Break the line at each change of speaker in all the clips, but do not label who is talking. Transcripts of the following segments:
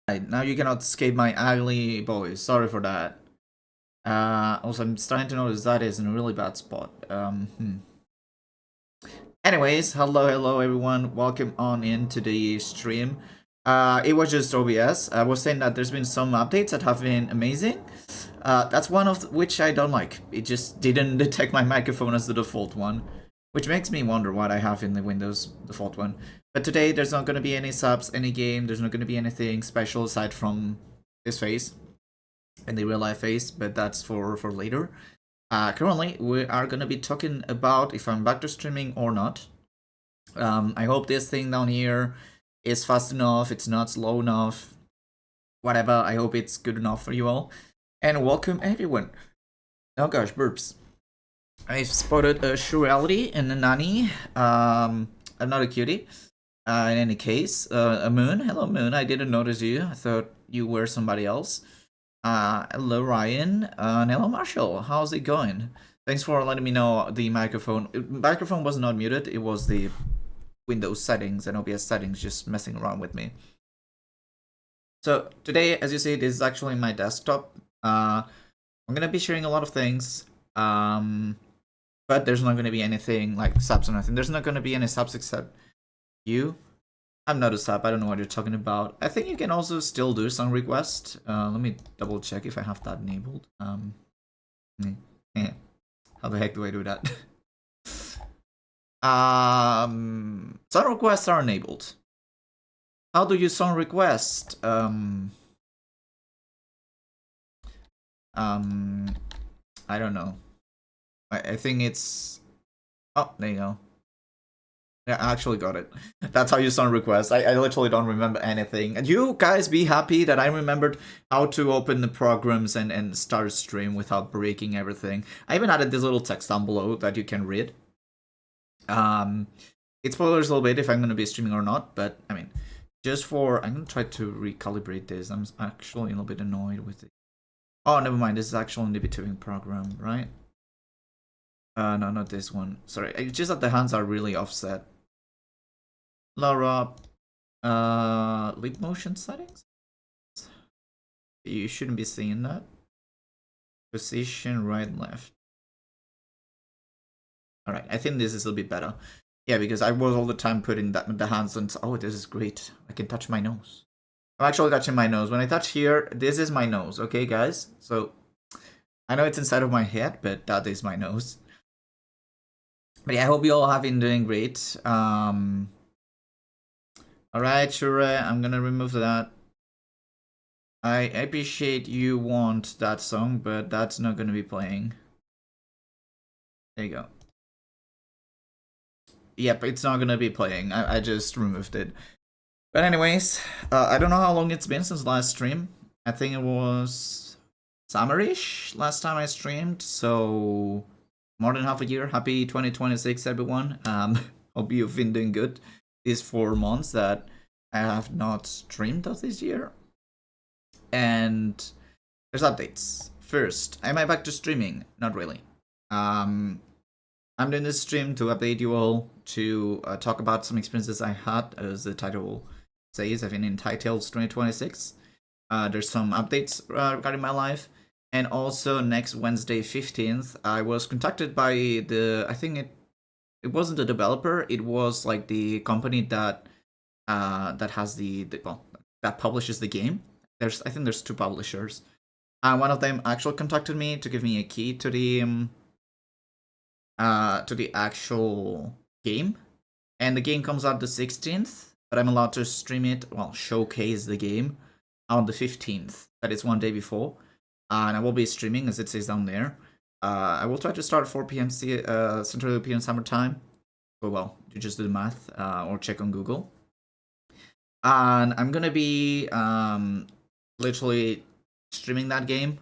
Now you cannot escape my ugly boys. Sorry for that. Also, I'm starting to notice that is in a really bad spot. Anyways, hello everyone. Welcome on into the stream. It was just OBS. I was saying that there's been some updates that have been amazing. That's one of which I don't like. It just didn't detect my microphone as the default one, which makes me wonder what I have in the Windows default one. But today there's not going to be any subs, any game. There's not going to be anything special aside from this face and the real life face, but that's for later. Currently, we are going to be talking about if I'm back to streaming or not. I hope this thing down here is fast enough, it's not slow enough, whatever. I hope it's good enough for you all. And welcome everyone. Oh gosh, burps. I spotted a Shurality and a Nani, another cutie. In any case, a Moon. Hello Moon, I didn't notice you. I thought you were somebody else. Hello Ryan, and hello Marshall. How's it going? Thanks for letting me know the microphone. Microphone was not muted, it was the Windows settings and OBS settings just messing around with me. So today, as you see, this is actually my desktop. I'm gonna be sharing a lot of things, but there's not gonna be anything like subs or nothing. There's not gonna be any subs except you. I'm not a sub, I don't know what you're talking about. I think you can also still do song request. Let me double check if I have that enabled. How the heck do I do that? Song requests are enabled. How do you song request? I don't know. I think it's... Oh, there you go. Yeah, I actually got it. That's how you song requests. I literally don't remember anything. And you guys be happy that I remembered how to open the programs and start a stream without breaking everything. I even added this little text down below that you can read. It spoilers a little bit if I'm going to be streaming or not, but I mean, just for... I'm going to try to recalibrate this. I'm actually a little bit annoyed with it. Oh, never mind. This is actually in the between program, right? No, not this one. Sorry. It's just that the hands are really offset. Laura, leap motion settings? You shouldn't be seeing that. Position, right, left. Alright, I think this is a bit better. Yeah, because I was all the time putting that the hands on... Oh, this is great. I can touch my nose. I'm actually touching my nose. When I touch here, this is my nose, okay, guys? So, I know it's inside of my head, but that is my nose. But yeah, I hope you all have been doing great. Alright, sure, I'm gonna remove that. I appreciate you want that song, but that's not gonna be playing. There you go. Yep, it's not gonna be playing. I just removed it. But anyways, I don't know how long it's been since last stream. I think it was summerish last time I streamed, so more than half a year. Happy 2026, everyone. Hope you've been doing good these 4 months that I have not streamed of this year. And there's updates. First, am I back to streaming? Not really. I'm doing this stream to update you all, to talk about some experiences I had, as the title says. I've been in Thaitails 2026. There's some updates regarding my life. And also next Wednesday 15th, I was contacted by the... I think it wasn't a developer, it was like the company that has that publishes the game. I think there's 2 publishers. One of them actually contacted me to give me a key to the actual game, and the game comes out the 16th, but I'm allowed to stream it, well, showcase the game on the 15th. That is one day before, and I will be streaming as it says down there. I will try to start 4 p.m. Central European Summer Time. So, well, you just do the math or check on Google. And I'm gonna be literally streaming that game.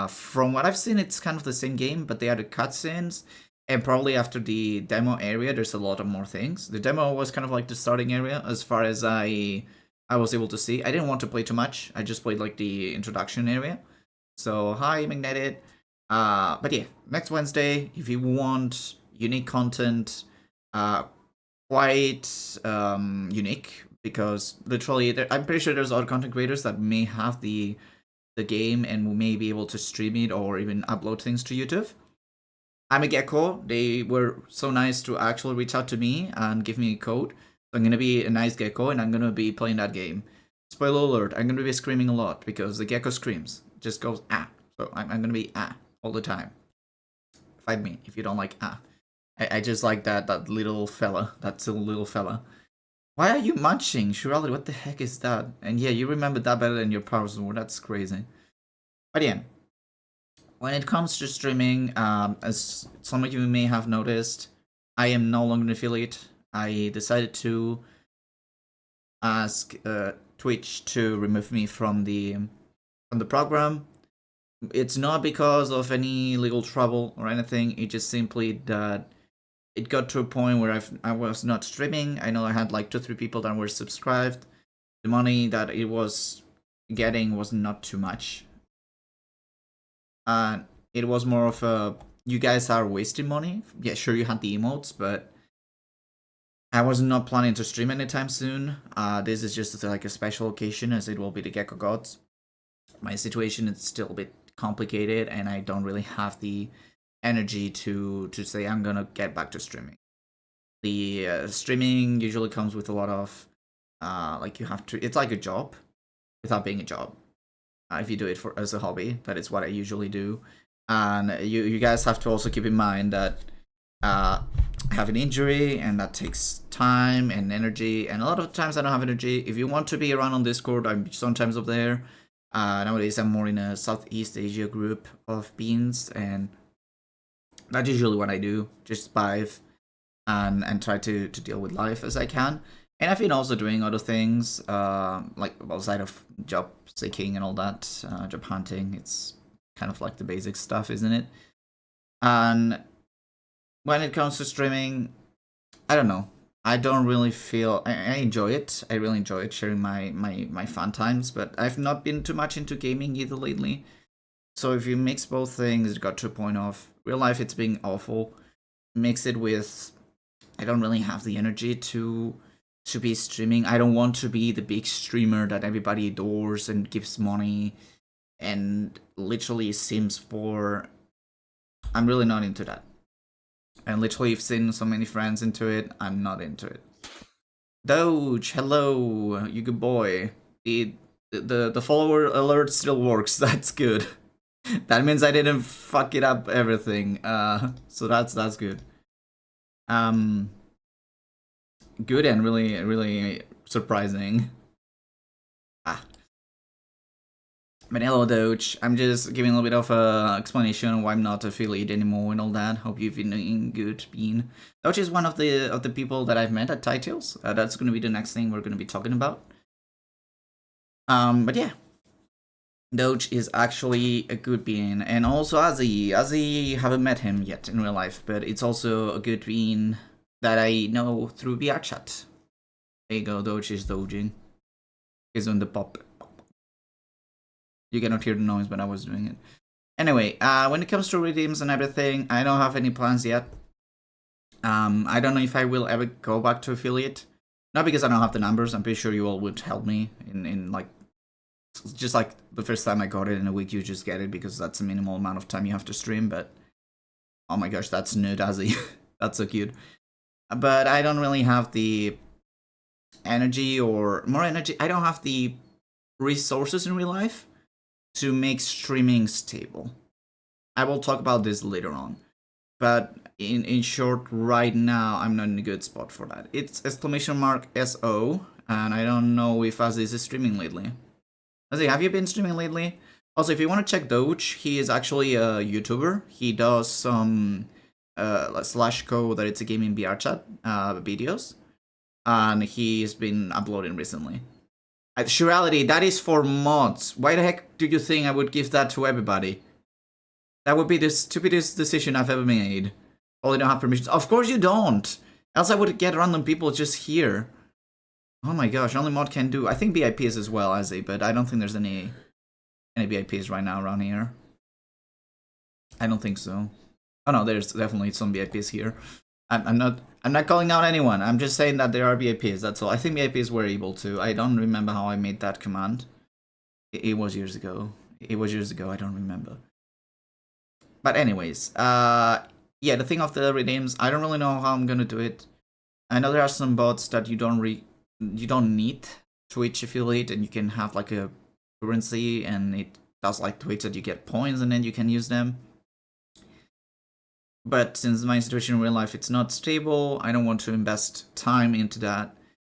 From what I've seen, it's kind of the same game, but they added cutscenes. And probably after the demo area, there's a lot of more things. The demo was kind of like the starting area, as far as I was able to see. I didn't want to play too much. I just played like the introduction area. So, hi, Magneted. But yeah, next Wednesday, if you want unique content, quite unique, because literally, I'm pretty sure there's other content creators that may have the game and may be able to stream it or even upload things to YouTube. I'm a Gecko. They were so nice to actually reach out to me and give me a code. So I'm gonna be a nice Gecko and I'm gonna be playing that game. Spoiler alert, I'm gonna be screaming a lot because the Gecko screams. Just goes ah. So I'm gonna be ah all the time. Fight me if you don't like ah. I just like that little fella. That silly little fella. Why are you munching? Surely, what the heck is that? And yeah, you remember that better than your powers were. That's crazy. But yeah, when it comes to streaming, as some of you may have noticed, I am no longer an affiliate. I decided to ask Twitch to remove me from the program. It's not because of any legal trouble or anything. It's just simply that it got to a point where I was not streaming. I know I had like 2-3 people that were subscribed. The money that it was getting was not too much. It was more of a, you guys are wasting money. Yeah, sure, you had the emotes, but I was not planning to stream anytime soon. This is just like a special occasion, as it will be the Gecko Gods. My situation is still a bit complicated, and I don't really have the energy to say I'm gonna get back to streaming. The streaming usually comes with a lot of like you have to. It's like a job without being a job. If you do it as a hobby, that is what I usually do. And you guys have to also keep in mind that I have an injury, and that takes time and energy, and a lot of times I don't have energy. If you want to be around on Discord, I'm sometimes up there. Nowadays I'm more in a Southeast Asia group of beings, and that's usually what I do. Just survive and try to deal with life as I can. And I've been also doing other things, like outside of job seeking and all that, job hunting. It's kind of like the basic stuff, isn't it? And when it comes to streaming, I don't know. I don't really feel... I enjoy it. I really enjoy it, sharing my fun times, but I've not been too much into gaming either lately. So if you mix both things, it got to a point of real life, it's being awful. Mix it with... I don't really have the energy to be streaming. I don't want to be the big streamer that everybody adores and gives money and literally sims for. I'm really not into that. And literally I've seen so many friends into it, I'm not into it. Doge, hello, you good boy. The follower alert still works, that's good. That means I didn't fuck it up everything. So that's good. Good and really surprising. But hello Doge, I'm just giving a little bit of a explanation on why I'm not affiliate anymore and all that. Hope you've been doing good, Bean. Doge is one of the people that I've met at Thaitails. That's gonna be the next thing we're gonna be talking about. But yeah. Doge is actually a good being, and also Azzy haven't met him yet in real life, but it's also a good being that I know through VR chat. There you go, Doge is doging. He's on the pop. You cannot hear the noise, but I was doing it. Anyway, when it comes to redeems and everything, I don't have any plans yet. I don't know if I will ever go back to affiliate. Not because I don't have the numbers, I'm pretty sure you all would help me in like, just like the first time I got it in a week, you just get it because that's the minimal amount of time you have to stream, but oh my gosh, that's nude, Azzy. That's so cute. But I don't really have the energy or more energy. I don't have the resources in real life to make streaming stable. I will talk about this later on. But in short, right now, I'm not in a good spot for that. It's !SO, and I don't know if Azzy is streaming lately. Azzy, have you been streaming lately? Also, if you want to check Doge, he is actually a YouTuber. He does some /co that it's a gaming VR chat videos, and he's been uploading recently. Surreality, that is for mods. Why the heck do you think I would give that to everybody? That would be the stupidest decision I've ever made. Oh, they don't have permissions. Of course you don't. Else I would get random people just here. Oh my gosh, only mod can do. I think BIPs as well, Azzy, but I don't think there's any BIPs right now around here. I don't think so. Oh no, there's definitely some BIPs here. I'm not calling out anyone. I'm just saying that there are VIPs. That's all. I think VIPs were able to. I don't remember how I made that command. It was years ago. It was years ago. I don't remember. But anyways, yeah, the thing of the redeems, I don't really know how I'm gonna do it. I know there are some bots that you don't need Twitch affiliate, and you can have like a currency, and it does like Twitch that you get points, and then you can use them. But since my situation in real life, it's not stable, I don't want to invest time into that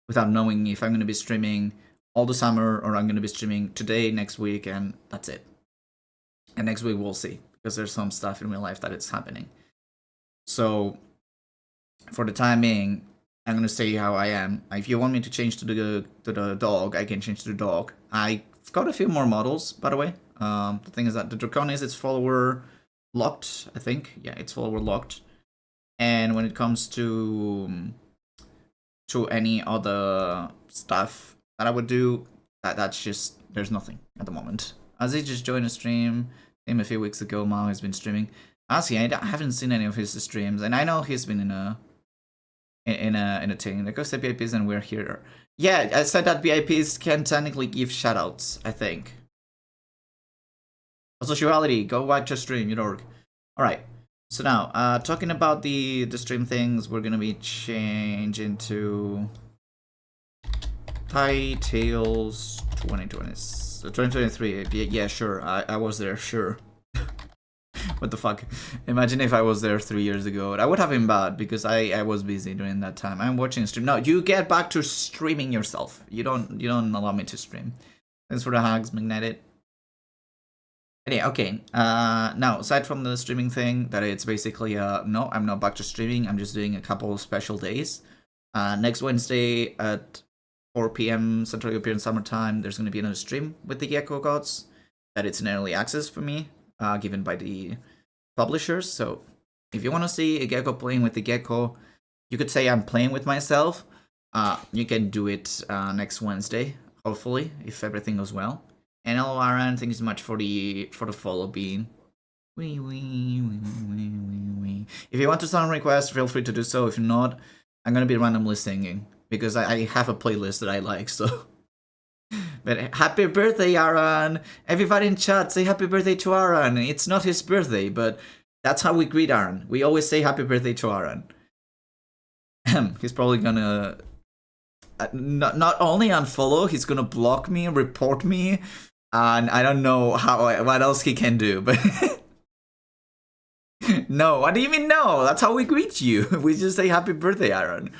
without knowing if I'm going to be streaming all the summer or I'm going to be streaming today, next week, and that's it. And next week we'll see, because there's some stuff in real life that it's happening. So for the time being, I'm going to stay how I am. If you want me to change to the dog, I can change to the dog. I've got a few more models, by the way. The thing is that the Draconis, it's follower locked, I think. Yeah, it's follower locked. And when it comes to any other stuff that I would do, that's just, there's nothing at the moment. Azzy just joined a stream a few weeks ago. Mao has been streaming. Azzy, I haven't seen any of his streams, and I know he's been in a thing. Like I said, VIPs, and we're here. Yeah, I said that VIPs can technically give shoutouts, I think. Also, Shuality, go watch a stream, you know. Alright, so now, talking about the stream things, we're gonna be changing to Thaitails 2023. Yeah, sure, I was there, sure. What the fuck? Imagine if I was there 3 years ago. That would have been bad, because I was busy during that time. I'm watching a stream. No, you get back to streaming yourself. You don't allow me to stream. Thanks for the hugs, Magnetic. Yeah, okay. Now, aside from the streaming thing, that it's basically no, I'm not back to streaming. I'm just doing a couple of special days. Next Wednesday at 4 p.m. Central European Summer Time, there's going to be another stream with the Gecko Gods. That it's an early access for me, given by the publishers. So if you want to see a Gecko playing with the Gecko, you could say I'm playing with myself. You can do it next Wednesday, hopefully, if everything goes well. And hello, Aaron. Thank you so much for the follow, Bean. If you want to song request, feel free to do so. If not, I'm gonna be randomly singing, because I have a playlist that I like. So, but happy birthday, Aaron! Everybody in chat, say happy birthday to Aaron. It's not his birthday, but that's how we greet Aaron. We always say happy birthday to Aaron. He's probably gonna not only unfollow, he's gonna block me, report me. And I don't know what else he can do, but no, what do you mean no? That's how we greet you. We just say happy birthday, Aaron.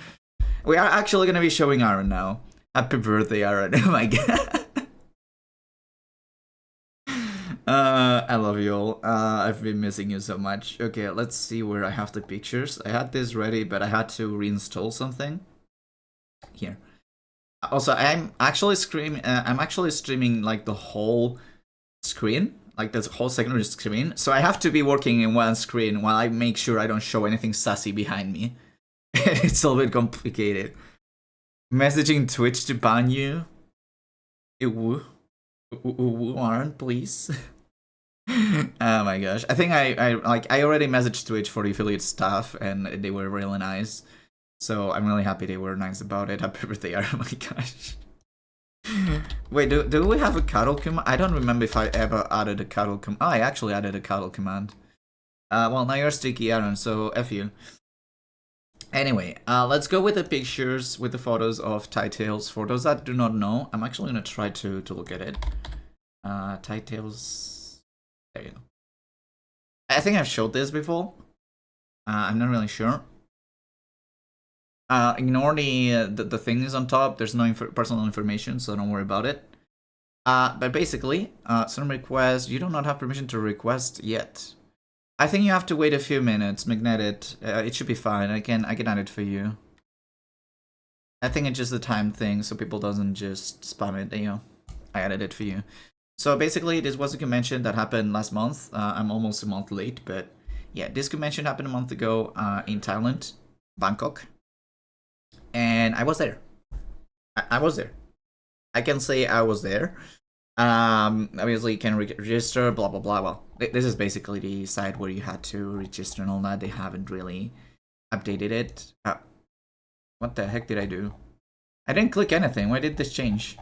We are actually going to be showing Aaron now. Happy birthday, Aaron. Oh my god. I love you all. I've been missing you so much. Okay, let's see where I have the pictures. I had this ready, but I had to reinstall something. Here. Also, I'm actually streaming like the whole screen, like the whole secondary screen. So I have to be working in one screen while I make sure I don't show anything sassy behind me. It's a little bit complicated. Messaging Twitch to ban you. Aaron, please. Oh my gosh. I think I already messaged Twitch for the affiliate stuff, and they were really nice. So I'm really happy they were nice about it. Happy birthday, oh my gosh. Wait, do we have a cuddle command? I don't remember if I ever added a cuddle command. Oh, I actually added a cuddle command. Well, now you're sticky, Aaron, so F you. Anyway, let's go with the pictures, with the photos of Thaitails. For those that do not know, I'm actually going to try to look at it. Thaitails. There you go. I think I've showed this before. I'm not really sure. Ignore the things on top. There's no personal information, so don't worry about it. But basically, some request. You do not have permission to request yet. I think you have to wait a few minutes. Magnetic. It should be fine. I can add it for you. I think it's just a time thing, so people doesn't just spam it. You know, I added it for you. So basically, this was a convention that happened last month. I'm almost a month late, but yeah, this convention happened a month ago in Thailand, Bangkok. And I was there. I was there. I can say I was there. Obviously you can register, blah blah blah. Well, this is basically the site where you had to register and all that. They haven't really updated it. What the heck did I do? I didn't click anything. Why did this change?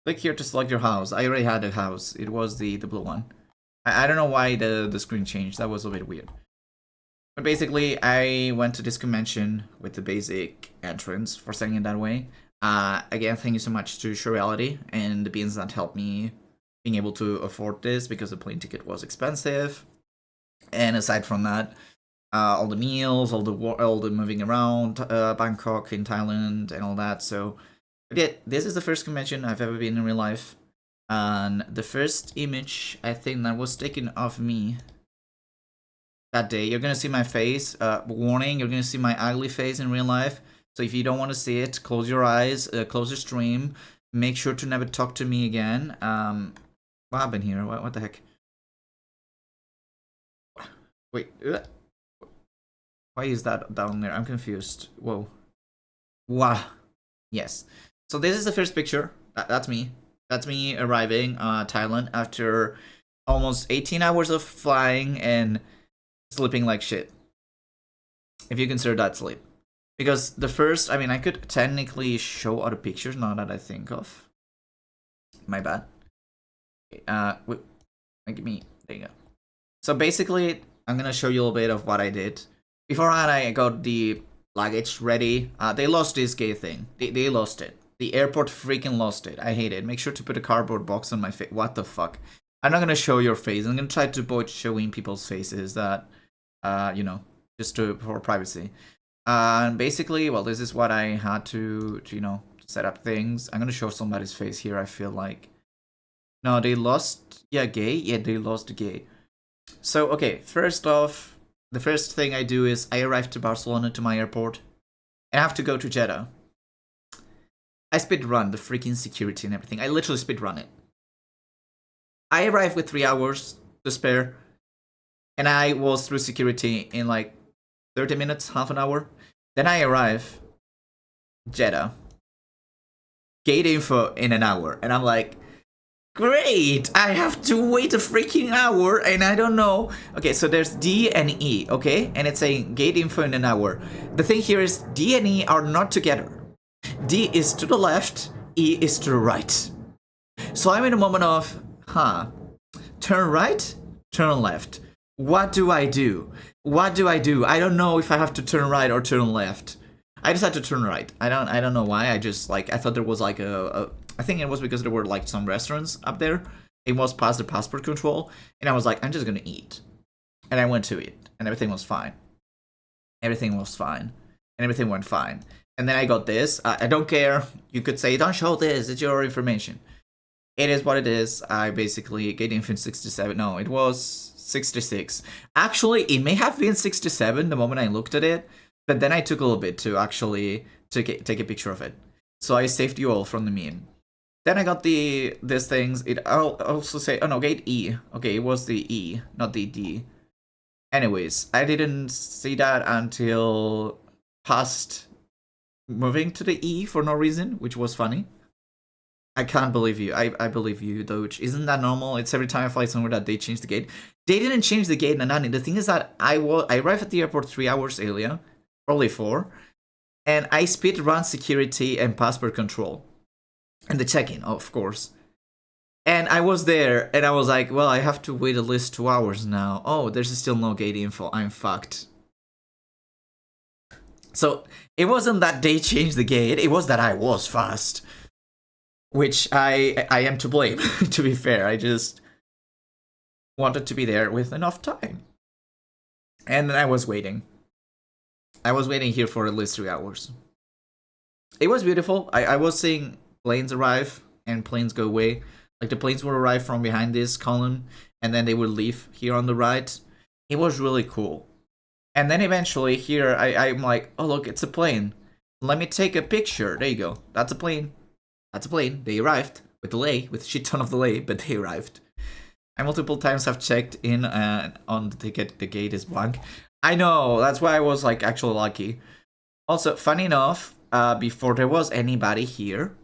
Click here to select your house. I already had a house. It was the blue one. I don't know why the screen changed. That was a bit weird. But basically, I went to this convention with the basic entrance for setting it that way. Again, thank you so much to Surreality and the beans that helped me being able to afford this because the plane ticket was expensive. And aside from that, all the meals, all the moving around Bangkok in Thailand and all that. So yeah, this is the first convention I've ever been in real life. And the first image I think that was taken of me that day, you're gonna see my face. Warning, you're gonna see my ugly face in real life. So if you don't want to see it, close your eyes, close your stream. Make sure to never talk to me again. What happened here? What the heck? Wait. Why is that down there? I'm confused. Whoa. Wow. Yes. So this is the first picture. That's me. That's me arriving Thailand after almost 18 hours of flying and sleeping like shit. If you consider that sleep. Because the first, I mean, I could technically show other pictures now that I think of. My bad. Wait, give me, there you go. So basically, I'm gonna show you a little bit of what I did. Beforehand, I got the luggage ready. They lost this gay thing. They lost it. The airport freaking lost it. I hate it. Make sure to put a cardboard box on my face. What the fuck? I'm not gonna show your face. I'm gonna try to avoid showing people's faces that, you know, just for privacy. And basically, well, this is what I had to you know, set up things. I'm gonna show somebody's face here, I feel like. No, they lost, yeah, gay? Yeah, they lost gay. So, okay, first off, the first thing I do is I arrive to Barcelona, to my airport, and I have to go to Jeddah. I speed run the freaking security and everything. I literally speed run it. I arrived with 3 hours to spare, and I was through security in like 30 minutes, half an hour. Then I arrive Jeddah. Gate info in an hour. And I'm like, great! I have to wait a freaking hour and I don't know. Okay, so there's D and E, okay? And it's saying gate info in an hour. The thing here is D and E are not together. D is to the left, E is to the right. So I'm in a moment of, turn right, turn left. What do I do? What do I do? I don't know if I have to turn right or turn left. I decided to turn right. I don't know why. I just like, I thought there was like I think it was because there were like some restaurants up there. It was past the passport control, and I was like, I'm just gonna eat. And I went to eat, and everything was fine. Everything was fine, and everything went fine. And then I got this. I don't care. You could say, don't show this. It's your information. It is what it is. I basically gate info 67. No, it was 66. Actually, it may have been 67 the moment I looked at it, but then I took a little bit to actually take a picture of it. So I saved you all from the meme. Then I got these things. I'll also say, oh no, gate E. Okay, it was the E, not the D. Anyways, I didn't see that until past moving to the E for no reason, which was funny. I can't believe you. I believe you, Doge. Isn't that normal? It's every time I fly somewhere that they change the gate. They didn't change the gate, Nanani. The thing is that I arrived at the airport 3 hours earlier, probably 4, and I speed run security and passport control. And the check-in, of course. And I was there, and I was like, well, I have to wait at least 2 hours now. Oh, there's still no gate info. I'm fucked. So, it wasn't that they changed the gate, it was that I was fast. Which I am to blame, to be fair. I just wanted to be there with enough time. And then I was waiting. I was waiting here for at least 3 hours. It was beautiful. I was seeing planes arrive and planes go away. Like the planes would arrive from behind this column and then they would leave here on the right. It was really cool. And then eventually here I'm like, oh look, it's a plane. Let me take a picture. There you go. That's a plane. That's a plane. They arrived with delay, with a shit ton of delay, but they arrived. I multiple times have checked in on the ticket. The gate is blank. I know. That's why I was like actually lucky. Also, funny enough, before there was anybody here,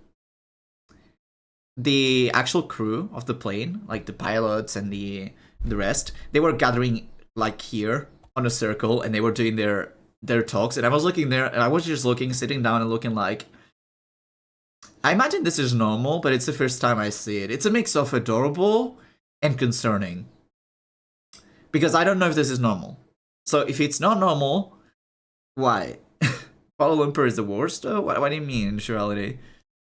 the actual crew of the plane, like the pilots and the rest, they were gathering like here on a circle, and they were doing their talks, and I was looking there, and I was just looking, sitting down and looking like, I imagine this is normal, but it's the first time I see it. It's a mix of adorable and concerning. Because I don't know if this is normal. So if it's not normal, why? Kuala Lumpur is the worst? Oh, what do you mean in reality?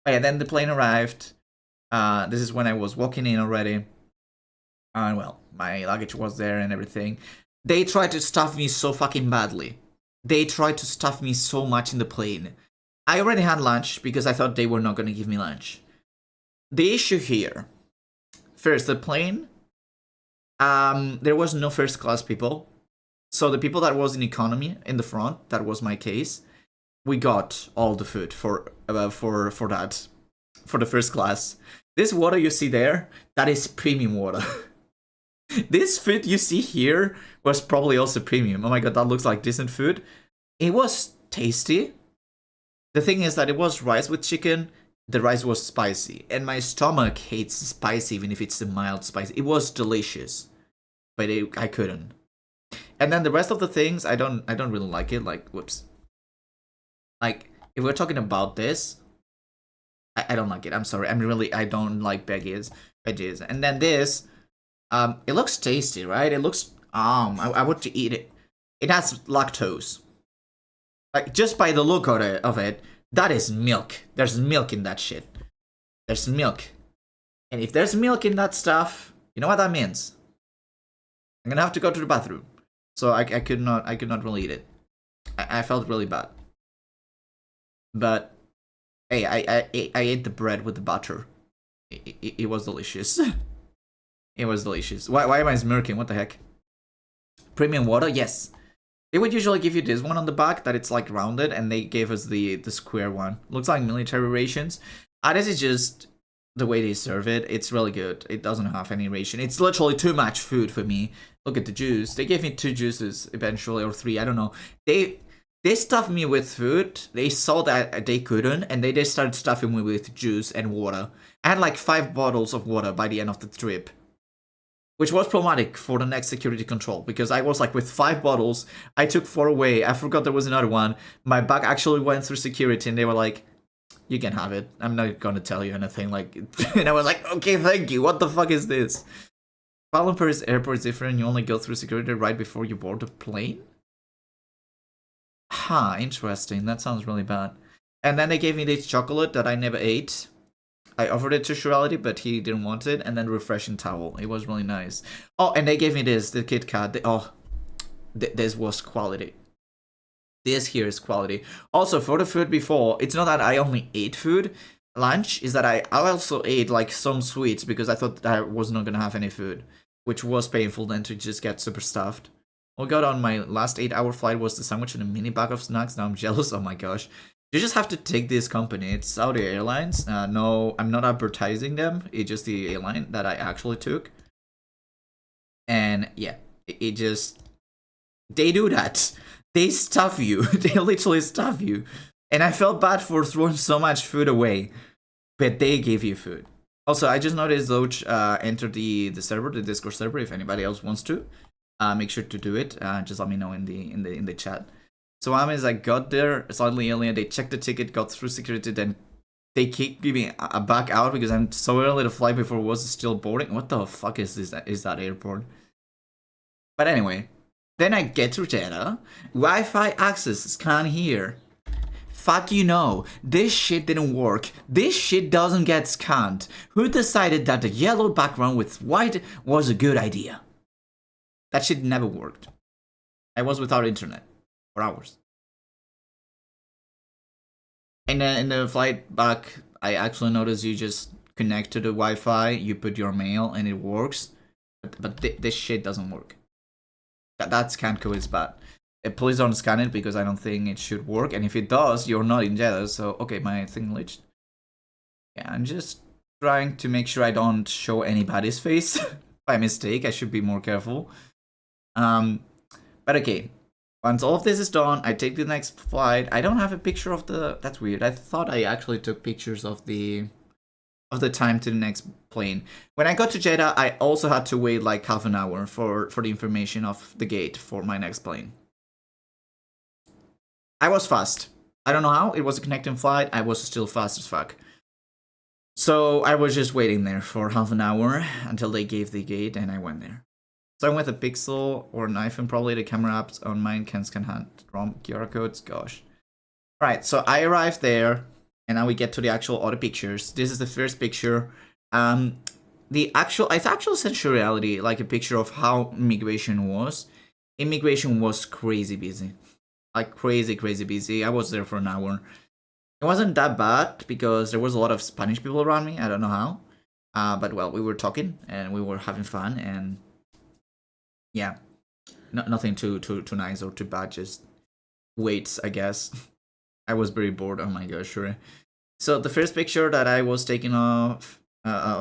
Oh, yeah, then the plane arrived. This is when I was walking in already. And well, my luggage was there and everything. They tried to stuff me so fucking badly. They tried to stuff me so much in the plane. I already had lunch because I thought they were not going to give me lunch. The issue here. First, the plane. There was no first class people. So the people that was in economy in the front, that was my case. We got all the food for that, for the first class. This water you see there, that is premium water. This food you see here was probably also premium. Oh my god, that looks like decent food. It was tasty. The thing is that it was rice with chicken. The rice was spicy, and my stomach hates spicy even if it's a mild spice. It was delicious, but I couldn't. And then the rest of the things, I don't really like it. Like, whoops. Like, if we're talking about this, I don't like it. I'm sorry. I don't like veggies. And then this, it looks tasty, right? It looks, I would eat it. It has lactose. Like, just by the look of it, that is milk. There's milk in that shit. There's milk. And if there's milk in that stuff, you know what that means? I'm gonna have to go to the bathroom. So I could not really eat it. I felt really bad. But hey, I ate the bread with the butter. It was delicious. It was delicious. Why am I smirking? What the heck? Premium water? Yes. They would usually give you this one on the back that it's like rounded, and they gave us the square one. Looks like military rations. This is just the way they serve it. It's really good. It doesn't have any ration. It's literally too much food for me. Look at the juice. They gave me 2 juices eventually, or 3. I don't know. They stuffed me with food. They saw that they couldn't, and they just started stuffing me with juice and water. I had like 5 bottles of water by the end of the trip, which was problematic for the next security control, because I was like with 5 bottles. I took 4 away. I forgot there was another one. My bag actually went through security, and they were like, you can have it. I'm not gonna tell you anything. Like, and I was like, okay, thank you. What the fuck is this? Kuala Lumpur's airport is different. You only go through security right before you board the plane? Huh, interesting. That sounds really bad. And then they gave me this chocolate that I never ate. I offered it to Shirality, but he didn't want it. And then refreshing towel. It was really nice. Oh, and they gave me this, the Kit Kat. This was quality. This here is quality. Also, for the food before, it's not that I only ate food. Lunch is that I also ate like some sweets because I thought that I was not gonna have any food, which was painful then to just get super stuffed. What got on my last 8-hour flight was the sandwich and a mini bag of snacks. Now I'm jealous. Oh my gosh. You just have to take this company. It's Saudi Airlines. No, I'm not advertising them. It's just the airline that I actually took. And yeah, it just... They do that. They stuff you. They literally stuff you. And I felt bad for throwing so much food away. But they give you food. Also, I just noticed Loach entered the server, the Discord server, if anybody else wants to. Make sure to do it. Just let me know in the chat. So as I got there slightly earlier, they checked the ticket, got through security, then they kicked me back out because I'm so early. The flight before was still boarding. What the fuck is this? Is that airport? But anyway, then I get to Jeddah. Wi-Fi access scan here. Fuck you know, this shit didn't work. This shit doesn't get scanned. Who decided that the yellow background with white was a good idea? That shit never worked. I was without internet for hours. And then in the flight back, I actually noticed you just connect to the Wi-Fi, you put your mail, and it works. But this shit doesn't work. That scan code is bad. Please don't scan it because I don't think it should work. And if it does, you're not in Jeddah. So, okay, my thing glitched. Yeah, I'm just trying to make sure I don't show anybody's face by mistake. I should be more careful. But okay. Once all of this is done, I take the next flight. I don't have a picture of the... That's weird. I thought I actually took pictures of the of the time to the next plane. When I got to Jeddah, I also had to wait like half an hour for the information of the gate for my next plane. I was fast. I don't know how. It was a connecting flight. I was still fast as fuck. So I was just waiting there for half an hour until they gave the gate, and I went there. So I went with a Pixel or an iPhone, probably. The camera apps on mine can scan hand ROM QR codes. Gosh. Alright, so I arrived there, and now we get to the actual other pictures. This is the first picture. It's actual essential reality, like a picture of how immigration was. Immigration was crazy busy. Like crazy busy. I was there for an hour. It wasn't that bad because there was a lot of Spanish people around me. I don't know how. But well, we were talking and we were having fun, and yeah, nothing too nice or too bad. Just waits, I guess. I was very bored. Oh my gosh, sure. So the first picture that I was taking of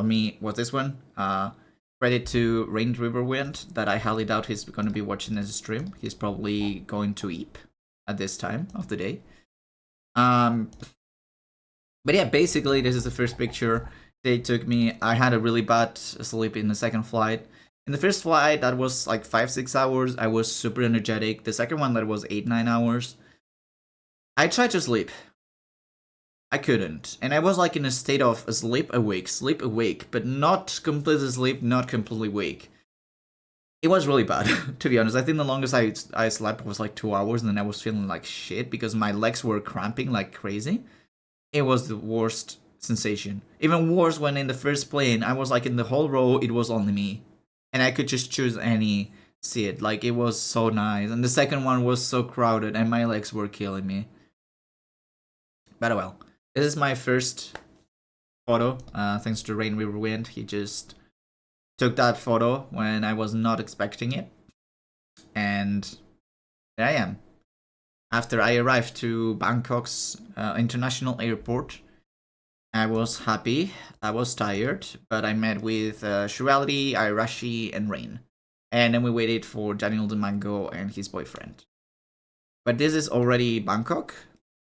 me was this one. Credit to Rain Riverwind, that I highly doubt he's going to be watching this stream. He's probably going to eat at this time of the day. But yeah, basically this is the first picture they took me. I had a really bad sleep in the second flight. In the first flight, that was like 5-6 hours. I was super energetic. The second one, that was 8-9 hours. I tried to sleep. I couldn't. And I was like in a state of sleep awake, but not completely asleep, not completely awake. It was really bad, to be honest. I think the longest I slept was like 2 hours, and then I was feeling like shit because my legs were cramping like crazy. It was the worst sensation. Even worse when in the first plane, I was like in the whole row, it was only me. And I could just choose any seat. Like, it was so nice. And the second one was so crowded, and my legs were killing me. But well, this is my first photo. Thanks to Rain Riverwind, he just took that photo when I was not expecting it. And there I am. After I arrived to Bangkok's international airport, I was happy, I was tired, but I met with Shirality, Irashi, and Rain. And then we waited for Daniel the Mango and his boyfriend. But this is already Bangkok.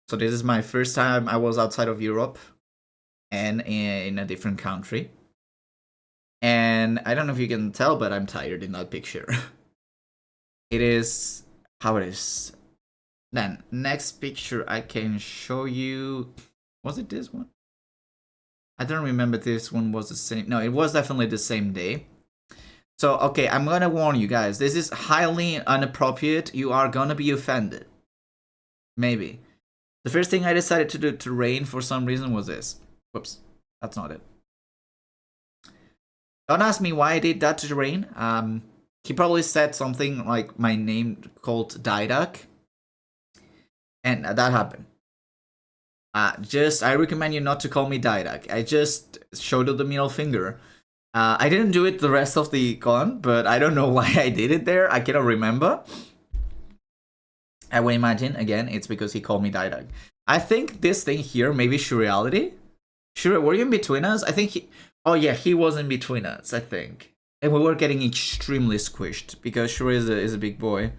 So this is my first time I was outside of Europe and in a different country. And I don't know if you can tell, but I'm tired in that picture. It is how it is. Then, next picture I can show you. Was it this one? I don't remember this one was the same. No, it was definitely the same day. So, okay, I'm gonna warn you guys. This is highly inappropriate. You are gonna be offended. Maybe. The first thing I decided to do to Rain for some reason was this. Whoops, that's not it. Don't ask me why I did that to Rain. He probably said something like my name called Didak. And that happened. I recommend you not to call me Didak. I just showed the middle finger. I didn't do it the rest of the con, but I don't know why I did it there. I cannot remember. I would imagine, again, it's because he called me Didak. I think this thing here, maybe Surreality. Sure, were you in between us? I think he... Oh yeah, he was in between us, I think. And we were getting extremely squished, because Shure is a big boy.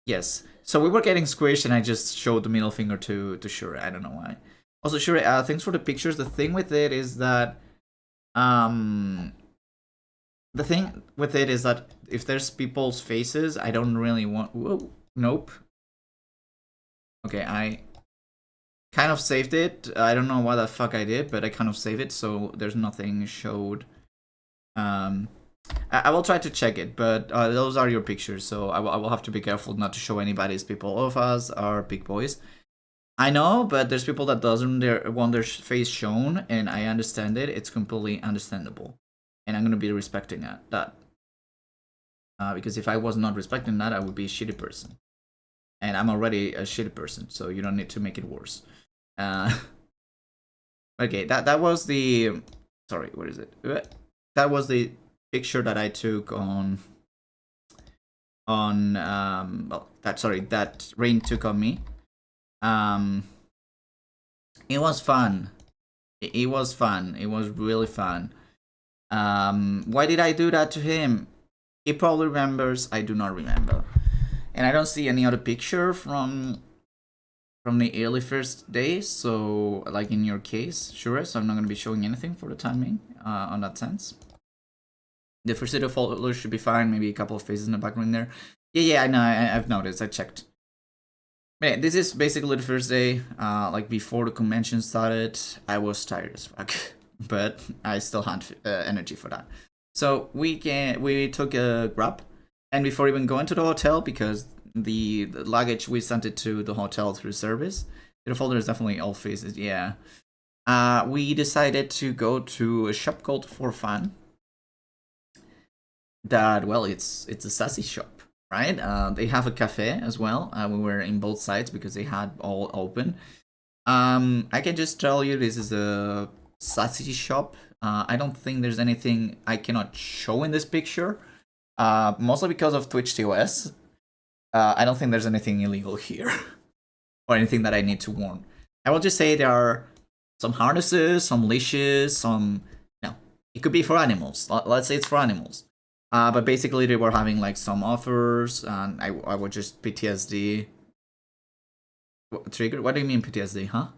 Yes, so we were getting squished, and I just showed the middle finger to Shure. I don't know why. Also, Shure, thanks for the pictures. The thing with it is that... The thing with it is that if there's people's faces, I don't really want... Whoa, nope. Okay, I kind of saved it. I don't know what the fuck I did, but I kind of saved it, so there's nothing showed. I will try to check it, but those are your pictures, so I will have to be careful not to show anybody's people. All of us are big boys. I know, but there's people that doesn't want their face shown, and I understand it. It's completely understandable. And I'm going to be respecting that. Because if I was not respecting that, I would be a shitty person. And I'm already a shitty person, so you don't need to make it worse. Okay, that was the... Sorry, what is it? That was the picture that I took on well, that Rain took on me. It was fun. It was fun. It was really fun. Why did I do that to him? He probably remembers. I do not remember. And I don't see any other picture from from the early first day. So like in your case, sure. So I'm not gonna be showing anything for the time being on that sense. The first set of folders should be fine. Maybe a couple of faces in the background there. Yeah, I know. I've noticed. I checked. Yeah, this is basically the first day. Like before the convention started, I was tired as fuck, but I still had energy for that. So we took a grab, and before even going to the hotel, because the luggage we sent it to the hotel through service, the folder is definitely all faces. Yeah. We decided to go to a shop called For Fun. That, well, it's a sassy shop, right? They have a cafe as well. We were in both sides because they had all open. I can just tell you this is a sassy shop. I don't think there's anything I cannot show in this picture. Mostly because of Twitch TOS. I don't think there's anything illegal here. Or anything that I need to warn. I will just say there are some harnesses, some leashes, some... No, it could be for animals. Let's say it's for animals. But basically they were having like some offers, and I would just PTSD. Trigger? What do you mean PTSD, huh?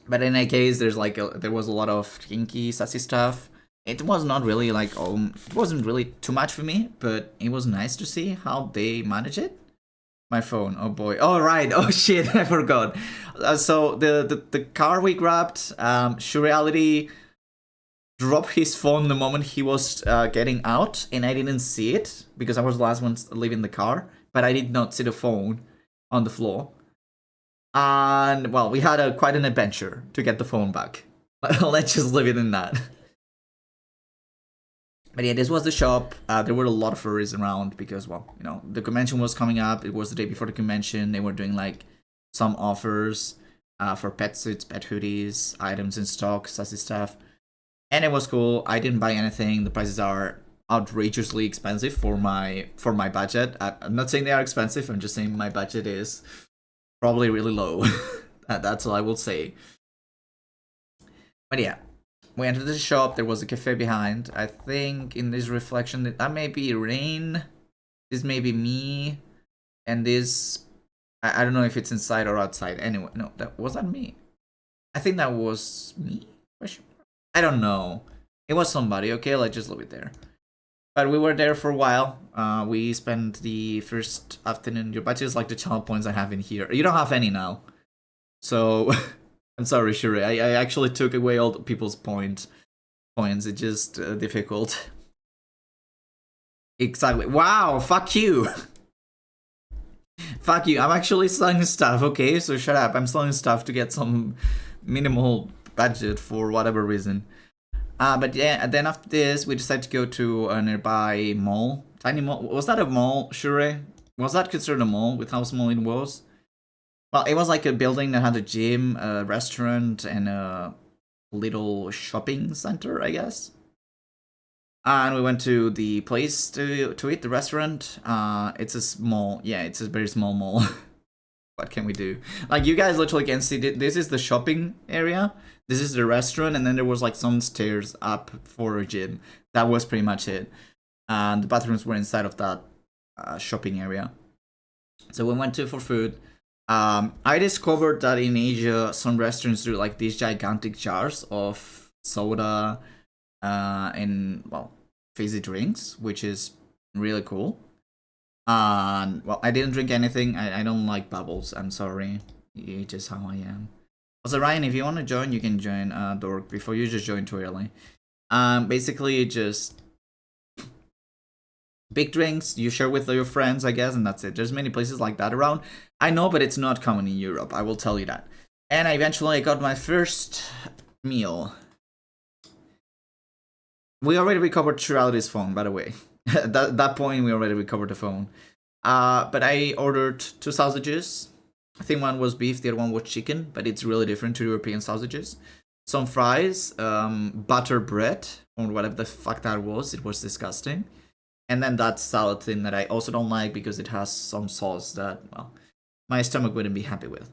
But in any case, there was a lot of kinky, sassy stuff. It was not really like, it wasn't really too much for me, but it was nice to see how they manage it. My phone, oh boy. Oh, right, oh shit, I forgot. So the car we grabbed, Surreality dropped his phone the moment he was getting out, and I didn't see it because I was the last one leaving the car, but I did not see the phone on the floor. And, well, we had quite an adventure to get the phone back. Let's just leave it in that. But yeah, this was the shop. There were a lot of furries around because, well, you know, the convention was coming up. It was the day before the convention. They were doing, like, some offers for pet suits, pet hoodies, items in stock, sassy stuff. And it was cool. I didn't buy anything. The prices are outrageously expensive for my budget. I'm not saying they are expensive. I'm just saying my budget is probably really low. That's all I will say. But yeah, we entered the shop. There was a cafe behind. I think in this reflection, that may be Rain. This may be me. And this, I don't know if it's inside or outside. Anyway, no, was that me? I think that was me. I don't know. It was somebody, okay? Let's just leave it there. But we were there for a while. We spent the first afternoon. Your budget is like the channel points I have in here. You don't have any now. So, I'm sorry, Shuri. I actually took away all the people's points. It's just difficult. Exactly. Wow, fuck you. Fuck you. I'm actually selling stuff, okay? So shut up. I'm selling stuff to get some minimal budget for whatever reason. But yeah, then after this, we decided to go to a nearby mall. Tiny mall. Was that a mall, Shure? Was that considered a mall with how small it was? Well, it was like a building that had a gym, a restaurant, and a little shopping center, I guess. And we went to the place to eat, the restaurant. It's a small, yeah, it's a very small mall. What can we do? Like, you guys literally can see, this is the shopping area. This is the restaurant, and then there was like some stairs up for a gym. That was pretty much it. And the bathrooms were inside of that shopping area. So we went for food. I discovered that in Asia, some restaurants do like these gigantic jars of soda and, well, fizzy drinks, which is really cool. And, well, I didn't drink anything. I don't like bubbles. I'm sorry. It's just how I am. Also, Ryan, if you want to join, you can join Dork before you just join too early. Basically, just big drinks you share with your friends, I guess, and that's it. There's many places like that around. I know, but it's not common in Europe. I will tell you that. And I eventually got my first meal. We already recovered Shroud's phone, by the way. At that point, we already recovered the phone. But I ordered 2 sausages. I think one was beef, the other one was chicken, but it's really different to European sausages. Some fries, butter bread, or whatever the fuck that was. It was disgusting. And then that salad thing that I also don't like because it has some sauce that, well, my stomach wouldn't be happy with.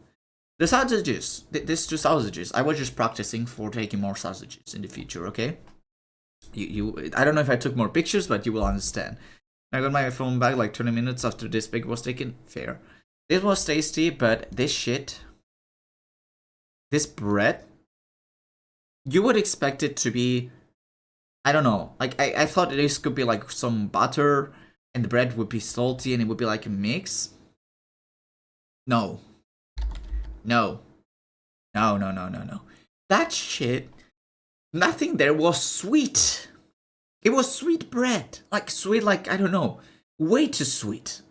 The sausages, these 2 sausages, I was just practicing for taking more sausages in the future, okay? I don't know if I took more pictures, but you will understand. I got my phone back like 20 minutes after this pic was taken. Fair. This was tasty, but this shit, this bread, you would expect it to be, I don't know, like I thought this could be like some butter and the bread would be salty and it would be like a mix. No. No. No, no, no, no, no. That shit, nothing there was sweet. It was sweet bread. Like sweet, like, I don't know, way too sweet.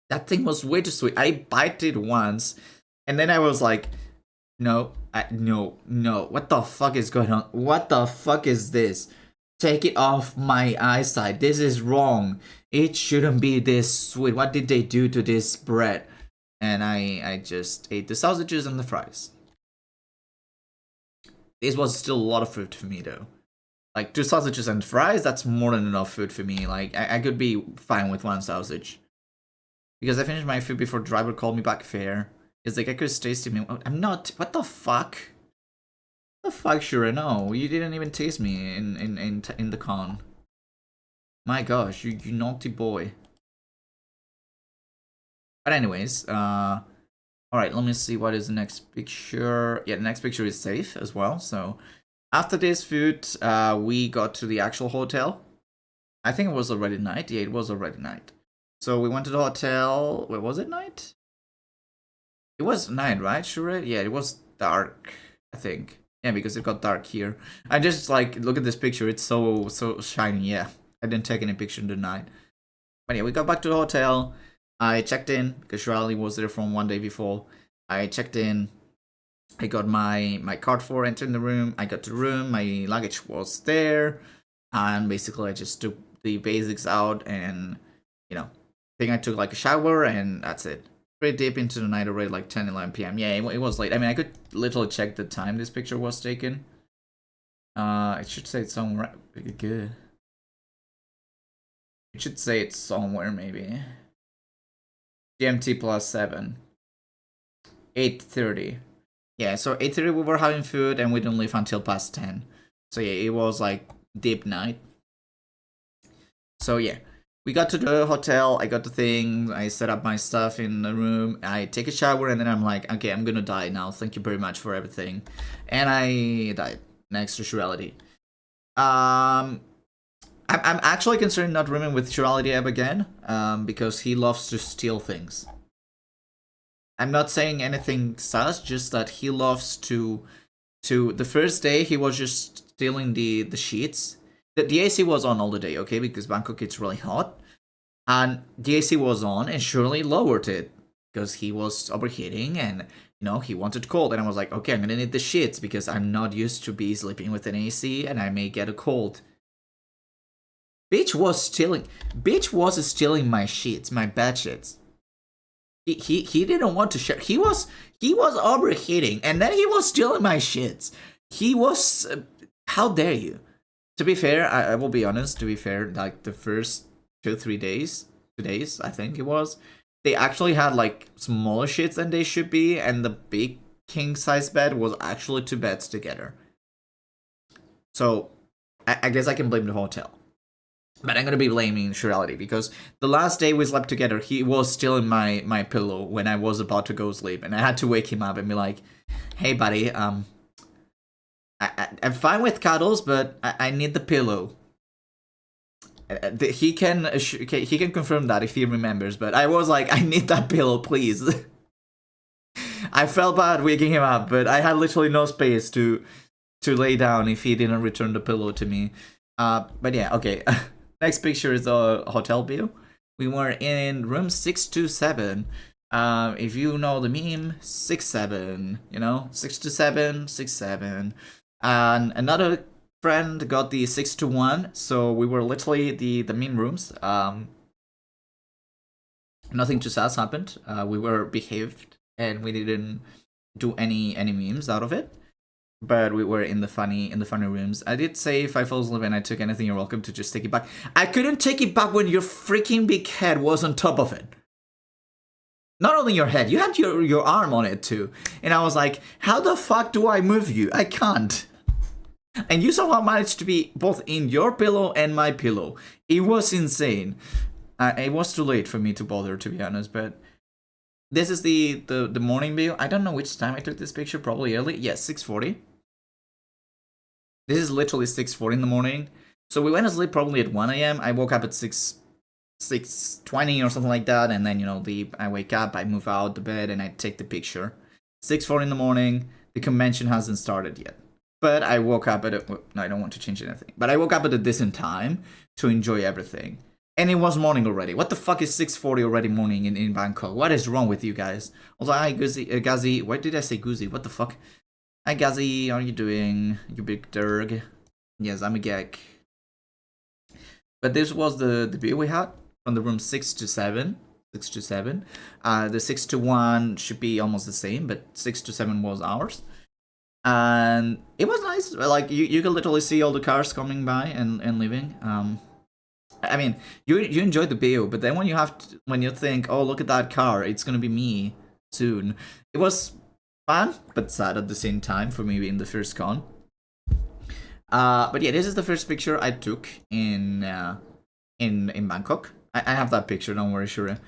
That thing was way too sweet. I bite it once and then I was like, no, no, no. What the fuck is going on? What the fuck is this? Take it off my eyesight. This is wrong. It shouldn't be this sweet. What did they do to this bread? And I just ate the sausages and the fries. This was still a lot of food for me though. Like 2 sausages and fries, that's more than enough food for me. Like I could be fine with 1 sausage. Because I finished my food before the driver called me back fair. It's like I could taste me. I'm not. What the fuck? What the fuck, sure, no. You didn't even taste me in the con. My gosh, you naughty boy. But anyways, alright, let me see what is the next picture. Yeah, the next picture is safe as well. So after this food, we got to the actual hotel. I think it was already night. Yeah, it was already night. So we went to the hotel. Wait, was it night? It was night, right? Sure. Yeah, it was dark, I think. Yeah, because it got dark here. I just like look at this picture. It's so shiny. Yeah, I didn't take any picture in the night. But yeah, we got back to the hotel. I checked in because Shirley was there from 1 day before. I checked in. I got my card for entering the room. I got to the room. My luggage was there, and basically I just took the basics out, and you know, I think I took like a shower, and that's it. Pretty deep into the night already, like 10-11 p.m. Yeah, it was late. I mean, I could literally check the time this picture was taken. It should say it's somewhere good. It should say it's somewhere maybe. GMT plus 7. 8:30. Yeah, so 8:30 we were having food and we didn't leave until past 10. So yeah, it was like deep night. So yeah. We got to the hotel, I got the thing, I set up my stuff in the room, I take a shower, and then I'm like, okay, I'm gonna die now, thank you very much for everything. And I died, next to Shirality. I'm actually considering not rooming with Shirality ever again, because he loves to steal things. I'm not saying anything sus, just that he loves to the first day he was just stealing the sheets. The AC was on all the day, okay, because Bangkok it's really hot. And the AC was on and Shirley lowered it because he was overheating and, you know, he wanted cold. And I was like, okay, I'm gonna need the sheets because I'm not used to be sleeping with an AC and I may get a cold. Bitch was stealing my sheets, my bed sheets. He didn't want to share. He was overheating and then he was stealing my shits. He was, how dare you? To be fair, I will be honest, to be fair, like the first 2 days, I think it was, they actually had like smaller shits than they should be, and the big king size bed was actually 2 beds together. So I guess I can blame the hotel. But I'm gonna be blaming Shirality because the last day we slept together, he was still in my pillow when I was about to go sleep, and I had to wake him up and be like, hey buddy, I'm fine with cuddles, but I need the pillow. He can confirm that if he remembers, but I was like, I need that pillow, please. I felt bad waking him up, but I had literally no space to lay down if he didn't return the pillow to me. But yeah, okay. Next picture is the hotel view. We were in room 627. If you know the meme, 6-7, you know, 6-7, 6-7. And another friend got the 6-1, so we were literally the meme rooms. Nothing too sus happened. We were behaved and we didn't do any memes out of it. But we were in the funny rooms. I did say if I fell asleep and I took anything, you're welcome to just take it back. I couldn't take it back when your freaking big head was on top of it. Not only your head, you had your arm on it too. And I was like, how the fuck do I move you? I can't. And you somehow managed to be both in your pillow and my pillow. It was insane. It was too late for me to bother, to be honest, but this is the morning view. I don't know which time I took this picture, probably early. Yes, 6:40. This is literally 6:40 in the morning. So we went to sleep probably at 1 a.m. I woke up at 6:20 or something like that, and then, you know, I wake up, I move out the bed, and I take the picture. 6:40 in the morning, the convention hasn't started yet. But I woke up at no, I don't want to change anything. But I woke up at a decent time to enjoy everything. And it was morning already. What the fuck is 6:40 already morning in Bangkok? What is wrong with you guys? Also, hi, Gazi. Why did I say Guzi? What the fuck? Hi, Gazi. How are you doing? You big derg. Yes, I'm a gag. But this was the view we had from the room 6 to 7. 6 to 7. The 6 to 1 should be almost the same, but 6 to 7 was ours. And it was nice. Like, you could literally see all the cars coming by and leaving. I mean, you enjoyed the view, but then when you think, oh, look at that car, it's gonna be me soon. It was fun, but sad at the same time for me being the first con. But yeah, this is the first picture I took in Bangkok. I have that picture, don't worry, sure.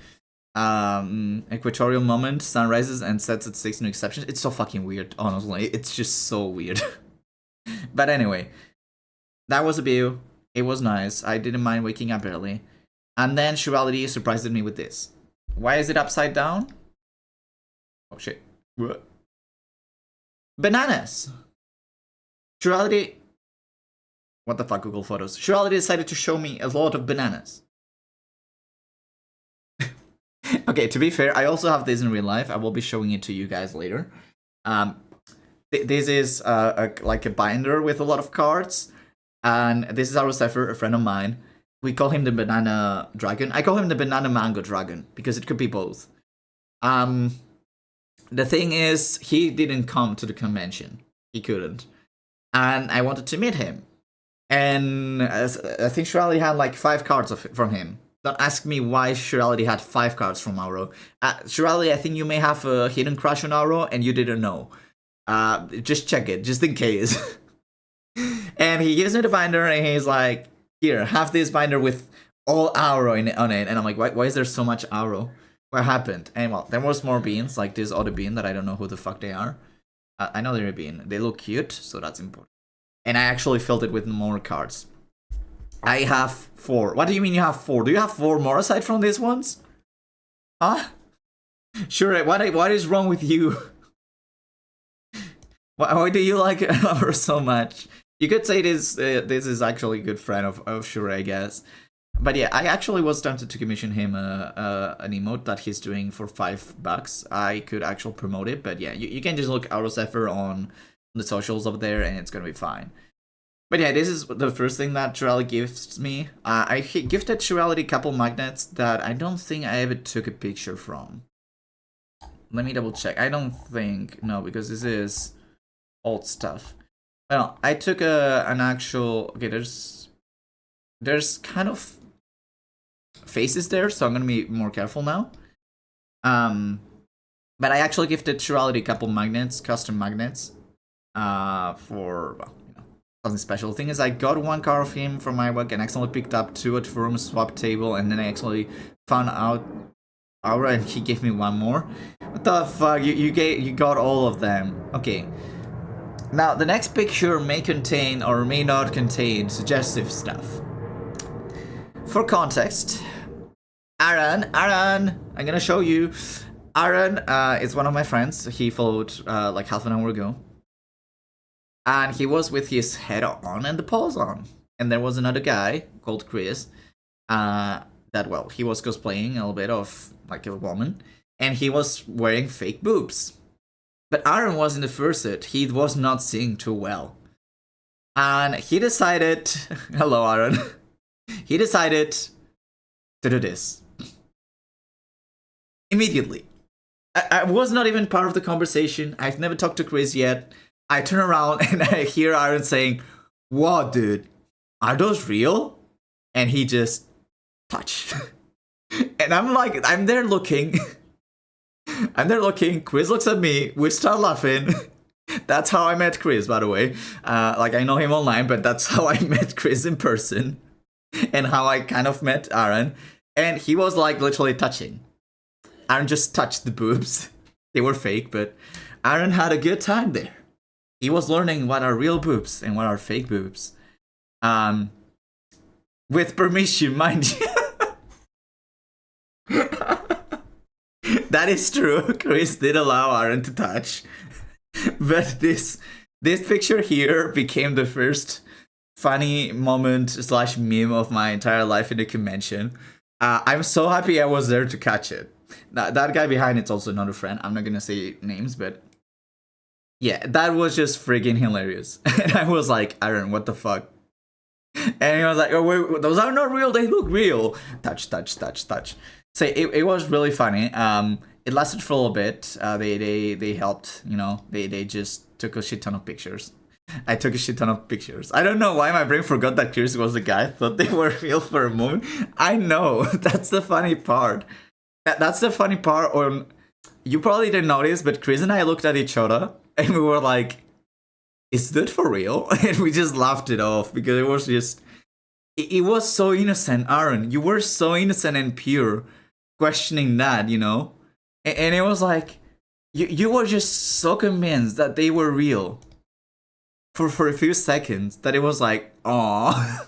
Equatorial moment, sunrises and sets at 6, no exceptions. It's so fucking weird, honestly. It's just so weird. But anyway, that was a view. It was nice. I didn't mind waking up early. And then Surreality surprised me with this. Why is it upside down? Oh shit. What? Bananas! Surreality... What the fuck, Google Photos? Surreality decided to show me a lot of bananas. Okay, to be fair, I also have this in real life. I will be showing it to you guys later. This is like a binder with a lot of cards. And this is our Zephyr, a friend of mine. We call him the Banana Dragon. I call him the Banana Mango Dragon, because it could be both. The thing is, he didn't come to the convention. He couldn't. And I wanted to meet him. And I think Shirali had like 5 cards from him. Don't ask me why Shirali had 5 cards from Auro. Shirali, I think you may have a hidden crush on Auro and you didn't know. Just check it, just in case. And he gives me the binder and he's like, here, have this binder with all Auro on it. And I'm like, why is there so much Auro? What happened? And well, there was more beans, like this other bean that I don't know who the fuck they are. I know they're a bean. They look cute, so that's important. And I actually filled it with more cards. I have 4. What do you mean you have 4? Do you have 4 more aside from these ones? Huh? Sure, what is wrong with you? Why do you like her so much? You could say this is actually a good friend of Shure, I guess. But yeah, I actually was tempted to commission him an emote that he's doing for $5. I could actually promote it, but yeah, you can just look Autozephyr on the socials up there and it's gonna be fine. But yeah, this is the first thing that Shirali gives me. I gifted Shirali a couple magnets that I don't think I ever took a picture from. Let me double check. I don't think, no, because this is old stuff. Well, I took an actual, okay, there's kind of faces there, so I'm gonna be more careful now. But I actually gifted Shirali a couple magnets, custom magnets, for, well, you know, something special. The thing is, I got 1 card of him from my work and accidentally picked up 2 at Forum Swap Table, and then I actually found out Aura and he gave me 1 more. What the fuck? You got all of them. Okay. Now, the next picture may contain or may not contain suggestive stuff. For context, Aaron, I'm gonna show you. Aaron is one of my friends. He followed like half an hour ago. And he was with his head on and the paws on. And there was another guy called Chris that, well, he was cosplaying a little bit of like a woman. And he was wearing fake boobs. But Aaron was in the fursuit. He was not seeing too well. And he decided... Hello, Aaron. He decided to do this. Immediately. I was not even part of the conversation. I've never talked to Chris yet. I turn around and I hear Aaron saying, "What, dude? Are those real?" And he just... touch. And I'm like, I'm there looking... Chris looks at me, we start laughing. That's how I met Chris, by the way. Like, I know him online, but that's how I met Chris in person. And how I kind of met Aaron. And he was like literally touching. Aaron just touched the boobs. They were fake, but Aaron had a good time there. He was learning what are real boobs and what are fake boobs. With permission, mind you. That is true. Chris did allow Aaron to touch. But this picture here became the first funny moment / meme of my entire life in the convention. I'm so happy I was there to catch it. That guy behind it's also another friend. I'm not gonna say names, but yeah, that was just friggin' hilarious. And I was like, Aaron, what the fuck? And he was like, oh wait, those are not real, they look real. Touch. So it was really funny. It lasted for a little bit. They helped, you know, they just took a shit ton of pictures. I took a shit ton of pictures. I don't know why my brain forgot that Chris was the guy. I thought they were real for a moment. I know, that's the funny part. That's the funny part. Or you probably didn't notice, but Chris and I looked at each other and we were like, is that for real? And we just laughed it off because it was just, it was so innocent. Aaron, you were so innocent and pure questioning that, you know? And it was like, you were just so convinced that they were real for a few seconds that it was like, aww.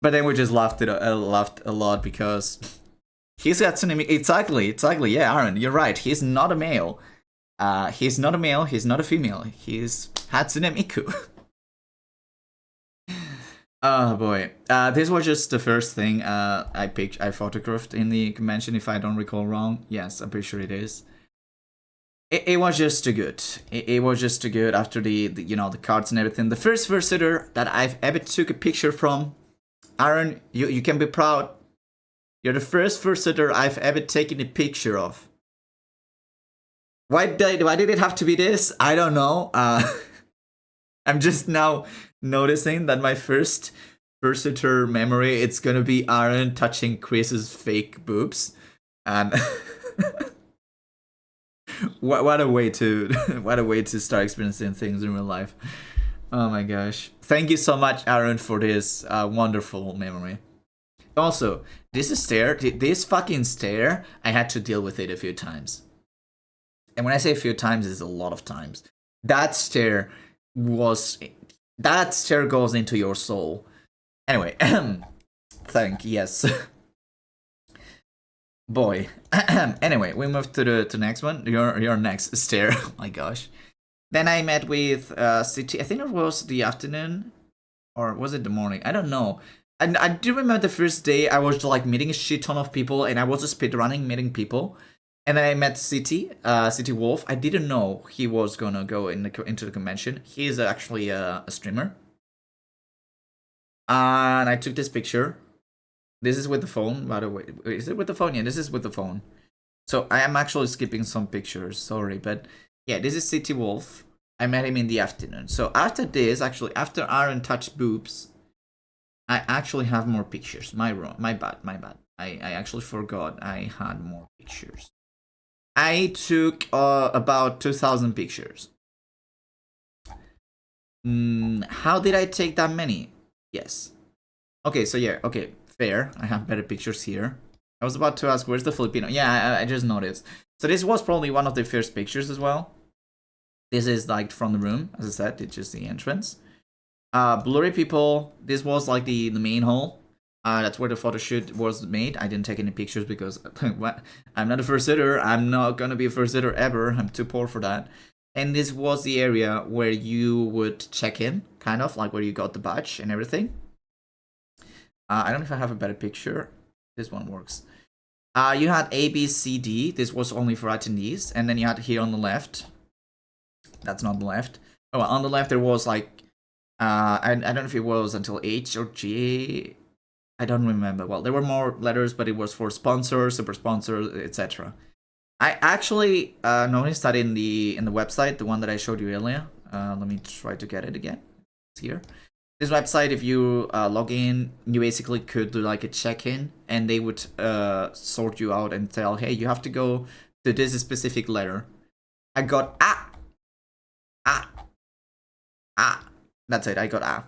But then we just laughed a lot because he's Hatsune Miku. Exactly. Yeah, Aaron, you're right. He's not a male. He's not a male. He's not a female. He's Hatsune Miku. Oh boy. This was just the first thing I photographed in the convention, if I don't recall wrong. Yes, I'm pretty sure it is. It was just too good. It was just too good after the you know, the cards and everything. The first fursuiter that I've ever took a picture from. Aaron, you can be proud. You're the first fursuiter I've ever taken a picture of. Why did it have to be this? I don't know. I'm just now noticing that my first fursuiter memory, it's gonna be Aaron touching Chris's fake boobs. And what a way to start experiencing things in real life. Oh my gosh. Thank you so much, Aaron, for this wonderful memory. Also, this fucking stare, I had to deal with it a few times. And when I say a few times, it's a lot of times. That stare goes into your soul. Anyway, yes. Boy. Anyway, we move to the next one. Your next stare. Oh my gosh. Then I met with City. I think it was the afternoon, or was it the morning? I don't know. And I do remember the first day I was like meeting a shit ton of people, and I was speedrunning meeting people. And then I met City Wolf. I didn't know he was gonna go into the convention. He is actually a streamer. And I took this picture. This is with the phone, by the way. Is it with the phone? Yeah, this is with the phone. So I am actually skipping some pictures. Sorry, but yeah, this is City Wolf. I met him in the afternoon. So after this, actually, after Aaron touched boobs, I actually have more pictures. My bad. I actually forgot I had more pictures. I took about 2,000 pictures. How did I take that many? Yes. Okay, so yeah, okay, fair. I have better pictures here. I was about to ask, where's the Filipino? Yeah, I just noticed. So this was probably one of the first pictures as well. This is like from the room, as I said, it's just the entrance. Blurry people, this was like the main hall. That's where the photo shoot was made. I didn't take any pictures because I'm not a fursuiter. I'm not gonna be a fursuiter ever. I'm too poor for that. And this was the area where you would check in, kind of like where you got the badge and everything. I don't know if I have a better picture. This one works. You had A, B, C, D. This was only for attendees. And then you had here on the left. That's not the left. Oh, on the left there was like, I don't know if it was until H or G. I don't remember. Well, there were more letters, but it was for sponsors, super sponsors, etc. I actually noticed that in the website, the one that I showed you earlier. Let me try to get it again. It's here. This website, if you log in, you basically could do like a check-in, and they would sort you out and tell, hey, you have to go to this specific letter. I got A. That's it. I got A.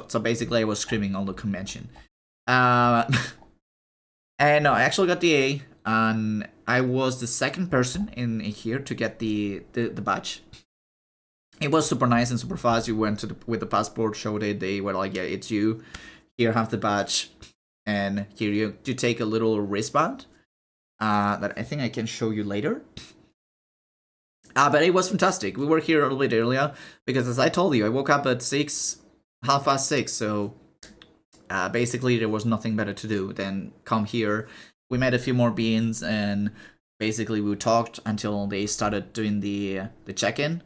So basically, I was screaming on the convention. And no, I actually got the A. and I was the second person in here to get the badge. It was super nice and super fast. You went to with the passport, showed it. They were like, "Yeah, it's you. Here, have the badge, and here you take a little wristband that I think I can show you later." But it was fantastic. We were here a little bit earlier because, as I told you, I woke up at 6, 6:30. So basically, there was nothing better to do than come here. We met a few more beings, and basically we talked until they started doing the check-in.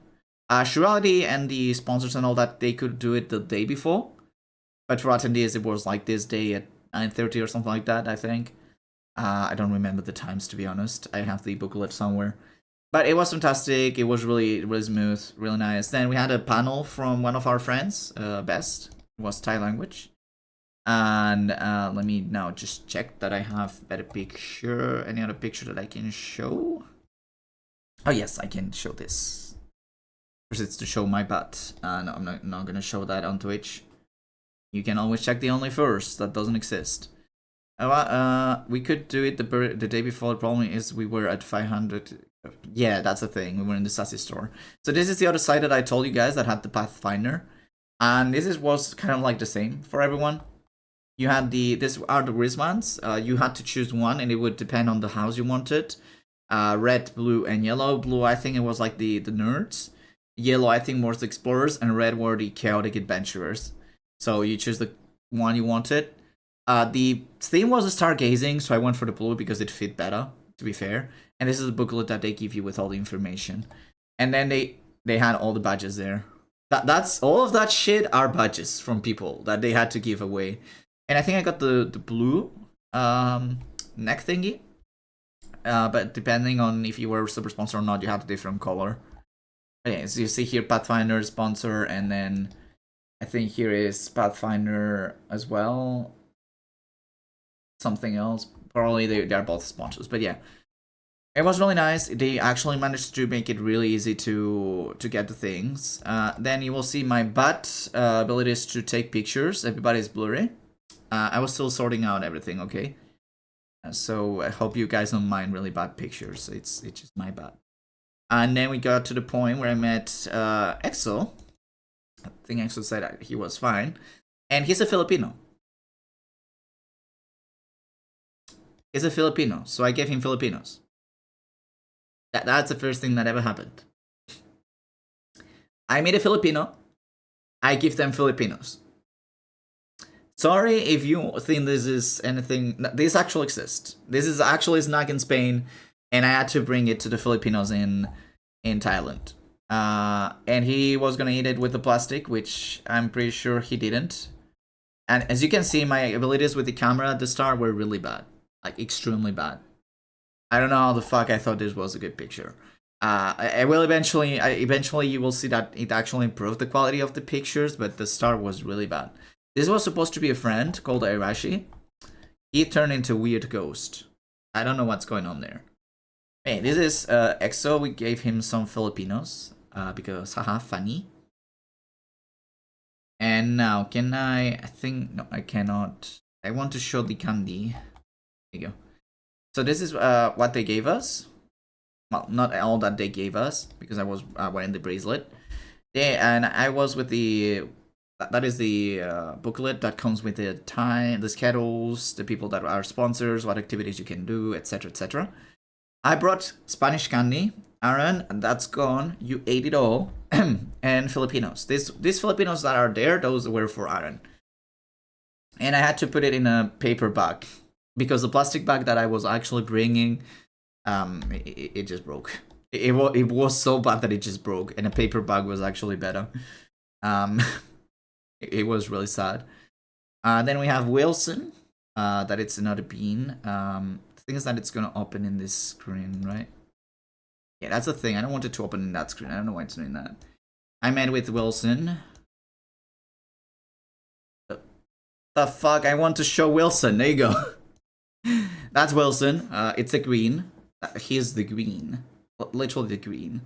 Surality and the sponsors and all that, they could do it the day before. But for attendees, it was like this day at 9:30 or something like that, I think. I don't remember the times, to be honest. I have the booklet somewhere. But it was fantastic. It was really, really smooth, really nice. Then we had a panel from one of our friends, Best. It was Thai language. And let me now just check that I have better picture. Any other picture that I can show? Oh, yes, I can show this. It's to show my butt. No, I'm not gonna show that on Twitch. You can always check the only first. That doesn't exist. We could do it the day before. The problem is we were at 500. Yeah, that's the thing. We were in the Sassy store. So this is the other side that I told you guys that had the Pathfinder, and this was kind of like the same for everyone. You had these are the wristbands. You had to choose one, and it would depend on the house you wanted. Red, blue, and yellow. Blue, I think it was like the nerds. Yellow, I think, was the explorers, and red were the chaotic adventurers. So you choose the one you wanted. The theme was stargazing, so I went for the blue because it fit better, to be fair. And this is the booklet that they give you with all the information. And then they had all the badges there. That's all of that shit are badges from people that they had to give away. And I think I got the blue neck thingy. But depending on if you were a super sponsor or not, you had a different color. Okay, so you see here Pathfinder sponsor, and then I think here is Pathfinder as well. Something else. Probably they are both sponsors, but yeah. It was really nice. They actually managed to make it really easy to get the things. Then you will see my butt abilities to take pictures. Everybody's blurry. I was still sorting out everything, okay? So I hope you guys don't mind really bad pictures. It's just my butt. And then we got to the point where I met Exo. I think Exo said he was fine. And he's a Filipino. He's a Filipino, so I gave him Filipinos. That's the first thing that ever happened. I meet a Filipino. I give them Filipinos. Sorry if you think this is anything. This actually exists. This is actually a snack in Spain, and I had to bring it to the Filipinos in Thailand. And he was gonna eat it with the plastic, which I'm pretty sure he didn't. And as you can see, my abilities with the camera at the start were really bad, like extremely bad. I don't know how the fuck I thought this was a good picture. I will eventually you will see that it actually improved the quality of the pictures, but the start was really bad. This was supposed to be a friend called Airashi. He turned into a weird ghost. I don't know what's going on there. Hey, this is EXO. We gave him some Filipinos because haha, funny. And now, can I think, no, I cannot. I want to show the candy. There you go. So this is what they gave us. Well, not all that they gave us, because I was wearing the bracelet. And I was with the... That is the booklet that comes with the time, the schedules, the people that are sponsors, what activities you can do, etc., etc. I brought Spanish candy. Aaron, that's gone. You ate it all. And Filipinos. These Filipinos that are there, those were for Aaron. And I had to put it in a paper bag, because the plastic bag that I was actually bringing, it just broke. It was so bad that it just broke, and a paper bag was actually better. It was really sad. Then we have Wilson, that it's another bean. The thing is that it's gonna open in this screen, right? Yeah, that's the thing. I don't want it to open in that screen. I don't know why it's doing that. I met with Wilson. The fuck? I want to show Wilson. There you go. That's Wilson. It's a green. He's the green. Literally the green.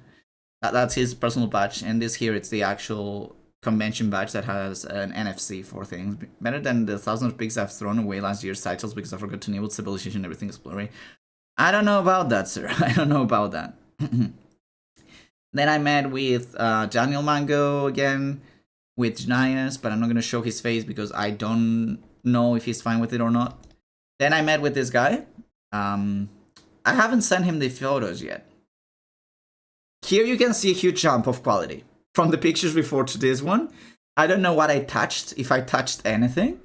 That's his personal badge. And this here, it's the actual convention badge that has an NFC for things. Better than the thousands of pigs I've thrown away last year's Thaitails because I forgot to enable stabilization. Everything is blurry. I don't know about that, sir. I don't know about that. Then I met with Daniel Mango again, with Janias, but I'm not going to show his face because I don't know if he's fine with it or not. Then I met with this guy. I haven't sent him the photos yet. Here you can see a huge jump of quality from the pictures before to this one. I don't know what I touched, if I touched anything.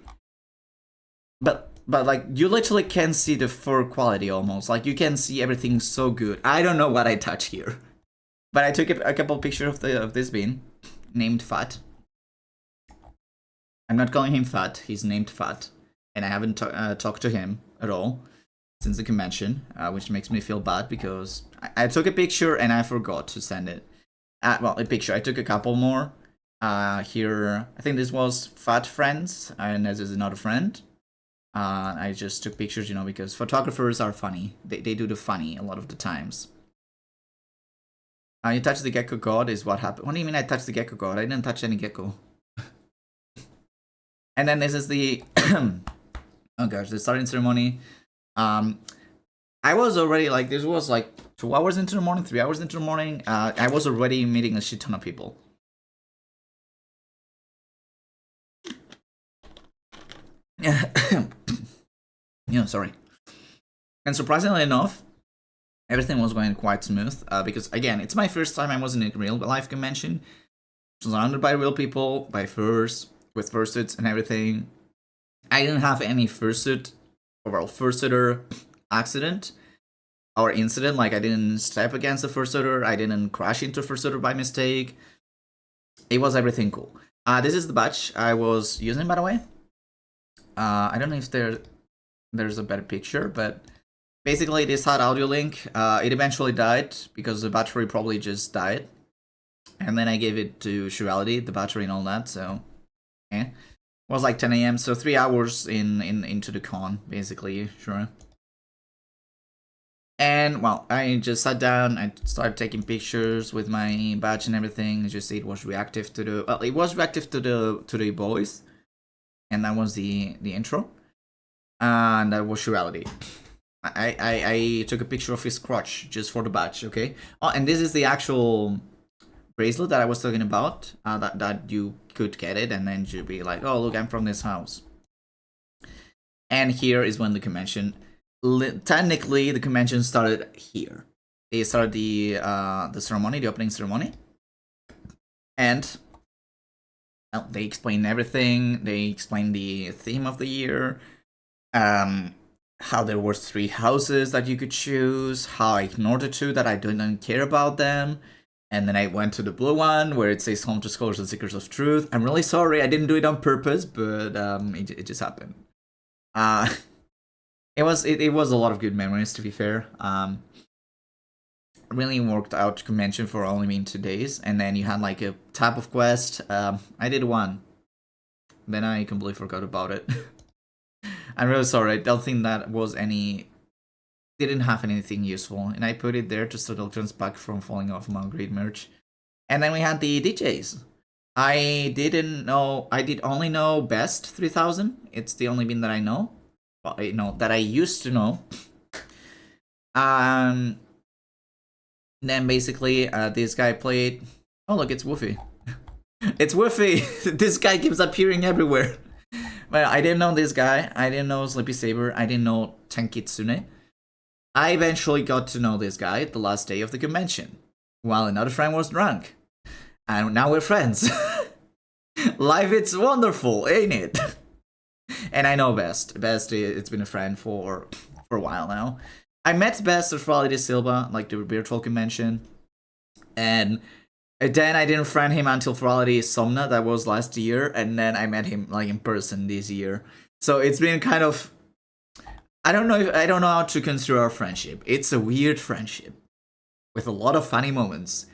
But like, you literally can see the fur quality almost. Like, you can see everything so good. I don't know what I touched here. But I took a couple pictures of this bean, named Fat. I'm not calling him Fat, he's named Fat. And I haven't talked to him at all since the convention, which makes me feel bad because I took a picture and I forgot to send it. Well, a picture, I took a couple more. Here, I think this was Fat Friends, and this is another friend. I just took pictures, you know, because photographers are funny. They do the funny a lot of the times. You touched the Gecko God is what happened. What do you mean I touched the Gecko God? I didn't touch any gecko. And then this is the oh gosh, the starting ceremony. I was already like, this was like 2 hours into the morning, 3 hours into the morning. I was already meeting a shit ton of people. Yeah, sorry. And surprisingly enough, everything was going quite smooth, because again, it's my first time I was in a real life convention, surrounded by real people, by furs, with fursuits and everything. I didn't have any fursuit, or well, fursuiter accident or incident. Like, I didn't step against a fursuiter, I didn't crash into a fursuiter by mistake. It was everything cool. This is the badge I was using, by the way. I don't know if there's a better picture, but basically this had audio link. It eventually died because the battery probably just died. And then I gave it to Shirality, the battery and all that, so yeah. It was like 10 AM, so 3 hours into the con, basically, sure. And, well, I just sat down, I started taking pictures with my badge and everything. As you see, it was reactive to the, well, it was reactive to the voice. And that was the intro. And that was Shirality. I took a picture of his crotch just for the badge, okay? Oh, and this is the actual bracelet that I was talking about, that you could get it and then you'd be like, oh, look, I'm from this house. And here is when the convention, technically the convention started here. They started the ceremony, the opening ceremony. And well, they explained everything. They explained the theme of the year, how there were 3 houses that you could choose, how I ignored the 2 that I didn't care about them, and then I went to the blue one where it says Home to Scholars and Seekers of Truth. I'm really sorry, I didn't do it on purpose, but it just happened. It was a lot of good memories, to be fair. Really worked out convention for only being 2 days, and then you had like a type of quest. I did 1, then I completely forgot about it. I'm really sorry, I don't think that was didn't have anything useful, and I put it there to stop Ultron's back from falling off my great merch. And then we had the DJs. I did only know Best 3000. It's the only bin that I know. Well, that I used to know. Then basically, this guy played. Oh look, it's Woofy. It's Woofy. This guy keeps appearing everywhere. Well, I didn't know this guy. I didn't know Sleepy Saber. I didn't know Tenkitsune. I eventually got to know this guy the last day of the convention, while another friend was drunk, and now we're friends. Life, it's wonderful, ain't it? And I know Best. Best, it's been a friend for a while now. I met Best at Frality Silva, like the virtual convention, and then I didn't friend him until Frality Somna, that was last year, and then I met him like in person this year. So it's been kind of, I don't know how to consider our friendship. It's a weird friendship with a lot of funny moments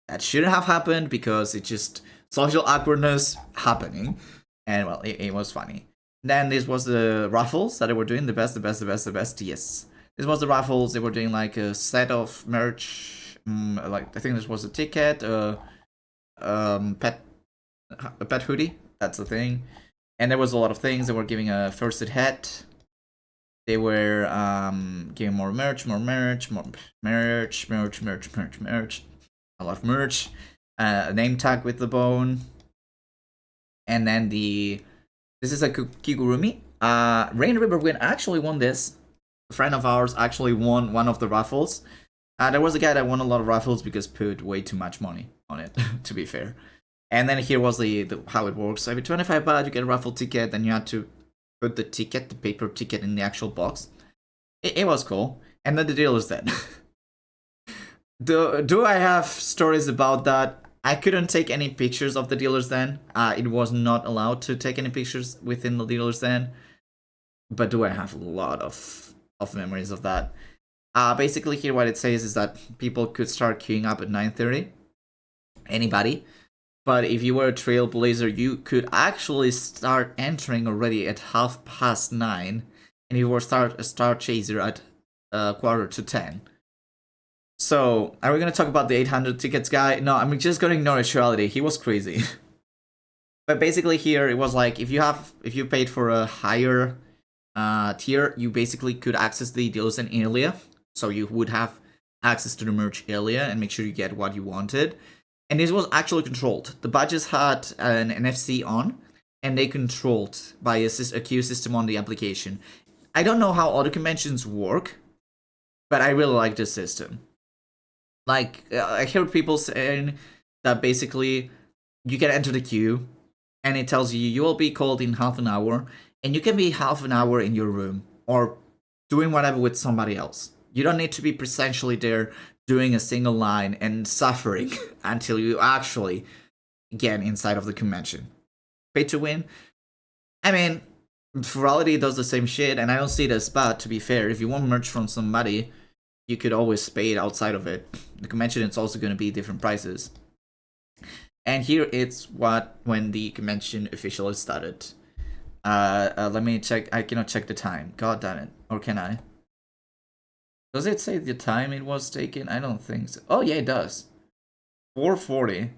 that shouldn't have happened because it's just social awkwardness happening, and well, it was funny. Then this was the raffles that they were doing, the best. Yes. This was the raffles. They were doing like a set of merch, like I think this was a ticket, pet hoodie. That's the thing. And there was a lot of things. They were giving a first aid hat. They were giving more merch, more merch, more merch. A lot of merch. A name tag with the bone. And then this is a Kigurumi. Rain River Wind actually won this. A friend of ours actually won one of the raffles. There was a guy that won a lot of raffles because put way too much money on it, to be fair. And then here was the how it works. So every 25 baht you get a raffle ticket, then you had to put the ticket, the paper ticket, in the actual box. It was cool. And then the deal is dead. Do I have stories about that? I couldn't take any pictures of the dealers then. It was not allowed to take any pictures within the dealers then. But do I have a lot of memories of that? Basically here what it says is that people could start queuing up at 9:30. Anybody. But if you were a trailblazer, you could actually start entering already at 9:30. And you were a star chaser at 9:45. So, are we going to talk about the 800 tickets guy? No, I'm just going to ignore actuality. He was crazy. But basically here, it was like, if you paid for a higher tier, you basically could access the deals in earlier. So you would have access to the merch earlier and make sure you get what you wanted. And this was actually controlled. The badges had an NFC on, and they controlled by a queue system on the application. I don't know how other conventions work, but I really like this system. Like, I hear people saying that basically you can enter the queue, and it tells you will be called in half an hour, and you can be half an hour in your room, or doing whatever with somebody else. You don't need to be presentially there doing a single line and suffering until you actually get inside of the convention. Pay to win? I mean, Virality does the same shit, and I don't see it as bad, to be fair. If you want merch from somebody, you could always pay it outside of it. The convention, it's also going to be different prices. And here it's when the convention officially started. Let me check. I cannot check the time. God damn it. Or can I? Does it say the time it was taken? I don't think so. Oh, yeah, it does. 4:40.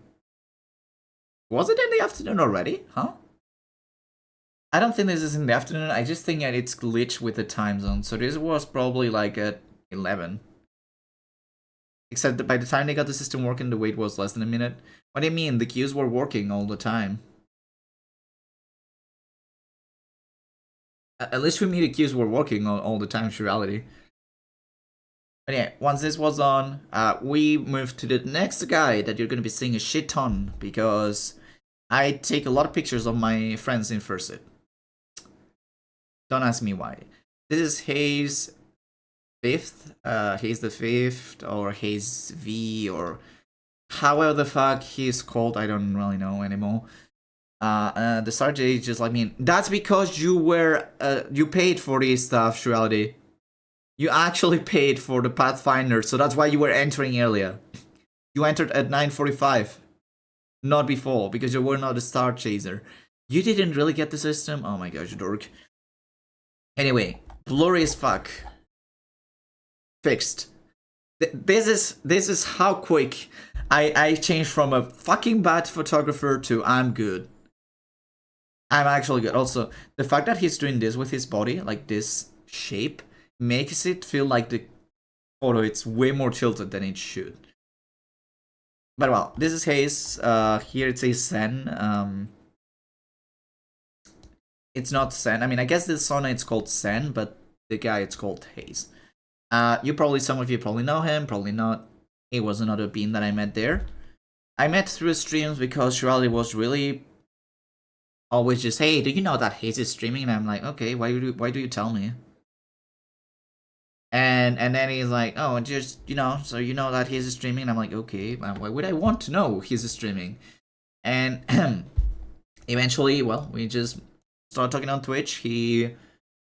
Was it in the afternoon already? Huh? I don't think this is in the afternoon. I just think that it's glitched with the time zone. So this was probably like at 11. Except that by the time they got the system working, the wait was less than a minute. What do you mean? The queues were working all the time. At least for me, the queues were working all the time, in reality. But yeah, once this was on, we moved to the next guy that you're going to be seeing a shit ton, because I take a lot of pictures of my friends in First It. Don't ask me why. This is Hayes 5th, Hayes the 5th, or Hayes V, or however the fuck he's called, I don't really know anymore. The Sergeant is just like me. That's because you paid for this stuff, Shurality. You actually paid for the Pathfinder, so that's why you were entering earlier. You entered at 9:45, not before, because you were not a Star Chaser. You didn't really get the system? Oh my gosh, dork. Anyway, blurry as fuck. Fixed. This is how quick I changed from a fucking bad photographer to I'm good. I'm actually good. Also, the fact that he's doing this with his body, like this shape, makes it feel like the photo it's way more tilted than it should. But well, this is Hayes. Here it says Sen. It's not Sen. I mean, I guess this sauna it's called Sen, but the guy it's called Hayes. Some of you probably know him, probably not. He was another bean that I met there. I met through streams because Shirley was really always just, hey, do you know that Hayes is streaming? And I'm like, okay, why do you tell me? And then he's like, oh, just, so you know that he's streaming? And I'm like, okay, why would I want to know he's streaming? And eventually, well, we just started talking on Twitch. He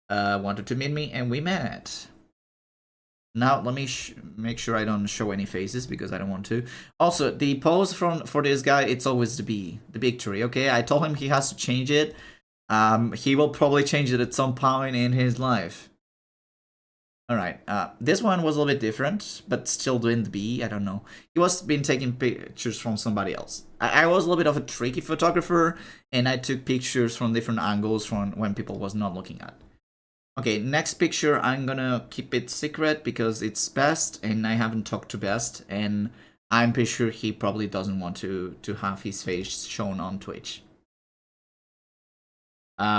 wanted to meet me, and we met. Now, let me make sure I don't show any faces, because I don't want to. Also, the pose for this guy, it's always the big tree, okay? I told him he has to change it. He will probably change it at some point in his life. Alright, this one was a little bit different, but still doing the B, I don't know. He was been taking pictures from somebody else. I was a little bit of a tricky photographer, and I took pictures from different angles from when people was not looking at. Okay, next picture, I'm gonna keep it secret because it's Best, and I haven't talked to Best, and I'm pretty sure he probably doesn't want to have his face shown on Twitch.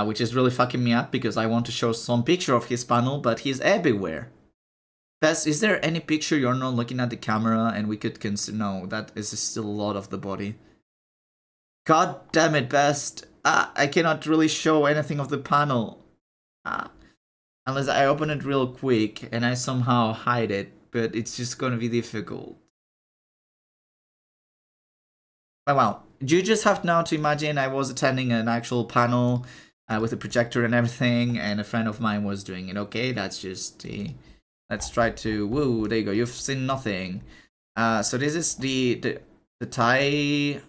Which is really fucking me up because I want to show some picture of his panel, but he's everywhere. Best, is there any picture you're not looking at the camera and we could consider? No, that is still a lot of the body. God damn it, Best. I cannot really show anything of the panel. Unless I open it real quick and I somehow hide it, but it's just gonna be difficult. Oh, well, you just have now to imagine I was attending an actual panel with a projector and everything, and a friend of mine was doing it. Okay, that's just the... Let's try to... Woo, there you go. You've seen nothing. So this is the Thai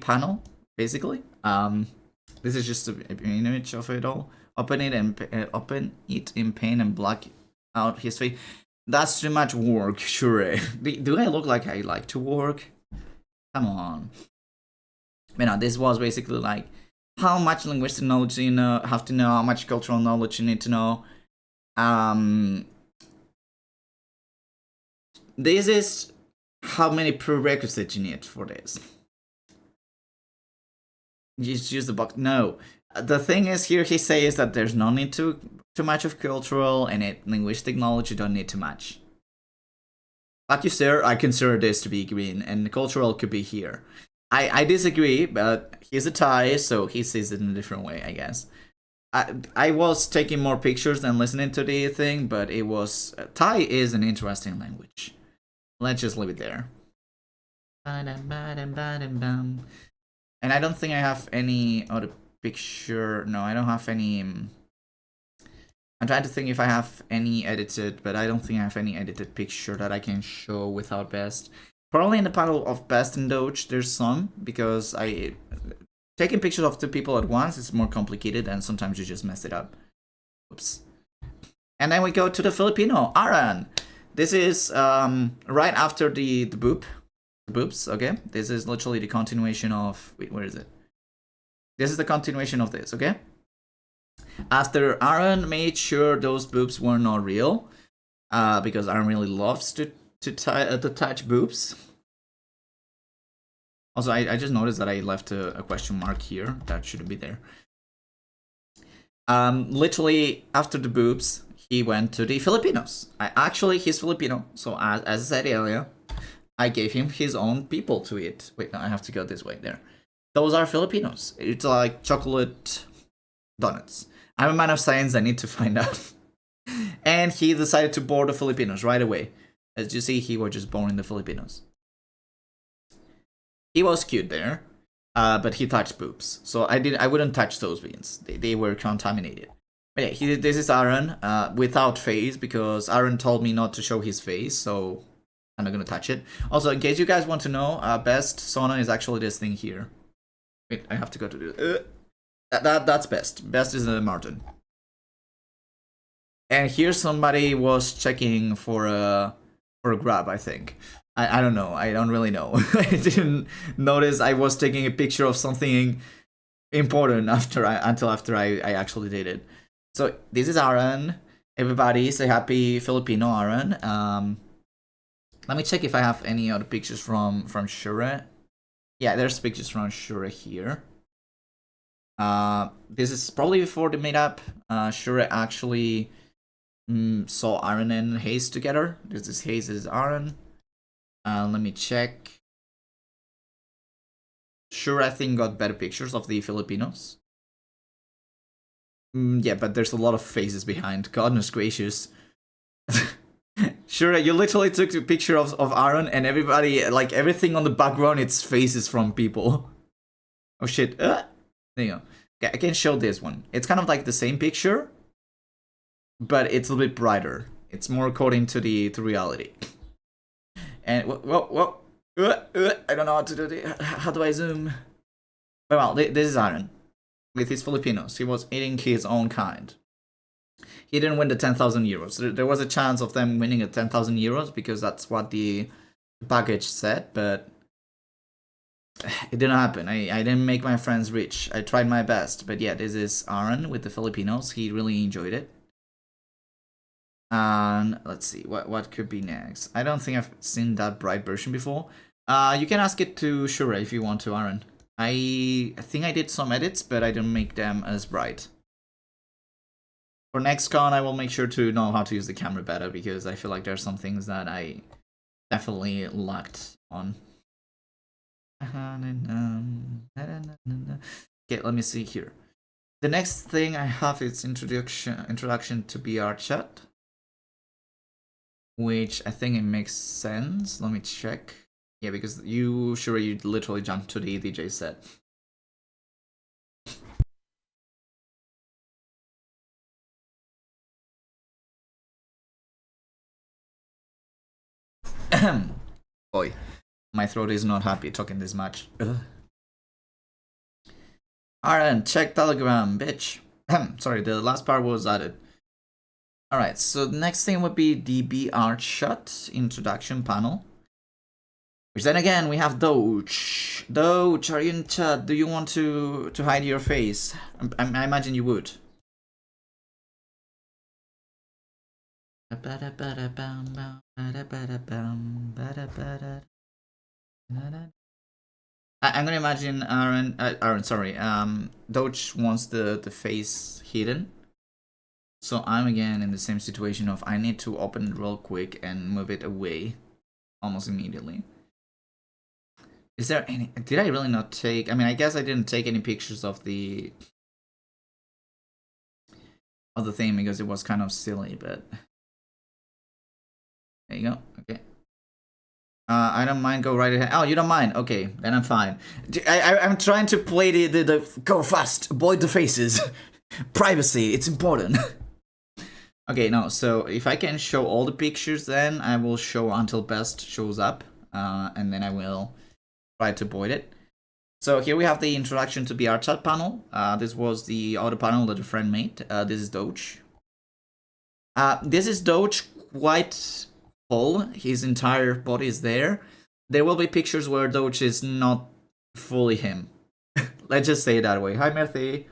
panel, basically. This is just an image of it all. Open it in paint and black out his face. That's too much work, sure. Do I look like I like to work? Come on. You know, this was basically like how much linguistic knowledge you have to know, how much cultural knowledge you need to know. This is how many prerequisites you need for this. Just use the box. No. The thing is, here he says that there's no need to too much of cultural and linguistic knowledge. You don't need too much. Like you, sir, I consider this to be green, and the cultural could be here. I disagree, but he's a Thai, so he sees it in a different way, I guess. I was taking more pictures than listening to the thing, but it was... Thai is an interesting language. Let's just leave it there. And I don't think I have any other picture. No, I don't have any... I'm trying to think if I have any edited, but I don't think I have any edited picture that I can show without Best. Probably in the panel of Best and Doge, there's some, because taking pictures of two people at once is more complicated, and sometimes you just mess it up. Oops. And then we go to the Filipino, Aran. This is right after the boobs, okay? This is literally the continuation of... Wait, where is it? This is the continuation of this, okay? After Aaron made sure those boobs were not real, because Aaron really loves to touch boobs. Also, I just noticed that I left a question mark here. That shouldn't be there. Literally, after the boobs, he went to the Filipinos. Actually, he's Filipino, so as I said earlier, I gave him his own people to eat. Wait, no, I have to go this way, there. Those are Filipinos. It's like chocolate donuts. I'm a man of science, I need to find out. And he decided to board the Filipinos right away. As you see, he was just born in the Filipinos. He was cute there, but he touched boobs. So I wouldn't touch those beans. They were contaminated. But yeah, this is Aaron without face, because Aaron told me not to show his face, so I'm not gonna touch it. Also, in case you guys want to know, Best Sona is actually this thing here. Wait, I have to go to do that's Best. Best is Martin. And here somebody was checking for a grab, I think. I don't know. I don't really know. I didn't notice I was taking a picture of something important until after I actually did it. So this is Aaron. Everybody say happy Filipino, Aaron. Let me check if I have any other pictures from Shure. Yeah, there's pictures from Shure here. This is probably before the meetup. Shure actually saw Aaron and Hayes together. This is Hayes, this is Aaron. Let me check. Shure, I think, got better pictures of the Filipinos. Yeah, but there's a lot of faces behind. Goodness gracious. Sure, you literally took a picture of Aaron, and everybody, like, everything on the background, it's faces from people. Oh shit. There you go. Okay, I can show this one. It's kind of like the same picture, but it's a little bit brighter. It's more according to reality. And whoa, I don't know how to do this. How do I zoom? Well, this is Aaron with his Filipinos. He was eating his own kind. He didn't win the 10,000 euros. There was a chance of them winning at 10,000 euros because that's what the package said, but it didn't happen. I didn't make my friends rich. I tried my best. But yeah, this is Aaron with the Filipinos. He really enjoyed it. And let's see, what could be next? I don't think I've seen that bright version before. You can ask it to Shure if you want to, Aaron. I think I did some edits, but I didn't make them as bright. For next con, I will make sure to know how to use the camera better, because I feel like there are some things that I definitely lacked on. Okay, let me see here. The next thing I have is introduction to BR chat, which I think it makes sense. Let me check. Yeah, because you literally jumped to the DJ set. Boy, my throat is not happy talking this much. Alright, check Telegram, bitch. Sorry, the last part was added. Alright, so the next thing would be the BR shot introduction panel. Which then again, we have Doge. Doge, are you in chat? Do you want to hide your face? I imagine you would. I'm gonna imagine Doge wants the face hidden. So I'm again in the same situation of I need to open it real quick and move it away almost immediately. Is there any... Did I really not take... I mean, I guess I didn't take any pictures of the thing because it was kind of silly, but... There you go. Okay. I don't mind. Go right ahead. Oh, you don't mind? Okay, then I'm fine. I'm trying to play the go fast, avoid the faces. Privacy, it's important. Okay, no, so if I can show all the pictures, then I will show until best shows up, and then I will try to avoid it. So here we have the introduction to BR chat panel. This was the other panel that a friend made. This is Doge. This is Doge quite full. His entire body is there. There will be pictures where Doge is not fully him. Let's just say it that way. Hi, Murthy.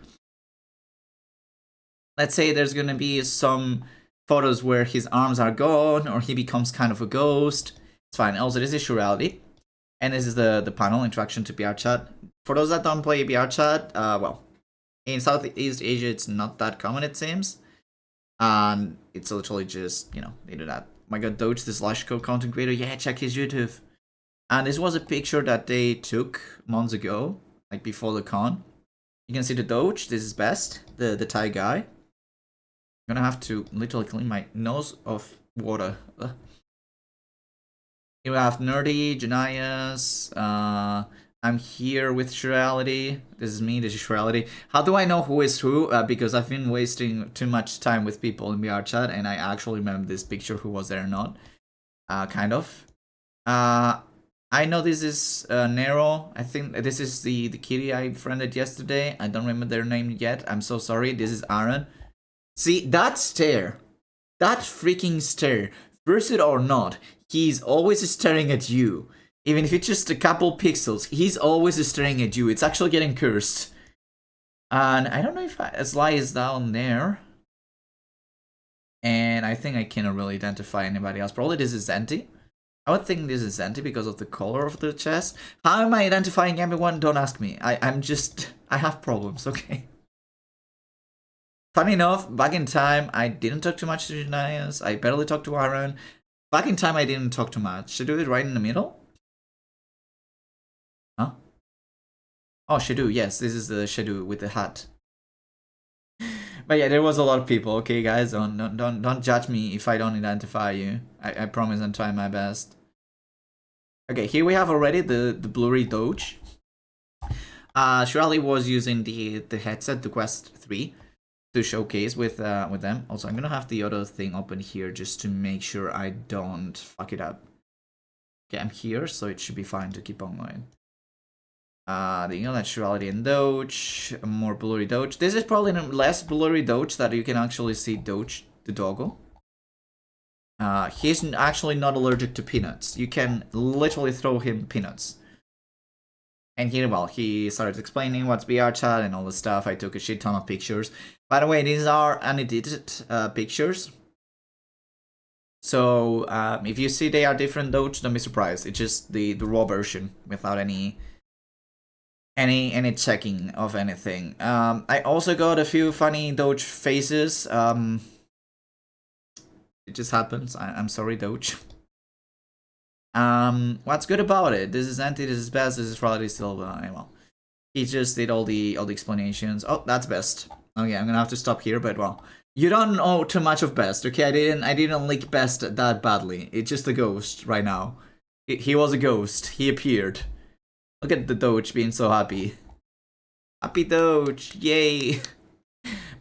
Let's say there's gonna be some photos where his arms are gone or he becomes kind of a ghost. It's fine. Also, this is Surreality. And this is the panel, introduction to BR chat. For those that don't play BR chat, well, in Southeast Asia, it's not that common, it seems. And it's literally just, you know, they do that. Oh my god, Doge, the Slashco content creator. Yeah, check his YouTube. And this was a picture that they took months ago, like before the con. You can see the Doge. This is best, the Thai guy. I'm gonna have to literally clean my nose of water. Ugh. Here we have Nerdy, Janias, I'm here with Surreality. This is me, this is Surreality. How do I know who is who? Because I've been wasting too much time with people in VR chat, and I actually remember this picture, who was there or not. Kind of. I know this is Nero. I think this is the kitty I friended yesterday. I don't remember their name yet. I'm so sorry. This is Aaron. See, that stare. That freaking stare. Versed or not, he's always staring at you. Even if it's just a couple pixels, he's always staring at you. It's actually getting cursed. And I don't know if Sly is down there. And I think I cannot really identify anybody else. Probably this is Zenti. I would think this is Zenti because of the color of the chest. How am I identifying everyone? Don't ask me. I have problems, okay? Funny enough, back in time, I didn't talk too much to Janias. I barely talked to Aaron. Back in time, I didn't talk too much. Should I do it right in the middle? Huh? Oh, Shadu, yes, this is the Shadu with the hat. But yeah, there was a lot of people. Okay, guys, don't judge me if I don't identify you. I promise I'm trying my best. Okay, here we have already the blurry Doge. Shirley was using the headset, the Quest 3, to showcase with them. Also, I'm gonna have the other thing open here just to make sure I don't fuck it up. Okay, I'm here, so it should be fine to keep on going. The naturality and Doge, more blurry Doge. This is probably less blurry Doge that you can actually see Doge, the doggo. He's actually not allergic to peanuts. You can literally throw him peanuts. And here, well, he started explaining what's VR chat and all the stuff. I took a shit ton of pictures. By the way, these are unedited pictures. So if you see they are different Doge, don't be surprised. It's just the raw version without any checking of anything. I also got a few funny Doge faces. It just happens. I'm sorry, Doge. What's good about it? This is anti, this is best, this is reality still. Well, he just did all the explanations. Oh, that's best. Okay, I'm gonna have to stop here, but well, you don't know too much of best, okay? I didn't leak best that badly. It's just a ghost right now. He was a ghost. He appeared. Look at the Doge being so happy. Happy Doge, yay!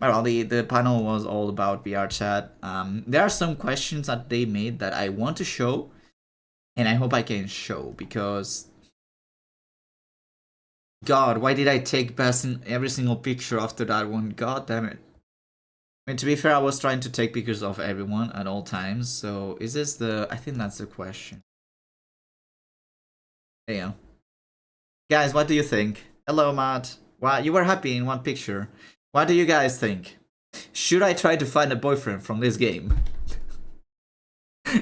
Well, the panel was all about VR chat. There are some questions that they made that I want to show. And I hope I can show, because God, why did I take best in every single picture after that one? God damn it. I mean, to be fair, I was trying to take pictures of everyone at all times. So is this I think that's the question. There you go. Guys, what do you think? Hello, Matt. Wow, you were happy in one picture. What do you guys think? Should I try to find a boyfriend from this game?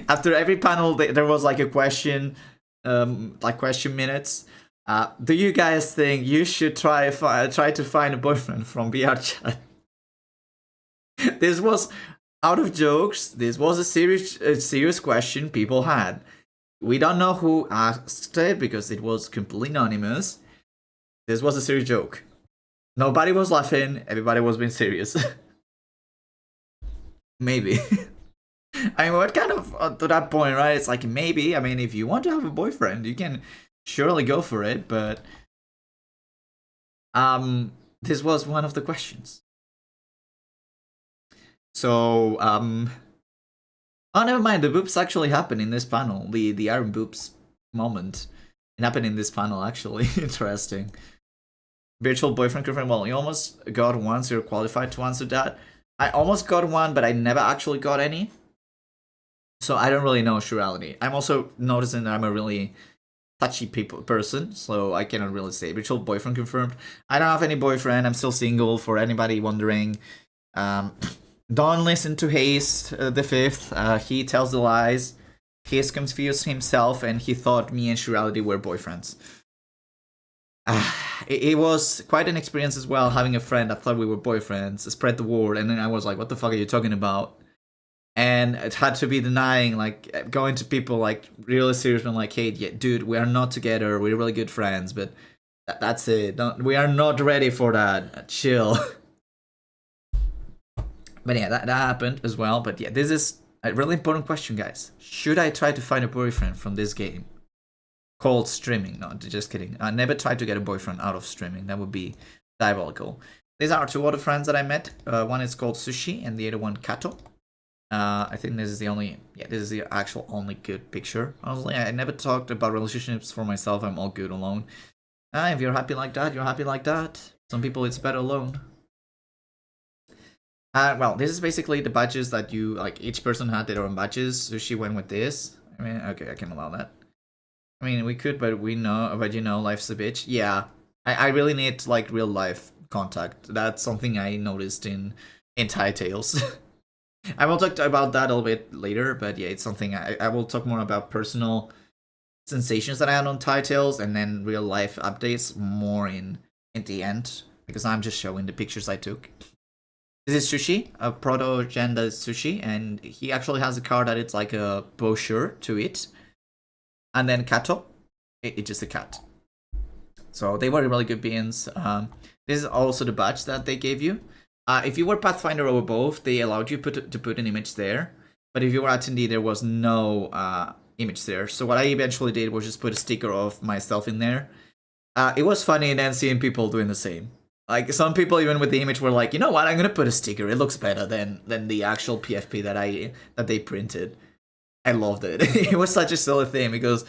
After every panel, there was like a question, like question minutes. Do you guys think you should try to find a boyfriend from VR chat? This was out of jokes. This was a serious question people had. We don't know who asked it because it was completely anonymous. This was a serious joke. Nobody was laughing. Everybody was being serious. Maybe. I mean, what kind of, to that point, right? It's like, maybe, I mean, if you want to have a boyfriend, you can surely go for it, but this was one of the questions. So, oh, never mind, the boobs actually happened in this panel. The iron boobs moment. It happened in this panel, actually. Interesting. Virtual boyfriend, girlfriend, well, you almost got one, so you're qualified to answer that. I almost got one, but I never actually got any. So I don't really know surreality. I'm also noticing that I'm a really touchy person, so I cannot really say. Virtual boyfriend confirmed. I don't have any boyfriend. I'm still single, for anybody wondering. Don't listen to Hayes the Fifth. He tells the lies. He's confused himself, and he thought me and surreality were boyfriends. It was quite an experience as well, having a friend that thought we were boyfriends, spread the word, and then I was like, what the fuck are you talking about? And it had to be denying, like, going to people, like, really serious and like, hey, yeah, dude, we are not together, we're really good friends, but that's it. We are not ready for that. Chill. But yeah, that happened as well. But yeah, this is a really important question, guys. Should I try to find a boyfriend from this game? Called streaming. No, just kidding. I never tried to get a boyfriend out of streaming. That would be diabolical. These are two other friends that I met. One is called Sushi and the other one Kato. I think this is the only, this is the actual only good picture. Honestly, I never talked about relationships for myself. I'm all good alone. If you're happy like that, you're happy like that. Some people, it's better alone. Well, this is basically the badges that you, like, each person had their own badges. So she went with this. I mean, okay, I can allow that. I mean, we could, but we know, but you know, life's a bitch. Yeah, I really need, like, real life contact. That's something I noticed in Thaitails. I will talk about that a little bit later, but yeah, it's something I will talk more about personal sensations that I had on Thaitails, and then real life updates more in the end, because I'm just showing the pictures I took. This is Sushi, a proto-gender Sushi, and he actually has a card that it's like a brochure to it. And then Kato, it's just a cat. So they were really good beings. This is also the badge that they gave you. If you were Pathfinder or above, they allowed you to put an image there. But if you were attendee, there was no image there. So what I eventually did was just put a sticker of myself in there. It was funny then seeing people doing the same. Like, some people even with the image were like, you know what, I'm gonna put a sticker. It looks better than the actual PFP that they printed. I loved it. It was such a silly thing because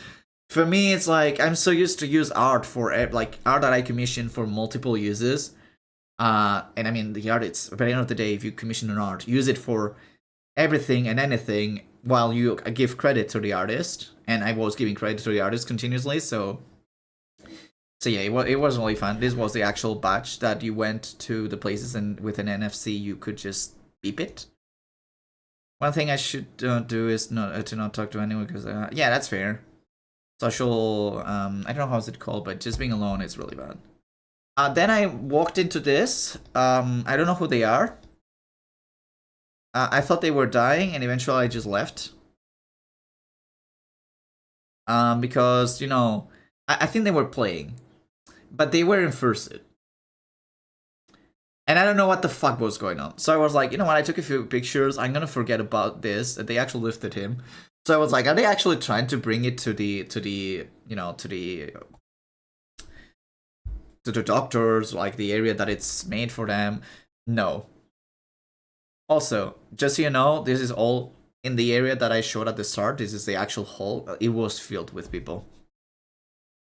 for me, it's like, I'm so used to use art for, like, art that I commission for multiple uses. And I mean, the art, it's, at the end of the day, if you commission an art, use it for everything and anything while you give credit to the artist. And I was giving credit to the artist continuously, so So yeah, it was really fun. This was the actual batch that you went to the places, and with an NFC you could just beep it. One thing I should do is to not talk to anyone, because yeah, that's fair. Social, I don't know how's it called, but just being alone is really bad. Then I walked into this. I don't know who they are. I thought they were dying, and eventually I just left. Because, you know, I think they were playing, but they were in first. And I don't know what the fuck was going on. So I was like, you know what, I took a few pictures, I'm gonna forget about this. And they actually lifted him. So I was like, are they actually trying to bring it to the doctors, like the area that it's made for them? No. Also, just so you know, this is all in the area that I showed at the start. This is the actual hall. It was filled with people.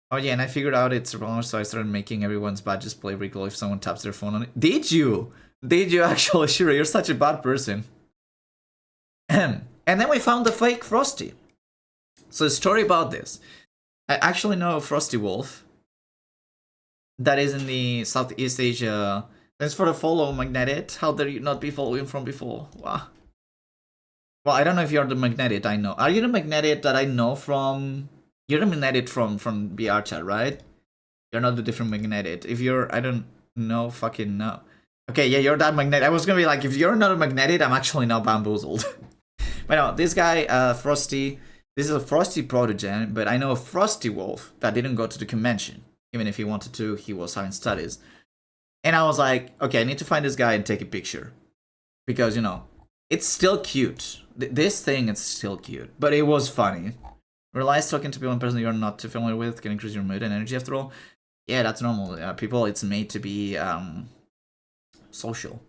Oh yeah, and I figured out it's wrong, so I started making everyone's badges play recall if someone taps their phone on it. Did you? Did you actually? Sure, you're such a bad person. And then we found the fake Frosty. So a story about this. I actually know a Frosty Wolf that is in the Southeast Asia. Thanks for the follow, Magnetit. How dare you not be following from before? Wow. Well, I don't know if you're the Magnetit I know. Are you the Magnetit that I know from... You're the Magnetit from BR chat, right? You're not the different Magnetit. If you're... I don't know, fucking know. Okay, yeah, you're that Magnetit. I was gonna be like, if you're not a Magnetit, I'm actually now bamboozled. But no, this guy, Frosty... This is a Frosty protogen, but I know a Frosty Wolf that didn't go to the convention. Even if he wanted to, he was having studies. And I was like, okay, I need to find this guy and take a picture. Because, you know, it's still cute. This thing is still cute. But it was funny. Realize talking to people in person you're not too familiar with can increase your mood and energy after all. Yeah, that's normal. People, it's made to be social.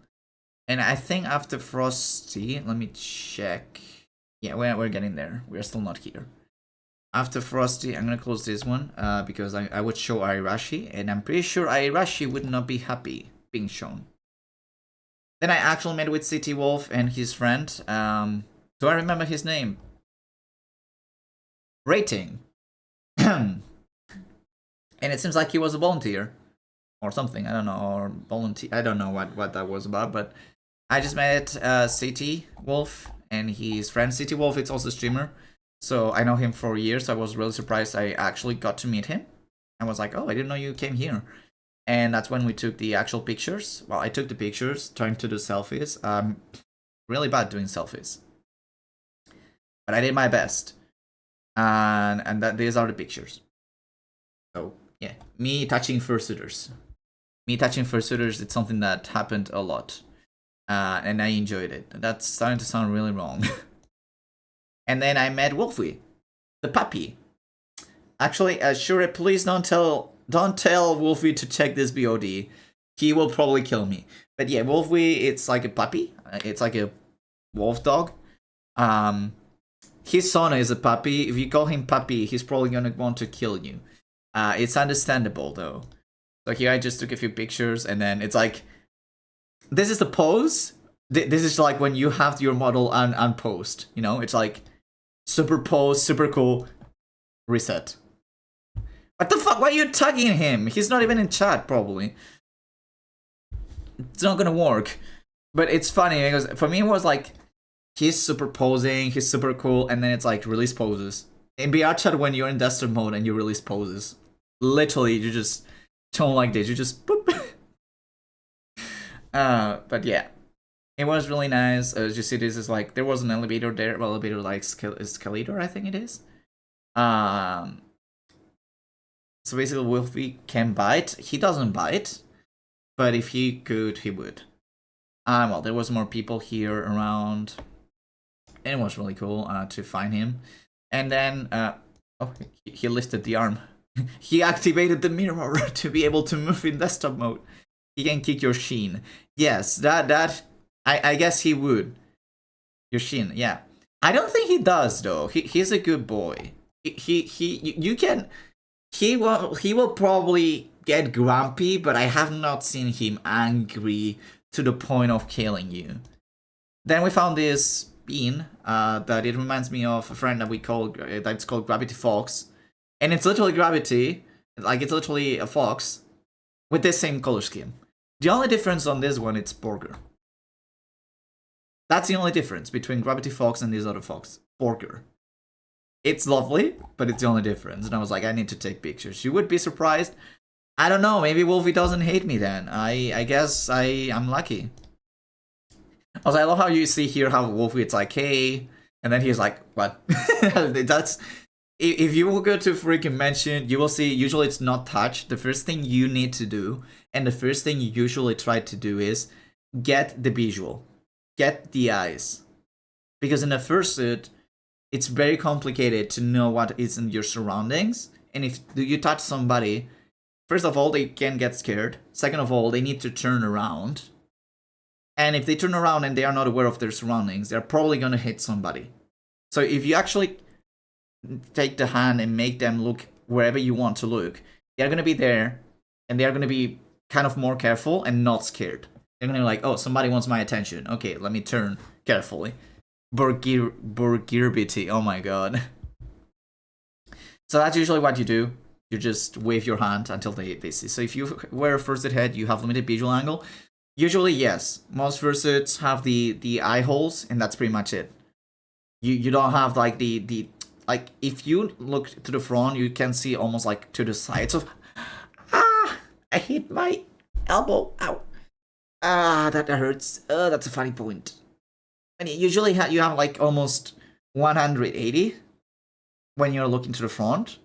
And I think after Frosty, let me check. Yeah, we're getting there. We're still not here. After Frosty, I'm gonna close this one because I would show Airashi, and I'm pretty sure Airashi would not be happy being shown. Then I actually met with City Wolf and his friend. Do I remember his name? Rating. And it seems like he was a volunteer. Or something, I don't know, or volunteer. I don't know what that was about, but I just met City Wolf and his friend. City Wolf, it's also a streamer. So I know him for years. So I was really surprised I actually got to meet him. I was like, oh, I didn't know you came here. And that's when we took the actual pictures. Well, I took the pictures, trying to do selfies. I'm really bad doing selfies. But I did my best. And these are the pictures. So, yeah. Me touching fursuiters. Me touching fursuiters, it's something that happened a lot. And I enjoyed it. That's starting to sound really wrong. And then I met Wolfie, the puppy. Actually, Shure, please don't tell Wolfie to check this BOD. He will probably kill me. But yeah, Wolfie, it's like a puppy. It's like a wolf dog. His son is a puppy. If you call him puppy, he's probably gonna want to kill you. It's understandable though. So here I just took a few pictures, and then it's like, this is the pose. This is like when you have your model unposed. You know, it's like super pose, super cool. Reset. What the fuck? Why are you tagging him? He's not even in chat, probably. It's not gonna work. But it's funny because for me it was like, he's super posing, he's super cool, and then it's like release poses. In BR chat, when you're in desktop mode and you release poses, literally you just don't like this. You just boop. But yeah. It was really nice. As you see, this is like, there was an elevator there. Well, elevator like escalator, I think it is. So basically, Wolfie can bite. He doesn't bite, but if he could, he would. Well, there was more people here around, and it was really cool to find him. And then, oh, he lifted the arm. He activated the mirror to be able to move in desktop mode. He can kick your shin. Yes, that. I guess he would. Your shin, yeah. I don't think he does though. He's a good boy. He will probably get grumpy, but I have not seen him angry to the point of killing you. Then we found this bean that it reminds me of a friend that we call that's called Gravity Fox, and it's literally Gravity. Like, it's literally a fox with this same color scheme. The only difference on this one, it's Borger. That's the only difference between Gravity Fox and this other fox, Borger. It's lovely, but it's the only difference. And I was like, I need to take pictures. You would be surprised. I don't know, maybe Wolfie doesn't hate me then. I guess I'm lucky. Also, I love how you see here how Wolfie, it's like, hey, and then he's like, what? That's... If you will go to freaking mention, you will see usually it's not touch. The first thing you need to do, and the first thing you usually try to do is get the visual. Get the eyes. Because in the fursuit, it's very complicated to know what is in your surroundings. And if you touch somebody, first of all, they can get scared. Second of all, they need to turn around. And if they turn around and they are not aware of their surroundings, they're probably going to hit somebody. So if you actually take the hand and make them look wherever you want to look, they're going to be there and they're going to be kind of more careful and not scared. They're going to be like, oh, somebody wants my attention. Okay, let me turn carefully. Burgirbity, oh my god. So that's usually what you do. You just wave your hand until they see. So if you wear a fursuit head, you have limited visual angle. Usually, yes. Most fursuits have the eye holes, and that's pretty much it. You don't have like the like, if you look to the front, you can see almost like to the sides of... Ah! I hit my elbow. Ow. Ah, that hurts. That's a funny point. And usually you have like almost 180 when you're looking to the front.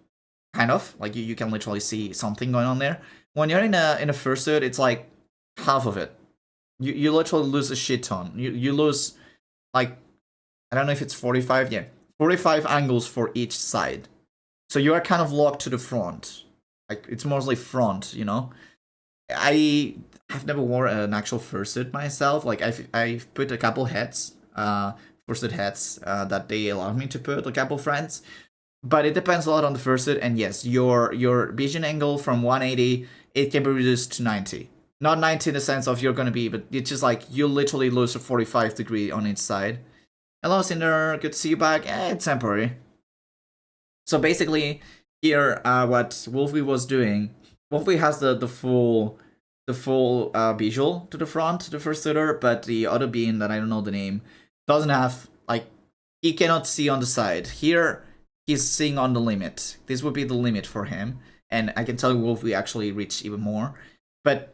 Kind of. Like you can literally see something going on there. When you're in a fursuit, it's like half of it. You literally lose a shit ton. You lose like, I don't know if it's 45, yeah. 45 angles for each side. So you are kind of locked to the front. Like, it's mostly front, you know? I've never worn an actual fursuit myself. Like, I've put a couple heads, fursuit heads, that they allowed me to put, a couple friends. But it depends a lot on the fursuit, and yes, your vision angle from 180, it can be reduced to 90. Not 90 in the sense of you're gonna be, but it's just like, you literally lose a 45 degree on each side. Hello, Cinder. Good to see you back. It's temporary. So basically, here, what Wolfie was doing, Wolfie has the full visual to the front, the fursuiter, but the other being that I don't know the name doesn't have, like, he cannot see on the side. Here, he's seeing on the limit. This would be the limit for him, and I can tell you Wolfie actually reached even more. But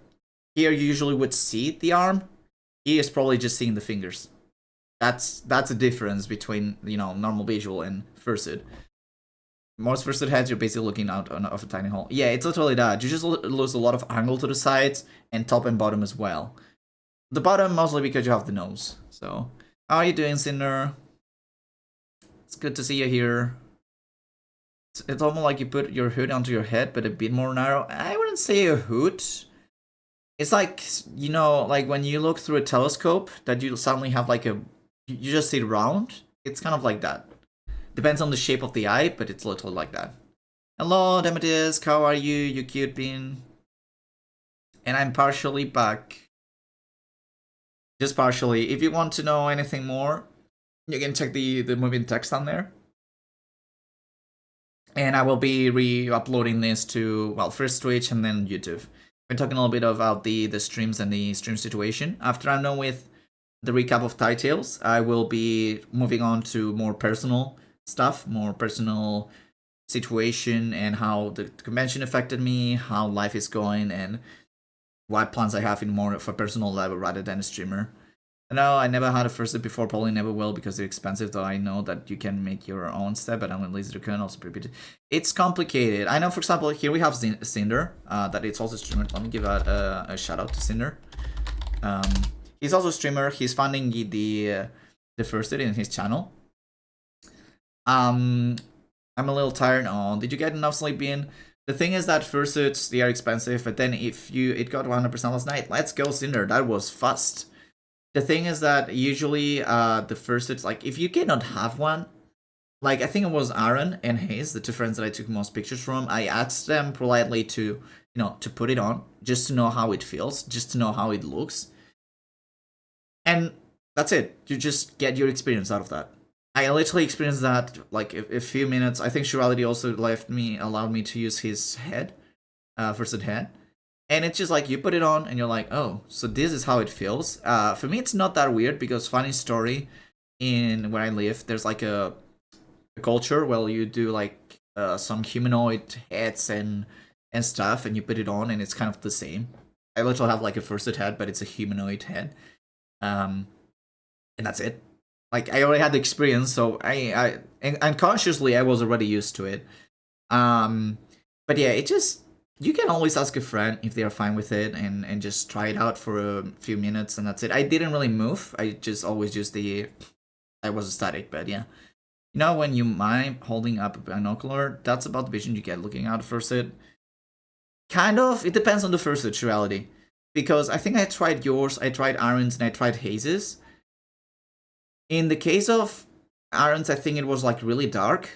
here, you usually would see the arm. He is probably just seeing the fingers. That's a difference between, you know, normal visual and fursuit. Most fursuit heads, you're basically looking out of a tiny hole. Yeah, it's literally that. You just lose a lot of angle to the sides and top and bottom as well. The bottom mostly because you have the nose. So, how are you doing, Cinder? It's good to see you here. It's almost like you put your hood onto your head, but a bit more narrow. I wouldn't say a hood. It's like, you know, like when you look through a telescope, that you suddenly have like a... You just see round. It's kind of like that. Depends on the shape of the eye, but it's literally like that. Hello, Demetis. How are you? You cute bean. And I'm partially back. Just partially. If you want to know anything more, you can check the moving text on there. And I will be re-uploading this to, well, first Twitch and then YouTube. We're talking a little bit about the streams and the stream situation. After I'm done with the recap of Thaitails, I will be moving on to more personal stuff, more personal situation, and how the convention affected me, how life is going, and what plans I have in more of a personal level rather than a streamer. No, I never had a fursuit before, probably never will because they're expensive, though I know that you can make your own step, but I'm at least you can also prepare it. It's complicated. I know, for example, here we have Cinder, that it's also a streamer. Let me give a shout out to Cinder. He's also a streamer. He's funding the fursuit in his channel. I'm a little tired. Oh, did you get enough sleep in? The thing is that fursuits, they are expensive, but then if it got 100% last night. Let's go, Cinder. That was fast. The thing is that usually the fursuits, like if you cannot have one, like I think it was Aaron and Hayes, the two friends that I took most pictures from, I asked them politely to, you know, to put it on, just to know how it feels, just to know how it looks. And that's it. You just get your experience out of that. I literally experienced that like a few minutes. I think Shirality also allowed me to use his head first head. And it's just like you put it on and you're like, oh, so this is how it feels. For me, it's not that weird because funny story, in where I live, there's like a culture where you do like some humanoid heads and stuff, and you put it on and it's kind of the same. I literally have like a first head, but it's a humanoid head. And that's it. Like I already had the experience, so I unconsciously I was already used to it. But yeah, it just, you can always ask a friend if they are fine with it and just try it out for a few minutes and that's it. I didn't really move. I just always used I was static, but yeah. You know, when you mind holding up a binocular, that's about the vision you get looking out first it. Kind of, it depends on the first reality. Because I think I tried yours, I tried Aaron's, and I tried Haze's. In the case of Aaron's, I think it was like really dark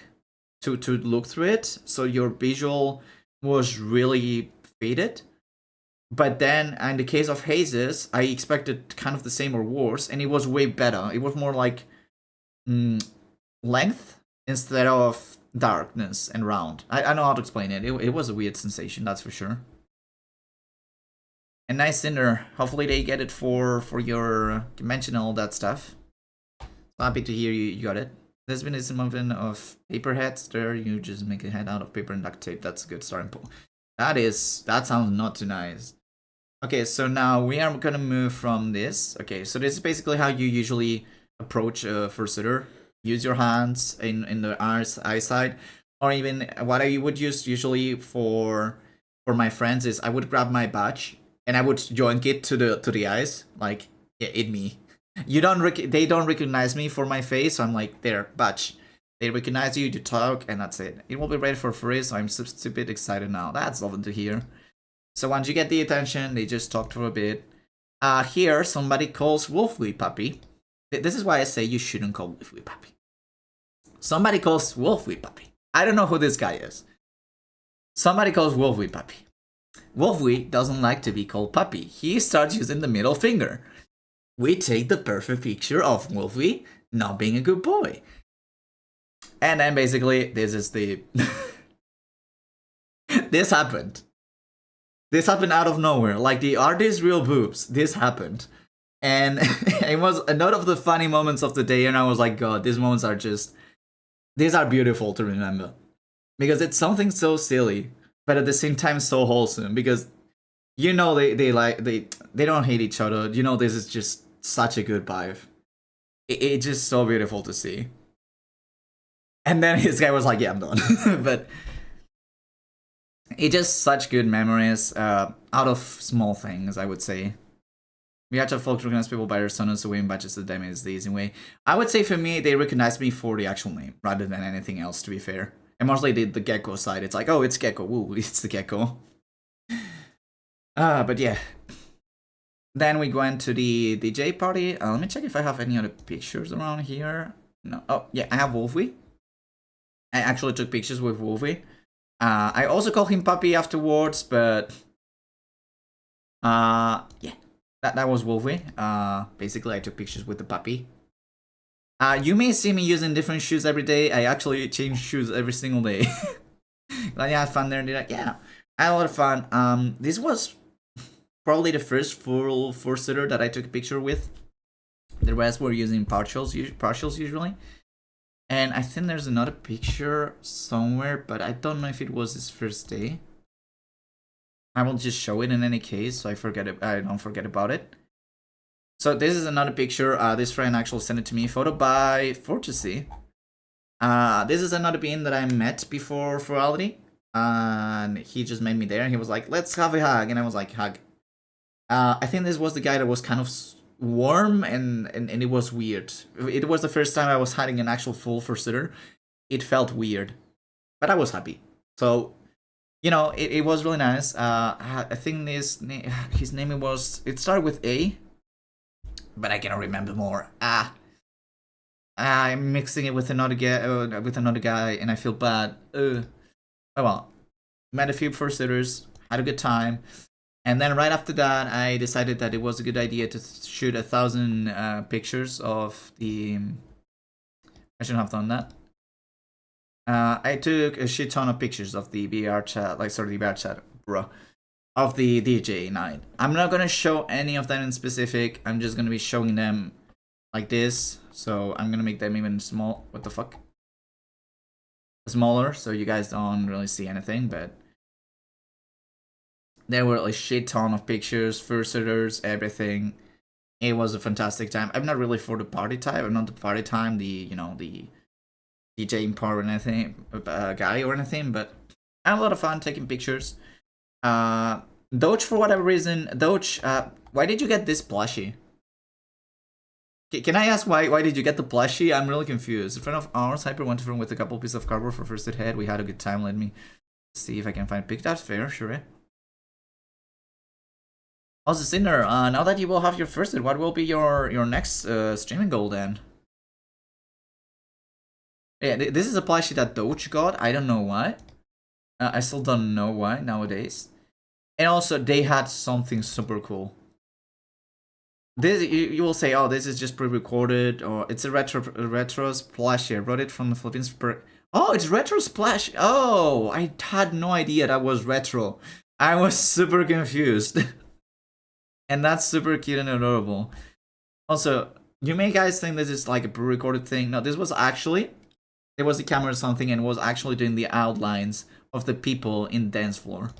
to look through it, so your visual was really faded. But then in the case of Haze's, I expected kind of the same or worse, and it was way better. It was more like length instead of darkness and round. I don't know how to explain it. It was a weird sensation, that's for sure. And nice dinner. Hopefully they get it for your convention and all that stuff. Happy to hear you got it. There's been a movement of paper heads there. You just make a head out of paper and duct tape. That's a good starting point. That sounds not too nice. Okay, so now we are gonna move from this. Okay, so this is basically how you usually approach a fursuiter. Use your hands in the eyesight, or even what I would use usually for my friends is I would grab my badge and I would join it to the eyes, like, yeah, it me. They don't recognize me for my face, so I'm like, there, badge. They recognize you, you talk, and that's it. It will be ready for free, so I'm stupid excited now. That's lovely to hear. So once you get the attention, they just talk for a bit. Here, somebody calls Wolfly Puppy. This is why I say you shouldn't call Wolfly Puppy. Somebody calls Wolfly Puppy. I don't know who this guy is. Somebody calls Wolfly Puppy. Wolfly doesn't like to be called Puppy. He starts using the middle finger. We take the perfect picture of Wolfly not being a good boy. And then basically, this is the... This happened. This happened out of nowhere. Like, are these real boobs? This happened. And it was another of the funny moments of the day, and I was like, God, these moments are just... These are beautiful to remember. Because it's something so silly, but at the same time so wholesome. Because, you know, they don't hate each other. You know, this is just such a good vibe. It's just so beautiful to see. And then his guy was like, yeah, I'm done. But it's just such good memories out of small things, I would say. We have to folks recognize people by their sonnets away and badges to them is the easy way. I would say for me, they recognize me for the actual name rather than anything else, to be fair. And mostly the Gecko side. It's like, oh, it's Gecko. Woo, it's the Gecko. But yeah. Then we went to the DJ party. Let me check if I have any other pictures around here. No. Oh, yeah, I have Wolfie. I actually took pictures with Wolfie. I also called him Puppy afterwards, but... yeah. That was Wolfie. Basically, I took pictures with the puppy. You may see me using different shoes every day. I actually change shoes every single day. Like, yeah, I had fun there. Yeah, I had a lot of fun. This was probably the first full fursuiter that I took a picture with. The rest were using partials usually. And I think there's another picture somewhere, but I don't know if it was his first day. I will just show it in any case, so I don't forget about it. So this is another picture. This friend actually sent it to me, photo by Fortesy. This is another being that I met before Ferality. And he just made me there, and he was like, let's have a hug. And I was like, hug. I think this was the guy that was kind of warm, and it was weird. It was the first time I was having an actual full fursuiter. It felt weird, but I was happy. So... You know, it was really nice. I think his name was... It started with A, but I cannot remember more. I'm mixing it with another guy, and I feel bad. Oh well. Met a few fursuiters, had a good time, and then right after that, I decided that it was a good idea to shoot 1,000 pictures of the... I shouldn't have done that. I took a shit ton of pictures of the VR chat, the VR chat, bro, of the DJ night. I'm not gonna show any of them in specific. I'm just gonna be showing them like this. So I'm gonna make them even small. What the fuck? Smaller, so you guys don't really see anything, but there were a shit ton of pictures, fursuiters, everything. It was a fantastic time. I'm not really for the party type. I'm not the party time, the the DJing part or anything, guy or anything. But I had a lot of fun taking pictures. Doge, for whatever reason, Doge, why did you get this plushie? Can I ask why did you get the plushie? I'm really confused. A friend of ours, Hyper, went to film with a couple pieces of cardboard for first aid head. We had a good time. Let me see if I can find a pic. That's fair, sure. Also, Cinder, now that you will have your first aid, what will be your next streaming goal then? Yeah, this is a plushie that Doge got. I don't know why. I still don't know why nowadays. And also, they had something super cool. This you will say, oh, this is just pre-recorded, or it's a retro plushie. I brought it from the Philippines. Oh, it's retro splash. Oh, I had no idea that was retro. I was super confused. And that's super cute and adorable. Also, you may guys think this is like a pre-recorded thing. No, this was actually, there was a camera or something and was actually doing the outlines of the people in the dance floor.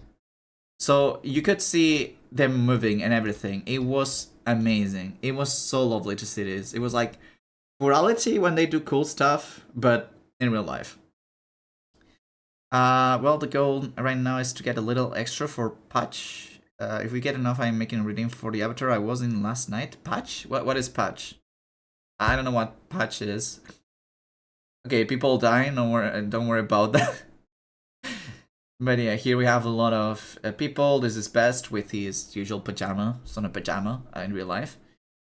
So you could see them moving and everything. It was amazing. It was so lovely to see this. It was like reality when they do cool stuff, but in real life. Well, the goal right now is to get a little extra for patch. If we get enough, I'm making a redeem for the avatar I was in last night. Patch? What is patch? I don't know what patch is. Okay, people dying. Don't worry about that. But yeah, here we have a lot of people. This is Best with his usual pajama, son of pajama in real life.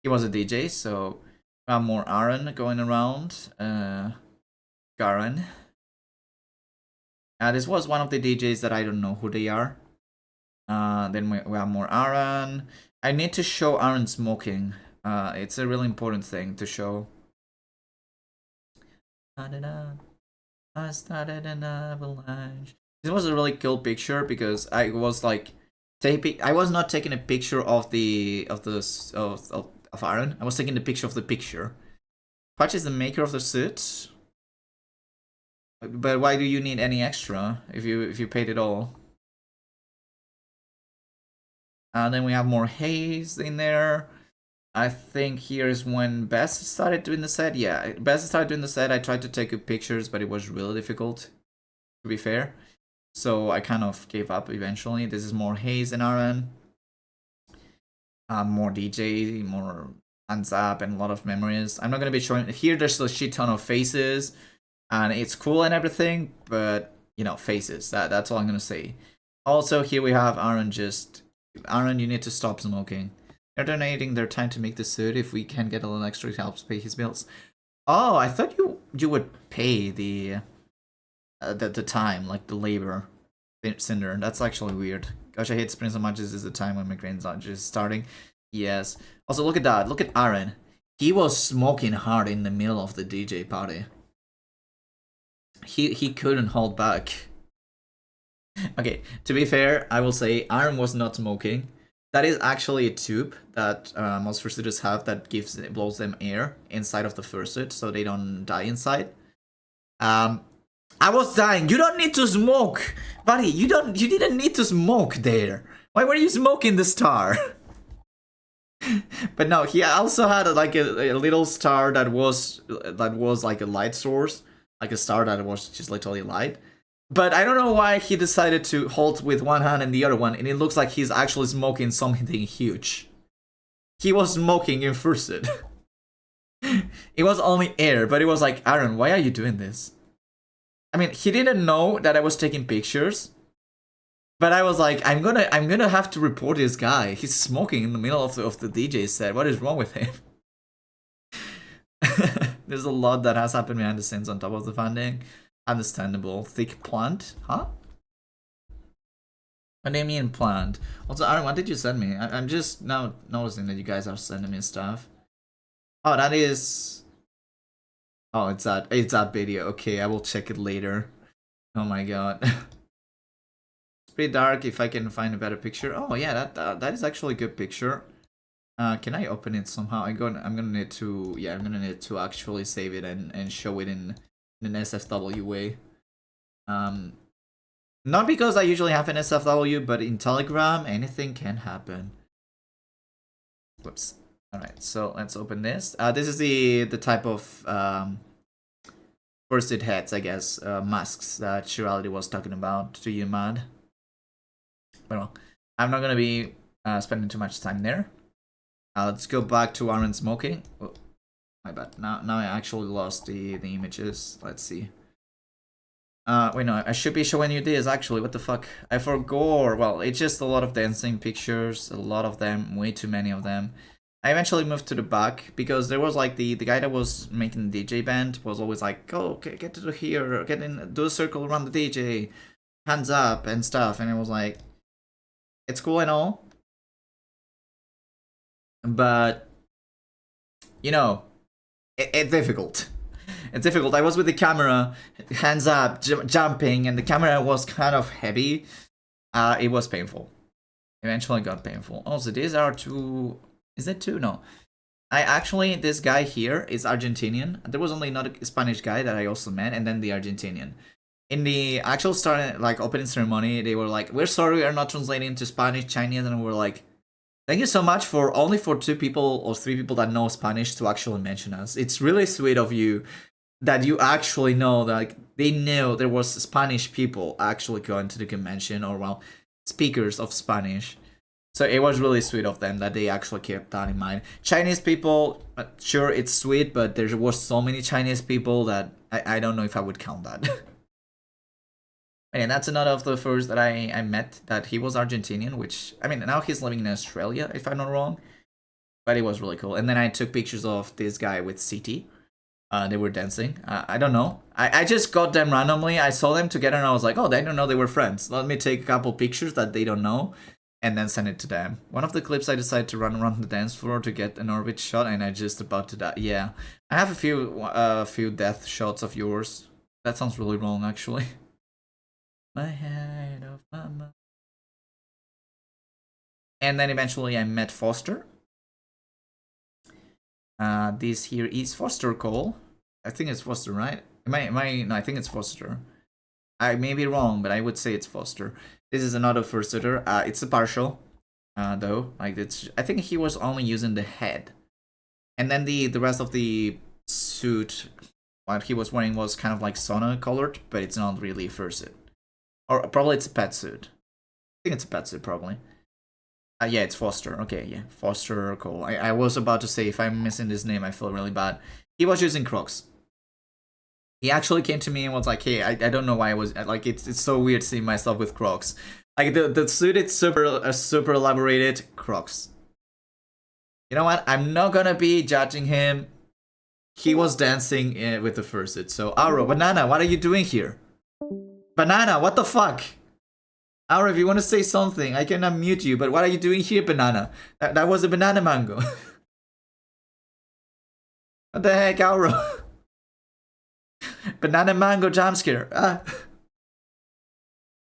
He was a DJ, so we have more Aaron going around. Garen. This was one of the DJs that I don't know who they are. Then we have more Aaron. I need to show Aaron smoking. It's a really important thing to show. I started an avalanche. This was a really cool picture because I was like I was not taking a picture of Aaron. I was taking the picture of the picture. Patch is the maker of the suit. But why do you need any extra if you paid it all? Then we have more haze in there. I think here's when Bess started doing the set. Yeah, Bess started doing the set. I tried to take pictures, but it was really difficult, to be fair. So I kind of gave up eventually. This is more haze and Aaron. More DJ, more hands up, and a lot of memories. I'm not going to be showing... Here there's a shit ton of faces, and it's cool and everything, but, you know, faces. That's all I'm going to say. Also, here we have Aaron just... Aaron, you need to stop smoking. They're donating their time to make the suit. If we can get a little extra, it helps pay his bills. Oh, I thought you would pay the time, like the labor. Cinder, that's actually weird. Gosh, I hate spring so much. This is the time when my grains are just starting. Yes. Also, look at that. Look at Aaron. He was smoking hard in the middle of the DJ party. He couldn't hold back. Okay, to be fair, I will say Aaron was not smoking. That is actually a tube that most fursuiters have that blows them air inside of the fursuit so they don't die inside. I was dying. You don't need to smoke, buddy. You didn't need to smoke there. Why were you smoking the star? But no, he also had like a little star that was like a light source, like a star that was just literally light. But I don't know why he decided to hold with one hand and the other one, and it looks like he's actually smoking something huge. He was smoking in fursuit. It was only air, but it was like, Aaron, why are you doing this? I mean, he didn't know that I was taking pictures, but I was like, I'm gonna have to report this guy. He's smoking in the middle of the DJ set. What is wrong with him? There's a lot that has happened behind the scenes on top of the funding. Understandable. Thick plant? Huh? What do you mean plant? Also, Aaron, what did you send me? I'm just now noticing that you guys are sending me stuff. Oh, that is... Oh, it's that video. Okay, I will check it later. Oh my god. pretty dark. If I can find a better picture. Oh yeah, that is actually a good picture. Can I open it somehow? I'm gonna need to, yeah, I'm gonna need to actually save it and show it in an SFW way. Not because I usually have an SFW, but in Telegram, anything can happen. Whoops. All right, so let's open this. This is the type of first aid heads, I guess, masks that Shirality was talking about to you, Mad. But well, I'm not gonna be spending too much time there. Let's go back to Aaron smoking. Oh, my bad. Now I actually lost the images. Let's see. Wait, no, I should be showing you this actually. What the fuck? I forgot. Well, it's just a lot of dancing pictures, a lot of them, way too many of them. I eventually moved to the back because there was like the guy that was making the DJ band was always like, "Go, get to here, get in, do a circle around the DJ, hands up and stuff," and it was like, it's cool and all, but you know, it's difficult. It's difficult. I was with the camera, hands up, jumping, and the camera was kind of heavy. It was painful. Eventually got painful. Also, these are two... Is it two? No. This guy here is Argentinian. There was only another Spanish guy that I also met, and then the Argentinian. In the actual start, like, opening ceremony, they were like, "We're sorry, we are not translating to Spanish, Chinese," and we're like, "Thank you so much for only for 2 people or 3 people that know Spanish to actually mention us. It's really sweet of you that you actually know that, like, they knew there was Spanish people actually going to the convention, or well, speakers of Spanish. So it was really sweet of them that they actually kept that in mind. Chinese people, sure, it's sweet, but there was so many Chinese people that I don't know if I would count that. And that's another of the first that I met, that he was Argentinian, which, I mean, now he's living in Australia, if I'm not wrong. But it was really cool. And then I took pictures of this guy with CT. They were dancing. I don't know. I just got them randomly. I saw them together and I was like, oh, they don't know they were friends. Let me take a couple pictures that they don't know and then send it to them. One of the clips I decided to run around the dance floor to get an orbit shot and I just about to die. Yeah. I have a few death shots of yours. That sounds really wrong, actually. My head of my mind. And then eventually I met Foster. This here is Foster Cole. I think it's Foster, right? No, I think it's Foster. I may be wrong, but I would say it's Foster. This is another fursuiter. It's a partial, though. Like I think he was only using the head, and then the rest of the suit, what he was wearing was kind of like sauna colored, but it's not really fursuit. Or probably it's a pet suit. I think it's a pet suit, probably. Yeah, it's Foster. Okay, yeah, Foster Cole. I was about to say, if I'm missing this name, I feel really bad. He was using Crocs. He actually came to me and was like, "Hey, I don't know why I was like, it's so weird seeing myself with Crocs. Like the suit, it's super elaborated Crocs. You know what? I'm not gonna be judging him. He was dancing with the fursuit. So, Auro, Banana, what are you doing here? Banana, what the fuck? Auro, if you want to say something, I can unmute you. But what are you doing here, Banana? That was a banana mango. What the heck, Auro? Banana mango jump scare.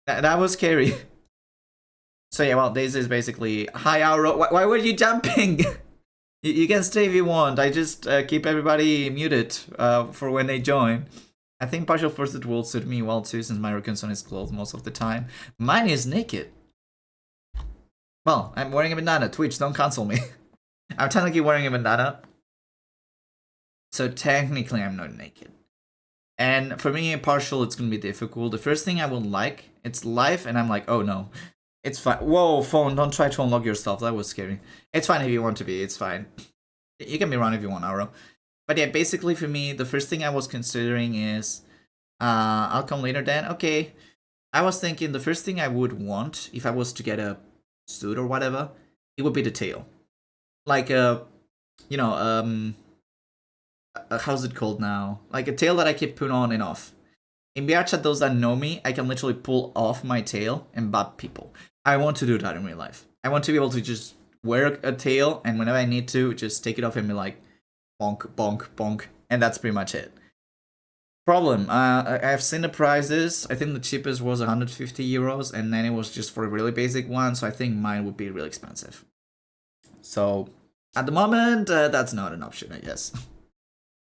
That was scary. So yeah, well, this is basically... Hi, Auro. Why were you jumping? You can stay if you want. I just keep everybody muted for when they join. I think partial fursuit will suit me well too, since my Raccoon is clothed most of the time. Mine is naked. Well, I'm wearing a bandana. Twitch, don't cancel me. I'm technically wearing a bandana. So technically I'm not naked. And for me, partial, it's gonna be difficult. The first thing I would like, it's live, and I'm like, oh no. It's fine. Whoa, phone, don't try to unlock yourself. That was scary. It's fine if you want to be, it's fine. You can be wrong if you want, Auro. But yeah, basically for me, the first thing I was considering is, I'll come later then. Okay, I was thinking the first thing I would want, if I was to get a suit or whatever, it would be the tail. Like you know, how's it called now? Like a tail that I can put on and off. In VR chat, those that know me, I can literally pull off my tail and bop people. I want to do that in real life. I want to be able to just wear a tail, and whenever I need to, just take it off and be like, bonk, bonk, bonk, and that's pretty much it. Problem. I've seen the prices. I think the cheapest was 150 euros, and then it was just for a really basic one. So I think mine would be really expensive. So at the moment, that's not an option, I guess.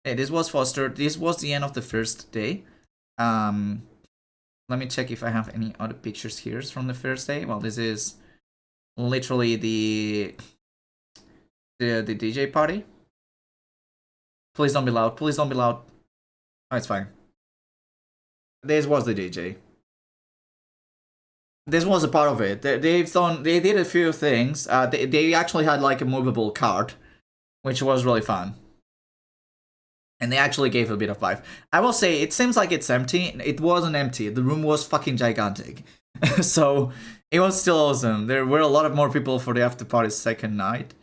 Hey, this was Foster. This was the end of the first day. Let me check if I have any other pictures here from the first day. Well, this is literally the DJ party. Please don't be loud. Please don't be loud. Oh, it's fine. This was the DJ. This was a part of it. They did a few things. They actually had like a movable cart, which was really fun. And they actually gave a bit of vibe. I will say, it seems like it's empty. It wasn't empty. The room was fucking gigantic. So it was still awesome. There were a lot of more people for the after party second night.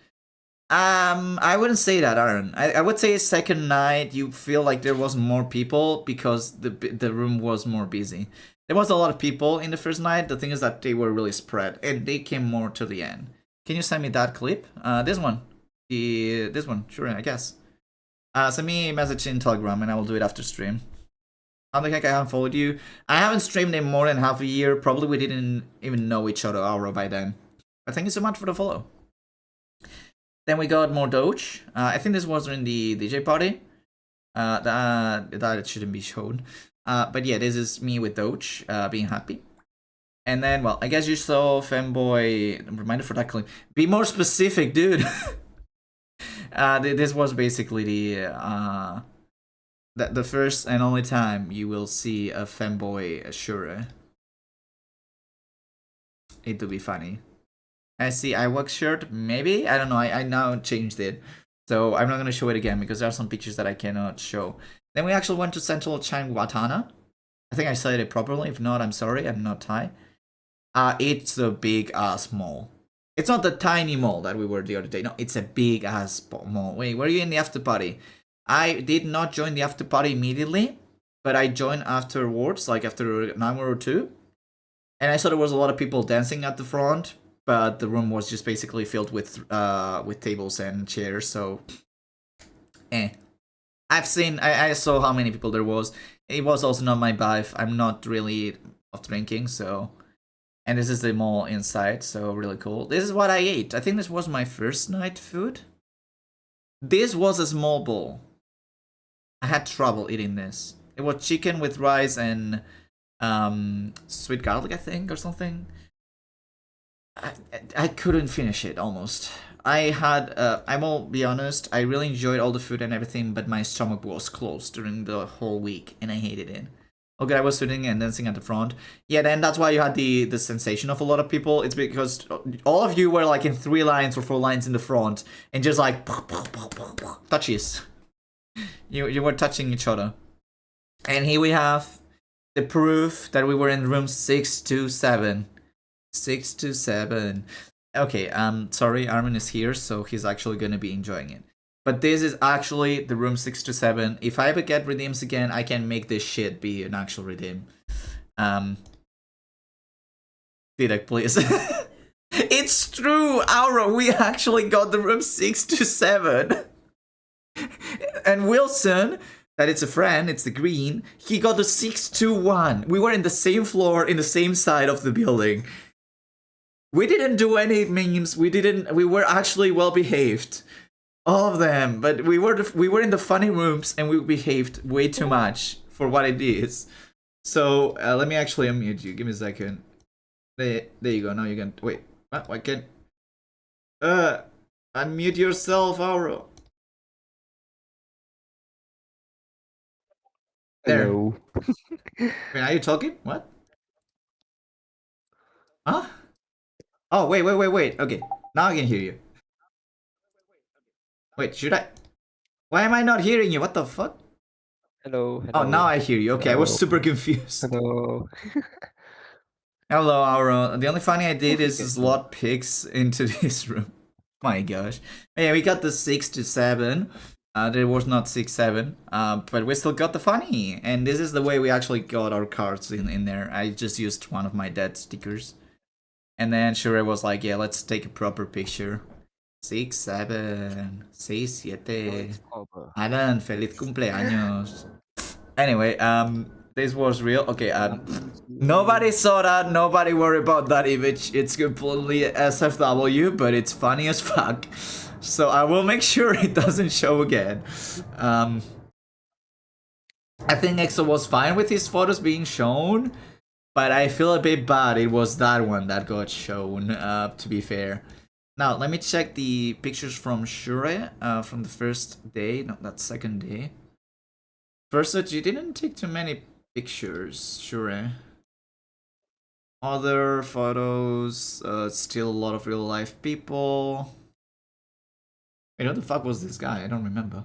I wouldn't say that, Aaron. I would say second night you feel like there was more people because the room was more busy. There was a lot of people in the first night. The thing is that they were really spread and they came more to the end. Can you send me that clip? This one. This one, sure, I guess. Send me a message in Telegram and I will do it after stream. How the heck I haven't followed you? I haven't streamed in more than half a year. Probably we didn't even know each other, Auro, by then. But thank you so much for the follow. Then we got more Doge. I think this was during the DJ party. That shouldn't be shown. But yeah, this is me with Doge being happy. And then, well, I guess you saw Femboy. Reminder for that clip. Be more specific, dude. This was basically the first and only time you will see a Femboy Shure. It would be funny. I see iWork shirt, maybe? I don't know, I now changed it. So I'm not gonna show it again because there are some pictures that I cannot show. Then we actually went to Central Changwatana. I think I said it properly. If not, I'm sorry, I'm not Thai. It's a big ass mall. It's not the tiny mall that we were the other day. No, it's a big ass mall. Wait, were you in the after party? I did not join the after party immediately, but I joined afterwards, like after an hour or two. And I saw there was a lot of people dancing at the front, but the room was just basically filled with tables and chairs. So, I saw how many people there was. It was also not my vibe. I'm not really of drinking, so. And this is the mall inside, so really cool. This is what I ate. I think this was my first night food. This was a small bowl. I had trouble eating this. It was chicken with rice and sweet garlic, I think, or something. I couldn't finish it, almost. I will be honest, I really enjoyed all the food and everything, but my stomach was closed during the whole week, and I hated it. Okay, I was sitting and dancing at the front. Yeah, then that's why you had the sensation of a lot of people. It's because all of you were like in 3 lines or 4 lines in the front, and just like touches. You were touching each other. And here we have the proof that we were in room 627. 627. Okay, sorry, Armin is here, so he's actually gonna be enjoying it. But this is actually the room 627. If I ever get redeems again, I can make this shit be an actual redeem. Didek, please. It's true, Aura, we actually got the room 627. And Wilson, that it's a friend, it's the green, he got the 621. We were in the same floor, in the same side of the building. We didn't do any memes, we were actually well behaved. All of them, but we were in the funny rooms and we behaved way too much for what it is. So let me actually unmute you. Give me a second. There you go. Now you can wait. What? Why can't? Unmute yourself, Auro. There.
Hello.
Wait, are you talking? What? Huh? Oh, wait. Okay, now I can hear you. Wait, should I? Why am I not hearing you? What the fuck?
Hello.
Oh, now I hear you. Okay,
Hello.
I was super confused.
Hello.
Hello, Auro. The only funny I did is slot pics into this room. My gosh. Yeah, we got the 627. There was not 6-7. But we still got the funny. And this is the way we actually got our cards in there. I just used one of my dead stickers. And then Shure was like, yeah, let's take a proper picture. 6, 7, 6, 7. Alan, feliz cumpleaños. Anyway, this was real. Okay, nobody saw that. Nobody worry about that image. It's completely SFW, but it's funny as fuck. So I will make sure it doesn't show again. I think EXO was fine with his photos being shown, but I feel a bit bad. It was that one that got shown, to be fair. Now, let me check the pictures from Shure, from the first day, not that second day. First, you didn't take too many pictures, Shure. Other photos, still a lot of real life people. Wait, what the fuck was this guy? I don't remember.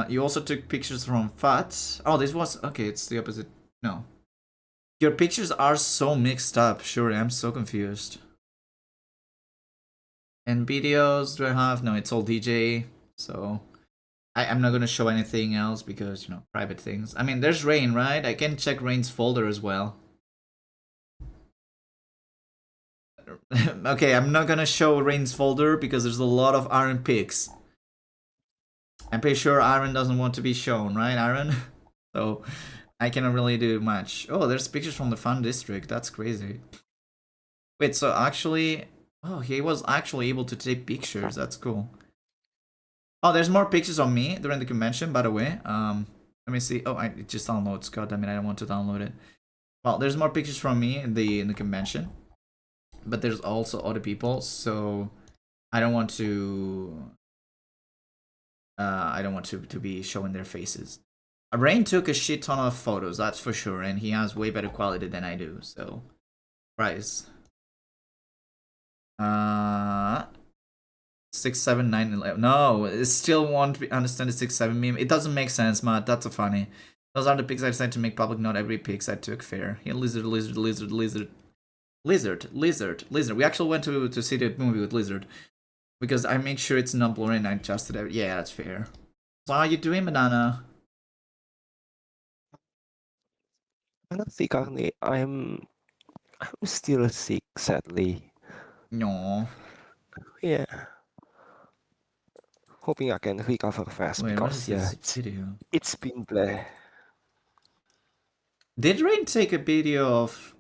You also took pictures from Fat. Oh, this was... Okay, it's the opposite. No. Your pictures are so mixed up, Sure, I'm so confused. And videos, do I have? No, it's all DJ, so... I'm not gonna show anything else because, you know, private things. I mean, there's Rain, right? I can check Rain's folder as well. Okay, I'm not gonna show Rain's folder because there's a lot of Aaron pics. I'm pretty sure Aaron doesn't want to be shown, right, Aaron? So, I cannot really do much. Oh, there's pictures from the Fun District. That's crazy. Wait, so actually... Oh, he was actually able to take pictures. That's cool. Oh, there's more pictures of me during the convention, by the way. Let me see. Oh, it just downloads. God damn it, I don't want to download it. Well, there's more pictures from me in the convention. But there's also other people, so... I don't want to... to be showing their faces. Rain took a shit ton of photos, that's for sure, and he has way better quality than I do, so... Price. 6, 7, 9, 11. No, it still won't understand the 6, 7 meme. It doesn't make sense, Matt. That's so funny. Those are the pics I decided to make public. Not every pics I took fair. Yeah, lizard. We actually went to see the movie with Lizard. Because I make sure it's not blurry and I adjusted it. Yeah, that's fair. So how are you doing, Banana?
Honestly, currently, I'm still sick, sadly.
No.
Yeah. Hoping I can recover fast.
Wait,
because
what is this video?
It's been blah.
Did Rain take a video of...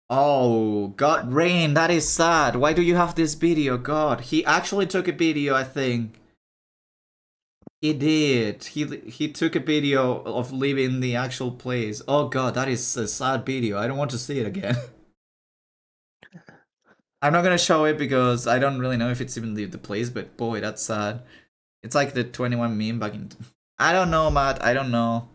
Oh, God, Rain, that is sad. Why do you have this video? God, he actually took a video, I think. He did. He took a video of leaving the actual place. Oh God, that is a sad video. I don't want to see it again. I'm not gonna show it because I don't really know if it's even the place, but boy, that's sad. It's like the 21 meme back in... I don't know, Matt. I don't know.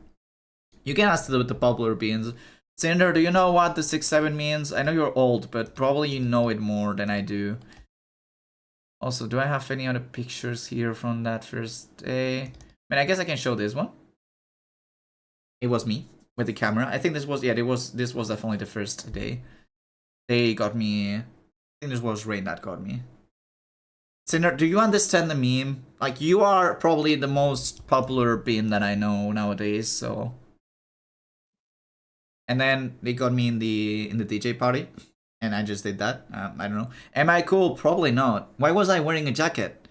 You can ask the popular beans. Cinder, do you know what the 6-7 means? I know you're old, but probably you know it more than I do. Also, do I have any other pictures here from that first day? I mean, I guess I can show this one. It was me with the camera. I think this was, yeah, this was definitely the first day. They got me. I think this was Rain that got me. Cinder, do you understand the meme? Like, you are probably the most popular bean that I know nowadays, so... And then they got me in the DJ party, and I just did that. I don't know. Am I cool? Probably not. Why was I wearing a jacket?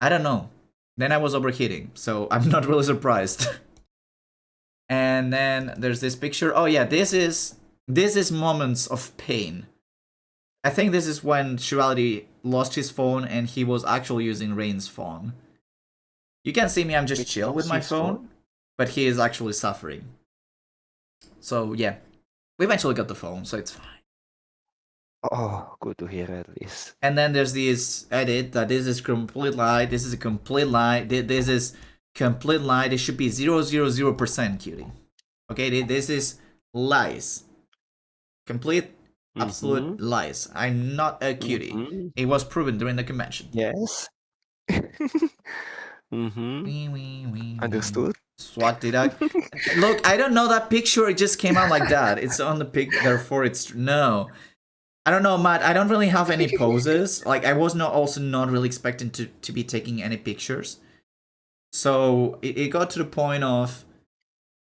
I don't know. Then I was overheating, so I'm not really surprised. And then there's this picture. Oh yeah, this is moments of pain. I think this is when Shirality lost his phone and he was actually using Rain's phone. You can see me, I'm just chill with my phone, but he is actually suffering. So yeah, we eventually got the phone, so it's fine.
Oh, good to hear at least.
And then there's this edit that this is complete lie, this is a complete lie, this is complete lie, this should be 000%, cutie. Okay, this is lies. Complete, absolute lies. I'm not a cutie. It was proven during the convention.
Yes. Understood.
What did I... Look, I don't know that picture, it just came out like that. It's on the pic, therefore it's... No. I don't know, Matt, I don't really have any poses. Like, I was also not really expecting to be taking any pictures. So, it got to the point of...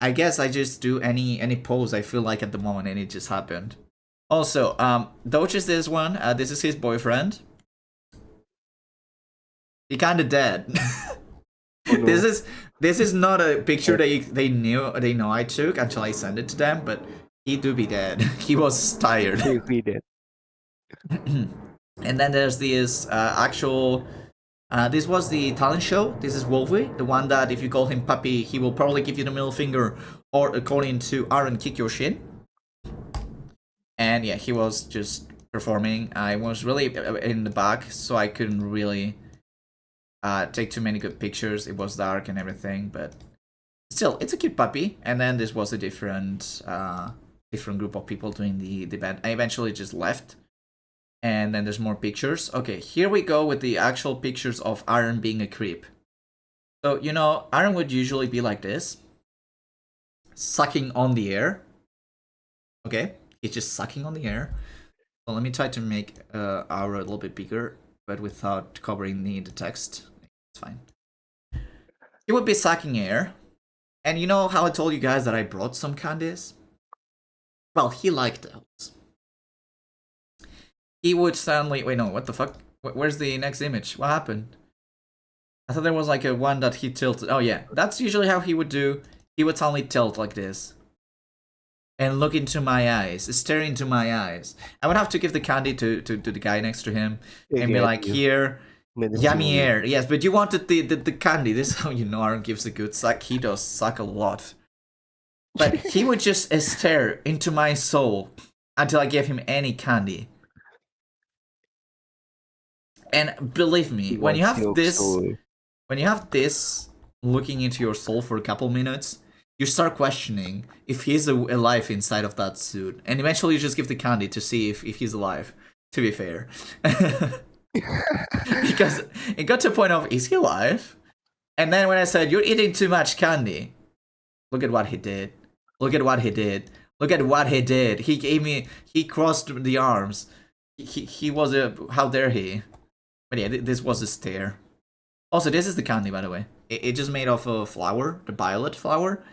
I guess I just do any pose I feel like at the moment, and it just happened. Also, Doge is this one. This is his boyfriend. He kinda dead. Oh, no. This is not a picture they know I took until I sent it to them, but he do be dead. He was tired.
We did.
And then there's this actual. This was the talent show. This is Wolfie, the one that if you call him puppy, he will probably give you the middle finger, or according to Aaron, kick your shin. And yeah, he was just performing. I was really in the back, so I couldn't really take too many good pictures. It was dark and everything, but still, it's a cute puppy. And then this was a different group of people doing the event. I eventually just left. And then there's more pictures. Okay, here we go with the actual pictures of Aaron being a creep. So, you know, Aaron would usually be like this. Sucking on the air. Okay, he's just sucking on the air. So let me try to make our a little bit bigger, but without covering the text. It's fine. He would be sucking air. And you know how I told you guys that I brought some candies? Well, he liked those. He would suddenly... Wait, no, what the fuck? Where's the next image? What happened? I thought there was like a one that he tilted. Oh yeah, that's usually how he would do. He would suddenly tilt like this. And look into my eyes, stare into my eyes. I would have to give the candy to the guy next to him and be like, here, yummy air. Yes, but you wanted the candy. This is how you know Aaron gives a good suck. He does suck a lot. But he would just stare into my soul until I gave him any candy. And believe me, when you have this looking into your soul for a couple minutes, you start questioning if he's alive inside of that suit. And eventually you just give the candy to see if he's alive, to be fair. Because it got to a point of, is he alive? And then when I said, you're eating too much candy, look at what he did. Look at what he did. Look at what he did. He crossed the arms. He was a, how dare he? But yeah, this was a stare. Also, this is the candy, by the way. It just made of a flower, the violet flower.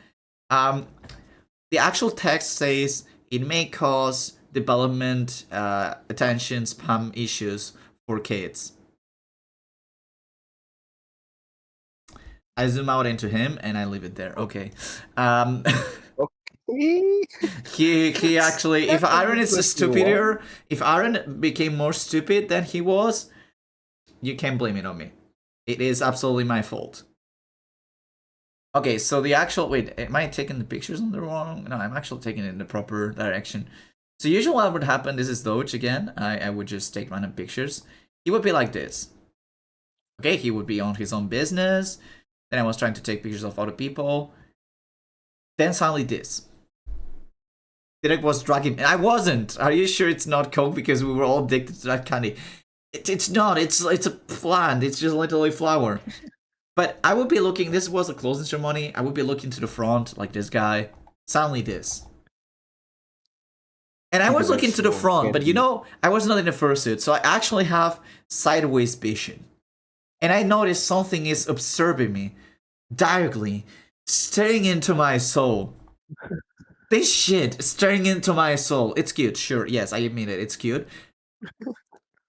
The actual text says it may cause development, attention, spam issues for kids. I zoom out into him and I leave it there. Okay. He actually, if Aaron is stupider, if Aaron became more stupid than he was, you can't blame it on me. It is absolutely my fault. Okay, so the actual... Wait, am I taking the pictures in the wrong... No, I'm actually taking it in the proper direction. So usually what would happen, this is Doge again. I would just take random pictures. He would be like this. Okay, he would be on his own business. Then I was trying to take pictures of other people. Then suddenly this. Derek was dragging... I wasn't! Are you sure it's not Coke because we were all addicted to that candy? It's not. It's a plant. It's just literally flower. But I would be looking. This was a closing ceremony. I would be looking to the front like this guy. Suddenly this. And I was looking to the front, but you know, I was not in the fursuit, so I actually have sideways vision. And I noticed something is observing me, diagonally, staring into my soul. This shit staring into my soul. It's cute, sure. Yes, I admit it. It's cute.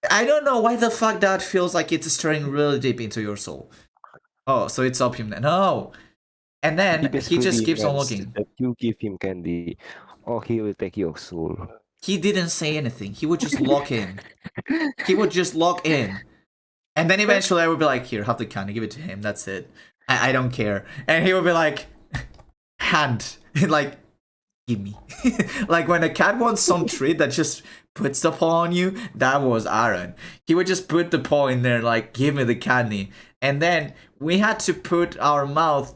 I don't know why the fuck that feels like it's staring really deep into your soul. Oh, so it's opium then. No. And then he just keeps on looking.
That you give him candy, or he will take your soul.
He didn't say anything. He would just lock in. He would just lock in. And then eventually I would be like, here, have the candy, give it to him. That's it. I don't care. And he would be like, hand. Like, give me. Like when a cat wants some treat that just puts the paw on you, that was Aaron. He would just put the paw in there, like, give me the candy. And then we had to put our mouth,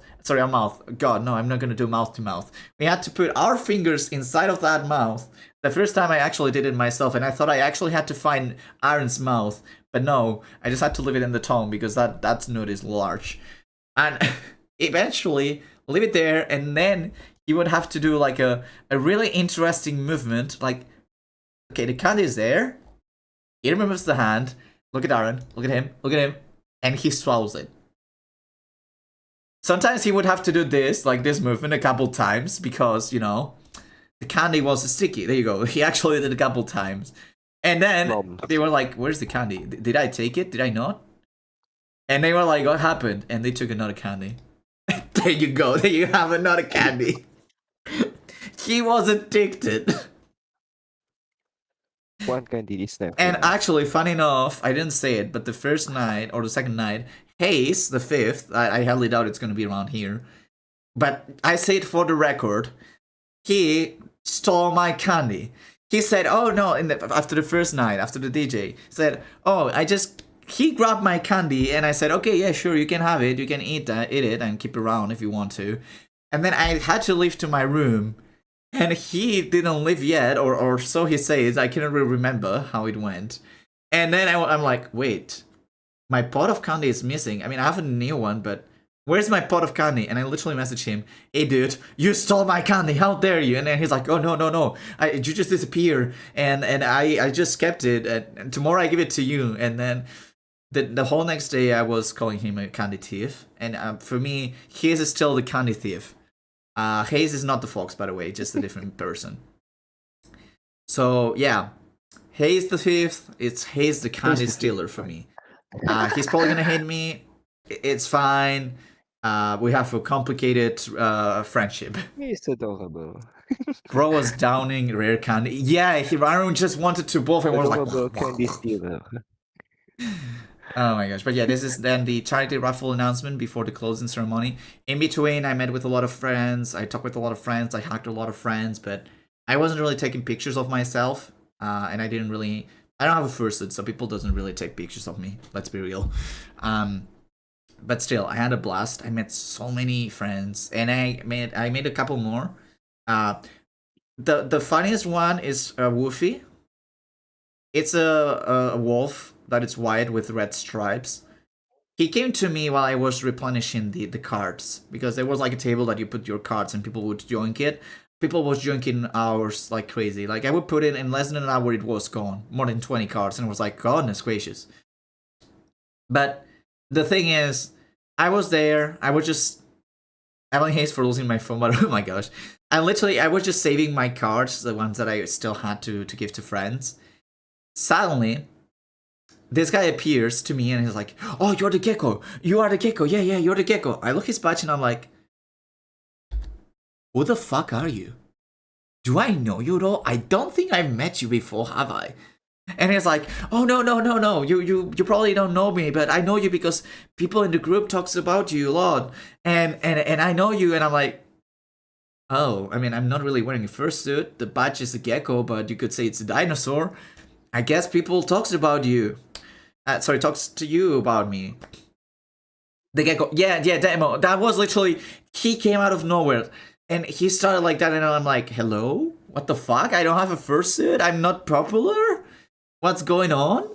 God, no, I'm not gonna do mouth to mouth. We had to put our fingers inside of that mouth. The first time I actually did it myself, and I thought I actually had to find Aaron's mouth, but no, I just had to leave it in the tongue because that nut is large. And eventually, leave it there, and then you would have to do like a really interesting movement, like, okay, the candy is there, he removes the hand, look at Aaron, look at him, and he swallows it. Sometimes he would have to do this, like this movement a couple times, because, you know, the candy was sticky. There you go. He actually did it a couple times. And then they were like, where's the candy? Did I take it? Did I not? And they were like, what happened? And they took another candy. There you go. There you have another candy. He was addicted.
One candy is never
And
enough.
actually, funny enough, I didn't say it, but the first night or the second night, Hayes, the fifth, I highly doubt it's going to be around here, but I say it for the record, he stole my candy. He said, "Oh no!" After the first night, after the DJ said, "Oh, he grabbed my candy," and I said, "Okay, yeah, sure, you can have it. You can eat it, and keep it around if you want to." And then I had to leave to my room, and he didn't leave yet, or so he says. I cannot really remember how it went. And then I'm like, wait, my pot of candy is missing. I mean, I have a new one, but where's my pot of candy? And I literally message him, "Hey dude, you stole my candy, how dare you?" And then he's like, "Oh no, you just disappear, and I just kept it, and tomorrow I give it to you." And then the whole next day I was calling him a candy thief, and for me, he is still the candy thief. Hayes is not the fox, by the way, just a different person. So yeah, Hayes the fifth, it's Hayes the candy stealer for me. He's probably gonna hate me. It's fine. We have a complicated friendship.
He's adorable.
Bro was downing rare candy. Yeah, Aaron just wanted to both and was like,
Adorable candy stealer.
oh my gosh. But yeah, this is then the charity raffle announcement before the closing ceremony. In between, I met with a lot of friends. I talked with a lot of friends. I hugged a lot of friends, but I wasn't really taking pictures of myself. And I didn't really. I don't have a fursuit, so people doesn't really take pictures of me. Let's be real. But still, I had a blast. I met so many friends, and I made a couple more. The funniest one is Woofy. It's a wolf that is white with red stripes. He came to me while I was replenishing the cards, because there was like a table that you put your cards and people would join it. People was joining hours like crazy. Like I would put it in less than an hour, it was gone. More than 20 cards, and it was like, goodness gracious. But the thing is, I was there. I was just Emily Hayes for losing my phone, but oh my gosh. I was just saving my cards, the ones that I still had to give to friends. Suddenly, this guy appears to me and he's like, "Oh, you're the Gecko. You are the Gecko. Yeah, you're the Gecko." I look his badge and I'm like, "Who the fuck are you? Do I know you at all? I don't think I've met you before, have I?" And he's like, "Oh no. You probably don't know me, but I know you because people in the group talks about you a lot. And I know you." And I'm like, "Oh, I mean, I'm not really wearing a fursuit. The badge is a gecko, but you could say it's a dinosaur. I guess people talks about you. Talks to you about me." The gecko, yeah, demo. That was literally, he came out of nowhere. And he started like that, and I'm like, "Hello? What the fuck? I don't have a fursuit? I'm not popular? What's going on?"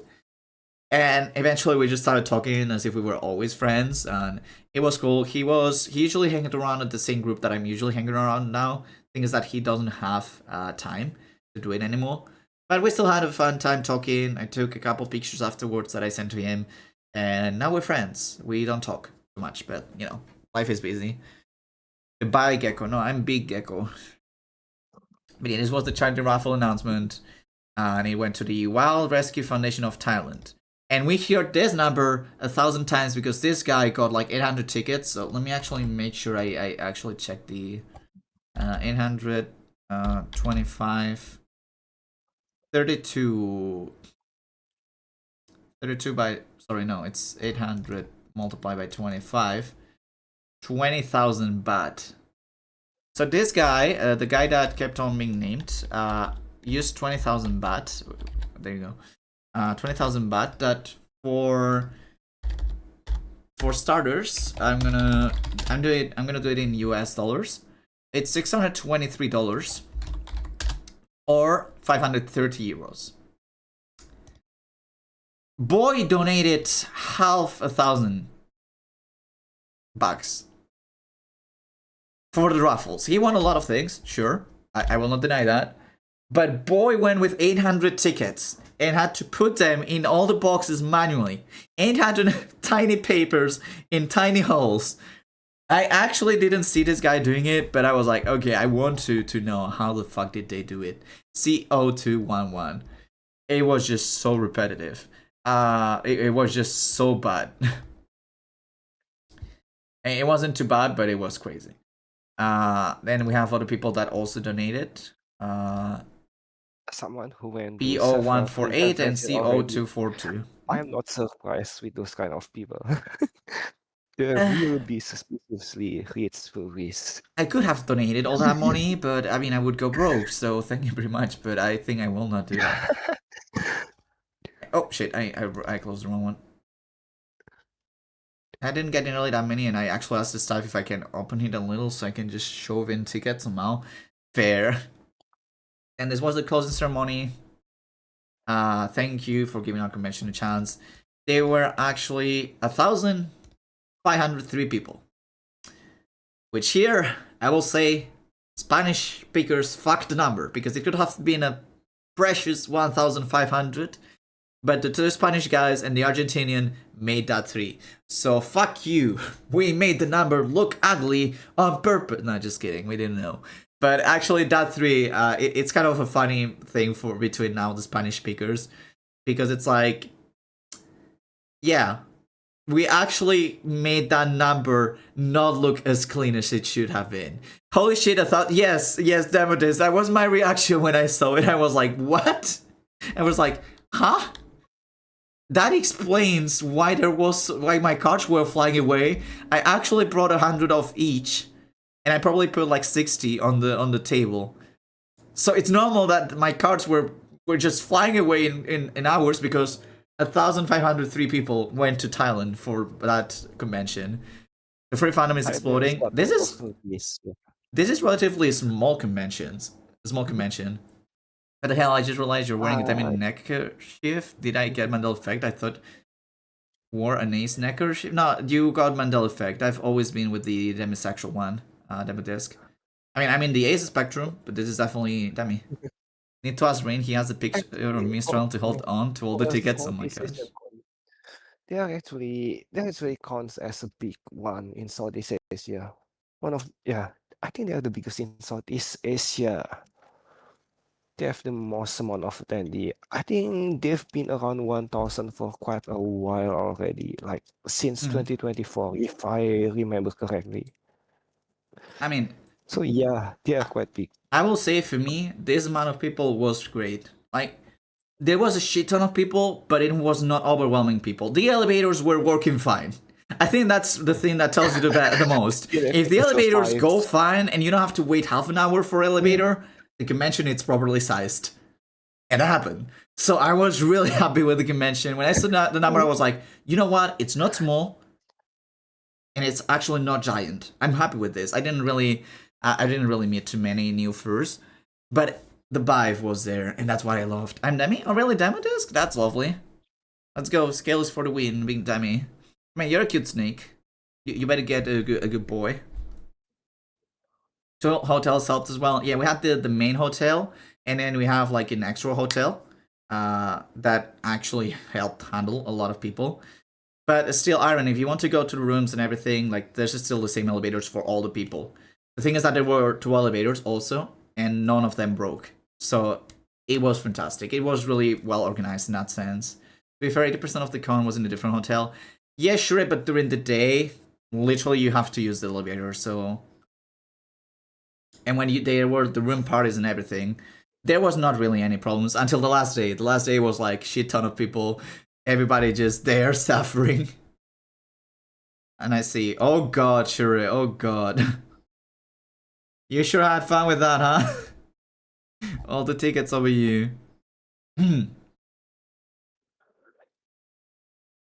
And eventually we just started talking as if we were always friends, and it was cool. He usually hanging around at the same group that I'm usually hanging around now. Thing is that he doesn't have time to do it anymore. But we still had a fun time talking. I took a couple pictures afterwards that I sent to him, and now we're friends. We don't talk too much, but you know, life is busy. Goodbye, Gecko. No, I'm Big Gecko. But yeah, this was the charity raffle announcement, and it went to the Wild Rescue Foundation of Thailand. And we heard this number 1,000 times because this guy got like 800 tickets. So let me actually make sure I actually check the 825, 32 by, sorry, no, it's 800 multiplied by 25, 20,000 baht. So this guy, the guy that kept on being named, used 20,000 baht. There you go. 20,000 baht. That for starters, I'm gonna do it in US dollars. It's $623 or 530 euros. Boy donated half 1,000 bucks for the raffles. He won a lot of things, sure. I will not deny that. But boy went with 800 tickets and had to put them in all the boxes manually. 800 tiny papers in tiny holes. I actually didn't see this guy doing it, but I was like, okay, I want to know how the fuck did they do it. CO211. It was just so repetitive. It was just so bad. It wasn't too bad, but it was crazy. Then we have other people that also donated.
Someone who went to several free
BO148 and
convention already.
CO242.
I am not surprised with those kind of people. There will be suspiciously rich tourists.
I could have donated all that money, but I mean, I would go broke, so thank you very much, but I think I will not do that. Oh, shit, I closed the wrong one. I didn't get nearly that many, and I actually asked the staff if I can open it a little so I can just shove in tickets somehow. Fair. And this was the closing ceremony. Thank you for giving our convention a chance. There were actually 1,503 people. Which here, I will say, Spanish speakers fucked the number, because it could have been a precious 1,500, but the two Spanish guys and the Argentinian made that 3. So fuck you. We made the number look ugly on purpose. No, just kidding. We didn't know. But actually, that 3, it's kind of a funny thing for between now the Spanish speakers, because it's like, yeah, we actually made that number not look as clean as it should have been. Holy shit, I thought, yes, Demotis, that was my reaction when I saw it. I was like, what? I was like, huh? That explains why my cards were flying away. I actually brought 100 of each, and I probably put like 60 on the table. So it's normal that my cards were just flying away in hours, because 1,503 people went to Thailand for that convention. The free fandom is exploding. This is relatively small convention. What the hell? I just realized you're wearing a diamond neckerchief. Did I get Mandela effect? I thought wore an ace neckerchief. No, you got Mandela effect. I've always been with the demisexual one, demo disc. I mean, I'm in the ace spectrum, but this is definitely demi. Need to ask Rain. He has a picture of me trying to hold on to all the tickets. Oh my gosh.
They are actually counts as a big one in Southeast Asia. I think they are the biggest in Southeast Asia. They have the most amount of attendee. I think they've been around 1,000 for quite a while already, like since 2024, if I remember correctly.
I mean,
so yeah, they are quite big.
I will say for me, this amount of people was great. Like, there was a shit ton of people, but it was not overwhelming people. The elevators were working fine. I think that's the thing that tells you the most. If the elevators go fine and you don't have to wait half an hour for elevator, the convention is properly sized. And that happened. So I was really happy with the convention. When I saw the number, I was like, you know what? It's not small. And it's actually not giant. I'm happy with this. I didn't really meet too many new furs. But the vibe was there, and that's what I loved. I'm Demi? Oh, really? Demo disc? That's lovely. Let's go. Scale is for the win, being Demi. I mean, you're a cute snake. You better get a good boy. 2 hotels helped as well. Yeah, we had the main hotel, and then we have like an extra hotel that actually helped handle a lot of people. But still, Iron, if you want to go to the rooms and everything, like there's still the same elevators for all the people. The thing is that there were 2 elevators also, and none of them broke. So it was fantastic. It was really well organized in that sense. To be fair, 80% of the con was in a different hotel. Yeah, sure, but during the day, literally you have to use the elevator, so... And when there were the room parties and everything, there was not really any problems until the last day. The last day was like shit ton of people. Everybody just there suffering. And I see, oh god, Shuri, oh god. You sure had fun with that, huh? All the tickets over you.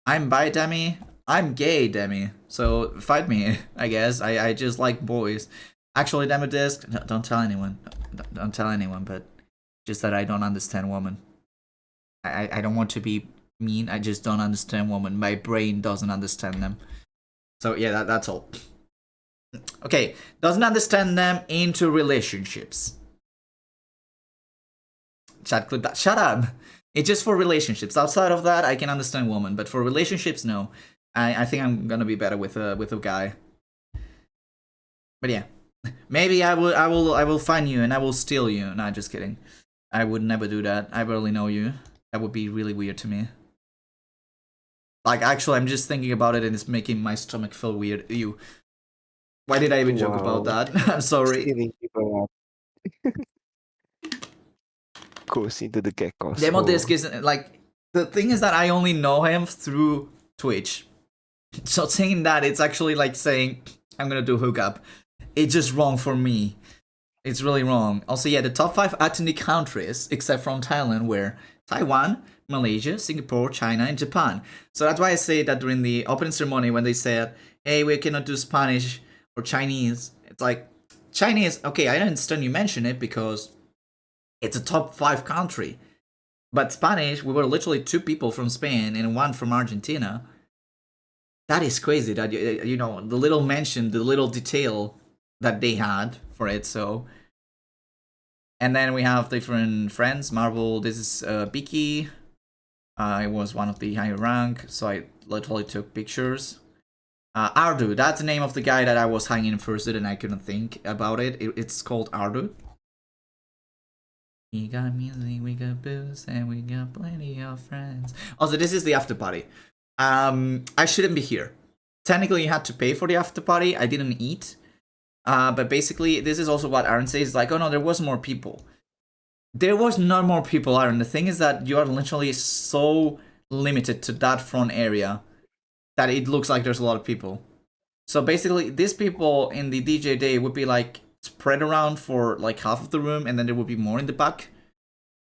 I'm bi, Demi. I'm gay, Demi. So fight me, I guess. I just like boys. Actually, Demo Disc, don't tell anyone. Don't tell anyone, but just that I don't understand women. I don't want to be mean. I just don't understand women. My brain doesn't understand them. So yeah, that's all. Okay, doesn't understand them into relationships. Chat clip that. Shut up. It's just for relationships. Outside of that, I can understand women, but for relationships, no. I think I'm gonna be better with a guy. But yeah, maybe I will find you and I will steal you. Nah, just kidding. I would never do that. I barely know you. That would be really weird to me. Like, actually, I'm just thinking about it and it's making my stomach feel weird. Ew. Why did I even joke about
Wow.
that? I'm sorry.
Stealing people up goes into the Gecko's
Demo Disc
hole.
isn't like the thing is that I only know him through Twitch. So saying that, it's actually like saying I'm gonna do hookup. It's just wrong for me. It's really wrong. Also, yeah, the top 5 ethnic countries, except from Thailand, were Taiwan, Malaysia, Singapore, China, and Japan. So that's why I say that during the opening ceremony when they said, hey, we cannot do Spanish or Chinese, it's like, Chinese, okay, I understand you mention it because it's a top 5 country. But Spanish, we were literally 2 people from Spain and 1 from Argentina. That is crazy that, you know, the little mention, the little detail that they had for it, so... And then we have different friends. Marvel, this is Biki. I was one of the higher rank, so I literally took pictures. Ardu, that's the name of the guy that I was hanging first and I couldn't think about it. It's called Ardu. We got music, we got booze, and we got plenty of friends. Also, this is the after party. I shouldn't be here. Technically, you had to pay for the after party. I didn't eat. But basically, this is also what Aaron says, like, oh no, there was more people. There was not more people, Aaron. The thing is that you are literally so limited to that front area that it looks like there's a lot of people. So basically, these people in the DJ day would be like spread around for like half of the room, and then there would be more in the back.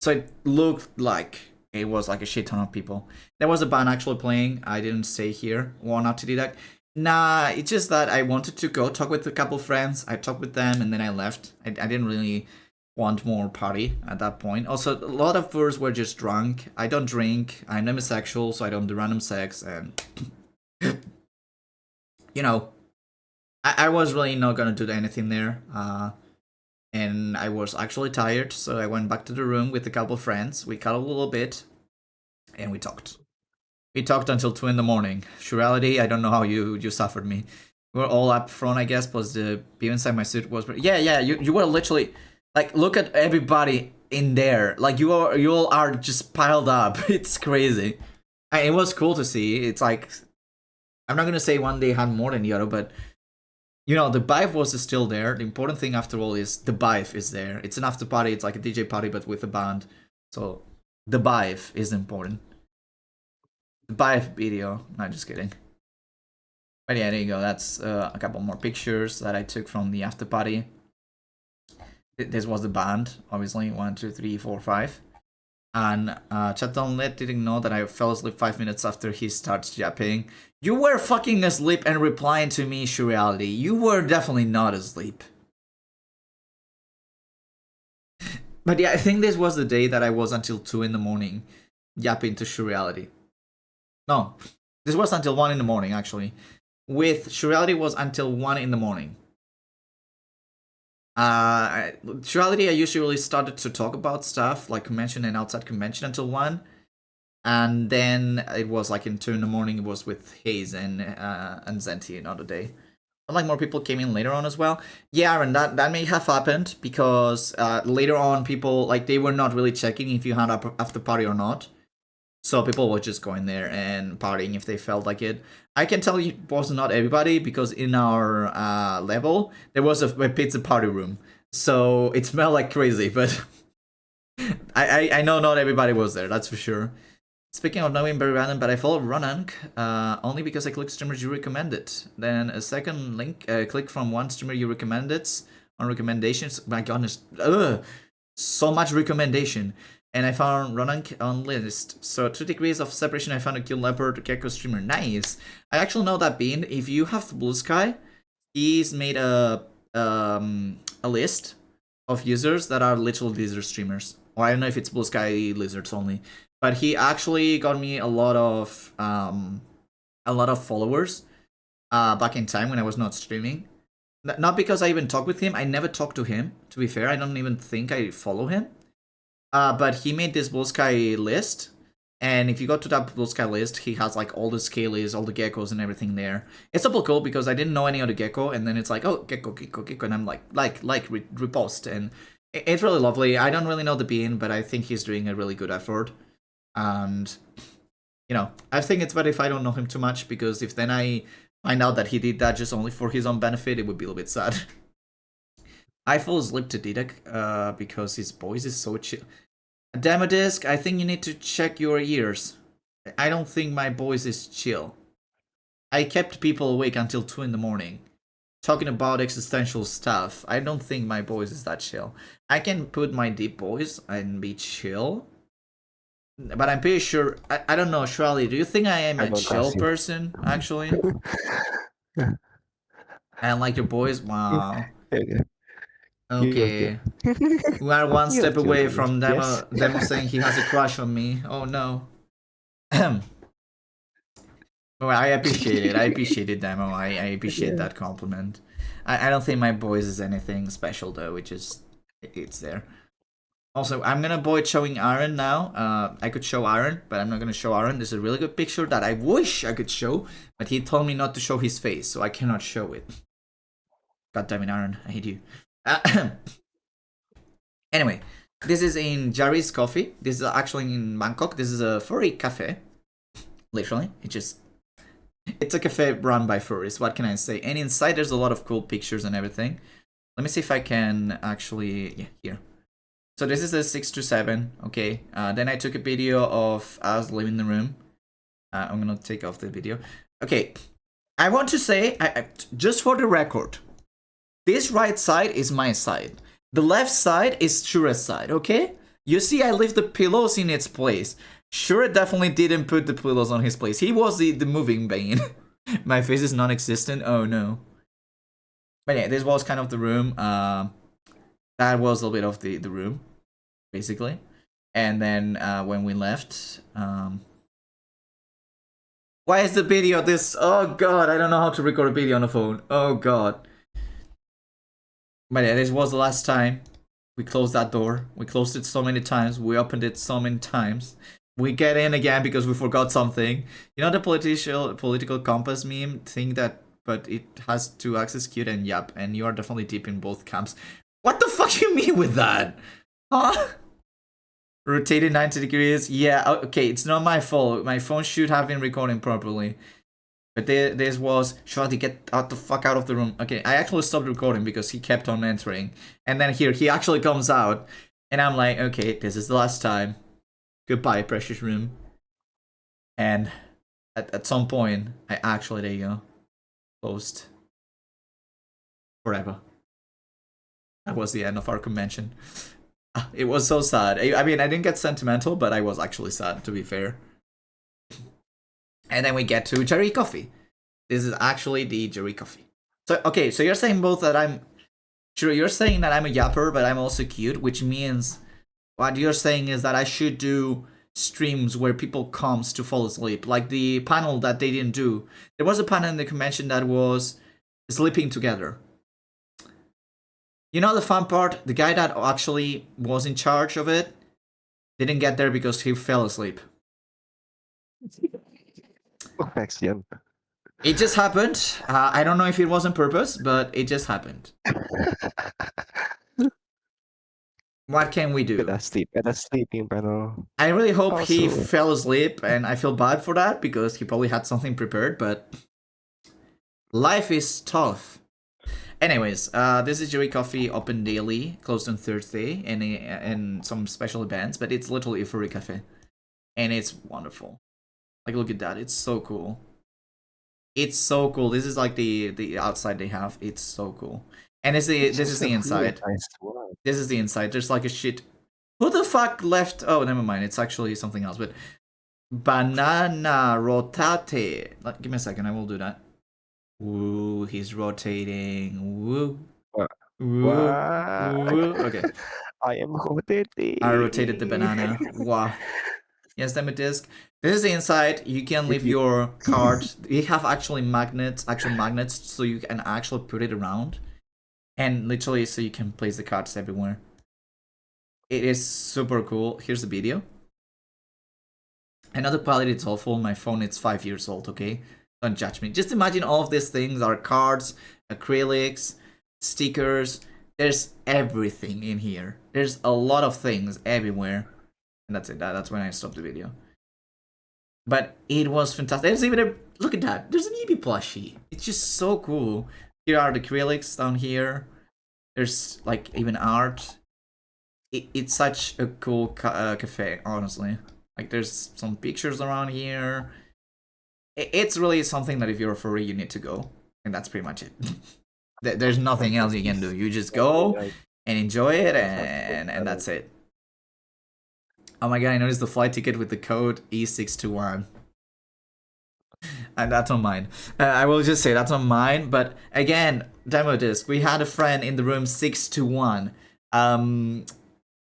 So it looked like it was like a shit ton of people. There was a band actually playing. I didn't stay here. One out to deduct. Nah, it's just that I wanted to go talk with a couple friends. I talked with them and then I left. I didn't really want more party at that point. Also, a lot of us were just drunk. I don't drink. I'm demisexual, so I don't do random sex. And, you know, I was really not gonna do anything there. And I was actually tired, so I went back to the room with a couple friends. We cuddled a little bit and we talked. We talked until 2 in the morning. Surreality, I don't know how you suffered me. We were all up front, I guess, plus the beer inside my suit was... Yeah, you were literally... Like, look at everybody in there. Like, you all are just piled up. It's crazy. It was cool to see. It's like... I'm not gonna say one day had more than the other, but... You know, the vibe was still there. The important thing, after all, is the vibe is there. It's an after party. It's like a DJ party, but with a band. So, the vibe is important. Buy video. Not just kidding. But yeah, there you go. That's a couple more pictures that I took from the after party. This was the band, obviously. 1, 2, 3, 4, 5. And Chatonlet didn't know that I fell asleep 5 minutes after he starts yapping. You were fucking asleep and replying to me, Surreality. You were definitely not asleep. But yeah, I think this was the day that I was until 2 in the morning yapping to Surreality. No, this was until 1 in the morning, actually. With Surreality was until 1 in the morning. Surreality, I usually started to talk about stuff, like convention and outside convention until 1. And then it was like in 2 in the morning, it was with Hayes and Zenti another day. But like more people came in later on as well. Yeah, Aaron, that may have happened because later on people, like, they were not really checking if you had an after party or not. So people were just going there and partying if they felt like it. I can tell you it was not everybody because in our level, there was a pizza party room. So it smelled like crazy, but I know not everybody was there, that's for sure. Speaking of knowing very random, but I follow Ronank only because I clicked streamers you recommended. Then a second link, click from one streamer you recommended on recommendations. My goodness, so much recommendation. And I found Ronank on list. So 2 degrees of separation, I found a Kill Leopard Gecko streamer. Nice. I actually know that Bean. If you have Blue Sky, he's made a list of users that are literal lizard streamers. Or I don't know if it's Blue Sky lizards only. But he actually got me a lot of followers back in time when I was not streaming. Not because I even talked with him. I never talked to him, to be fair. I don't even think I follow him. But he made this Blue Sky list, and if you go to that Blue Sky list, he has like all the scalies, all the geckos and everything there. It's super cool because I didn't know any other gecko, and then it's like, oh, gecko, and I'm like repost, and it's really lovely. I don't really know the bean, but I think he's doing a really good effort, and you know, I think it's better if I don't know him too much, because if then I find out that he did that just only for his own benefit, it would be a little bit sad. I fall asleep to Didac because his voice is so chill. Demo disc, I think you need to check your ears. I don't think my voice is chill. I kept people awake until 2 in the morning, talking about existential stuff. I don't think my voice is that chill. I can put my deep voice and be chill, but I'm pretty sure. I don't know, Shirley, do you think I am a chill person, actually? And like your voice? Wow.
Yeah.
Okay. We are one step away from Demo saying he has a crush on me. Oh no. Well, I appreciate it. I appreciate it, Demo. I appreciate that compliment. I don't think my voice is anything special though. It's there. Also, I'm gonna avoid showing Aaron now. I could show Aaron, but I'm not gonna show Aaron. This is a really good picture that I wish I could show, but he told me not to show his face, so I cannot show it. God damn it, Aaron. I hate you. Anyway, this is in Jari's Coffee. This is actually in Bangkok. This is a furry cafe. Literally, it's a cafe run by furries. What can I say? And inside there's a lot of cool pictures and everything. Let me see if I can actually, yeah, here. So this is a 627, okay. Then I took a video of us leaving the room. I'm gonna take off the video. Okay, I want to say, just for the record, this right side is my side. The left side is Shura's side, okay? You see I left the pillows in its place. Shura definitely didn't put the pillows on his place. He was the moving bane. My face is non-existent, oh no. But yeah, this was kind of the room. That was a little bit of the room, basically. And then when we left... Why is the video this... Oh god, I don't know how to record a video on a phone. Oh god. But yeah, this was the last time we closed that door. We closed it so many times. We opened it so many times. We get in again because we forgot something. You know the political compass meme thing that, but it has 2 axes, cute and yup, and you are definitely deep in both camps. What the fuck you mean with that? Huh? Rotated 90 degrees? Yeah, okay, it's not my fault. My phone should have been recording properly. But this was, Shadi, get the fuck out of the room. Okay, I actually stopped recording because he kept on entering. And then here, he actually comes out. And I'm like, okay, this is the last time. Goodbye, precious room. And at some point, I actually, there you go, closed. Forever. That was the end of our convention. It was so sad. I mean, I didn't get sentimental, but I was actually sad, to be fair. And then we get to Jerry Coffee. This is actually the Jerry Coffee. So, okay, so you're saying both that I'm... Sure, you're saying that I'm a yapper, but I'm also cute, which means... What you're saying is that I should do streams where people comes to fall asleep. Like the panel that they didn't do. There was a panel in the convention that was sleeping together. You know the fun part? The guy that actually was in charge of it didn't get there because he fell asleep.
Perfection.
It just happened. I don't know if it was on purpose, but it just happened. What can we do?
At a sleeping panel.
I really hope he fell asleep, and I feel bad for that because he probably had something prepared, but life is tough. Anyways, this is Jerry Coffee, open daily, closed on Thursday, and some special events, but it's literally a furry cafe. And it's wonderful. Like, look at that, it's so cool. It's so cool. This is like the outside they have. It's so cool. And this is the inside. This is the inside. There's like a shit. Who the fuck left? Oh, never mind. It's actually something else. But banana rotate. Give me a second. I will do that. Woo, he's rotating. Woo. Woo. Woo. Okay.
I am rotating.
I rotated the banana. Wow. Yes, demo disc. This is the inside. You can leave your card. You have actual magnets, so you can actually put it around. And literally, so you can place the cards everywhere. It is super cool. Here's the video. I know the quality is awful. My phone is 5 years old, okay? Don't judge me. Just imagine all of these things are cards, acrylics, stickers. There's everything in here. There's a lot of things everywhere. And that's it. That's when I stop the video. But it was fantastic. There's even a look at that. There's an Eevee plushie. It's just so cool. Here are the acrylics down here. There's like even art. It's such a cool cafe, honestly. Like there's some pictures around here. It's really something that if you're a furry, you need to go, and that's pretty much it. There's nothing else you can do. You just go and enjoy it, and that's it. Oh my god, I noticed the flight ticket with the code E621. And that's on mine. I will just say that's on mine, but again, demo disc. We had a friend in the room 621.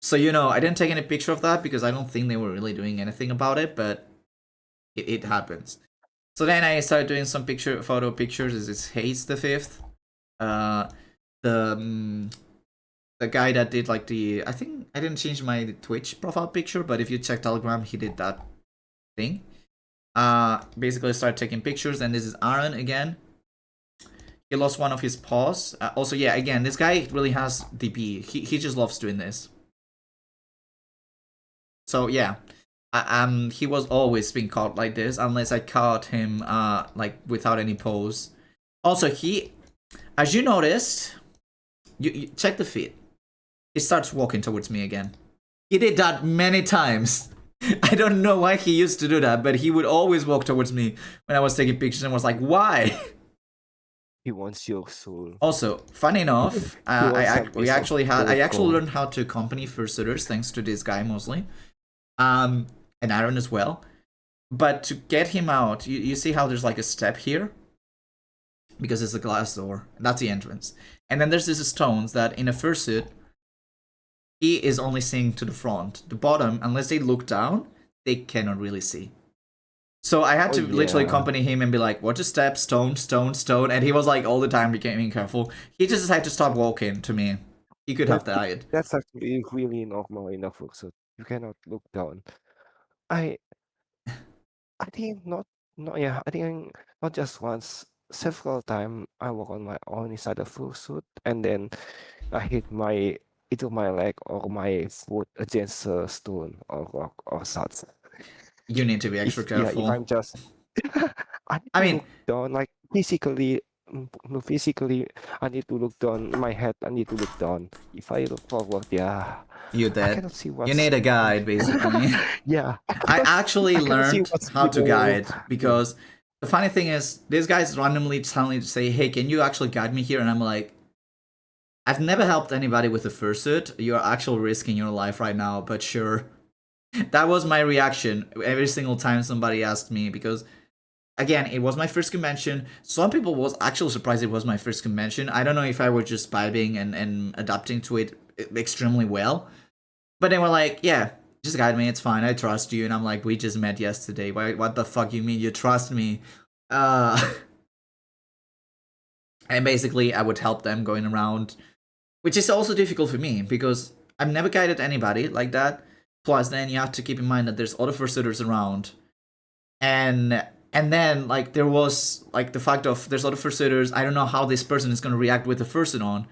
So you know, I didn't take any picture of that because I don't think they were really doing anything about it, but it happens. So then I started doing some photo pictures. This is Hayes the Fifth. The guy that did like I think I didn't change my Twitch profile picture, but if you check Telegram, he did that thing. Basically started taking pictures, and this is Aaron again. He lost one of his paws. Also, yeah, again, this guy really has DP. He just loves doing this. So yeah, he was always being caught like this, unless I caught him like without any pose. Also, he, as you noticed, you check the feet. He starts walking towards me again. He did that many times. I don't know why he used to do that, but he would always walk towards me when I was taking pictures and was like, why?
He wants your soul.
Also, funny enough, I actually learned how to accompany fursuiters thanks to this guy mostly. And Aaron as well. But to get him out, you see how there's like a step here? Because it's a glass door. That's the entrance. And then there's these stones that in a fursuit, he is only seeing to the front. The bottom, unless they look down, they cannot really see. So I had to literally accompany him and be like, watch a step, stone, stone, stone. And he was like all the time becoming careful. He just decided to stop walking to me. He could have died.
That's actually really normal in a fursuit. You cannot look down. I think I think not just once, several times I walk on my own inside a fursuit, and then I hit either my leg or my foot against a stone or rock or such.
You need to be extra careful.
Yeah, if I'm just I mean, look down, like physically, physically, I need to look down. My head, I need to look down. If I look forward, yeah,
you dead.
I cannot see what's...
You need a guide, basically.
Yeah.
I actually learned how to guide because the funny thing is, these guys randomly suddenly say, "Hey, can you actually guide me here?" And I'm like, I've never helped anybody with a fursuit. You're actually risking your life right now, but sure. That was my reaction every single time somebody asked me, because again, it was my first convention. Some people was actually surprised it was my first convention. I don't know if I was just vibing and adapting to it extremely well. But they were like, yeah, just guide me, it's fine, I trust you. And I'm like, we just met yesterday. What the fuck you mean you trust me? And basically I would help them going around, which is also difficult for me because I've never guided anybody like that. Plus, then you have to keep in mind that there's other fursuiters around. And then, like, there was, like, the fact of there's other fursuiters. I don't know how this person is going to react with the fursuit on.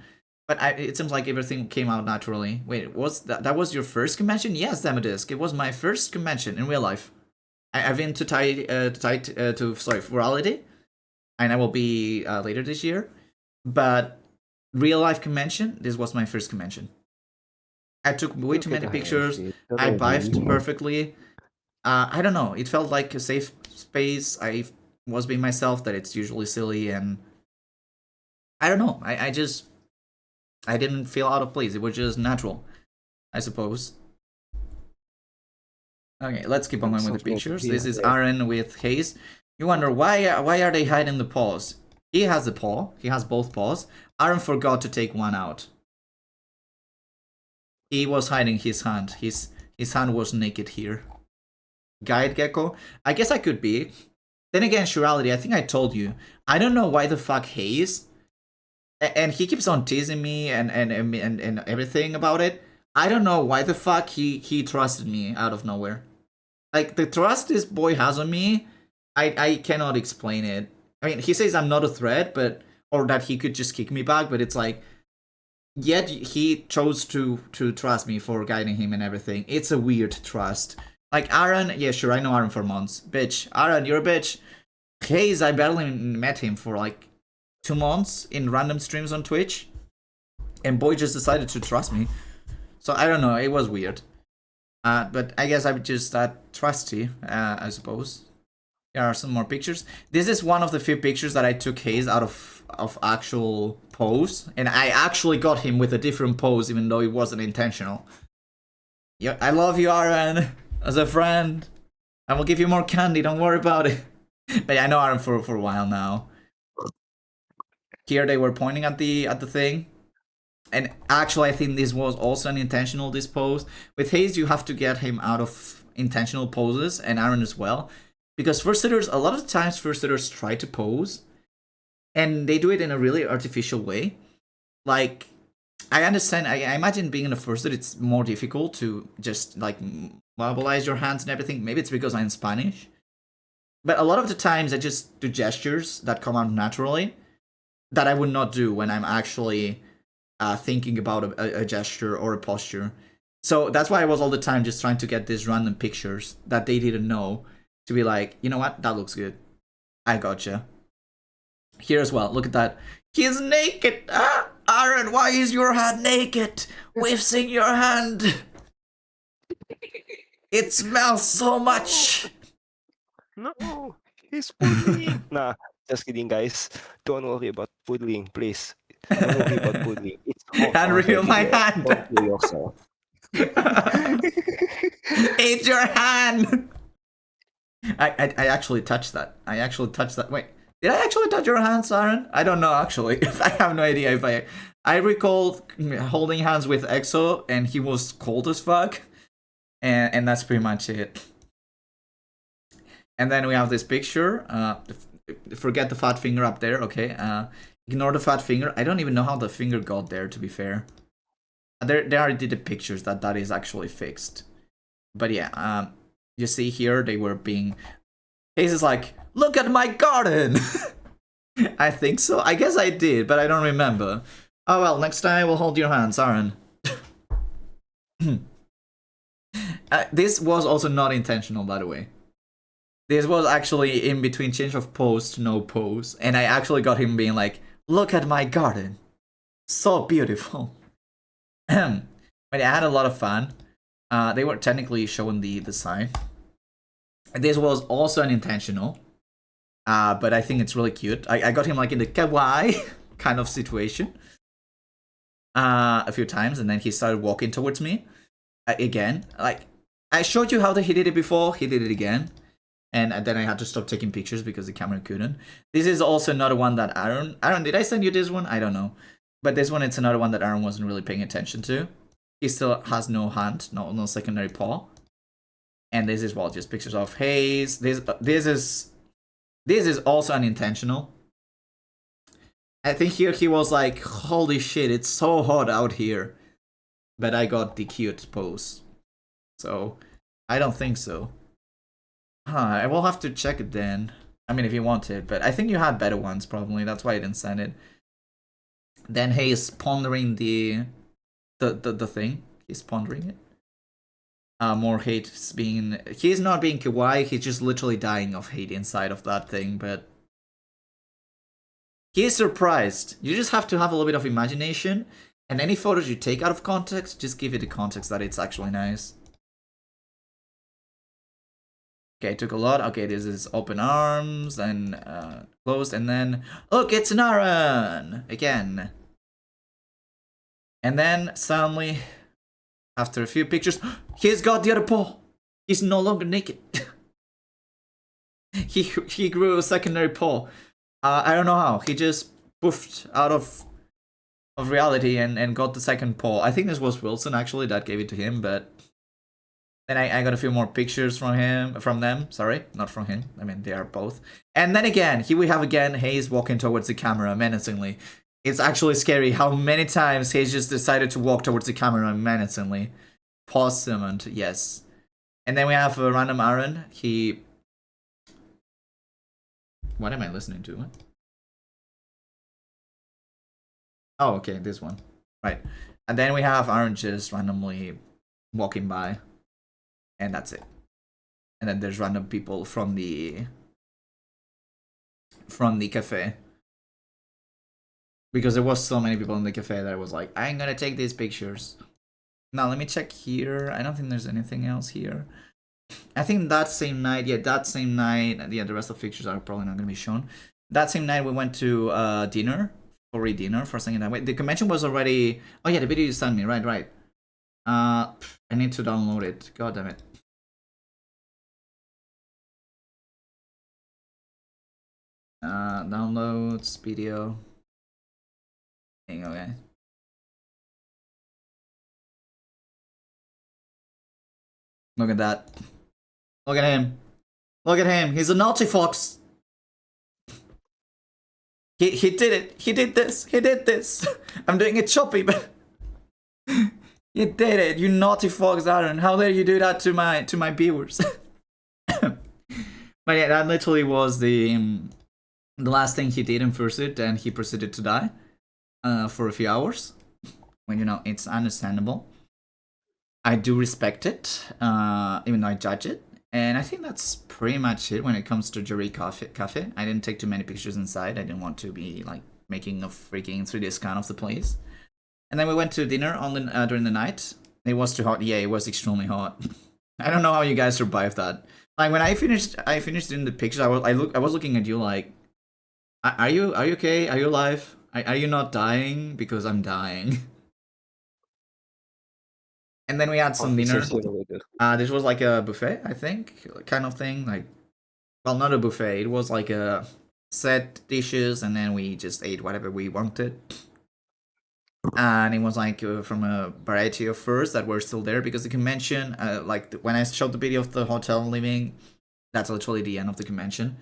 But it seems like everything came out naturally. Wait, that was your first convention? Yes, Demodisc. It was my first convention in real life. I've been to Virality. And I will be later this year. But real life convention, this was my first convention. I took way too many pictures. I vibed perfectly. I don't know. It felt like a safe space. I was being myself. That it's usually silly, and I don't know. I didn't feel out of place. It was just natural, I suppose. Okay, let's keep on going with the pictures. This is Aaron with Hayes. You wonder why are they hiding the paws? He has a paw. He has both paws. Aaron forgot to take one out. He was hiding his hand. His hand was naked here. Guide Gecko? I guess I could be. Then again, Surality, I think I told you. I don't know why the fuck Hayes. And he keeps on teasing me and everything about it. I don't know why the fuck he trusted me out of nowhere. Like, the trust this boy has on me, I cannot explain it. I mean, he says I'm not a threat, but or that he could just kick me back, but it's like, yet he chose to trust me for guiding him and everything. It's a weird trust. Like, Aaron, yeah, sure, I know Aaron for months. Bitch. Aaron, you're a bitch. Hayes, I barely met him for like 2 months in random streams on Twitch. And boy just decided to trust me. So I don't know, it was weird. But I guess I'm just that trusty, I suppose. Here are some more pictures. This is one of the few pictures that I took Hayes out of actual pose. And I actually got him with a different pose, even though it wasn't intentional. Yeah, I love you, Aaron, as a friend. I will give you more candy, don't worry about it. But yeah, I know Aaron for a while now. Here they were pointing at the thing. And actually, I think this was also an intentional pose. With Hayes, you have to get him out of intentional poses, and Aaron as well. Because first sitters, a lot of times first sitters try to pose, and they do it in a really artificial way. Like, I understand, I imagine being in a first sitter, it's more difficult to just, like, mobilize your hands and everything. Maybe it's because I'm Spanish. But a lot of the times, I just do gestures that come out naturally that I would not do when I'm actually thinking about a gesture or a posture. So that's why I was all the time just trying to get these random pictures that they didn't know to be like, you know what, that looks good. I gotcha. Here as well, look at that. He's naked! Ah, Aaron, why is your hand naked? We've seen your hand! It smells so much!
No, he's poodling. Nah, just kidding, guys. Don't worry about poodling, please. Don't worry about poodling. It's hot
Unreal, my
there.
hand!
Don't kill yourself.
It's your hand! I actually touched that. I actually touched that. Wait, did I actually touch your hands, Aaron? I don't know, actually. I have no idea if I recall holding hands with EXO, and he was cold as fuck. And that's pretty much it. And then we have this picture. Forget the fat finger up there, okay? Ignore the fat finger. I don't even know how the finger got there, to be fair. They already did the pictures that is actually fixed. But yeah, you see here, they were being... Hayes is like, look at my garden! I think so. I guess I did, but I don't remember. Oh well, next time I will hold your hands, Aaron. This was also not intentional, by the way. This was actually in between change of pose to no pose. And I actually got him being like, look at my garden. So beautiful. But I had a lot of fun. They were technically showing the sign. This was also unintentional. But I think it's really cute. I got him like in the kawaii kind of situation. A few times. And then he started walking towards me. Again. Like, I showed you how he did it before. He did it again. And then I had to stop taking pictures because the camera couldn't. This is also another one that Aaron, did I send you this one? I don't know. But this one, it's another one that Aaron wasn't really paying attention to. He still has no hand, no secondary paw. And this is, well, just pictures of Hayes. This is also unintentional. I think here he was like, holy shit, it's so hot out here. But I got the cute pose. So, I don't think so. I will have to check it then. I mean, if you want it, but I think you had better ones probably. That's why I didn't send it. Then he's pondering the thing. He's pondering it. More hate is being. He's not being kawaii. He's just literally dying of hate inside of that thing. But he's surprised. You just have to have a little bit of imagination. And any photos you take out of context, just give it the context that it's actually nice. Okay, took a lot. Okay, this is open arms, and closed, and then... Look, it's an Aaron! Again. And then, suddenly, after a few pictures, he's got the other paw! He's no longer naked. he grew a secondary paw. I don't know how. He just poofed out of reality and got the second paw. I think this was Wilson, actually, that gave it to him, but... Then I got a few more pictures from them. Sorry, not from him. I mean, they are both. And then again, here we have again Hayes walking towards the camera menacingly. It's actually scary how many times Hayes just decided to walk towards the camera menacingly. Possum and yes. And then we have a random Aaron. What am I listening to? What? Oh, okay, this one. Right. And then we have Aaron just randomly walking by. And that's it. and then there's random people from the cafe, because there was so many people in the cafe that I was like, I'm gonna take these pictures. Now let me check here. I don't think there's anything else here. I think that same night, yeah, the rest of the pictures are probably not gonna be shown. That same night we went to dinner, for dinner for second night. Wait, the convention was already. Oh yeah, the video you sent me, right. I need to download it. God damn it. Downloads video. Okay. Look at that. Look at him. Look at him. He's a naughty fox. He did it. He did this. He did this. I'm doing it choppy, but you did it. You naughty fox, Aaron. How dare you do that to my viewers? But yeah, that literally was the last thing he did in Fursuit, and he proceeded to die for a few hours. When, you know, it's understandable. I do respect it, even though I judge it. And I think that's pretty much it when it comes to Jury Cafe. I didn't take too many pictures inside. I didn't want to be like making a freaking 3D scan of the place. And then we went to dinner on the, during the night. It was too hot. Yeah, it was extremely hot. I don't know how you guys survived that. Like when I finished doing the pictures. I was looking at you like, are you okay? Are you alive? Are you not dying? Because I'm dying. And then we had some dinner. This was like a buffet, I think, kind of thing. Like, well, not a buffet. It was like a set dishes, and then we just ate whatever we wanted. And it was like from a variety of furs that were still there, because the convention, like when I showed the video of the hotel living, that's literally the end of the convention.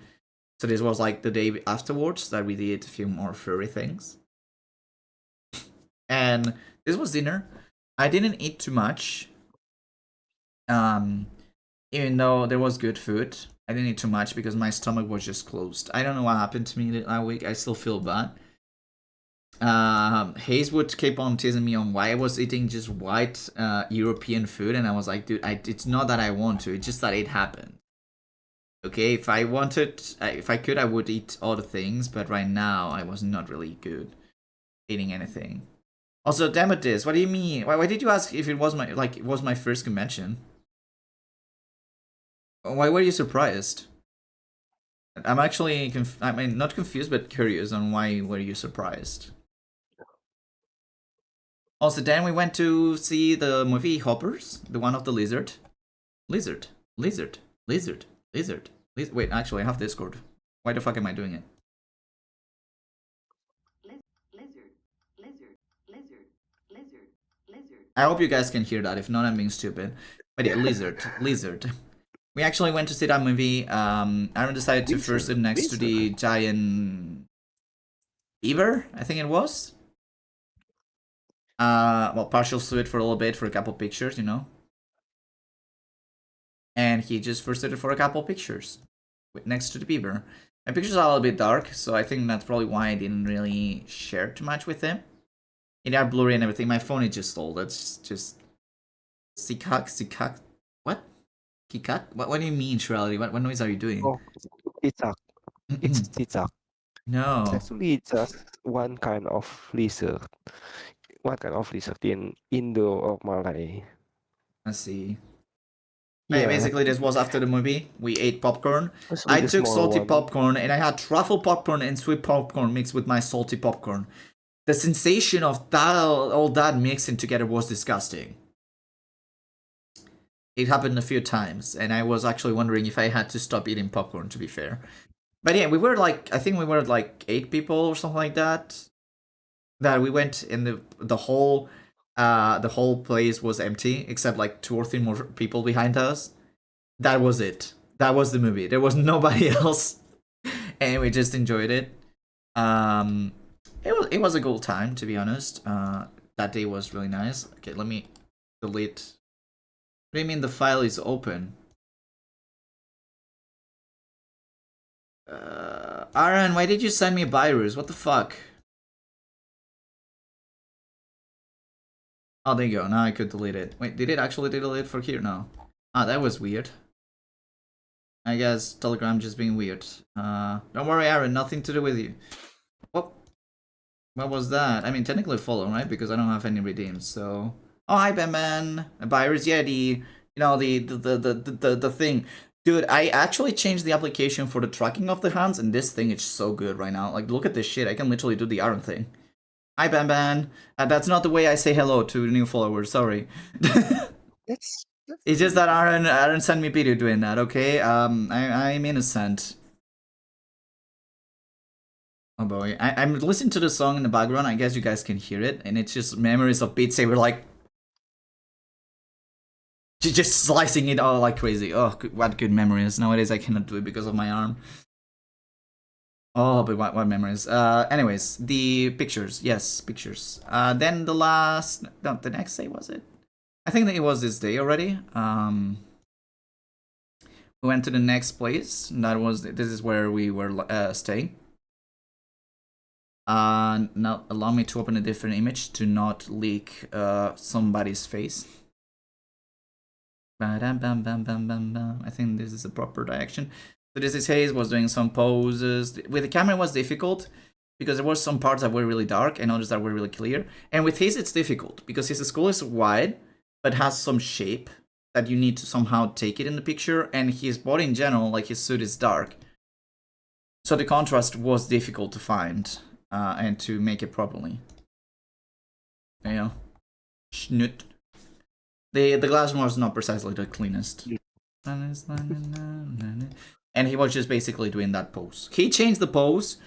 So this was like the day afterwards that we did a few more furry things. And this was dinner. I didn't eat too much. Even though there was good food, I didn't eat too much because my stomach was just closed. I don't know what happened to me that week. I still feel bad. Hayes would keep on teasing me on why I was eating just white European food, and I was like, dude, it's not that I want to, it's just that it happened. Okay, if I wanted, if I could, I would eat other things, but right now I was not really good eating anything. Also, damn it, this. What do you mean? Why did you ask if it was my first convention? Why were you surprised? I'm actually I mean, not confused, but curious on why were you surprised. Also, then we went to see the movie Hoppers, the one of the lizard. Lizard. Wait, actually, I have Discord. Why the fuck am I doing it? I hope you guys can hear that. If not, I'm being stupid. But yeah, lizard. We actually went to see that movie. Aaron decided to first sit next to the giant beaver, I think it was. Well, partial suit for a little bit for a couple pictures, you know. And he just first did it for a couple pictures next to the beaver. My pictures are a little bit dark, so I think that's probably why I didn't really share too much with him. They are blurry and everything. My phone is just old. That's just Sikak. What? Kikat? What do you mean, Shirley? What noise are you doing?
Oh, Titsak. It's Titsak.
No.
It's actually just one kind of lizard. One kind of lizard in Indo or Malay.
I see.
Yeah.
Basically, this was after the movie. We ate popcorn. I took salty popcorn, and I had truffle popcorn and sweet popcorn mixed with my salty popcorn. The sensation of that, all that mixing together was disgusting. It happened a few times, and I was actually wondering if I had to stop eating popcorn, to be fair. But yeah, we were like, I think we were like 8 people or something like that. That we went in the whole place was empty except like 2 or 3 more people behind us. That was it. That was the movie. There was nobody else, and we just enjoyed it. It was a good time, to be honest. That day was really nice. Okay, let me delete. What do you mean the file is open? Aaron, why did you send me a virus? What the fuck? Oh, there you go. Now I could delete it. Wait, did it actually delete for here? No. Ah, that was weird. I guess Telegram just being weird. Don't worry, Aaron, nothing to do with you. What? What was that? I mean, technically follow, right? Because I don't have any redeems, so... Oh, hi, Batman! Virus Yeti! You know, the thing. Dude, I actually changed the application for the tracking of the hands, and this thing is so good right now. Like, look at this shit. I can literally do the Aaron thing. Hi, Ban. That's not the way I say hello to new followers, sorry.
That's
It's just that Aaron sent me a video doing that, okay? I'm innocent. Oh boy, I'm listening to the song in the background. I guess you guys can hear it, and it's just memories of Beat Saber, like just slicing it all like crazy. Oh, what good memories! Nowadays I cannot do it because of my arm. Oh, but what memories? Anyways, the pictures. Yes, pictures. Then the last, no, the next day was it? I think that it was this day already. We went to the next place. And that was, this is where we were staying. Now allow me to open a different image to not leak somebody's face. I think this is a proper direction. So this is Hayes was doing some poses. With the camera it was difficult because there were some parts that were really dark and others that were really clear. And with Hayes it's difficult because his skull is wide but has some shape that you need to somehow take it in the picture, and his body in general, like his suit, is dark. So the contrast was difficult to find and to make it properly. You know, schnut. The glass was not precisely the cleanest. And he was just basically doing that pose. He changed the pose,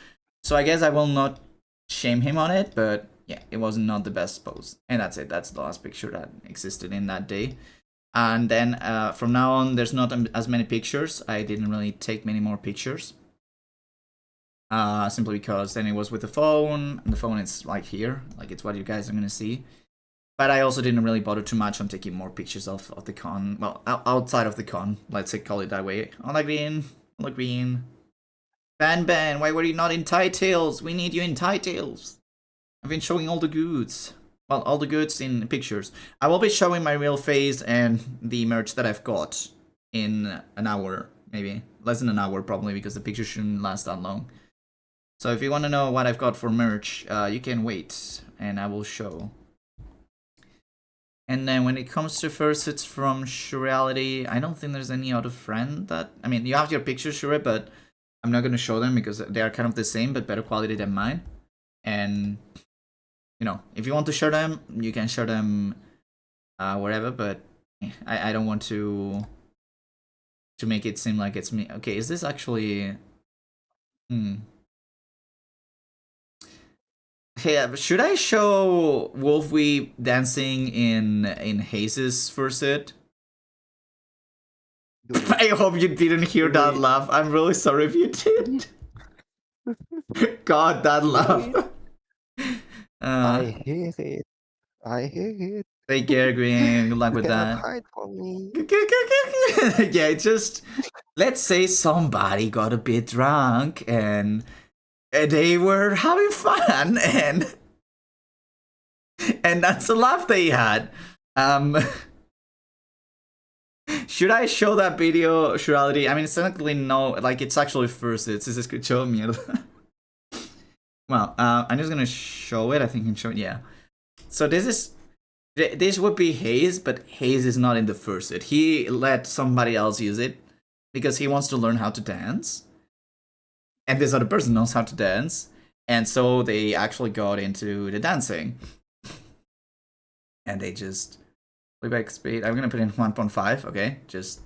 so I guess I will not shame him on it, but yeah, it was not the best pose. And that's it. That's the last picture that existed in that day. And then from now on, there's not as many pictures. I didn't really take many more pictures. Simply because then it was with the phone, and the phone is like here, like it's what you guys are gonna see. But I also didn't really bother too much on taking more pictures of the con, well, outside of the con, let's say, call it that way. On the green, on the green. Ban, why were you not in Thaitails? We need you in Thaitails. I've been showing all the goods. Well, all the goods in pictures. I will be showing my real face and the merch that I've got in an hour, maybe. Less than an hour, probably, because the picture shouldn't last that long. So if you want to know what I've got for merch, you can wait, and I will show. And then when it comes to first hits from Surreality, I don't think there's any other friend that... I mean, you have your pictures, sure, but I'm not going to show them because they are kind of the same, but better quality than mine. And, you know, if you want to share them, you can share them wherever, but I don't want to make it seem like it's me. Okay, is this actually... Hey, should I show Wolfweep dancing in Haze's first hit? I hope you didn't hear that laugh. I'm really sorry if you did. God, that laugh.
I hear it. I hear it.
Take care, Green. Good luck with that.
Hide from me.
Yeah, just let's say somebody got a bit drunk and they were having fun, and that's the laugh they had. Should I show that video, Surreality? I mean, it's technically no, like it's actually first. It's just good show me. Well, I'm just gonna show it. I think I can show it. Yeah. So this would be Hayes, but Hayes is not in the first hit. He let somebody else use it because he wants to learn how to dance. And this other person knows how to dance, and so they actually got into the dancing. And they just playback speed. I'm gonna put in 1.5. Okay, just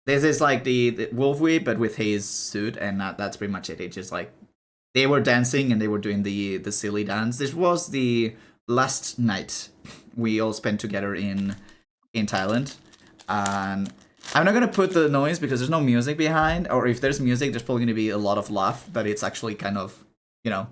this is like the Wolfweep, but with Hayes suit, and that's pretty much it. It's just like they were dancing and they were doing the silly dance. This was the last night we all spent together in Thailand, and I'm not gonna put the noise because there's no music behind, or if there's music, there's probably gonna be a lot of laugh, but it's actually kind of, you know.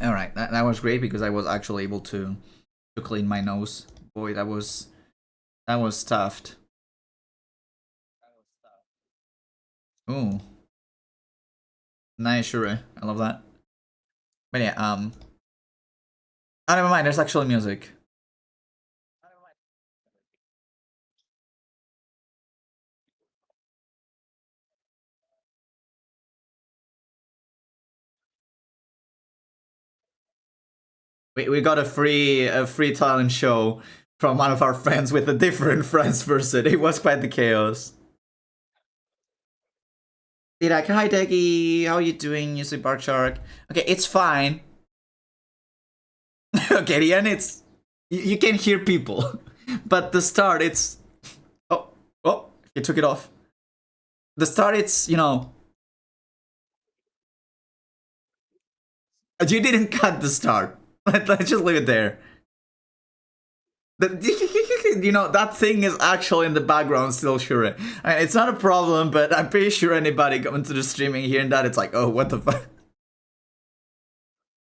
All right, that was great because I was actually able to clean my nose. Boy, that was tough. Ooh. Nice, sure. I love that. But yeah, oh, never mind, there's actually music. We got a free talent show from one of our friends with a different friends version. It was quite the chaos. Be like, hi Deggy, how you doing? You see Bark Shark. Okay, it's fine. Okay, the end it's you can hear people. But the start it's oh, you took it off. The start it's, you didn't cut the start. Let's just leave it there. That thing is actually in the background still, sure. I mean, it's not a problem, but I'm pretty sure anybody coming to the streaming hearing that, it's like, oh, what the fuck?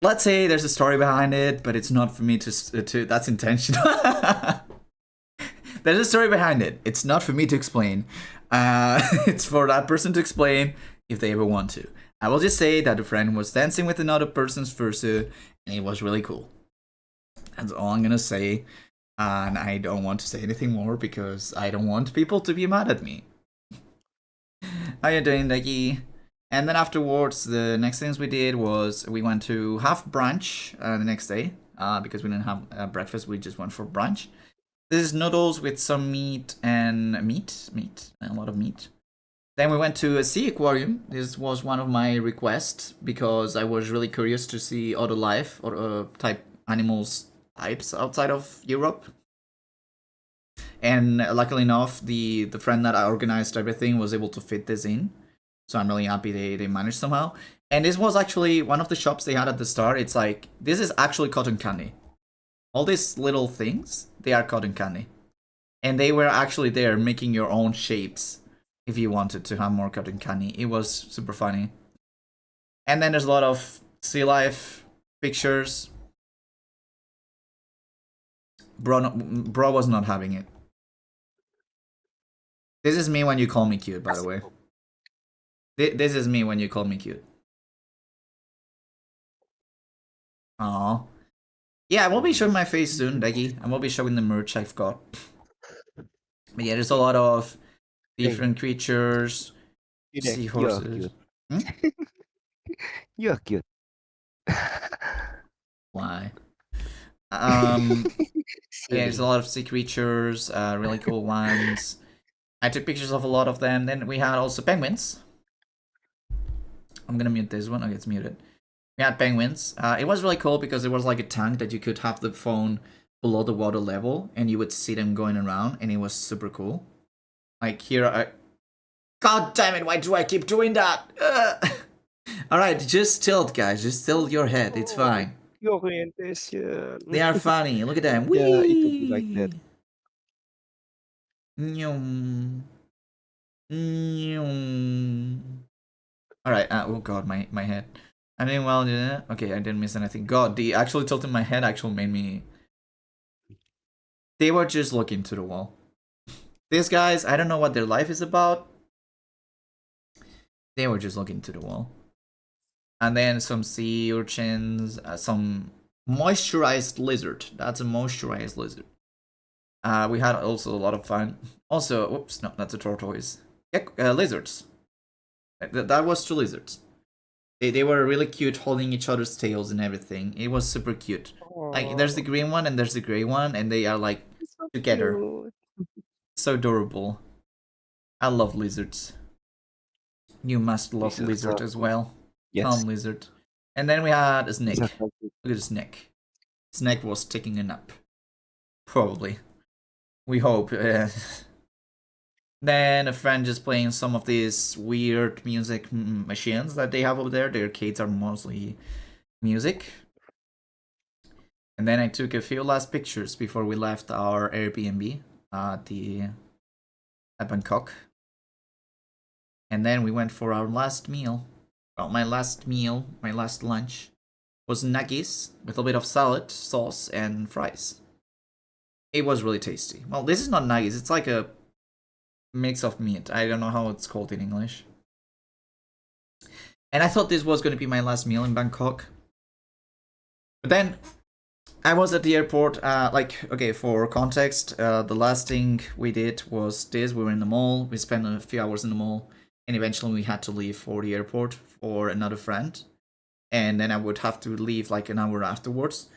Let's say there's a story behind it, but it's not for me to that's intentional. There's a story behind it. It's not for me to explain. It's for that person to explain if they ever want to. I will just say that a friend was dancing with another person's fursuit, and it was really cool. That's all I'm gonna say. And I don't want to say anything more because I don't want people to be mad at me. How you doing, Deggy? And then afterwards, the next things we did was we went to have brunch the next day because we didn't have breakfast. We just went for brunch. This is noodles with some meat and a lot of meat. Then we went to a sea aquarium. This was one of my requests because I was really curious to see other life or type animals types outside of Europe. And luckily enough, the friend that I organized everything was able to fit this in. So I'm really happy they managed somehow. And this was actually one of the shops they had at the start. It's like, this is actually cotton candy. All these little things, they are cotton candy. And they were actually there making your own shapes if you wanted to have more cotton candy. It was super funny. And then there's a lot of sea life pictures. Bro was not having it. This is me when you call me cute, by the way. This is me when you call me cute. Aww. Yeah, I will be showing my face soon, Deggy. I will be showing the merch I've got. But yeah, there's a lot of different creatures, seahorses.
You're cute.
Why? Yeah, there's a lot of sea creatures, really cool ones. I took pictures of a lot of them. Then we had also penguins. I'm gonna mute this one. Okay, it's muted. We had penguins. It was really cool because it was like a tank that you could have the phone below the water level and you would see them going around, and it was super cool. Like here, God damn it! Why do I keep doing that? All right, just tilt, guys. Just tilt your head. It's fine.
Your orientation.
They are funny. Look at them.
Yeah, it will be like that.
All right. Oh god, my head. I didn't well. Okay, I didn't miss anything. God, the actually tilting my head actually made me. They were just looking to the wall. These guys, I don't know what their life is about. They were just looking to the wall. And then some sea urchins, some moisturized lizard. That's a moisturized lizard. We had also a lot of fun. Also, oops, no, that's a tortoise. Lizards. That was two lizards. They were really cute, holding each other's tails and everything. It was super cute. Like, there's the green one and there's the gray one, and they are like
So
together.
cute.
So adorable. I love lizards. You must love lizard as well.
Yes.
Calm lizard. And then we had a snake.
Lizards are
Look at the snake. Snake was taking a nap. Probably. We hope. Then a friend just playing some of these weird music machines that they have over there. The arcades are mostly music. And then I took a few last pictures before we left our Airbnb at Bangkok. And then we went for our last meal. Well, my last lunch was nuggets with a little bit of salad, sauce, and fries. It was really tasty. Well, this is not nuggets. It's like a mix of meat. I don't know how it's called in English. And I thought this was going to be my last meal in Bangkok. But then I was at the airport. Okay, for context, the last thing we did was this. We were in the mall. We spent a few hours in the mall. And eventually we had to leave for the airport for another friend. And then I would have to leave like an hour afterwards.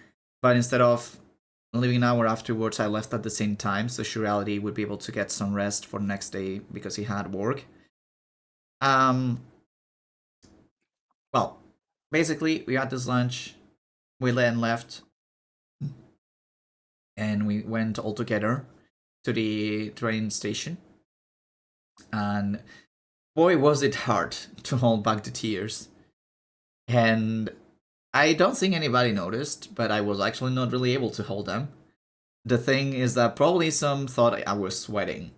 But instead of leaving an hour afterwards, I left at the same time. So Surreality would be able to get some rest for the next day because he had work. Well, basically, we had this lunch. We then left. And we went all together to the train station. And boy, was it hard to hold back the tears. And I don't think anybody noticed, but I was actually not really able to hold them. The thing is that probably some thought I was sweating.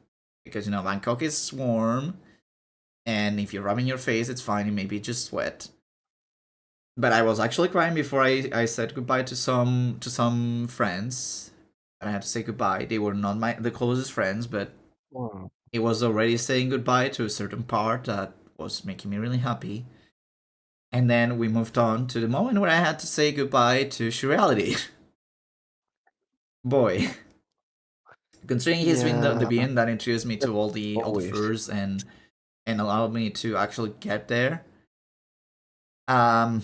Because, you know, Bangkok is warm. And if you're rubbing your face, it's fine. You maybe just sweat. But I was actually crying before I said goodbye to some friends. I had to say goodbye. They were not the closest friends, but
Wow.
it was already saying goodbye to a certain part that was making me really happy. And then we moved on to the moment where I had to say goodbye to Surreality. Boy, considering he's been the
Yeah,
being that introduced me to all the
always.
furs and allowed me to actually get there. Um,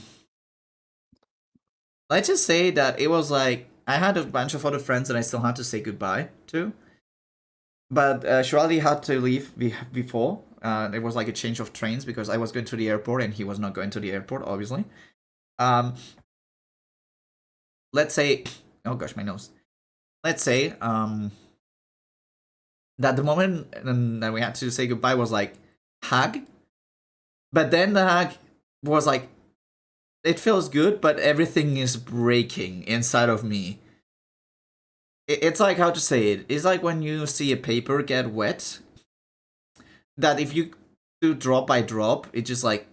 let's just say that it was like I had a bunch of other friends that I still had to say goodbye to. But Surreality had to leave before. There was like a change of trains because I was going to the airport and he was not going to the airport, obviously. Um, let's say, oh gosh, my nose. Let's say that the moment that we had to say goodbye was like hug, but then the hug was like it feels good, but everything is breaking inside of me. It's like how to say it. It's like when you see a paper get wet. That if you do drop by drop, it just like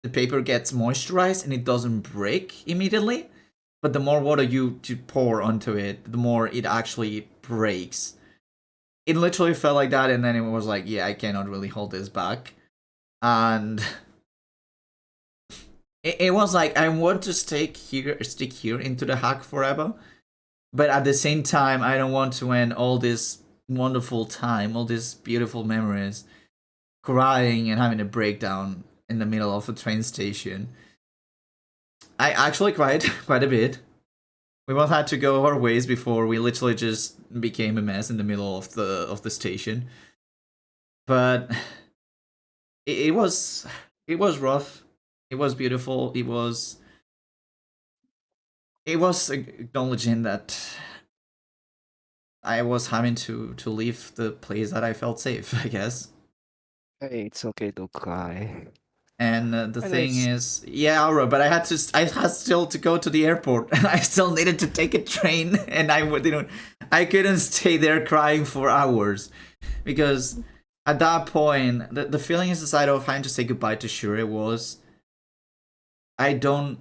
the paper gets moisturized and it doesn't break immediately. But the more water you pour onto it, the more it actually breaks. It literally felt like that, and then it was like, yeah, I cannot really hold this back. And it was like I want to stick here into the hack forever, but at the same time, I don't want to end all this wonderful time, all these beautiful memories, crying and having a breakdown in the middle of a train station. I actually cried quite a bit. We both had to go our ways before we literally just became a mess in the middle of the station. But it was rough. It was beautiful. It was acknowledging that I was having to leave the place that I felt safe, I guess.
Hey, it's okay to cry.
And the
I know
thing
it's
is, yeah, alright, but I had still to go to the airport, and I still needed to take a train, and I couldn't stay there crying for hours, because at that point, the feeling inside of having to say goodbye to Shure was, I don't.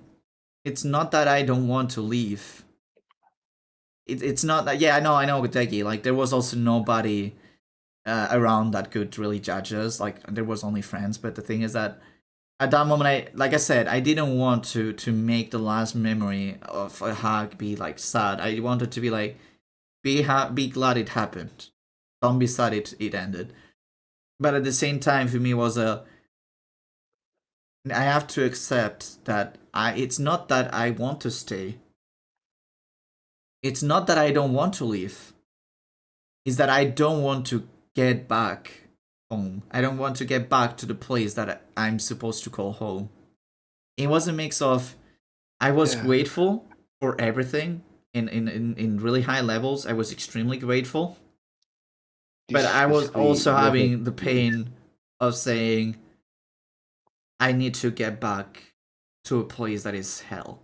It's not that I don't want to leave. It's not that. Yeah, I know, Gotegi. Like there was also nobody around that could really judge us. Like there was only friends, but the thing is that at that moment, like I said, I didn't want to make the last memory of a hug be like sad. I wanted to be like, be glad it happened. Don't be sad it ended. But at the same time, for me was I have to accept that it's not that I want to stay. It's not that I don't want to leave. It's that I don't want to get back home. I don't want to get back to the place that I'm supposed to call home. It was a mix of I was
yeah.
grateful for everything in really high levels. I was extremely grateful. But
This
I was
basically
also
you have
having the pain of saying I need to get back to a place that is hell.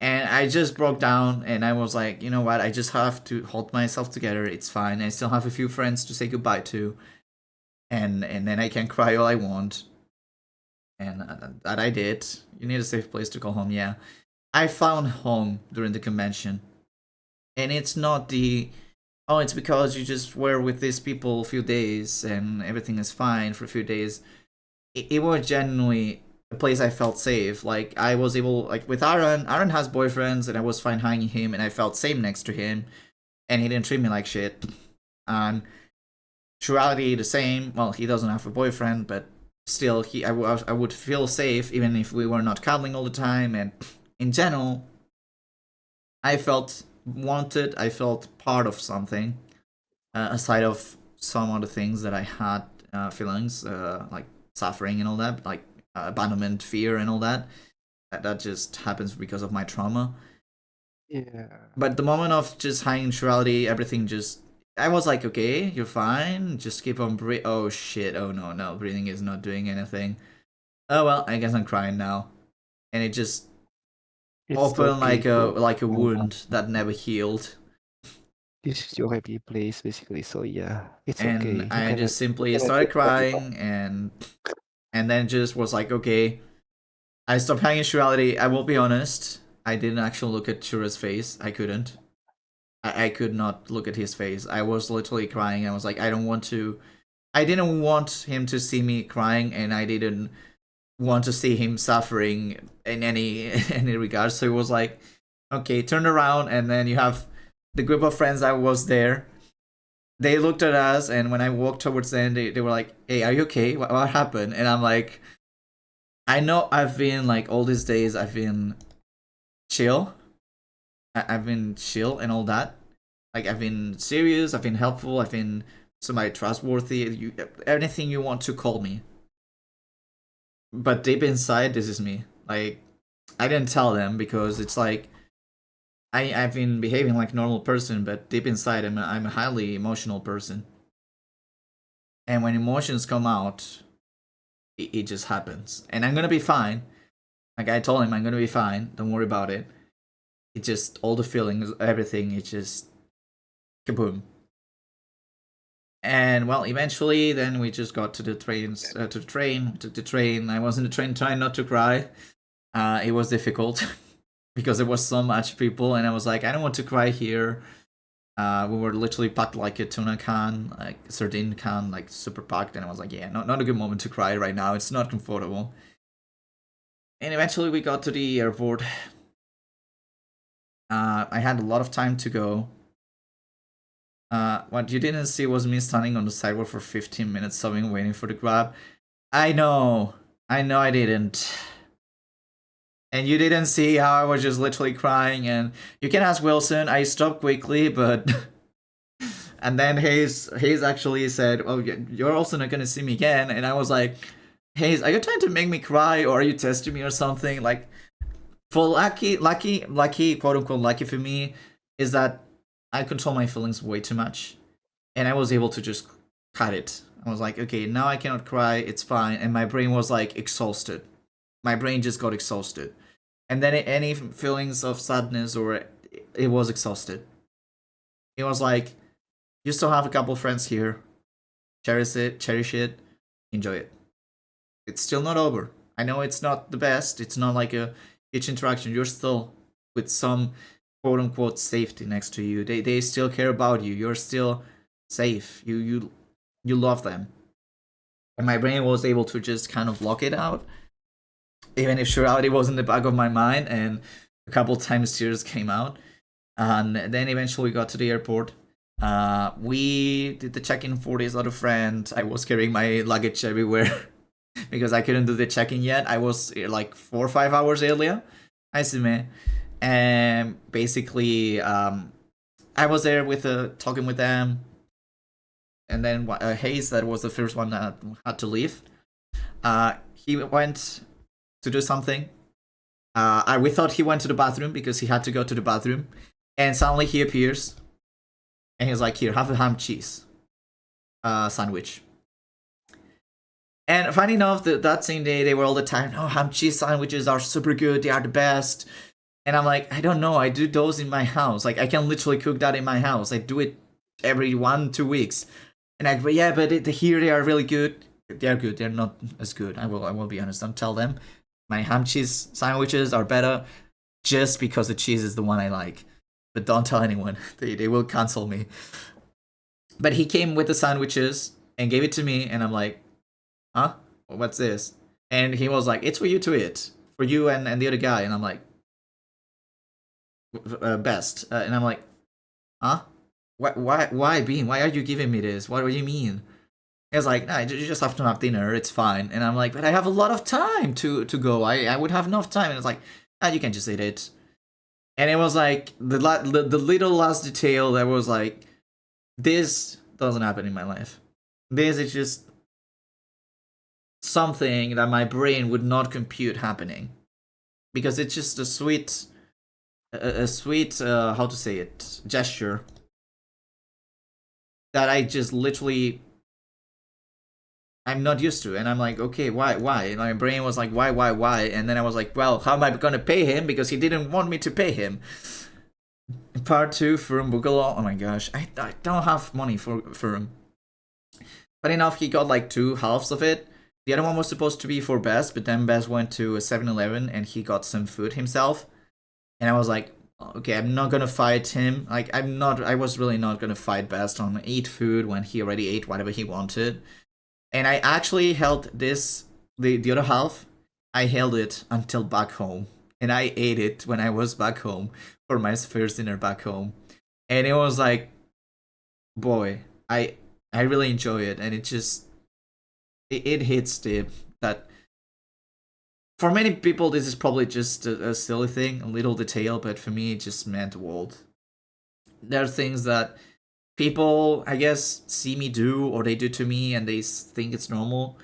And I just broke down and I was like, you know what? I just have to hold myself together. It's fine. I still have a few friends to say goodbye to. And then I can cry all I want. And that I did. You need a safe place to call home. Yeah. I found home during the convention. And it's not the oh, it's because you just were with these people a few days and everything is fine for a few days. it was genuinely a place I felt safe. Like I was able, like with Aaron. Aaron has boyfriends, and I was fine hanging him, and I felt safe next to him, and he didn't treat me like shit. And Shurality the same. Well, he doesn't have a boyfriend, but still, I would feel safe even if we were not cuddling all the time. And in general, I felt wanted. I felt part of something, aside of some other things that I had feelings like suffering and all that, like abandonment, fear, and all that. That just happens because of my trauma.
Yeah.
But the moment of just hanging Shurality, everything just I was like, okay, you're fine. Just keep on breathing. Oh shit! Oh no, no, breathing is not doing anything. Oh well, I guess I'm crying now, and it just
It's
opened
okay to
like a wound that never healed.
this is your happy place basically. So yeah, it's
And
okay.
I just
You
simply
cannot
started
take everything.
crying, and then just was like, okay, I stopped hanging Shurality. I will be honest, I didn't actually look at Shura's face. I couldn't. I could not look at his face. I was literally crying. I was like, I don't want to. I didn't want him to see me crying, and I didn't want to see him suffering in any any regard. So it was like, okay, turn around, and then you have the group of friends that was there. They looked at us, and when I walked towards them, they were like, "Hey, are you okay? What happened?" And I'm like, I know I've been like all these days. I've been chill. I've been chill and all that. Like I've been serious. I've been helpful. I've been somebody trustworthy. Anything you want to call me. But deep inside, this is me. Like I didn't tell them because it's like I've been behaving like a normal person, but deep inside, I'm a highly emotional person. And when emotions come out, it just happens. And I'm gonna be fine. Like I told him, I'm gonna be fine. Don't worry about it. It just all the feelings, everything. It just kaboom. And well, eventually, then we just got to the trains. To the train. We took the train. I was in the train trying not to cry. It was difficult because there was so much people, and I was like, I don't want to cry here. We were literally packed like a tuna can, like a sardine can, like super packed, and I was like, yeah, not a good moment to cry right now. It's not comfortable. And eventually, we got to the airport. I had a lot of time to go. What you didn't see was me standing on the sidewalk for 15 minutes, sobbing, waiting for the grab. I know I didn't. And you didn't see how I was just literally crying. And you can ask Wilson. I stopped quickly, but and then Hayes actually said, "Oh, you're also not gonna see me again." And I was like, "Hayes, are you trying to make me cry, or are you testing me or something?" Like, for lucky, quote unquote, lucky for me is that I control my feelings way too much, and I was able to just cut it. I was like, okay, now I cannot cry. It's fine. And my brain was like exhausted. My brain just got exhausted, and then any feelings of sadness or it was exhausted. It was like you still have a couple friends here. Cherish it, enjoy it. It's still not over. I know it's not the best. It's not like a each interaction. You're still with some quote unquote safety next to you. They still care about you. You're still safe. You love them. And my brain was able to just kind of lock it out, even if Shurality was in the back of my mind, and a couple times tears came out. And then eventually we got to the airport. We did the check-in for this other friend. I was carrying my luggage everywhere because I couldn't do the check-in yet. I was like 4 or 5 hours earlier. I see me. And basically, I was there with talking with them. And then Hayes, that was the first one that had to leave. He went to do something. We thought he went to the bathroom because he had to go to the bathroom. And suddenly he appears. And he's like, here, have a ham cheese sandwich. And funny enough, that same day, they were all the time, oh, ham cheese sandwiches are super good. They are the best. And I'm like, I don't know. I do those in my house. Like, I can literally cook that in my house. I do it every 1-2 weeks. And I go, yeah, but here they are really good. They're good. They're not as good. I will be honest. Don't tell them. My ham cheese sandwiches are better just because the cheese is the one I like. But don't tell anyone. They will cancel me. But he came with the sandwiches and gave it to me, and I'm like, huh? what's this? And he was like, it's for you to eat, for you and the other guy. And I'm like, best. And I'm like, huh? Why, Bean? Why are you giving me this? What do you mean? He was like, nah, you just have to have dinner. It's fine. And I'm like, but I have a lot of time to go. I would have enough time. And it's like, ah, you can just eat it. And it was like the little last detail that was like, this doesn't happen in my life. This is just something that my brain would not compute happening, because it's just a sweet, how to say it, gesture that I just literally I'm not used to. And I'm like, okay, why? And my brain was like, why? And then I was like, well, how am I gonna pay him, because he didn't want me to pay him. Part 2 from Boogaloo. Oh my gosh, I don't have money for him. But enough, he got like 2 halves of it. The other one was supposed to be for Best, but then Best went to a 7-Eleven and he got some food himself. And I was like, okay, I'm not gonna fight him. Like, I was really not gonna fight Best on eat food when he already ate whatever he wanted. And I actually held this, the other half, I held it until back home. And I ate it when I was back home for my first dinner back home. And it was like, boy, I really enjoy it. And it just, it hits deep that for many people this is probably just a silly thing, a little detail, but for me it just meant the world. There are things that people, I guess, see me do or they do to me and they think it's normal.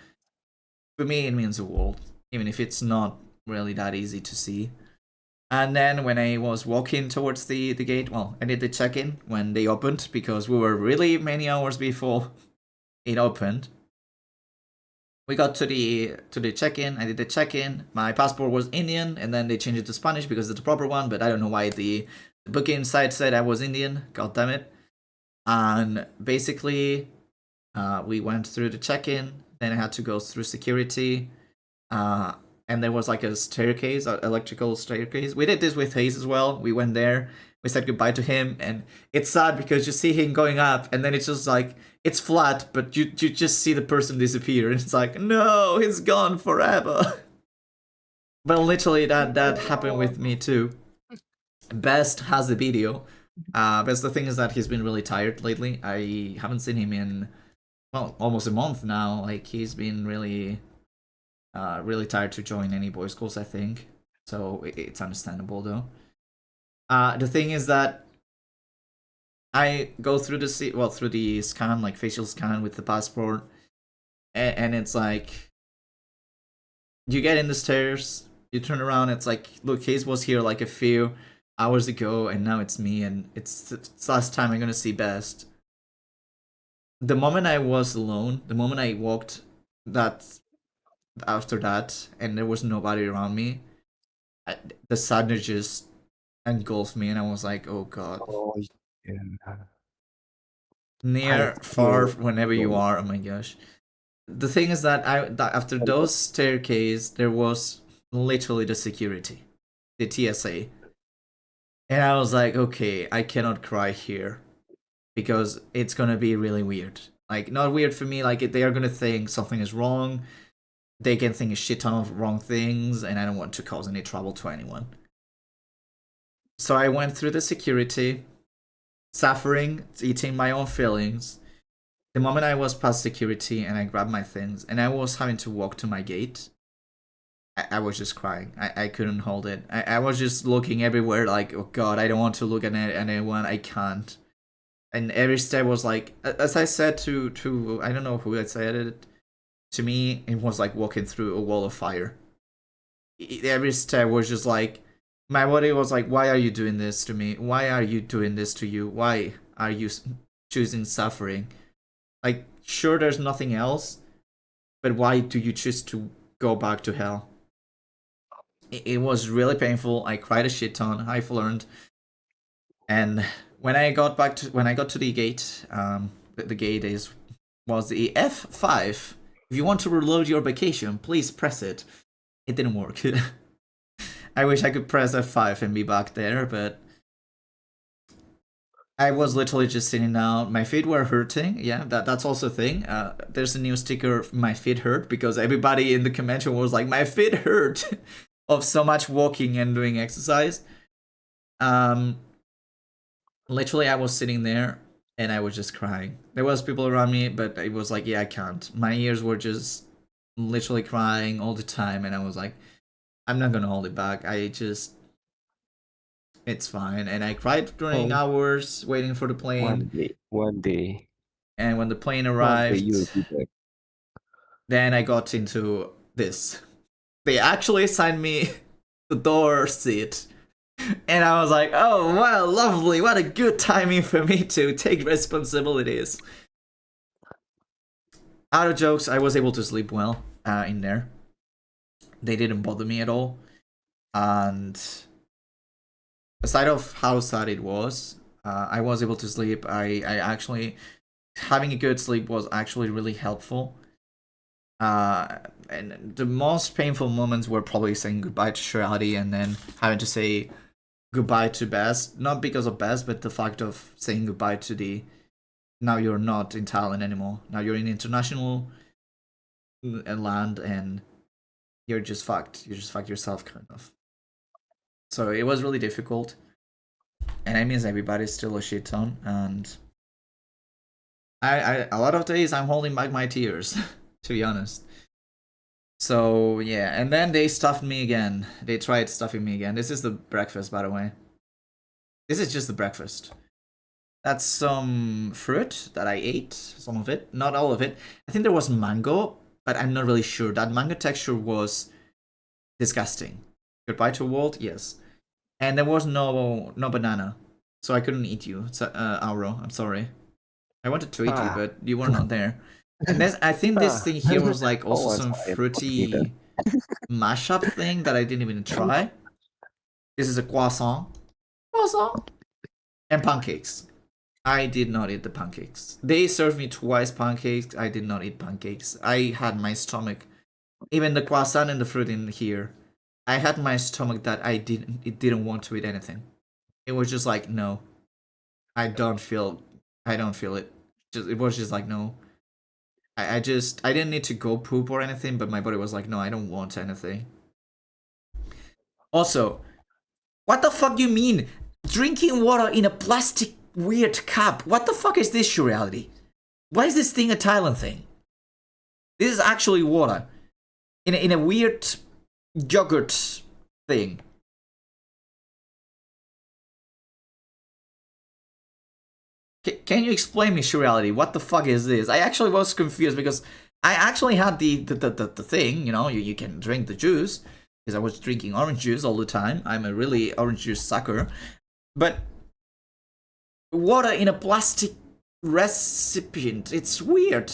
For me it means the world, even if it's not really that easy to see. And then when I was walking towards the gate, well, I did the check-in when they opened, because we were really many hours before it opened. We got to the check-in. I did the check-in. My passport was Indian, and then they changed it to Spanish because it's the proper one. But I don't know why the booking site said I was Indian. God damn it! And basically, we went through the check-in. Then I had to go through security, and there was like a staircase, an electrical staircase. We did this with Hayes as well. We went there. We said goodbye to him, and it's sad because you see him going up, and then it's just like, it's flat, but you just see the person disappear, and it's like, no, he's gone forever. But literally, that happened with me too. Best has the video. Best, the thing is that he's been really tired lately. I haven't seen him in, well, almost a month now. Like, he's been really, really tired to join any boys' schools, I think. So it's understandable though. The thing is that I go through the scan, like facial scan with the passport, and it's like, you get in the stairs, you turn around, it's like, look, Hayes was here like a few hours ago, and now it's me, and it's the last time I'm gonna see Best. The moment I was alone, the moment I walked after that, and there was nobody around me, the sadness just engulfed me, and I was like, oh god.
Oh, yeah.
Near, far, whenever you are, oh my gosh. The thing is that after those staircase, there was literally the security, the TSA. And I was like, okay, I cannot cry here, because it's gonna be really weird. Like, not weird for me, like, they are gonna think something is wrong, they can think a shit ton of wrong things, and I don't want to cause any trouble to anyone. So I went through the security, suffering, eating my own feelings. The moment I was past security and I grabbed my things and I was having to walk to my gate, I was just crying. I couldn't hold it. I was just looking everywhere like, oh god, I don't want to look at anyone. I can't. And every step was like, as I said to I don't know who had said it, to me, it was like walking through a wall of fire. Every step was just like, my body was like, why are you doing this to me? Why are you doing this to you? Why are you choosing suffering? Like, sure, there's nothing else, but why do you choose to go back to hell? It was really painful. I cried a shit ton. I've learned. And when I got to the gate, the gate was the F5. If you want to reload your vacation, please press it. It didn't work. I wish I could press F5 and be back there, but I was literally just sitting down. My feet were hurting. Yeah, that's also a thing. There's a new sticker, my feet hurt, because everybody in the convention was like, my feet hurt of so much walking and doing exercise. Literally, I was sitting there and I was just crying. There was people around me, but it was like, yeah, I can't. My ears were just literally crying all the time, and I was like, I'm not gonna hold it back. It's fine. And I cried during
Oh,
hours waiting for the plane.
one day,
And when the plane
one day you'll
arrived,
be back.
then I got into this. They actually assigned me the door seat. And I was like, oh, wow, lovely. What a good timing for me to take responsibilities. Out of jokes, I was able to sleep well in there. They didn't bother me at all. And aside of how sad it was, I was able to sleep. I actually, having a good sleep was actually really helpful. And the most painful moments were probably saying goodbye to Shirati and then having to say goodbye to Bess. Not because of Bess, but the fact of saying goodbye to the... Now you're not in Thailand anymore. Now you're in international land and you're just fucked. You just fucked yourself, kind of. So it was really difficult. And I miss everybody still a shit ton. And I a lot of days I'm holding back my tears, to be honest. So yeah, and then they stuffed me again. They tried stuffing me again. This is the breakfast, by the way. This is just the breakfast. That's some fruit that I ate, some of it, not all of it. I think there was mango, but I'm not really sure. That mango texture was disgusting. Goodbye to Walt, yes. And there was no banana, so I couldn't eat you, Auro. I'm sorry. I wanted to eat you, but you were not there. And I think this thing here was like also some fruity mashup thing that I didn't even try. This is a croissant. And pancakes. I did not eat the pancakes. They served me twice pancakes. I did not eat pancakes. I had my stomach, even the croissant and the fruit in here, I had my stomach that it didn't want to eat anything. It was just like, no, I don't feel it. It was just like, no. I didn't need to go poop or anything, but my body was like, no, I don't want anything. Also, what the fuck do you mean? Drinking water in a plastic weird cup? What the fuck is this reality? Why is this thing a Thailand thing? This is actually water. In a weird yogurt thing. Can you explain me, Surreality? What the fuck is this? I actually was confused because I actually had the thing, you know, you can drink the juice, because I was drinking orange juice all the time. I'm a really orange juice sucker. But water in a plastic recipient, it's weird.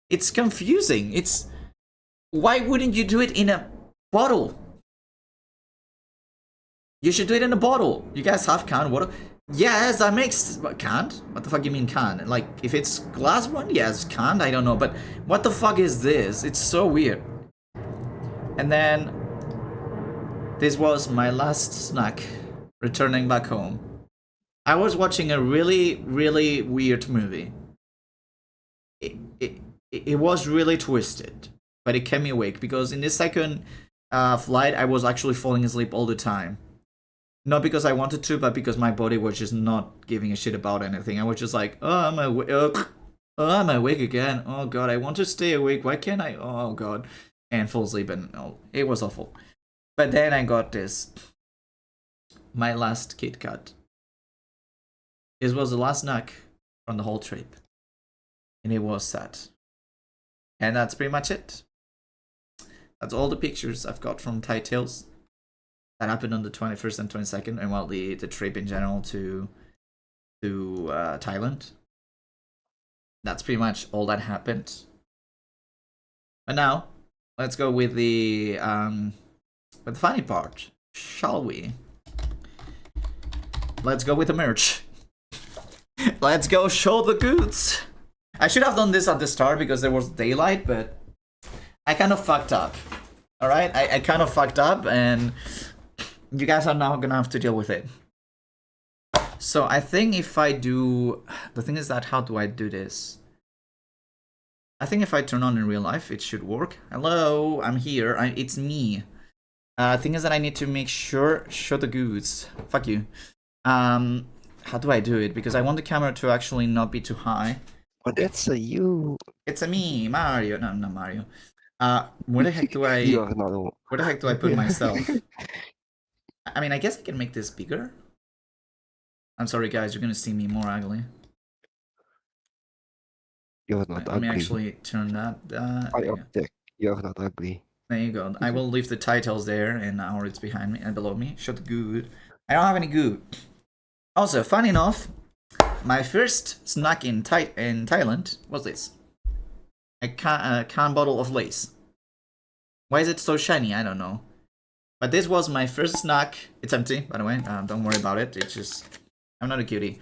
It's confusing. Why wouldn't you do it in a bottle? You should do it in a bottle. You guys have canned water? Yes, that makes... Canned? What the fuck do you mean canned? Like, if it's glass one, yes, canned, I don't know. But what the fuck is this? It's so weird. And then... This was my last snack, returning back home. I was watching a really, really weird movie. It was really twisted, but it kept me awake, because in the second flight, I was actually falling asleep all the time. Not because I wanted to, but because my body was just not giving a shit about anything. I was just like, oh, I'm awake again. Oh god, I want to stay awake. Why can't I? Oh god. And fall asleep, and it was awful. But then I got this. My last Kit Kat. This was the last snack from the whole trip. And it was sad. And that's pretty much it. That's all the pictures I've got from Thaitails. That happened on the 21st and 22nd, and well, the trip in general to Thailand. That's pretty much all that happened. But now, let's go with the funny part, shall we? Let's go with the merch. Let's go show the goods. I should have done this at the start because there was daylight, but I kind of fucked up. Alright? I kind of fucked up, and you guys are now gonna have to deal with it. So I think if I do, the thing is that how do I do this? I think if I turn on in real life, it should work. Hello, I'm here. It's me. Thing is that I need to make sure show the goods. Fuck you. How do I do it? Because I want the camera to actually not be too high.
Oh, that's a you.
It's a me, Mario. No, not Mario. Where the heck do I?
You are not.
Where the heck do I put myself? I mean, I guess I can make this bigger. I'm sorry, guys. You're gonna see me more ugly.
You're not
Let me
ugly.
actually turn that.
I object. You're not ugly.
There you go. I will leave the Thaitails there, and now it's behind me and below me. Show the good. I don't have any good. Also, fun enough, my first snack in Thailand was this. A can bottle of Lace. Why is it so shiny? I don't know. But this was my first snack. It's empty, by the way. Don't worry about it. It's just... I'm not a cutie.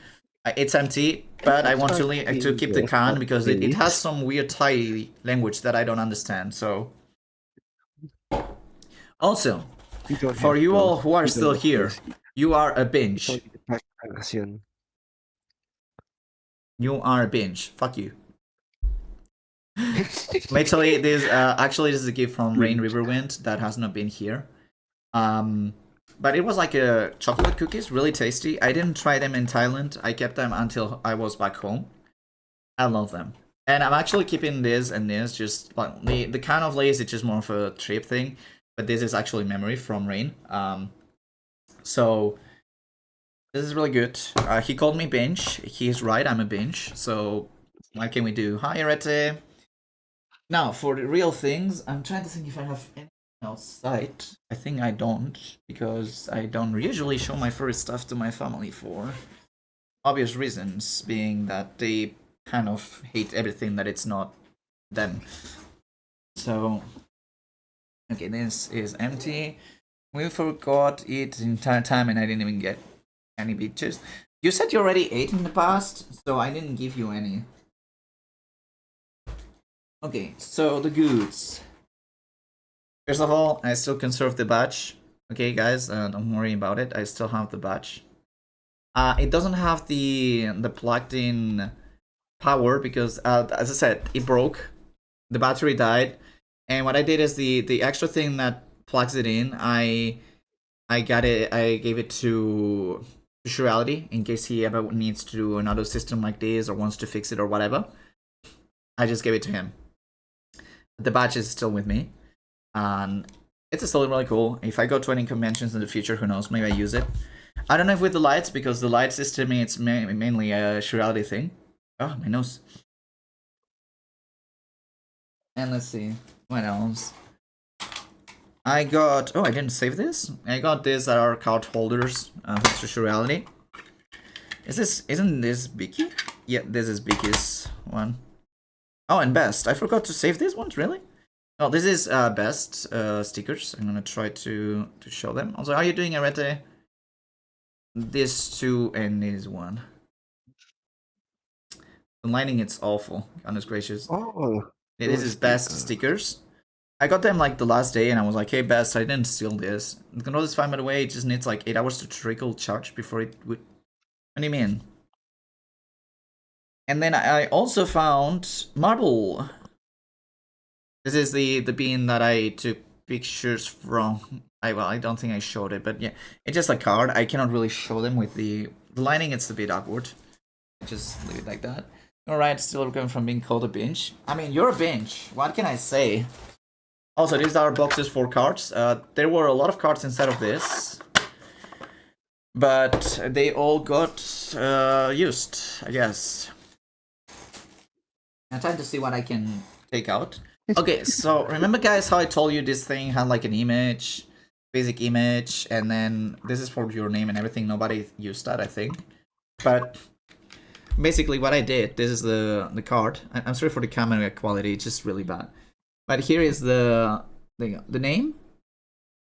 It's empty, but I want to keep the can because it has some weird Thai language that I don't understand, so... Also, for you all who are still here, you are a binge. You are a binge. Fuck you. Actually, this is a gift from Rain Riverwind that has not been here. But it was like a chocolate cookies, really tasty. I didn't try them in Thailand. I kept them until I was back home. I love them. And I'm actually keeping this and this, just like the kind of Lays, it's just more of a trip thing. But this is actually memory from Rain. So this is really good. He called me binge. He's right, I'm a binge. So what can we do? Hi, Arete. Now, for the real things, I'm trying to think if I have anything outside. I think I don't, because I don't usually show my furry stuff to my family for obvious reasons, being that they kind of hate everything that it's not them. So, okay, this is empty. We forgot it entire time and I didn't even get any pictures. You said you already ate in the past, so I didn't give you any. Okay, so the goods. First of all, I still conserve the badge. Okay, guys, don't worry about it. I still have the badge. It doesn't have the plugged-in power because, as I said, it broke. The battery died, and what I did is the extra thing that plugs it in. I got it. I gave it to Surreality in case he ever needs to do another system like this or wants to fix it or whatever. I just gave it to him. The badge is still with me, and it's still really cool. If I go to any conventions in the future, who knows, maybe I use it. I don't know if with the lights, because the light system, it's mainly a Surreality thing. Oh, my nose. And let's see, what else? I got, oh, I didn't save this. I got this at our card holders, thanks to Surreality. Isn't this Bicky? Yeah, this is Bicky's one. Oh, and best. I forgot to save these ones, really? Oh, this is best stickers. I'm gonna try to show them. Also, how are you doing, Arete? This two and this one. The lighting, it's awful. Goodness gracious.
Oh,
this is best stickers. I got them like the last day and I was like, hey, best, I didn't steal this. The control is fine, by the way. It just needs like 8 hours to trickle charge before it would... What do you mean? And then I also found Marble. This is the bean that I took pictures from. I don't think I showed it, but yeah, it's just a card. I cannot really show them with the lining. It's a bit awkward. Just leave it like that. Alright, still recovering from being called a binge. I mean, you're a binge. What can I say? Also, these are boxes for cards. There were a lot of cards inside of this, but they all got used, I guess. I'm trying to see what I can take out. Okay, so remember, guys, how I told you this thing had like an image, basic image, and then this is for your name and everything. Nobody used that, I think. But basically what I did, this is the card. I'm sorry for the camera quality, it's just really bad. But here is the name,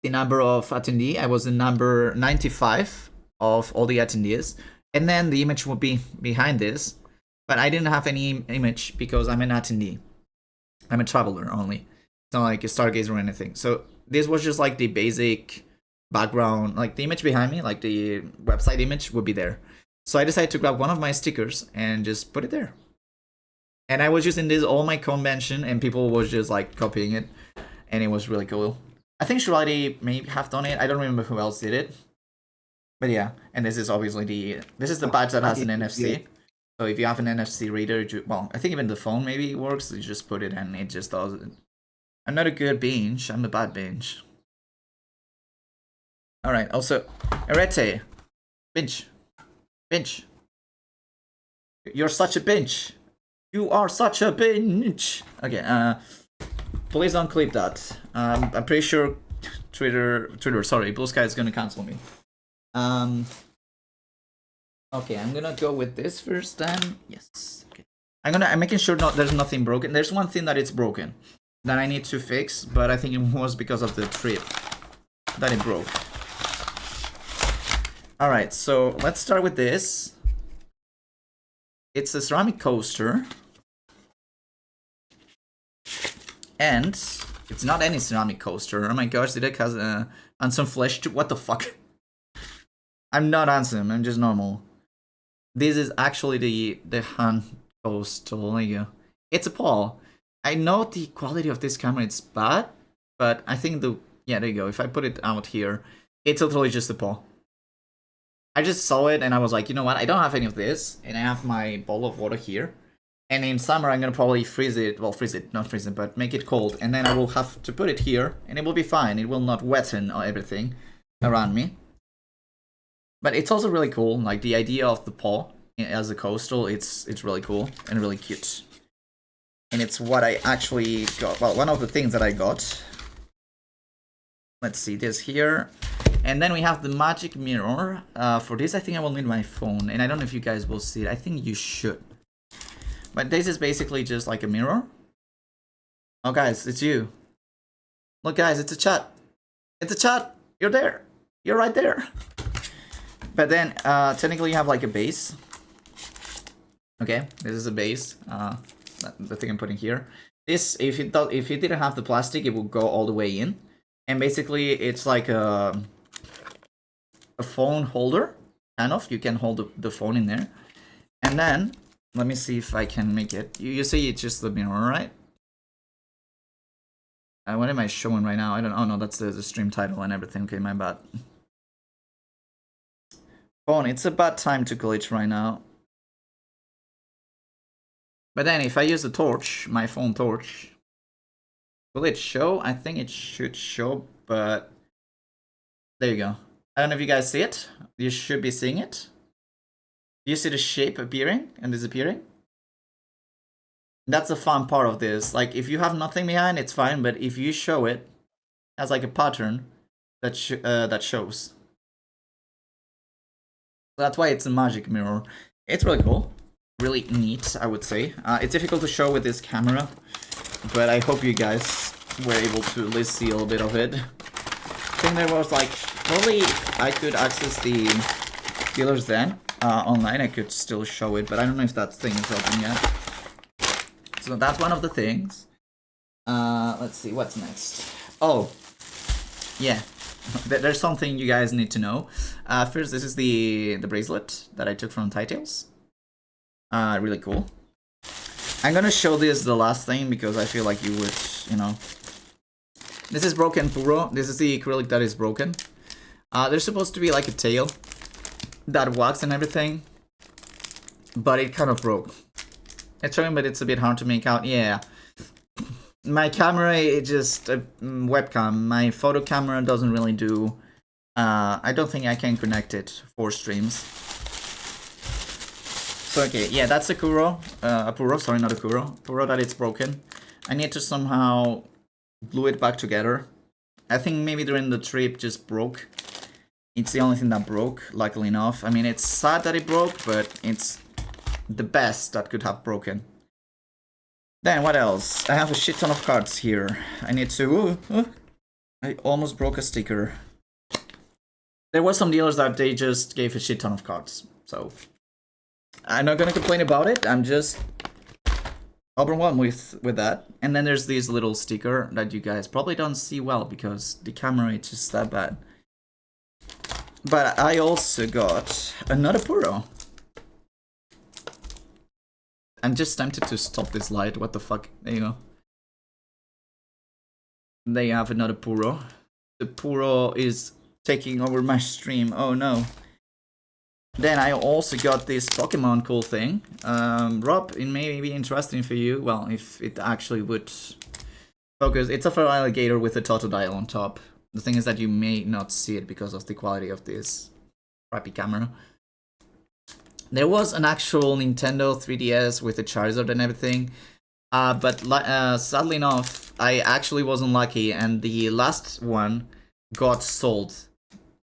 the number of attendee. I was the number 95 of all the attendees. And then the image would be behind this. But I didn't have any image because I'm an attendee. I'm a traveler only. It's not like a stargazer or anything. So this was just like the basic background, like the image behind me, like the website image would be there. So I decided to grab one of my stickers and just put it there. And I was using this all my convention, and people was just like copying it, and it was really cool. I think Shirley may have done it. I don't remember who else did it. But yeah, and this is obviously this is the badge that has an NFC. So if you have an NFC reader, well, I think even the phone maybe works. You just put it and it just does it. I'm not a good binge. I'm a bad binge. All right. Also, Arete, binge. You're such a binge. You are such a binge. Okay. Please don't clip that. I'm pretty sure Twitter. Sorry, Blue Sky is gonna cancel me. Okay, I'm gonna go with this first time. Yes. Okay. I'm making sure there's nothing broken. There's one thing that it's broken that I need to fix, but I think it was because of the trip that it broke. All right, so let's start with this. It's a ceramic coaster. And it's not any ceramic coaster. Oh my gosh, did it has and some flesh too? What the fuck? I'm not handsome, I'm just normal. This is actually the hand coaster. There you go. It's a paw. I know the quality of this camera it's bad, but I think yeah, there you go. If I put it out here, it's totally just a paw. I just saw it and I was like, you know what? I don't have any of this, and I have my bowl of water here. And in summer, I'm gonna probably freeze it. Well, not freeze it, but make it cold. And then I will have to put it here, and it will be fine. It will not wetten everything around me. But it's also really cool. Like the idea of the paw as a coastal, it's really cool and really cute. And it's what I actually got. Well, one of the things that I got. Let's see this here. And then we have the magic mirror. For this, I think I will need my phone. And I don't know if you guys will see it. I think you should. But this is basically just like a mirror. Oh, guys, it's you. Look, guys, it's a chat. It's a chat. You're there. You're right there. But then, technically, you have like a base. Okay, this is a base. The thing I'm putting here. This, if it didn't have the plastic, it would go all the way in. And basically, it's like a phone holder, kind of. You can hold the phone in there. And then, let me see if I can make it. You see it's just the mirror, right? What am I showing right now? I don't know. Oh, no, that's the stream title and everything. Okay, my bad. Phone, it's a bad time to glitch right now. But then if I use the torch, my phone torch, will it show? I think it should show, but there you go. I don't know if you guys see it. You should be seeing it. Do you see the shape appearing and disappearing? That's the fun part of this. Like, if you have nothing behind, it's fine. But if you show it as like a pattern that shows. That's why it's a magic mirror. It's really cool. Really neat, I would say. It's difficult to show with this camera, but I hope you guys were able to at least see a little bit of it. I think there was like, probably if I could access the dealers then online, I could still show it, but I don't know if that thing is open yet. So that's one of the things. Let's see, what's next? Oh, yeah. There's something you guys need to know. First, this is the bracelet that I took from Thaitails. Really cool. I'm gonna show this the last thing because I feel like you would, you know. This is broken puro. This is the acrylic that is broken. There's supposed to be like a tail that wags and everything, but it kind of broke. It's showing, but it's a bit hard to make out. Yeah. My camera, it just webcam. My photo camera doesn't really do. I don't think I can connect it for streams. So okay, yeah, that's a Kuro. A Puro, sorry, not a Kuro. Puro that it's broken. I need to somehow glue it back together. I think maybe during the trip just broke. It's the only thing that broke, luckily enough. I mean, it's sad that it broke, but it's the best that could have broken. Then what else? I have a shit ton of cards here. I need to... I almost broke a sticker. There were some dealers that they just gave a shit ton of cards. So I'm not gonna complain about it. I'm just overwhelmed with that. And then there's this little sticker that you guys probably don't see well because the camera is just that bad. But I also got another Puro. I'm just tempted to stop this light. What the fuck? There you go. They have another Puro. The Puro is taking over my stream. Oh no. Then I also got this Pokemon cool thing. Rob, it may be interesting for you. Well, if it actually would focus. It's a fur alligator with a Totodile on top. The thing is that you may not see it because of the quality of this crappy camera. There was an actual Nintendo 3DS with a Charizard and everything. But sadly enough, I actually wasn't lucky, and the last one got sold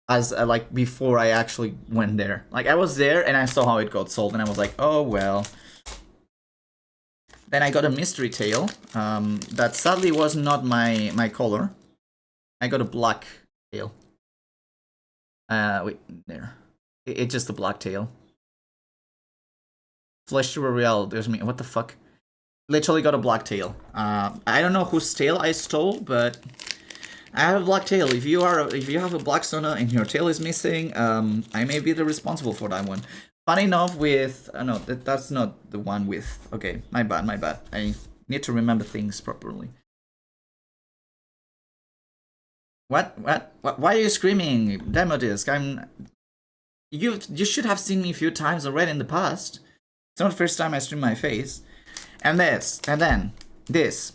as like before I actually went there. Like I was there and I saw how it got sold, and I was like, oh well. Then I got a mystery tail that sadly was not my color. I got a black tail. Wait, there. It's just a black tail. Flesh to a real. There's me. What the fuck? Literally got a black tail. I don't know whose tail I stole, but I have a black tail. If you have a black Sona and your tail is missing, I may be the responsible for that one. Funny enough, with no, that's not the one with. Okay, my bad, my bad. I need to remember things properly. What? Why are you screaming, Demodisc? You should have seen me a few times already in the past. It's not the first time I stream my face. And this, and then this.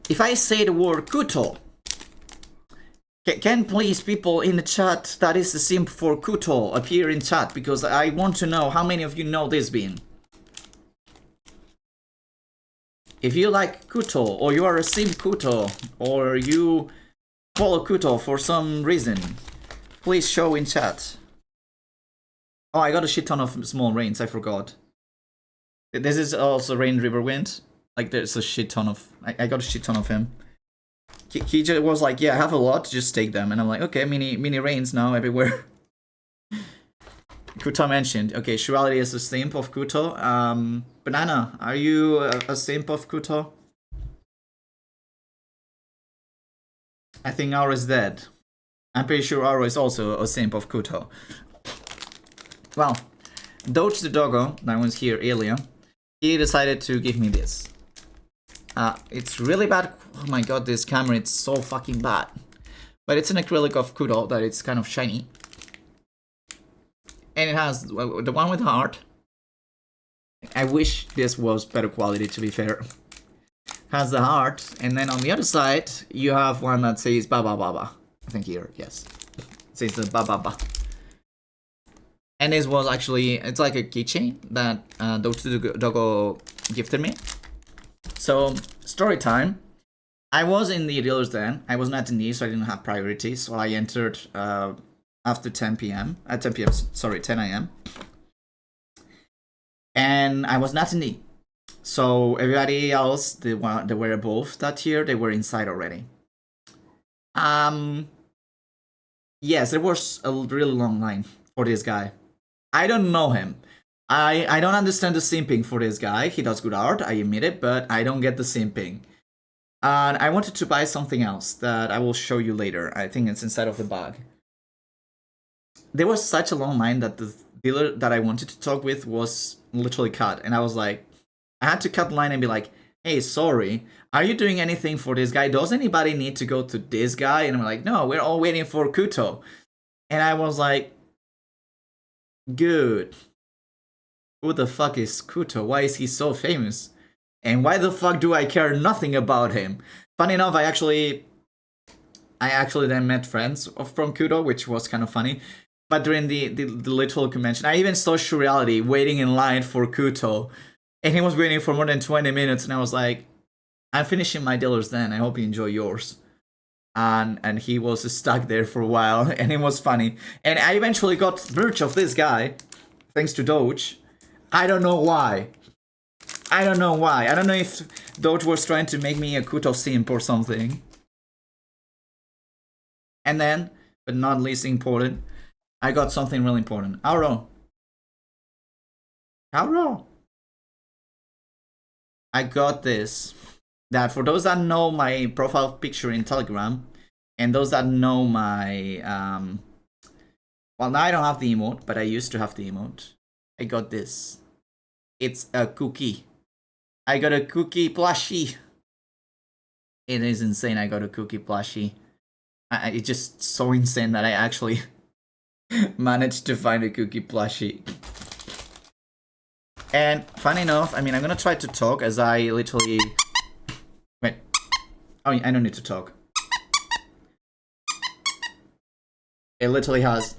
If I say the word Kuto, can please people in the chat that is the simp for Kuto appear in chat, because I want to know how many of you know this bean. If you like Kuto, or you are a simp Kuto, or you follow Kuto for some reason, please show in chat. Oh, I got a shit ton of small rains, I forgot. This is also Rain River Wind. Like there's a shit ton of... I got a shit ton of him. He just was like, yeah, I have a lot, just take them. And I'm like, okay, mini rains now everywhere. Kuto mentioned. Okay, Shirality is a simp of Kuto. Banana, are you a simp of Kuto? I think Aura is dead. I'm pretty sure Aura is also a simp of Kuto. Well, Doge the doggo, that was here earlier, he decided to give me this. It's really bad. Oh my god, this camera, it's so fucking bad. But it's an acrylic of Kuto that it's kind of shiny. And it has the one with heart. I wish this was better quality, to be fair. Has the heart, and then on the other side, you have one that says Baba Baba. I think here, yes. It says the Baba Baba. And this was actually, it's like a keychain that Doge the doggo gifted me. So, story time. I was in the dealer's den. I was not in these, so I didn't have priority. So I entered after 10 p.m. At 10 p.m. Sorry, 10 a.m. And I was not in the. So everybody else, they were above that year, they were inside already. Yes, there was a really long line for this guy. I don't know him. I don't understand the simping for this guy. He does good art, I admit it, but I don't get the simping. And I wanted to buy something else that I will show you later. I think it's inside of the bag. There was such a long line that the dealer that I wanted to talk with was literally cut. And I was like, I had to cut the line and be like, hey, sorry, are you doing anything for this guy? Does anybody need to go to this guy? And I'm like, no, we're all waiting for Kuto. And I was like, good. Who the fuck is Kuto? Why is he so famous? And why the fuck do I care nothing about him? Funny enough, I actually then met friends from Kuto, which was kind of funny. But during the literal convention, I even saw Surreality waiting in line for Kuto. And he was waiting for more than 20 minutes, and I was like, I'm finishing my dealer's den, I hope you enjoy yours. And he was stuck there for a while, and it was funny. And I eventually got merch of this guy, thanks to Doge. I don't know why. I don't know why. I don't know if Doge was trying to make me a Kuto simp or something. And then, but not least important, I got something really important. Auro. I got this. That for those that know my profile picture in Telegram, and those that know my well, now I don't have the emote, but I used to have the emote. I got this. It's a cookie. I got a cookie plushie. It is insane. I got a cookie plushie. It's just so insane that I actually managed to find a cookie plushie. And funny enough, I mean, I'm gonna try to talk as I literally... Wait. Oh, I don't need to talk. It literally has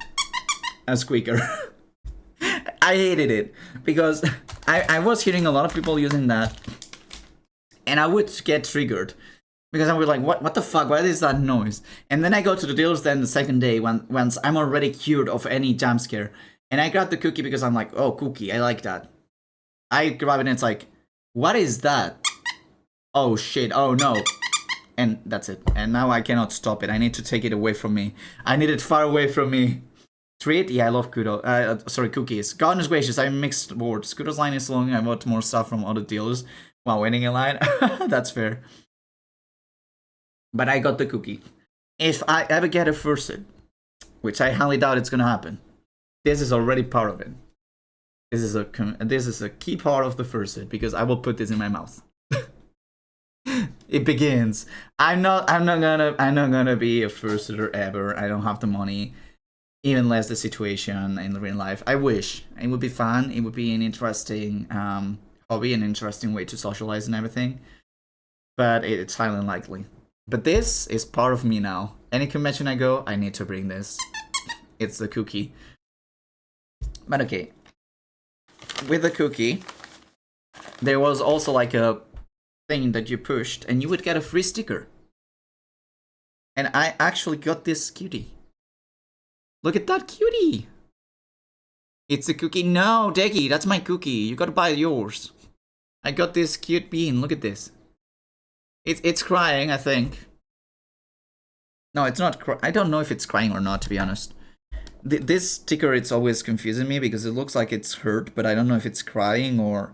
a squeaker. I hated it because I was hearing a lot of people using that, and I would get triggered because I was like, what the fuck? Why is that noise? And then I go to the dealers then the second day once I'm already cured of any jump scare, and I grab the cookie because I'm like, oh, cookie, I like that. I grab it and it's like, what is that? Oh shit, oh no. And that's it. And now I cannot stop it. I need to take it away from me. I need it far away from me. Treat? Yeah, I love cookies. Goodness gracious, I mixed boards. Kudo's line is long. I bought more stuff from other dealers while waiting in line. That's fair. But I got the cookie. If I ever get a fursuit, which I highly doubt it's gonna happen, this is already part of it. This is a key part of the fursuit because I will put this in my mouth. It begins. I'm not gonna be a fursuiter ever. I don't have the money. Even less the situation in the real life. I wish. It would be fun. It would be an interesting hobby, an interesting way to socialize and everything. But it's highly unlikely. But this is part of me now. Any convention I go, I need to bring this. It's the cookie. But okay. With the cookie, there was also like a thing that you pushed and you would get a free sticker. And I actually got this cutie. Look at that cutie. It's a cookie. No, Deggy, that's my cookie. You gotta buy yours. I got this cute bean. Look at this. It's crying, I think. No, it's not. I don't know if it's crying or not, to be honest. This sticker, it's always confusing me because it looks like it's hurt, but I don't know if it's crying or...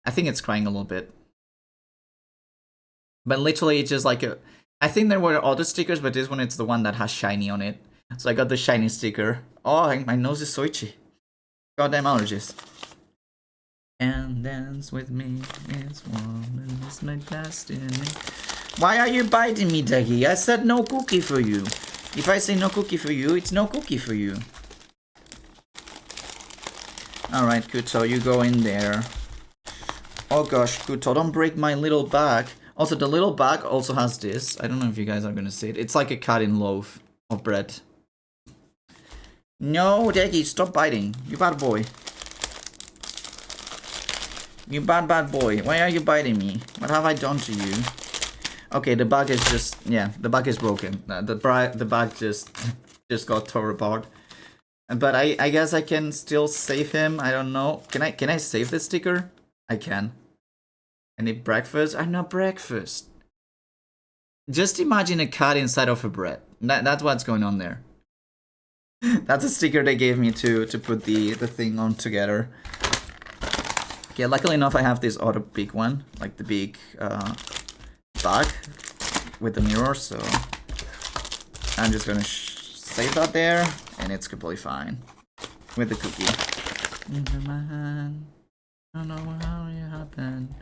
I think it's crying a little bit. But literally, it's just like a... I think there were other stickers, but this one, it's the one that has shiny on it. So I got the shiny sticker. Oh, my nose is so itchy. Goddamn allergies. And dance with me, it's warm, it's my destiny. Why are you biting me, Deggy? I said no cookie for you. If I say no cookie for you, it's no cookie for you. Alright, Kuto, you go in there. Oh gosh, Kuto, don't break my little bag. Also, the little bag also has this. I don't know if you guys are gonna see it. It's like a cut-in loaf of bread. No, Deggy, stop biting. You bad boy. You bad boy. Why are you biting me? What have I done to you? Okay, the bag is just... Yeah, the bag is broken. The bag just got torn apart. But I guess I can still save him. I don't know. Can I save this sticker? I can. I need breakfast. I'm not breakfast. Just imagine a cat inside of a bread. That's what's going on there. That's a sticker they gave me to put the thing on together. Okay, luckily enough, I have this other big one, like the big bag with the mirror, so I'm just gonna save that there, and it's completely fine with the cookie. Into my hand, I don't know how it happened.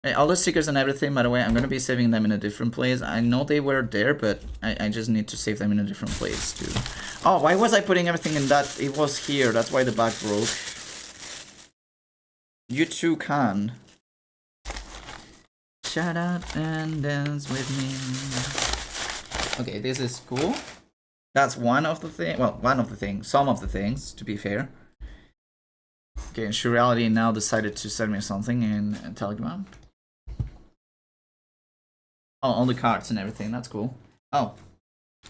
Hey, all the stickers and everything, by the way, I'm gonna be saving them in a different place. I know they were there, but I just need to save them in a different place too. Oh, why was I putting everything in that? It was here, that's why the bag broke. You too can. Shut up and dance with me. Okay, this is cool. That's one of the things. Well, one of the things. Some of the things, to be fair. Okay, and Surreality now decided to send me something in Telegram. Oh, all the cards and everything. That's cool. Oh,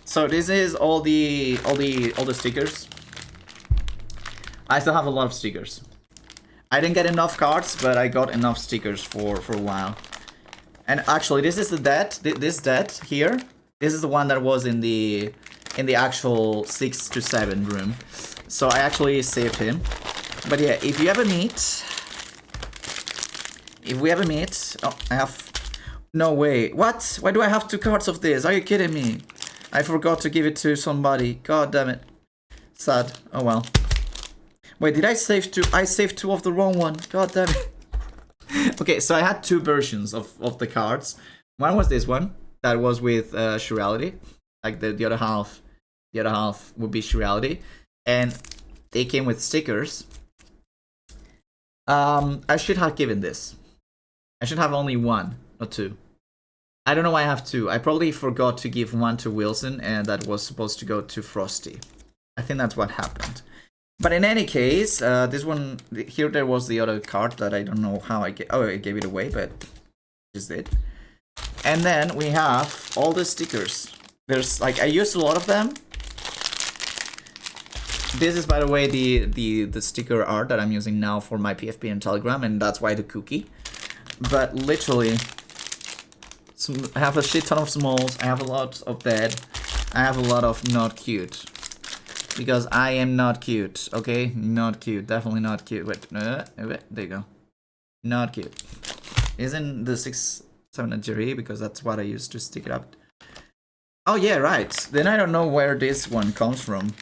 so this is all the stickers. I still have a lot of stickers. I didn't get enough cards, but I got enough stickers for a while. And actually, this is the dead. This dead here. This is the one that was in the actual 6 to 7 room. So I actually saved him. But yeah, if we ever meet, oh, I have. No way. What? Why do I have 2 cards of this? Are you kidding me? I forgot to give it to somebody. God damn it. Sad. Oh well. Wait, did I save two? I saved two of the wrong one. God damn it. Okay, so I had two versions of the cards. One was this one that was with Surreality, like the other half. The other half would be Surreality, and they came with stickers. I should have given this. I should have only one, not two. I don't know why I have two. I probably forgot to give one to Wilson, and that was supposed to go to Frosty. I think that's what happened. But in any case, this one here, there was the other card that I don't know how I gave. Oh, I gave it away, but just did. And then we have all the stickers. There's like, I used a lot of them. This is, by the way, the sticker art that I'm using now for my PFP and Telegram, and that's why the cookie. But literally, I have a shit ton of smalls. I have a lot of dead. I have a lot of not cute. Because I am not cute, okay? Not cute, definitely not cute. Wait, there you go. Not cute. Isn't the 6-7 Jerry? Because that's what I used to stick it up. Oh yeah, right. Then I don't know where this one comes from.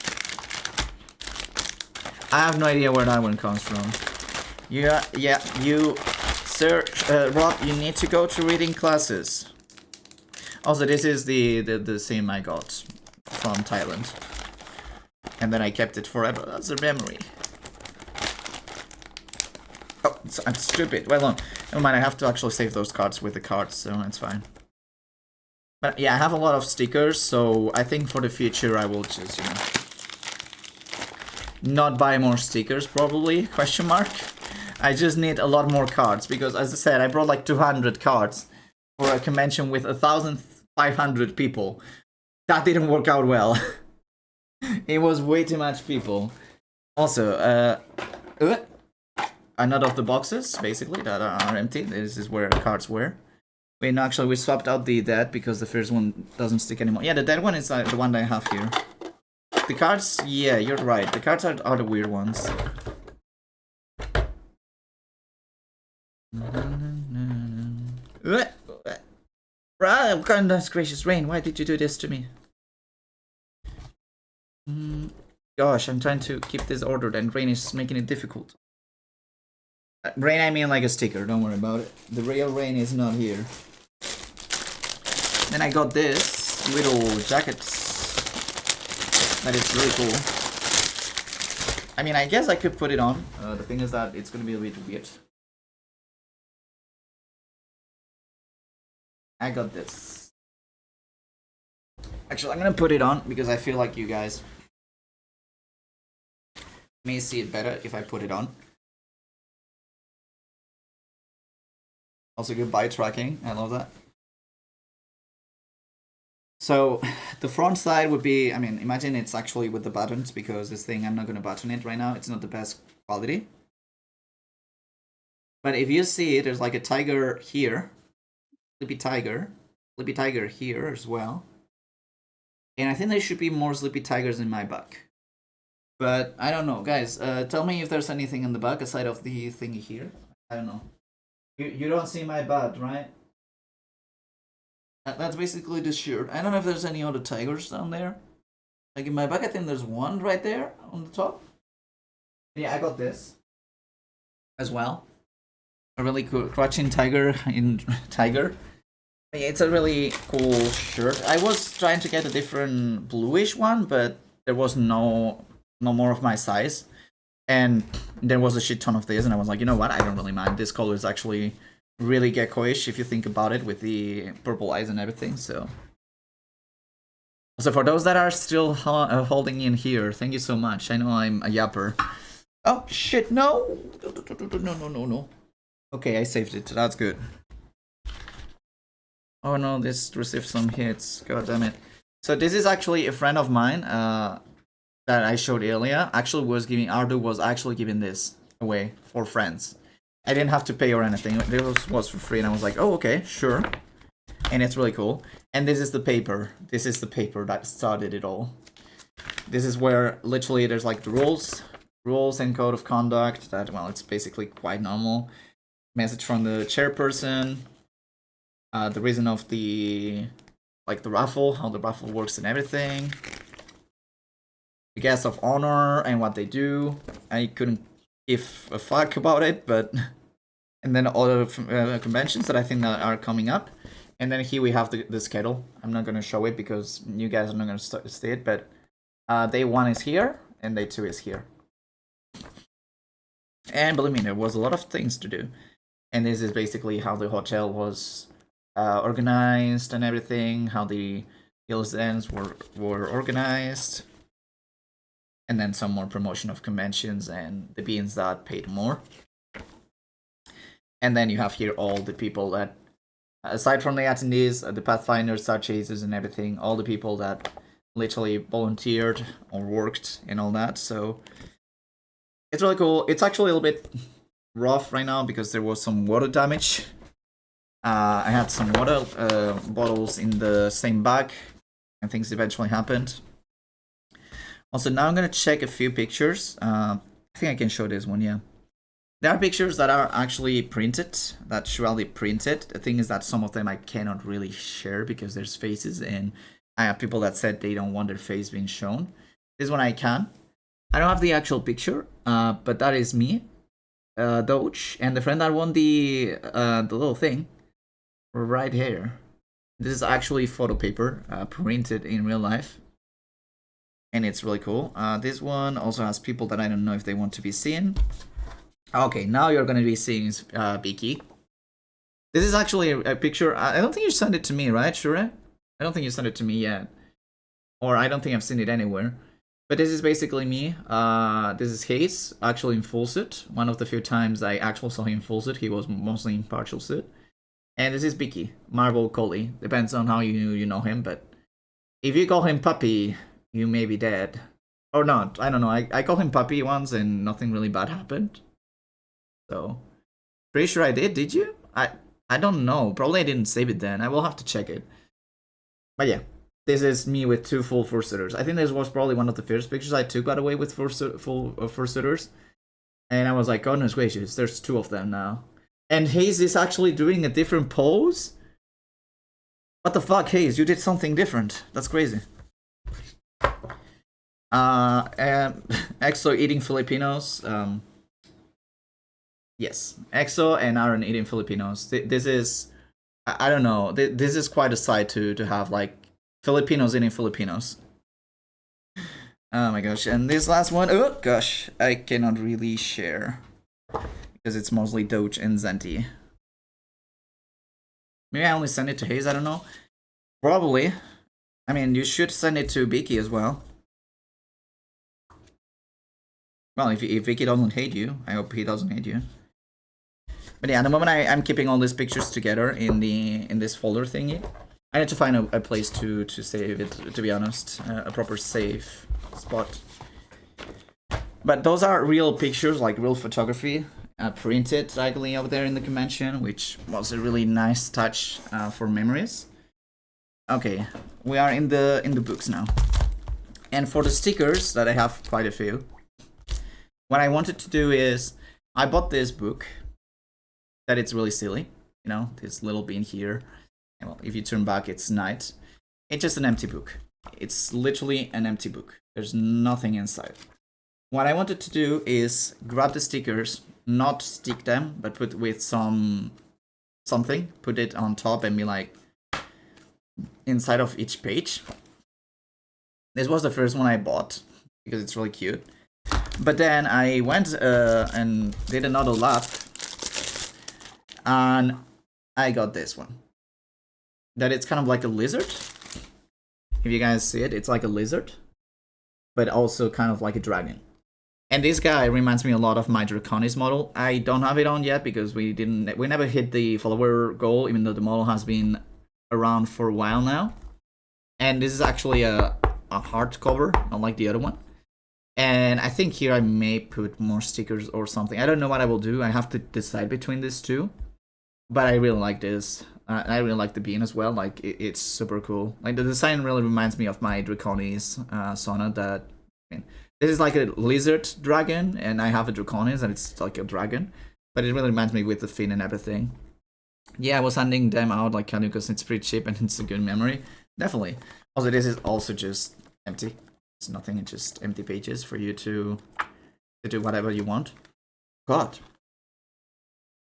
I have no idea where that one comes from. Yeah, you, sir, Rob, you need to go to reading classes. Also, this is the sim I got from Thailand. And then I kept it forever as a memory. Oh, I'm stupid. Well, never mind, I have to actually save those cards with the cards, so it's fine. But yeah, I have a lot of stickers, so I think for the future I will just, you know, not buy more stickers, probably, question mark. I just need a lot more cards, because as I said, I brought like 200 cards for a convention with 1,500 people. That didn't work out well. It was way too much people. Also, another of the boxes, basically, that are empty. This is where the cards were. Wait, no, actually, we swapped out the dead because the first one doesn't stick anymore. Yeah, the dead one is the one that I have here. The cards, yeah, you're right. The cards are the weird ones. Goodness gracious, Rain, why did you do this to me? Gosh, I'm trying to keep this ordered and Rain is making it difficult. Rain, I mean like a sticker, don't worry about it. The real Rain is not here. Then I got this little jacket. That is really cool. I mean, I guess I could put it on. The thing is that it's gonna be a bit weird. I got this. Actually, I'm gonna put it on because I feel like you guys may see it better if I put it on. Also, goodbye tracking. I love that. So, the front side would be, I mean, imagine it's actually with the buttons because this thing, I'm not going to button it right now. It's not the best quality. But if you see, there's like a tiger here. Sleepy tiger here as well. And I think there should be more sleepy tigers in my back. But I don't know, guys. Tell me if there's anything in the back aside of the thingy here. I don't know. You don't see my butt, right? That's basically the shirt. I don't know if there's any other tigers down there. Like in my back, I think there's one right there on the top. Yeah, I got this as well. A really cool crouching tiger in tiger. Yeah, it's a really cool shirt. I was trying to get a different bluish one, but there was no more of my size. And there was a shit ton of this, and I was like, you know what? I don't really mind. This color is actually really gecko-ish if you think about it, with the purple eyes and everything. So for those that are still holding in here, thank you so much. I know I'm a yapper. Oh shit! No! No! Okay, I saved it. That's good. Oh no, this received some hits. God damn it. So this is actually a friend of mine that I showed earlier. Actually was giving, Ardu was actually giving this away for friends. I didn't have to pay or anything. This was for free and I was like, oh, okay, sure. And it's really cool. And this is the paper. This is the paper that started it all. This is where literally there's like the rules and code of conduct that, well, it's basically quite normal. Message from the chairperson. The reason of the, like the raffle, how the raffle works and everything. the guests of honor and what they do. I couldn't give a fuck about it, but and then other conventions that I think that are coming up. And then here we have the schedule. I'm not gonna show it because you guys are not gonna see it, but day 1 is here and day 2 is here. And believe me, there was a lot of things to do. And this is basically how the hotel was organized and everything, how the Hills Ends were organized. And then some more promotion of conventions and the beings that paid more. And then you have here all the people that, aside from the attendees, the Pathfinders, Star Chasers, and everything, all the people that literally volunteered or worked and all that. So it's really cool. It's actually a little bit rough right now because there was some water damage. I had some water bottles in the same bag, and things eventually happened. Also, now I'm gonna check a few pictures. I think I can show this one, yeah. There are pictures that are actually printed, that surely printed. The thing is that some of them I cannot really share because there's faces, and I have people that said they don't want their face being shown. This one I can. I don't have the actual picture, but that is me, Doge, and the friend that won the little thing right here. This is actually photo paper, printed in real life. And it's really cool. This one also has people that I don't know if they want to be seen. Okay, now you're going to be seeing Beaky. This is actually a picture. I don't think you sent it to me, right, Shure? I don't think you sent it to me yet. Or I don't think I've seen it anywhere. But this is basically me. This is Hayes, actually in full suit. One of the few times I actually saw him in full suit. He was mostly in partial suit. And this is Beaky, Marble Collie. Depends on how you know him, but if you call him Puppy, you may be dead. Or not, I don't know. I called him Puppy once and nothing really bad happened. So, pretty sure I did you? I don't know. Probably I didn't save it then. I will have to check it. But yeah, this is me with 2 full fursuiters. I think this was probably one of the first pictures I took, by the way, with full fursuiters. And I was like, goodness gracious, there's 2 of them now. And Hayes is actually doing a different pose? What the fuck, Hayes? You did something different. That's crazy. EXO eating Filipinos. Yes, EXO and Aaron eating Filipinos. This is, I don't know. This is quite a sight to have, like, Filipinos eating Filipinos. Oh my gosh! And this last one, oh gosh, I cannot really share because it's mostly Doge and Zenti. Maybe I only send it to Hayes. I don't know. Probably. I mean, you should send it to Beaky as well. Well, if Vicky doesn't hate you, I hope he doesn't hate you. But yeah, at the moment I'm keeping all these pictures together in this folder thingy. I need to find a place to save it, to be honest, a proper save spot. But those are real pictures, like real photography, printed directly over there in the convention, which was a really nice touch for memories. Okay, we are in the books now, and for the stickers that I have quite a few. What I wanted to do is, I bought this book, that it's really silly, you know, this little bean here, and well, if you turn back, it's night. It's just an empty book. It's literally an empty book. There's nothing inside. What I wanted to do is grab the stickers, not stick them, but put with something, put it on top and be like, inside of each page. This was the first one I bought, because it's really cute. But then I went and did another lap, and I got this one. That it's kind of like a lizard. If you guys see it, it's like a lizard, but also kind of like a dragon. And this guy reminds me a lot of my Draconis model. I don't have it on yet because we never hit the follower goal, even though the model has been around for a while now. And this is actually a hardcover, unlike the other one. And I think here I may put more stickers or something. I don't know what I will do. I have to decide between these two. But I really like this. I really like the bean as well. Like, it's super cool. Like, the design really reminds me of my Draconis Sona. That, I mean, this is like a lizard dragon, and I have a Draconis, and it's like a dragon. But it really reminds me with the fin and everything. Yeah, I was handing them out like candy because it's pretty cheap and it's a good memory. Definitely. Also, this is also just empty. It's nothing, it's just empty pages for you to do whatever you want. God.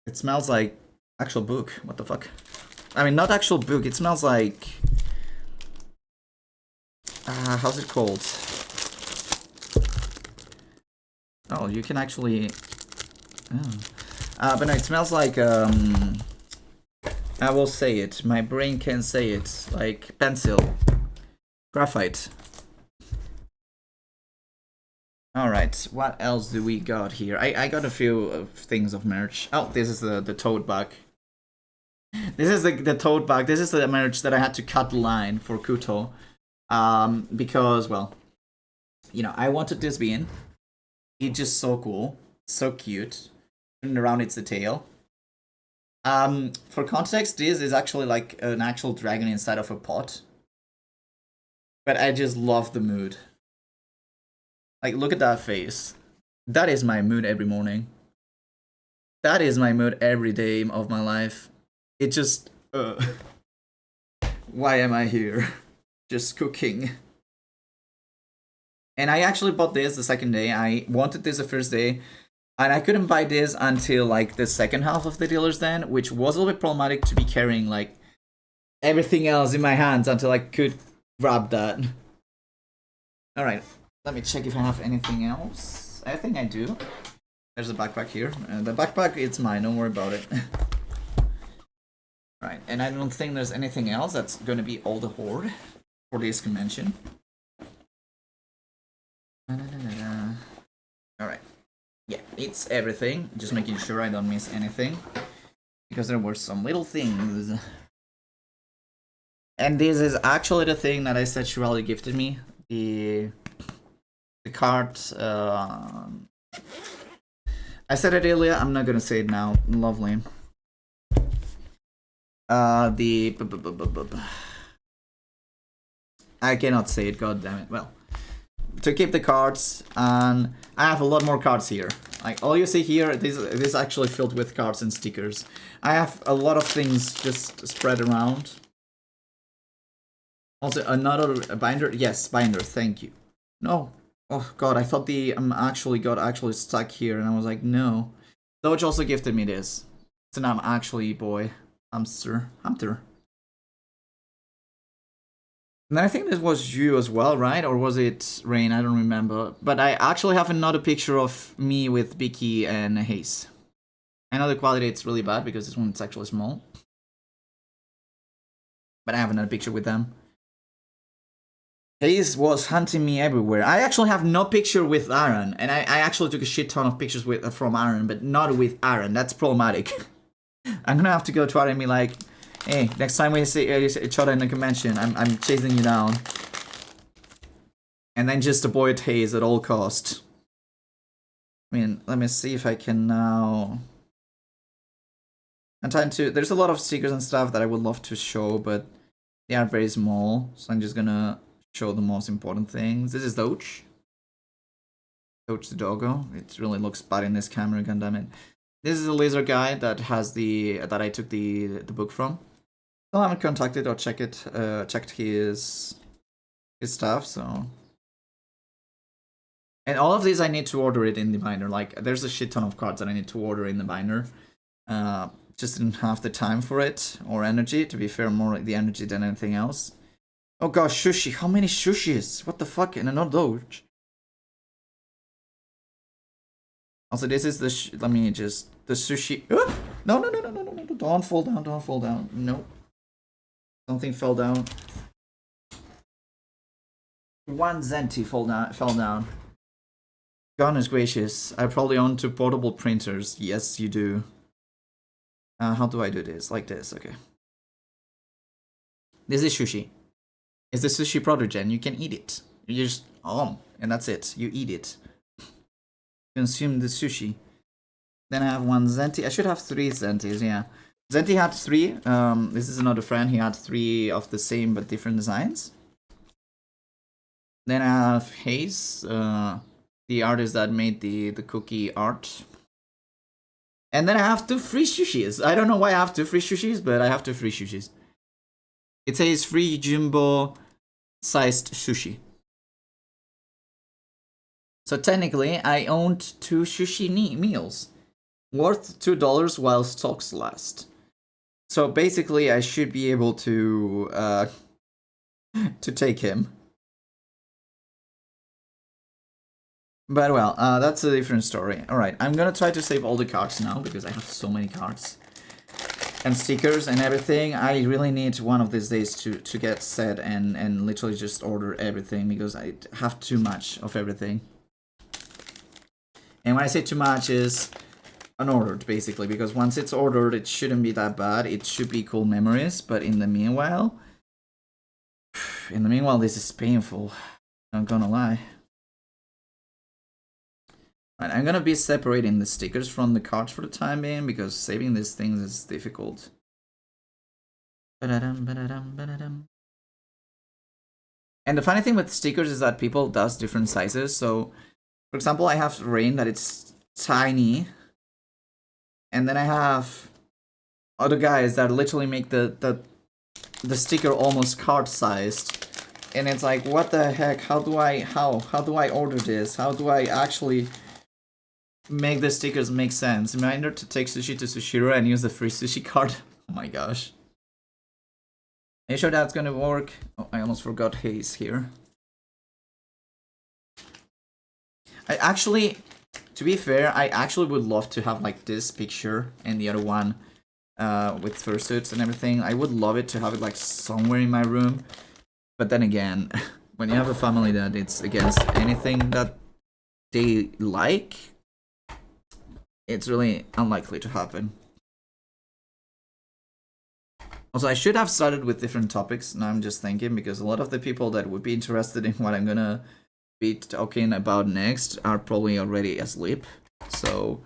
It smells like actual book. What the fuck? I mean, not actual book. It smells like... how's it called? Oh, you can actually... Oh. But no, it smells like... I will say it. My brain can say it. Like pencil. Graphite. Alright, what else do we got here? I got a few things of merch. Oh, this is the tote bag. This is the tote bag. This is the merch that I had to cut line for Kuto. Because, well, you know, I wanted this bean. It's just so cool. So cute. Turning around, it's the tail. For context, this is actually like an actual dragon inside of a pot. But I just love the mood. Like, look at that face. That is my mood every morning. That is my mood every day of my life. It just... why am I here? Just cooking. And I actually bought this the second day. I wanted this the first day. And I couldn't buy this until, like, the second half of the dealer's den, which was a little bit problematic to be carrying, like, everything else in my hands until I could grab that. Alright. Let me check if I have anything else. I think I do. There's a backpack here. The backpack, it's mine. Don't worry about it. Right, and I don't think there's anything else that's going to be all the horde for this convention. Alright. Yeah, it's everything. Just making sure I don't miss anything. Because there were some little things. And this is actually the thing that I said Shirali gifted me. The card, I said it earlier, I'm not gonna say it now. Lovely. I cannot say it, god damn it. Well, to keep the cards, and I have a lot more cards here. Like, all you see here, this is actually filled with cards and stickers. I have a lot of things just spread around. Also, another binder. Yes, binder, thank you. No. Oh god, I thought the got stuck here, and I was like, no. Doge also gifted me this. So now I'm actually Hunter. And then I think this was you as well, right? Or was it Rain? I don't remember. But I actually have another picture of me with Vicky and Hayes. I know the quality it's really bad because this one's actually small. But I have another picture with them. Hayes was hunting me everywhere. I actually have no picture with Aaron, and I actually took a shit ton of pictures from Aaron, but not with Aaron. That's problematic. I'm gonna have to go to Aaron and be like, hey, next time we see each other in the convention, I'm chasing you down. And then just avoid Hayes at all costs. I mean, let me see if I can now... I'm trying to... There's a lot of stickers and stuff that I would love to show, but they are very small, so I'm just gonna show the most important things. This is Doge. Doge the doggo. It really looks bad in this camera, goddammit. This is a laser guy that has that I took the book from. Still haven't contacted or checked his stuff, so. And all of these I need to order it in the binder. Like, there's a shit ton of cards that I need to order in the binder. Just didn't have the time for it or energy. To be fair, more like the energy than anything else. Oh gosh, sushi. How many sushis? What the fuck? And another Doge. Also, this is the let me just... The sushi... No. Don't fall down, don't fall down. No. Something fell down. One Zenti fell down. Goodness gracious. I probably own 2 portable printers. Yes, you do. How do I do this? Like this, okay. This is sushi. It's the sushi protogen. You can eat it. You just... and that's it. You eat it. Consume the sushi. Then I have 1 Zenti. I should have 3 Zentis, yeah. Zenti had 3. This is another friend. He had 3 of the same but different designs. Then I have Hayes, the artist that made the cookie art. And then I have 2 free sushis. I don't know why I have 2 free sushis, but I have 2 free sushis. It says free jumbo sized sushi. So technically, I owned 2 sushi meals, worth $2 while stocks last. So basically, I should be able to take him. But well, that's a different story. Alright, I'm gonna try to save all the cards now, because I have so many cards. And stickers and everything. I really need one of these days to get set and literally just order everything, because I have too much of everything. And when I say too much is unordered, basically, because once it's ordered, it shouldn't be that bad. It should be cool memories, but in the meanwhile, this is painful. I'm gonna lie. Right, I'm gonna be separating the stickers from the cards for the time being, because saving these things is difficult. And the funny thing with stickers is that people does different sizes. So, for example, I have Rain that it's tiny, and then I have other guys that literally make the sticker almost card sized, and it's like, what the heck? How do I order this? How do I actually make the stickers make sense? Reminder to take sushi to Sushiro and use the free sushi card. Oh my gosh. Are you sure that's gonna work? Oh, I almost forgot Hayes here. I actually, to be fair, I actually would love to have like this picture and the other one with fursuits and everything. I would love it to have it like somewhere in my room. But then again, when you have a family that it's against anything that they like, it's really unlikely to happen. Also, I should have started with different topics. Now I'm just thinking, because a lot of the people that would be interested in what I'm gonna be talking about next are probably already asleep. So,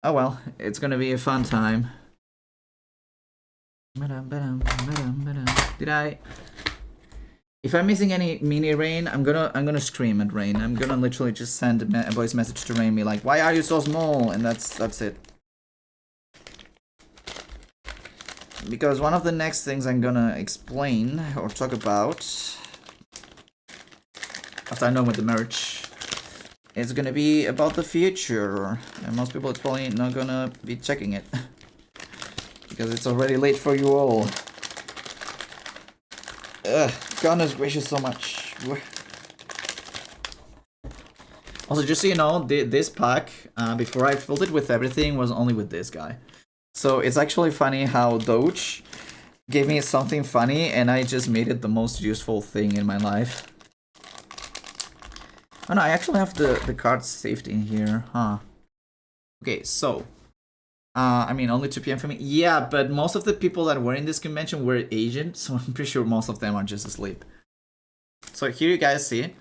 oh well, it's gonna be a fun time. Did I? If I'm missing any mini Rain, I'm gonna scream at Rain. I'm gonna literally just send a voice message to Rain, be like, "Why are you so small?" And that's it. Because one of the next things I'm gonna explain or talk about, after I'm done with the merch, is gonna be about the future. And most people it's probably not gonna be checking it, because it's already late for you all. Ugh, goodness gracious, so much. Also, just so you know, this pack, before I filled it with everything, was only with this guy. So it's actually funny how Doge gave me something funny and I just made it the most useful thing in my life. Oh no, I actually have the cards saved in here, huh? Okay, so, I mean, only 2 PM for me. Yeah, but most of the people that were in this convention were Asian, so I'm pretty sure most of them are just asleep. So here you guys see,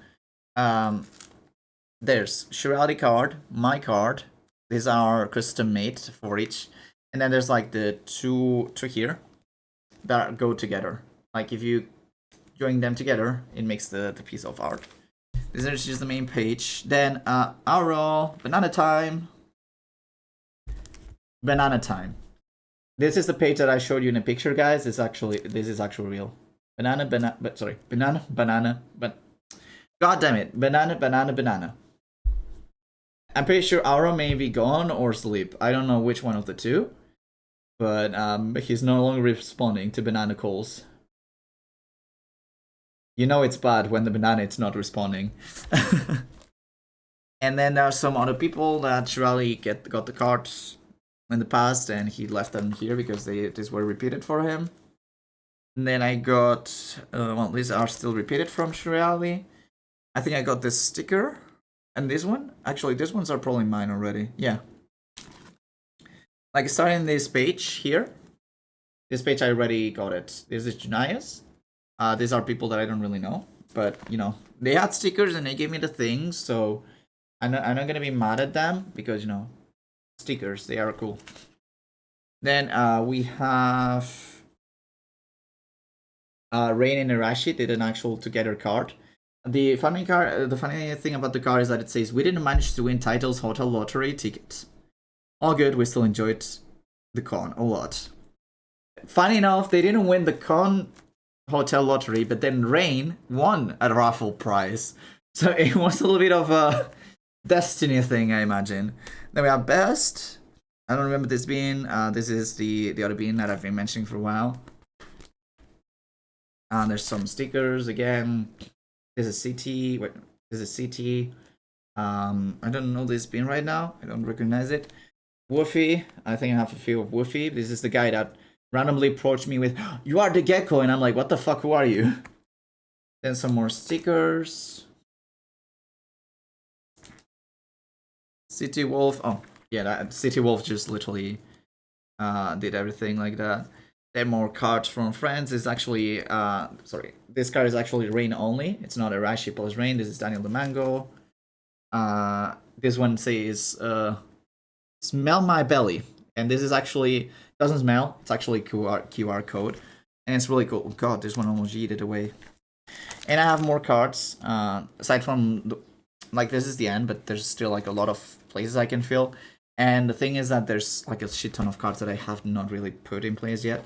there's Shirality card, my card. These are custom made for each. And then there's like the two here that go together. Like if you join them together, it makes the piece of art. This is just the main page. Then Auro, Banana Time. Banana Time. This is the page that I showed you in a picture, guys. This is actually real. Banana, but god damn it. Banana. I'm pretty sure Auro may be gone or asleep. I don't know which one of the two. But he's no longer responding to banana calls. You know it's bad when the banana is not responding. And then there are some other people that Shirali got the cards in the past, and he left them here because these were repeated for him. And then I got, well, these are still repeated from Shirali. I think I got this sticker and this one. Actually, these ones are probably mine already. Yeah. Like starting this page here. This page I already got it. This is Junias. These are people that I don't really know, but you know, they had stickers and they gave me the things, so I'm not gonna be mad at them because, you know, stickers, they are cool. Then we have Rain and Arashi did an actual together card. The funny thing about the card is that it says we didn't manage to win Thaitails hotel lottery tickets. All good, we still enjoyed the con a lot. Funny enough, they didn't win the con hotel lottery, but then Rain won a raffle prize. So it was a little bit of a Destiny thing, I imagine. Then we have best. I don't remember this being. This is the other bean that I've been mentioning for a while. There's some stickers again. This is CT. Wait, this is CT. I don't know this bean right now. I don't recognize it. Woofy. I think I have a few of Woofy. This is the guy that randomly approached me with, "You are the Gecko," and I'm like, "What the fuck? Who are you?" Then some more stickers. City Wolf. Oh, yeah, that City Wolf just literally did everything like that. Then more cards from friends. This is actually sorry, this card is actually rain only. It's not a Rashi plus rain. This is Daniel the Mango. This one says smell my belly, and this is actually doesn't smell. It's actually QR code, and it's really cool. Oh God, this one almost yeeted away. And I have more cards aside from like this is the end, but there's still like a lot of places I can fill. And the thing is that there's like a shit ton of cards that I have not really put in place yet.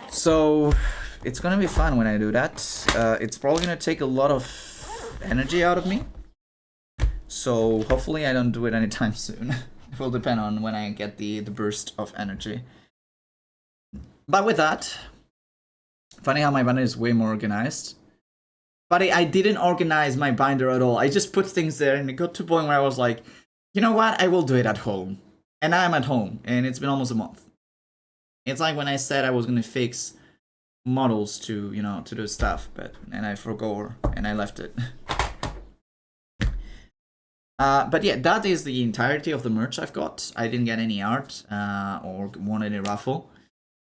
So it's gonna be fun when I do that. It's probably gonna take a lot of energy out of me. So hopefully I don't do it anytime soon. It will depend on when I get the burst of energy. But with that, funny how my binder is way more organized. But I didn't organize my binder at all. I just put things there, and it got to a point where I was like, you know what? I will do it at home. And now I'm at home, and it's been almost a month. It's like when I said I was gonna fix models to, you know, to do stuff, and I forgot and I left it. But yeah, that is the entirety of the merch I've got. I didn't get any art or won any raffle.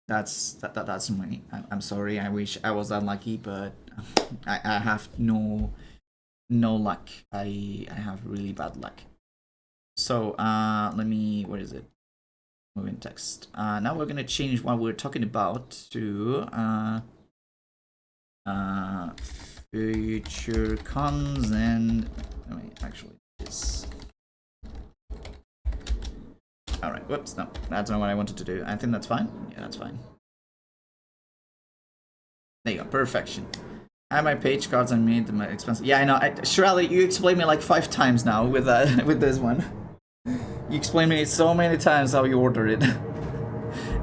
That's me. I'm sorry. I wish I was that lucky, but I have no luck. I have really bad luck. So let me, where is it? Moving text. Now we're gonna change what we're talking about to future cons and let me actually this. Alright, whoops, no, that's not what I wanted to do. I think that's fine. Yeah, that's fine. There you go, perfection. I have my page cards on me, my expensive. Yeah, I know. Shirley, you explained me like 5 times now with with this one. You explained me so many times how you order it.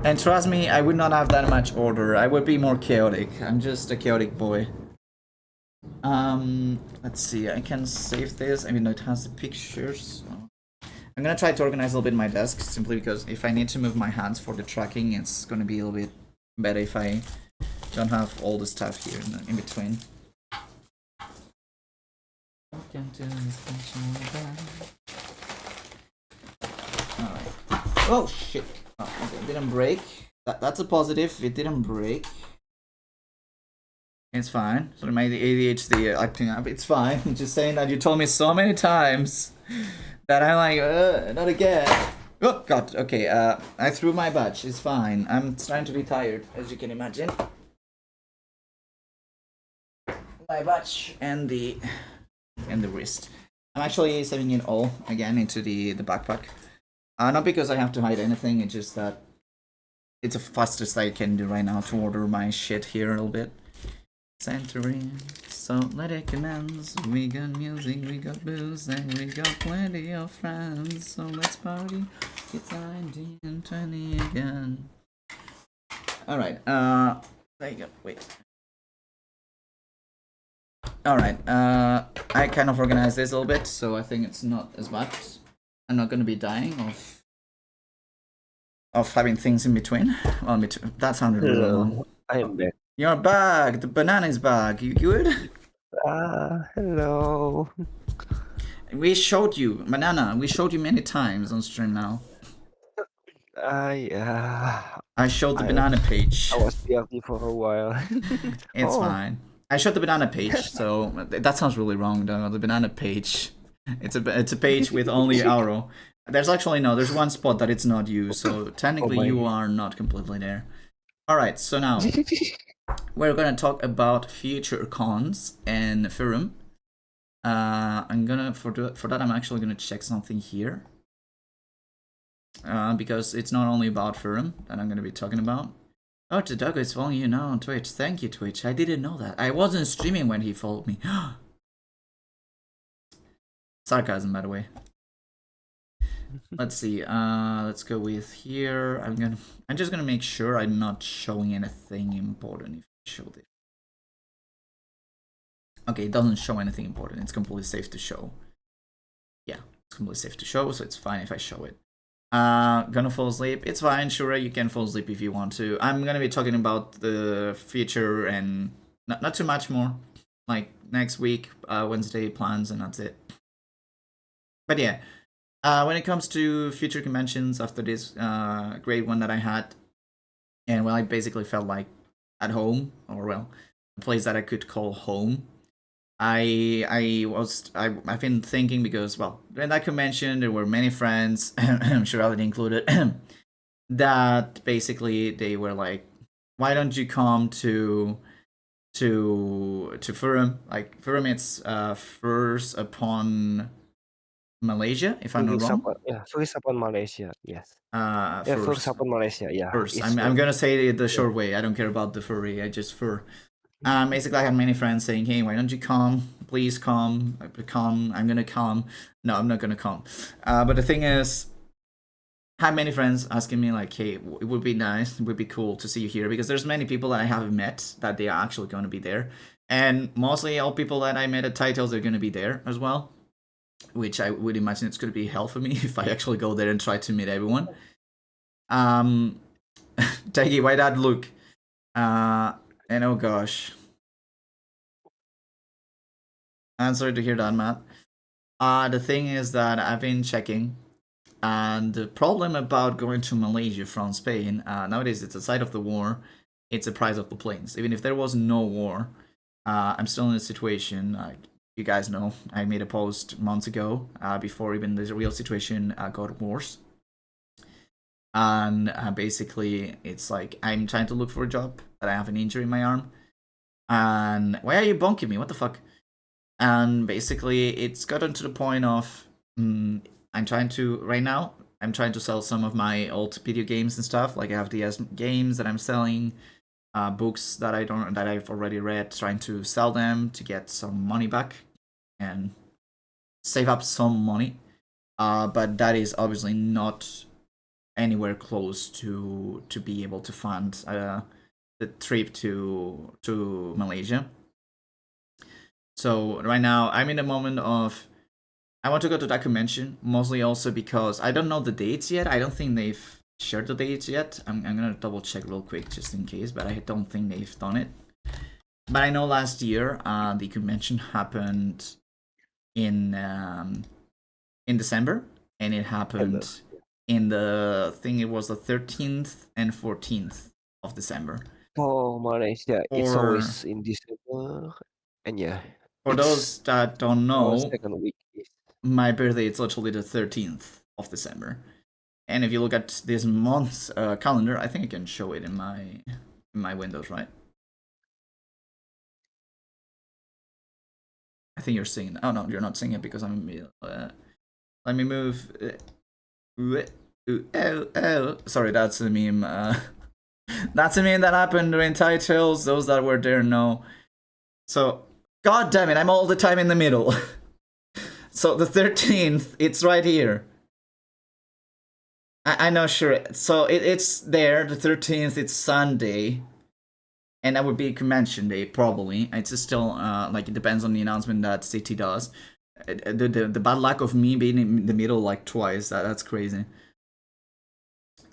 And trust me, I would not have that much order. I would be more chaotic. I'm just a chaotic boy. Let's see. I can save this. I mean, it has the pictures. So. I'm gonna try to organize a little bit my desk, simply because if I need to move my hands for the tracking, it's gonna be a little bit better if I don't have all the stuff here in between. Alright. Oh shit. Oh, okay, it didn't break. That's a positive. It didn't break. It's fine. So my ADHD acting up. It's fine. I'm just saying that you told me so many times that I'm like, not again. Oh God. Okay. I threw my badge. It's fine. I'm starting to be tired, as you can imagine. My badge and the wrist. I'm actually saving it all again into the backpack. Not because I have to hide anything. It's just that it's the fastest I can do right now to order my shit here a little bit. Century, so let it commence. We got music, we got booze, and we got plenty of friends. So let's party. It's 19 and 20 again. Alright, there you go. Wait. Alright, I kind of organized this a little bit, so I think it's not as much. I'm not gonna be dying of having things in between. Well, that sounded really long.
I am back.
You're back. The banana is back. You good?
Hello.
We showed you banana. We showed you many times on stream now. I showed the banana page.
I was BFD for a while.
It's fine. I showed the banana page. So that sounds really wrong though. The banana page. It's a page with only arrow. There's actually no. There's one spot that it's not you. So technically you are not completely there. All right. So now. We're gonna talk about future cons and Furum. I'm gonna for that I'm actually gonna check something here. Because it's not only about Furum that I'm gonna be talking about. Oh, Tadago is following you now on Twitch. Thank you, Twitch. I didn't know that. I wasn't streaming when he followed me. Sarcasm, by the way. Let's see. Let's go with here. I'm just gonna make sure I'm not showing anything important. If I show this. Okay, it doesn't show anything important. It's completely safe to show. Yeah, it's completely safe to show, so it's fine if I show it. Gonna fall asleep. It's fine, sure, you can fall asleep if you want to. I'm gonna be talking about the future and not too much more. Like next week, Wednesday plans, and that's it. But yeah, when it comes to future conventions after this great one that I had, and well, I basically felt like at home, or well, a place that I could call home. I've been thinking because, well, in that convention there were many friends, I'm sure already included, that basically they were like, why don't you come to Furum? Like Furum, it's first upon Malaysia, if I'm not wrong.
First upon Malaysia, yes. First
First.
upon Malaysia, yeah.
First, I'm gonna say it the short way. I don't care about the furry. I just fur. Basically, I had many friends saying, "Hey, why don't you come? Please come. Come. I'm gonna come." No, I'm not gonna come. But the thing is, I had many friends asking me like, "Hey, it would be nice. It would be cool to see you here," because there's many people that I haven't met that they are actually going to be there, and mostly all people that I met at Thaitails are going to be there as well. Which I would imagine it's going to be hell for me if I actually go there and try to meet everyone. Taggy, why that look? And oh gosh. I'm sorry to hear that, Matt. The thing is that I've been checking, and the problem about going to Malaysia from Spain, nowadays it's the site of the war, it's the price of the planes. Even if there was no war, I'm still in a situation, you guys know, I made a post months ago, before even the real situation got worse. And basically, it's like I'm trying to look for a job, but I have an injury in my arm. And why are you bonking me? What the fuck? And basically, it's gotten to the point of I'm trying to right now. I'm trying to sell some of my old video games and stuff. Like I have DS games that I'm selling, books that I've already read. Trying to sell them to get some money back and save up some money. But that is obviously not anywhere close to be able to fund the trip to Malaysia. So right now I'm in the moment of I want to go to that convention, mostly also because I don't know the dates yet. I don't think they've shared the dates yet. I'm gonna double check real quick just in case, but I don't think they've done it. But I know last year the convention happened in December, and it happened in the thing. It was the 13th and 14th of December.
For Malaysia, it's always in December, and yeah.
For those that don't know,
second week.
My birthday is literally the 13th of December. And if you look at this month's calendar, I think I can show it in my windows, right? I think you're seeing. Oh no, you're not seeing it because I'm. Let me move. Sorry, that's a meme. That's a meme that happened during Thaitails. Those that were there know. So, god damn it, I'm all the time in the middle. So the 13th, it's right here. I know, sure. So it's there. The 13th, it's Sunday, and that would be convention day probably. It's still like it depends on the announcement that City does. The bad luck of me being in the middle like twice. That's crazy.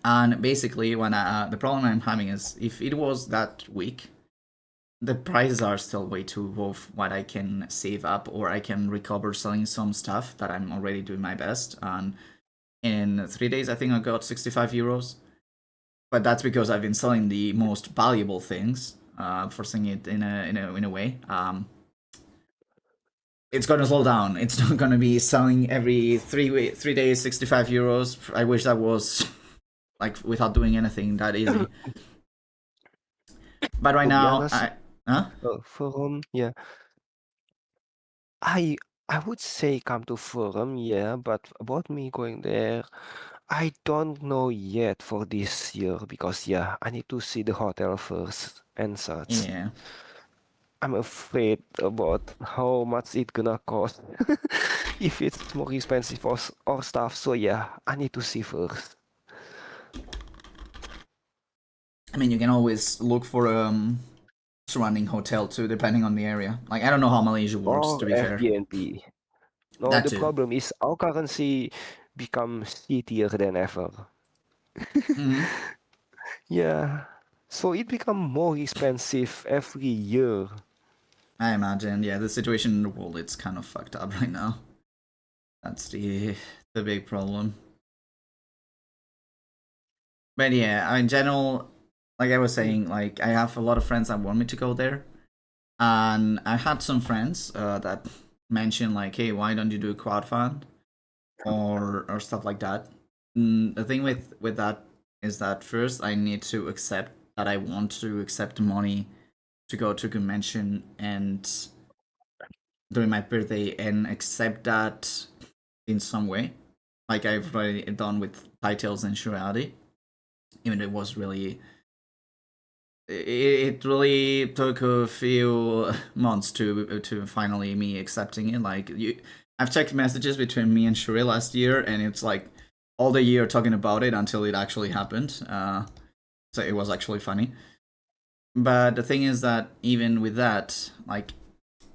And basically, when the problem I'm having is if it was that week, the prices are still way too low of what I can save up or I can recover selling some stuff that I'm already doing my best. And in 3 days, I think I got 65 euros. But that's because I've been selling the most valuable things, forcing it in a way. It's gonna slow down. It's not gonna be selling every 3 days 65 euros. I wish that was like without doing anything that easy. But right now,
Forum, yeah. I would say come to Forum, yeah, but about me going there, I don't know yet for this year because yeah, I need to see the hotel first and such.
Yeah.
I'm afraid about how much it gonna cost if it's more expensive or stuff. So yeah, I need to see first.
I mean, you can always look for surrounding hotel too, depending on the area. Like I don't know how Malaysia works, to
Or
be fair.
Airbnb. No,
That
the
too.
problem is our currency becomes shittier than ever.
Hmm.
Yeah. So it become more expensive every year.
I imagine. Yeah, the situation in the world it's kind of fucked up right now. That's the big problem. But yeah, in general, like I was saying, like I have a lot of friends that want me to go there, and I had some friends that mentioned like, "Hey, why don't you do a crowdfund or stuff like that?" The thing with that is that first I need to accept that I want to accept money to go to a convention and during my birthday and accept that in some way, like I've already done with Thaitails and Shurality. Even though it was really it really took a few months to finally me accepting it. Like I've checked messages between me and Shuri last year, and it's like all the year talking about it until it actually happened. So it was actually funny. But the thing is that even with that, like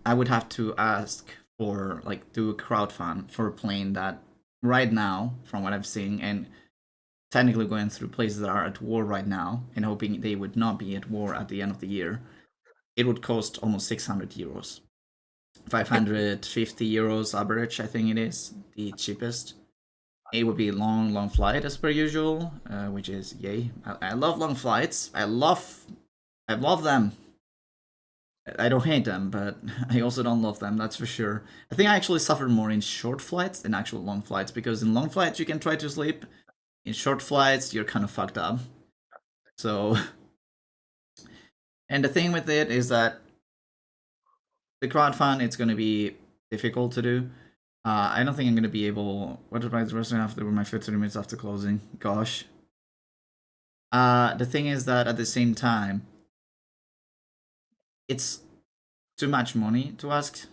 I would have to ask for like do a crowdfund for a plane that right now, from what I'm seeing, and technically going through places that are at war right now and hoping they would not be at war at the end of the year, it would cost almost 600 euros. 550 euros average, I think it is, the cheapest. It would be a long flight as per usual, which is yay. I love long flights. I love them. I don't hate them, but I also don't love them, that's for sure. I think I actually suffer more in short flights than actual long flights, because in long flights you can try to sleep. In short flights, you're kind of fucked up. So, and the thing with it is that the crowdfund, it's going to be difficult to do. I don't think I'm going to be able. What did I the restaurant after my 15 minutes after closing? Gosh. The thing is that at the same time, it's too much money to ask.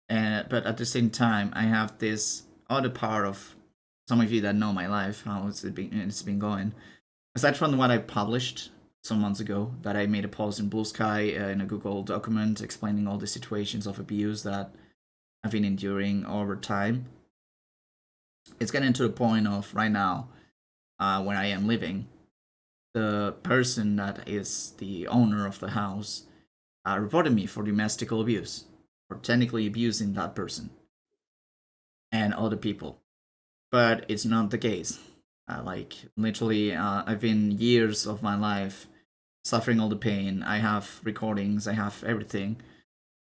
But at the same time, I have this other part of some of you that know my life, how it's been going. Aside from what I published some months ago, that I made a post in Blue Sky in a Google document explaining all the situations of abuse that I've been enduring over time. It's getting to the point of right now where I am living. The person that is the owner of the house reported me for domestic abuse, for technically abusing that person and other people. But it's not the case. Like literally, I've been years of my life suffering all the pain. I have recordings, I have everything.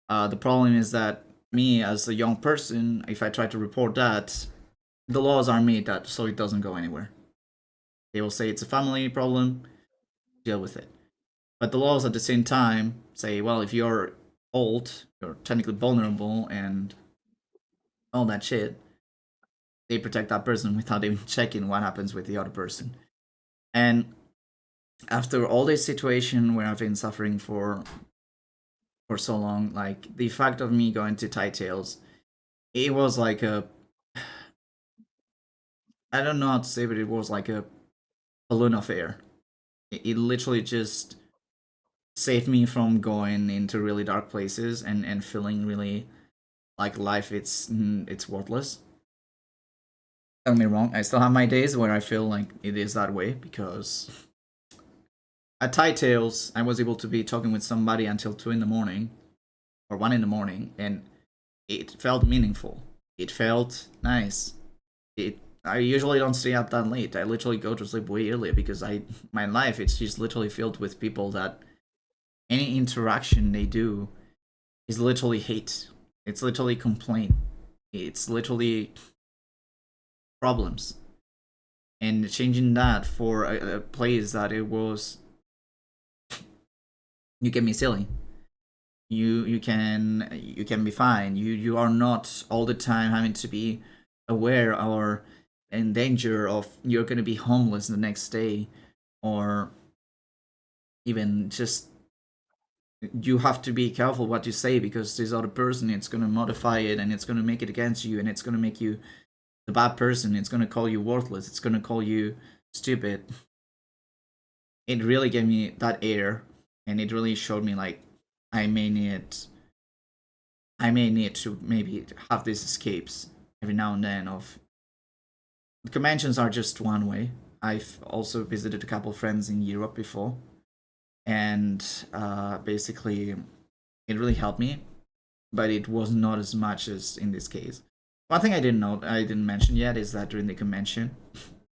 The problem is that me as a young person, if I try to report that, the laws are made that so it doesn't go anywhere. They will say it's a family problem, deal with it. But the laws at the same time say, well, if you're old, you're technically vulnerable and all that shit, they protect that person without even checking what happens with the other person. And after all this situation where I've been suffering for so long, like the fact of me going to Thaitails, it was like a I don't know how to say, but it was like a balloon of air. It literally just saved me from going into really dark places and feeling really like life it's worthless. Don't get me wrong, I still have my days where I feel like it is that way because at Thaitails I was able to be talking with somebody until 2 in the morning or 1 in the morning, and it felt meaningful. It felt nice. It I usually don't stay up that late. I literally go to sleep way earlier because I my life it's just literally filled with people that any interaction they do is literally hate. It's literally complaint. It's literally problems. And changing that for a place that it was you can be silly. You can be fine. You are not all the time having to be aware or in danger of you're gonna be homeless the next day or even just you have to be careful what you say, because this other person, it's gonna modify it and it's gonna make it against you, and it's gonna make you the bad person. It's gonna call you worthless. It's gonna call you stupid. It really gave me that air, and it really showed me like I may need to maybe have these escapes every now and then. Of conventions are just one way. I've also visited a couple friends in Europe before, and basically it really helped me, but it was not as much as in this case. One thing I didn't mention yet, is that during the convention,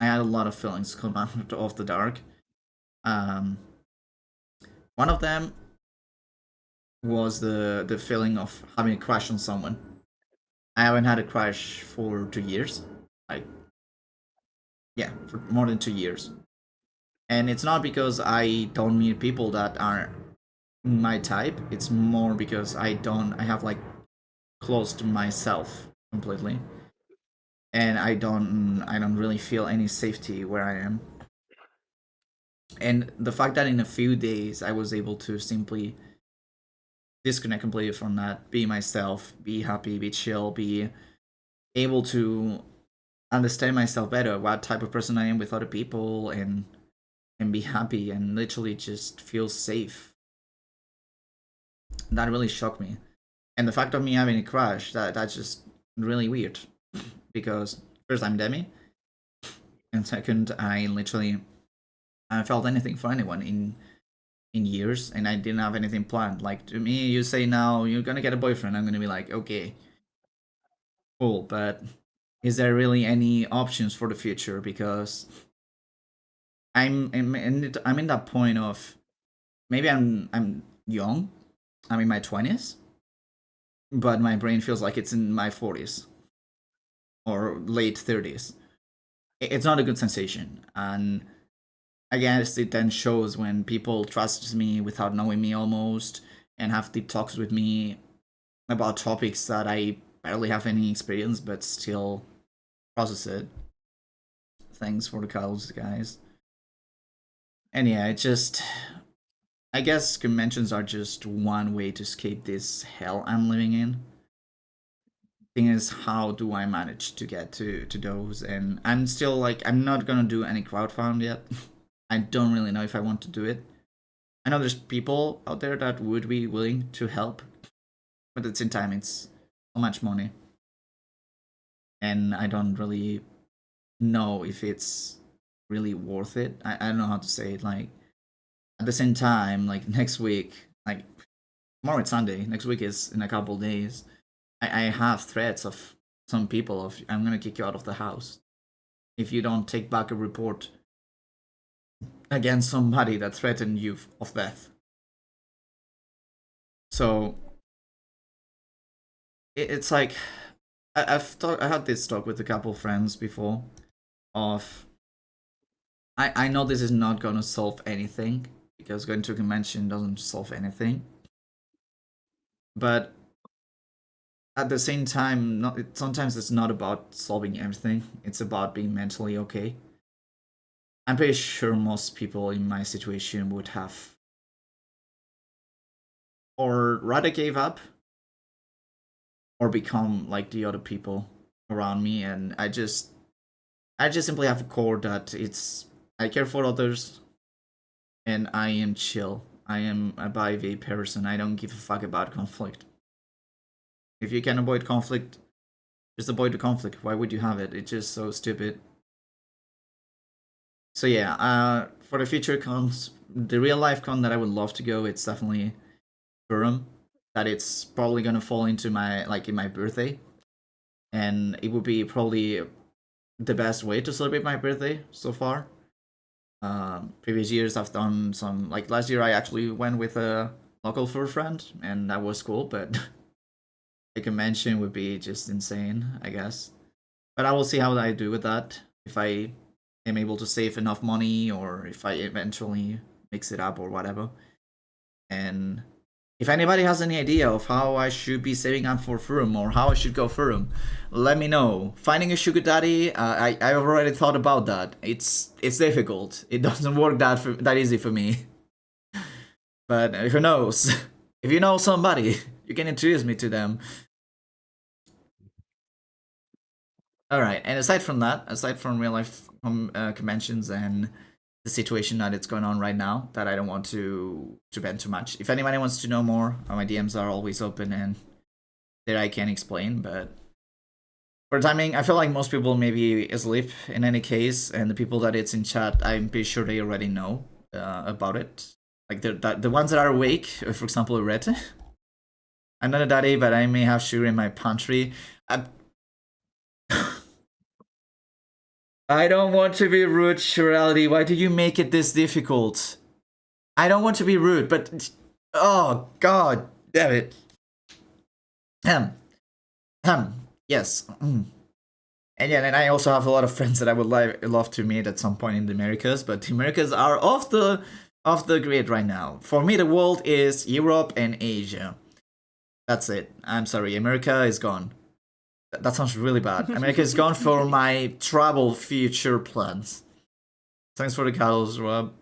I had a lot of feelings come out of the dark. One of them was the feeling of having a crush on someone. I haven't had a crush for 2 years, like, yeah, for more than 2 years, and it's not because I don't meet people that are my type. It's more because I have like closed myself completely, and I don't really feel any safety where I am. And the fact that in a few days I was able to simply disconnect completely from that, be myself, be happy, be chill, be able to understand myself better, what type of person I am with other people, and be happy and literally just feel safe. That really shocked me. And the fact of me having a crush, that's just really weird. Because first, I'm Demi, and second, I felt anything for anyone in years, and I didn't have anything planned. Like, to me, you say now you're gonna get a boyfriend, I'm gonna be like, okay, cool, but is there really any options for the future? Because I'm in that point of, maybe I'm young, I'm in my 20s, but my brain feels like it's in my 40s or late 30s. It's not a good sensation, and I guess it then shows when people trust me without knowing me almost, and have deep talks with me about topics that I barely have any experience, but still process it. Thanks for the calls, guys. And yeah, I guess conventions are just one way to escape this hell I'm living in. Thing is, how do I manage to get to those? And I'm still like, I'm not gonna do any crowdfund yet. I don't really know if I want to do it. I know there's people out there that would be willing to help, but at the same time, it's so much money, and I don't really know if it's really worth it. I don't know how to say it. Like, at the same time, like next week, like tomorrow it's Sunday, next week is in a couple days. I have threats of some people of, I'm gonna kick you out of the house if you don't take back a report against somebody that threatened you of death. So it's like, I had this talk with a couple friends before of, I know this is not gonna solve anything, because going to a convention doesn't solve anything, but at the same time, sometimes it's not about solving everything. It's about being mentally okay. I'm pretty sure most people in my situation would have, or rather gave up, or become like the other people around me. And I just simply have a core that it's, I care for others, and I am chill. I am a bi person. I don't give a fuck about conflict. If you can avoid conflict, just avoid the conflict. Why would you have it? It's just so stupid. So yeah, for the future cons, the real life con that I would love to go, it's definitely Durham. That it's probably gonna fall into my, like, in my birthday, and it would be probably the best way to celebrate my birthday so far. Previous years I've done some, like last year I actually went with a local fur friend, and that was cool, but a convention would be just insane, I guess. But I will see how I do with that. If I am able to save enough money, or if I eventually mix it up or whatever. And if anybody has any idea of how I should be saving up for Furum, or how I should go Furum, let me know. Finding a sugar daddy, I've already thought about that. It's difficult. It doesn't work that easy for me. But who knows? If you know somebody, you can introduce me to them. All right, and aside from that, aside from real life conventions and the situation that it's going on right now, that I don't want to bend too much. If anybody wants to know more, my DMs are always open and there I can explain. But for the timing, I feel like most people may be asleep in any case, and the people that it's in chat, I'm pretty sure they already know about it. Like the ones that are awake, for example, Red. I'm not a daddy, but I may have sugar in my pantry. I don't want to be rude, Shirality. Why do you make it this difficult? I don't want to be rude, but oh god damn it. Yes. And yeah, and I also have a lot of friends that I would love to meet at some point in the Americas, but the Americas are off the grid right now. For me, the world is Europe and Asia. That's it. I'm sorry, America is gone. That sounds really bad. America is gone for my travel future plans. Thanks for the cuddles, Rob.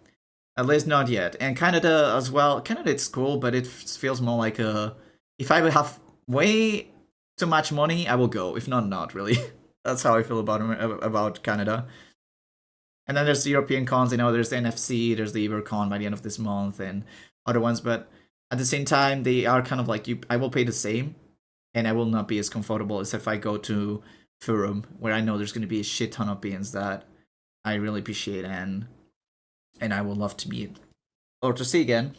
At least not yet. And Canada as well. Canada, it's cool, but it feels more like a... If I would have way too much money, I will go. If not, not really. That's how I feel about Canada. And then there's the European cons. You know, there's the NFC, there's the EverCon by the end of this month, and other ones. But at the same time, they are kind of like I will pay the same, and I will not be as comfortable as if I go to Furum, where I know there's going to be a shit ton of beings that I really appreciate and I would love to meet or to see again.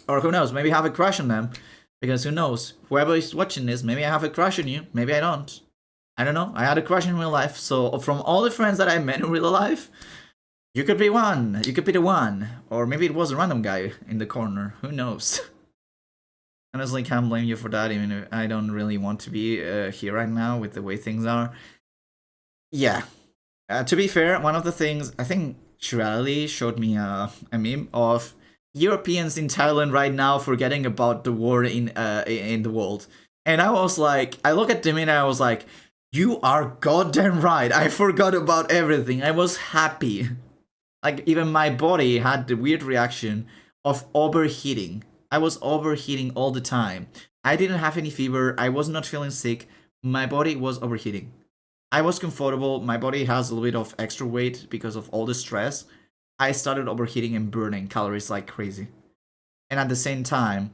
Or who knows, maybe have a crush on them. Because who knows, whoever is watching this, maybe I have a crush on you, maybe I don't. I don't know, I had a crush in real life, so from all the friends that I met in real life, you could be one, you could be the one. Or maybe it was a random guy in the corner, who knows. Honestly, can't blame you for that, even if I don't really want to be here right now with the way things are. Yeah. To be fair, one of the things, I think Shirali showed me a meme of Europeans in Thailand right now forgetting about the war in the world. And I was like, I look at them and I was like, you are goddamn right. I forgot about everything. I was happy. Like, even my body had the weird reaction of overheating. I was overheating all the time. I didn't have any fever. I was not feeling sick. My body was overheating. I was comfortable. My body has a little bit of extra weight because of all the stress. I started overheating and burning calories like crazy. And at the same time,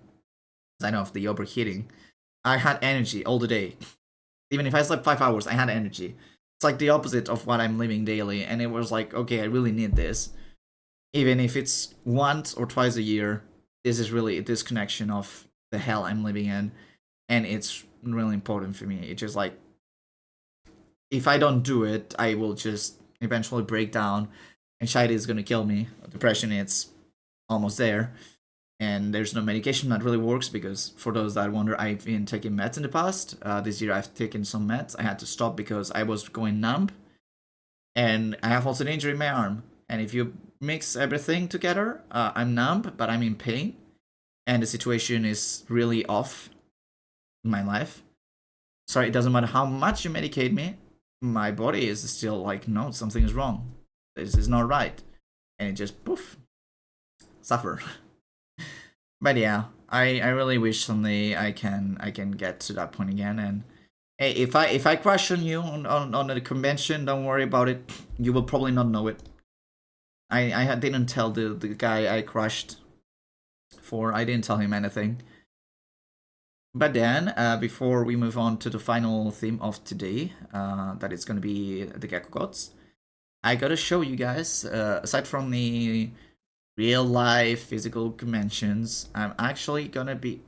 as I know of the overheating, I had energy all the day. Even if I slept 5 hours, I had energy. It's like the opposite of what I'm living daily. And it was like, okay, I really need this. Even if it's once or twice a year, this is really a disconnection of the hell I'm living in. And it's really important for me. It's just like, if I don't do it, I will just eventually break down. Anxiety is going to kill me. Depression, it's almost there. And there's no medication that really works because, for those that wonder, I've been taking meds in the past. This year I've taken some meds. I had to stop because I was going numb. And I have also an injury in my arm. And if you mix everything together, I'm numb, but I'm in pain. And the situation is really off in my life. So it doesn't matter how much you medicate me, my body is still like, no, something is wrong. This is not right. And it just, poof, suffer. But yeah, I really wish someday I can get to that point again. And hey, if I crush on you on the convention, don't worry about it. You will probably not know it. I didn't tell the guy I crushed for. I didn't tell him anything. But then, before we move on to the final theme of today, that is going to be the Gecko Gods, I gotta show you guys, aside from the real life physical conventions, I'm actually gonna be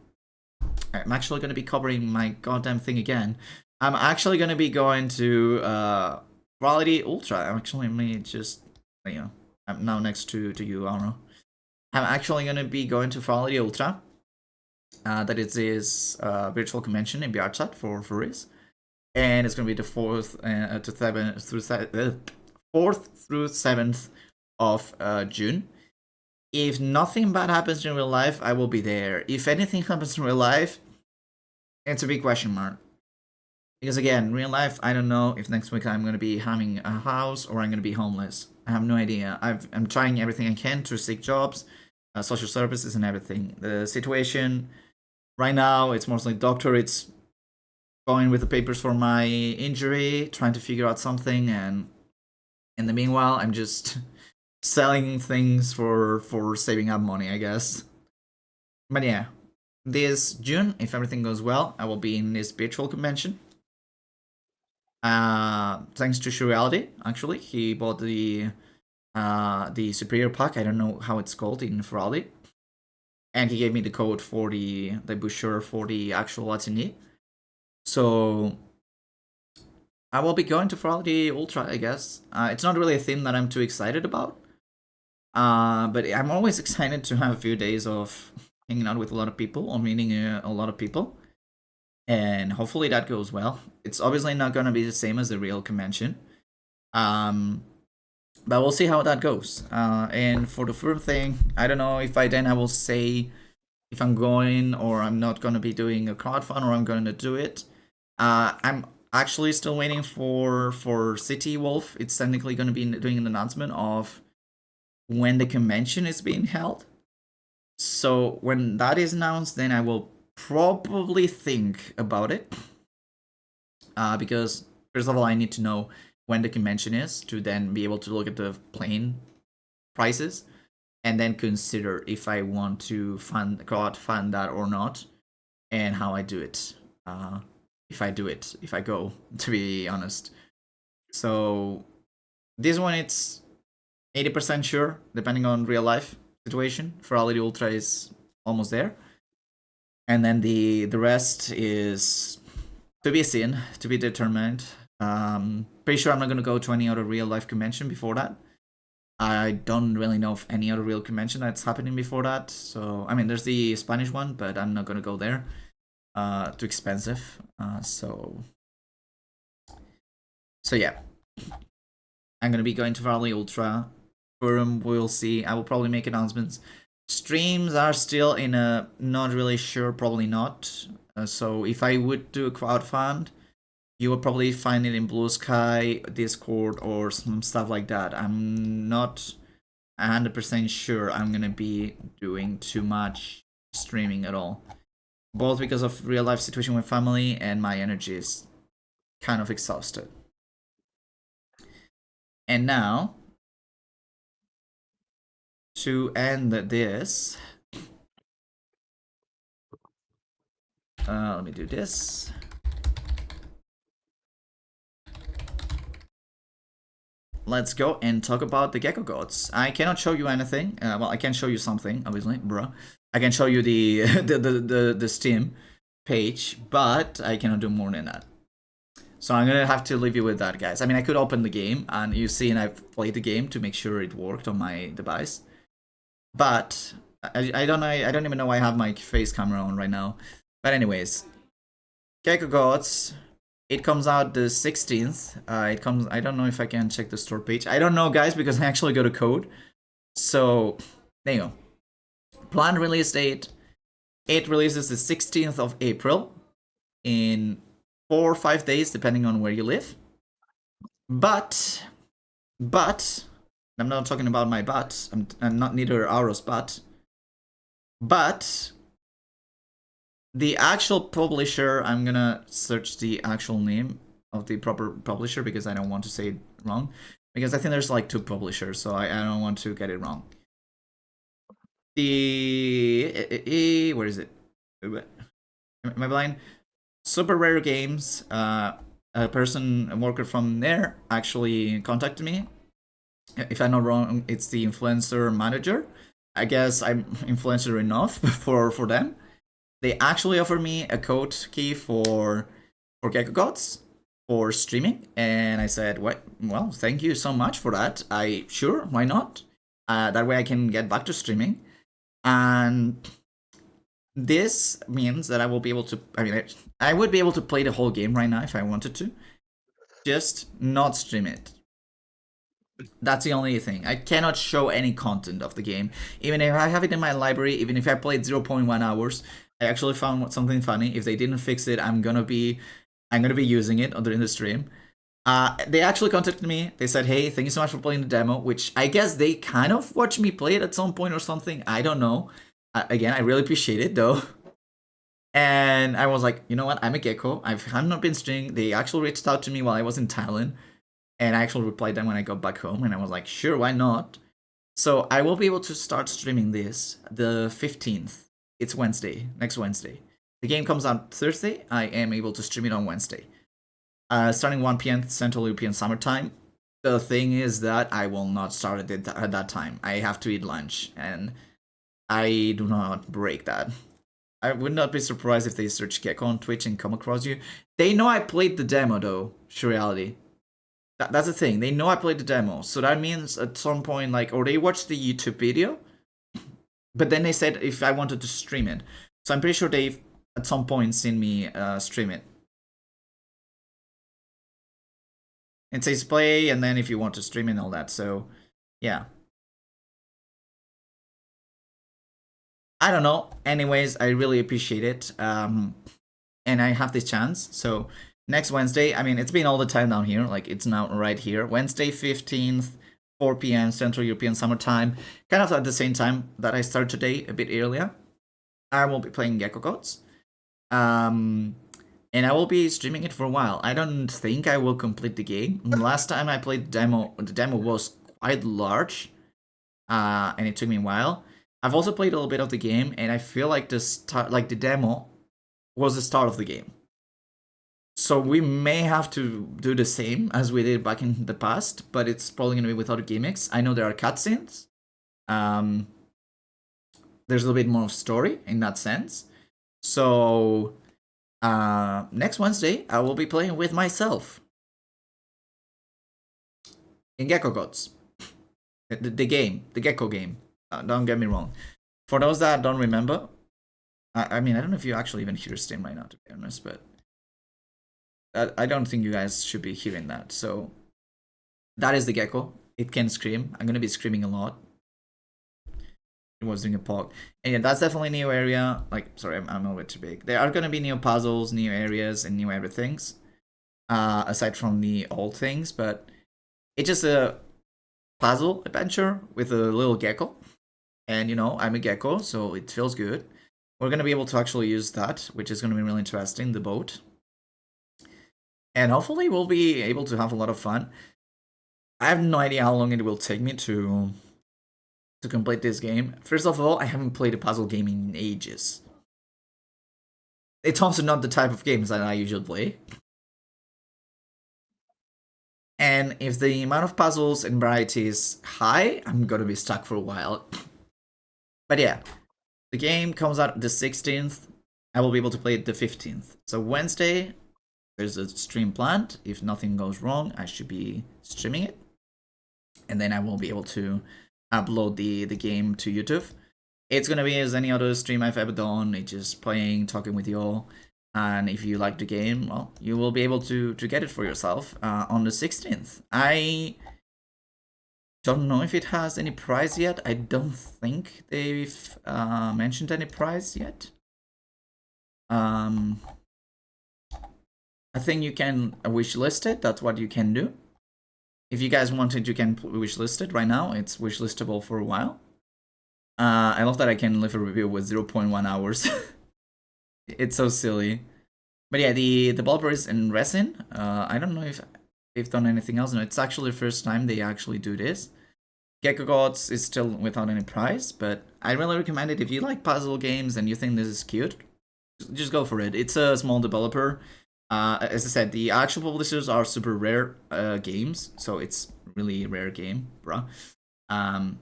covering my goddamn thing again. I'm actually gonna be going to Quality Ultra. Actually, let me just, you know, I'm now next to you, Arno. I'm actually gonna be going to Quality Ultra. That is this virtual convention in Biarchat for furries, and it's gonna be the 4th through 7th of June. If nothing bad happens in real life, I will be there. If anything happens in real life, it's a big question mark. Because again, real life, I don't know if next week I'm going to be having a house or I'm going to be homeless. I have no idea. I'm trying everything I can to seek jobs. social services and everything. The situation right now, it's mostly doctor. It's going with the papers for my injury, trying to figure out something, and in the meanwhile, I'm just selling things for saving up money, I guess. But yeah, this June, if everything goes well, I will be in this virtual convention. Thanks to Surreality, actually, he bought the superior pack. I don't know how it's called in Ferrari, and he gave me the code for the brochure for the actual Latini. So I will be going to Ferrari Ultra, I guess. It's not really a theme that I'm too excited about, but I'm always excited to have a few days of hanging out with a lot of people or meeting a lot of people, and hopefully that goes well. It's obviously not gonna be the same as the real convention, but we'll see how that goes. And for the firm thing, I don't know if by then I will say if I'm going or I'm not gonna be doing a crowdfund or I'm gonna do it. I'm actually still waiting for City Wolf. It's technically gonna be doing an announcement of when the convention is being held. So when that is announced, then I will probably think about it. Because first of all, I need to know when the convention is to then be able to look at the plane prices and then consider if I want to crowdfund that or not, and how I do it. If I go, to be honest. So this one, it's 80% sure, depending on real life situation. Ferrari Ultra is almost there, and then the rest is to be seen, to be determined. Pretty sure I'm not gonna go to any other real life convention before that. I don't really know of any other real convention that's happening before that. So I mean, there's the Spanish one, but I'm not gonna go there. Too expensive. So yeah, I'm gonna be going to Valley Ultra. Forum, we'll see. I will probably make announcements. Streams are still in a not really sure, probably not. So if I would do a crowdfund, you will probably find it in Blue Sky, Discord, or some stuff like that. I'm not 100% sure I'm gonna be doing too much streaming at all, both because of real life situation with family and my energy is kind of exhausted. And now, to end this, let me do this. Let's go and talk about the Gecko Gods. I cannot show you anything. Well, I can show you something, obviously, bro. I can show you the the Steam page, but I cannot do more than that. So I'm gonna have to leave you with that, guys. I mean, I could open the game, and you see, and I've played the game to make sure it worked on my device. But I don't know. I don't even know why I have my face camera on right now. But anyways, Gecko Gods. It comes out the 16th. It comes. I don't know if I can check the store page. I don't know, guys, because I actually got a code. So there you go. Planned release date. It releases the 16th of April in 4 or 5 days, depending on where you live. But I'm not talking about my butt. I'm not neither Auro's butt. But the actual publisher, I'm gonna search the actual name of the proper publisher because I don't want to say it wrong. Because I think there's like 2 publishers, so I don't want to get it wrong. The where is it? Am I blind? Super Rare Games. A worker from there, actually contacted me. If I'm not wrong, it's the influencer manager. I guess I'm influencer enough for them. They actually offered me a code key for Gecko Gods for streaming, and I said, "What? Well, thank you so much for that. Sure, why not? That way I can get back to streaming." And this means that I will be able to. I mean, I would be able to play the whole game right now if I wanted to, just not stream it. That's the only thing. I cannot show any content of the game. Even if I have it in my library, even if I played 0.1 hours, I actually found something funny. If they didn't fix it, I'm gonna be using it during the stream. They actually contacted me. They said, hey, thank you so much for playing the demo, which I guess they kind of watched me play it at some point or something. I don't know. Again, I really appreciate it though. And I was like, you know what? I'm a gecko. I've not been streaming. They actually reached out to me while I was in Thailand. And I actually replied them when I got back home. And I was like, sure, why not? So I will be able to start streaming this the 15th. It's Wednesday, next Wednesday. The game comes out Thursday. I am able to stream it on Wednesday. Starting 1 p.m. Central European Summer Time. The thing is that I will not start at that time. I have to eat lunch, and I do not break that. I would not be surprised if they search Gecko on Twitch and come across you. They know I played the demo, though, Surreality. That's the thing. They know I played the demo. So that means at some point, like, or they watched the YouTube video, but then they said if I wanted to stream it. So I'm pretty sure they've at some point seen me stream it. It says play, and then if you want to stream and all that. So, yeah. I don't know. Anyways, I really appreciate it. And I have this chance. So, next Wednesday, I mean, it's been all the time down here. Like, it's now right here. Wednesday, 15th, 4 p.m. Central European Summer Time. Kind of at the same time that I start today, a bit earlier. I will be playing Gecko Gods. And I will be streaming it for a while. I don't think I will complete the game. Last time I played the demo was quite large, and it took me a while. I've also played a little bit of the game, and I feel like the demo was the start of the game. So we may have to do the same as we did back in the past, but it's probably gonna be without gimmicks. I know there are cutscenes. There's a little bit more story in that sense. So next Wednesday, I will be playing with myself in Gecko Gods. The game, the Gecko game. Don't get me wrong. For those that don't remember, I mean, I don't know if you actually even hear Steam right now, to be honest, but I don't think you guys should be hearing that. So that is the Gecko. It can scream. I'm going to be screaming a lot. It was doing a pog. And yeah, that's definitely a new area. Like, sorry, I'm a little bit too big. There are going to be new puzzles, new areas, and new everythings. Aside from the old things, but it's just a puzzle adventure with a little gecko. And, you know, I'm a gecko, so it feels good. We're going to be able to actually use that, which is going to be really interesting, the boat. And hopefully we'll be able to have a lot of fun. I have no idea how long it will take me to complete this game. First of all, I haven't played a puzzle game in ages. It's also not the type of games that I usually play. And if the amount of puzzles and variety is high, I'm gonna be stuck for a while. But yeah, the game comes out the 16th. I will be able to play it the 15th. So Wednesday, there's a stream planned. If nothing goes wrong, I should be streaming it. And then I will be able to upload the game to YouTube. It's gonna be as any other stream I've ever done. It's just playing, talking with you all. And if you like the game, well, you will be able to get it for yourself on the 16th. I don't know if it has any price yet. I don't think they've mentioned any price yet. I think you can wishlist it. That's what you can do. If you guys wanted, you can wishlist it right now. It's wishlistable for a while. I love that I can leave a review with 0.1 hours. It's so silly. But yeah, the developer is in resin. I don't know if they've done anything else. No, it's actually the first time they actually do this. Gecko Gods is still without any price, but I really recommend it if you like puzzle games and you think this is cute. Just go for it. It's a small developer. As I said, the actual publishers are super rare games, so it's really rare game, bruh. So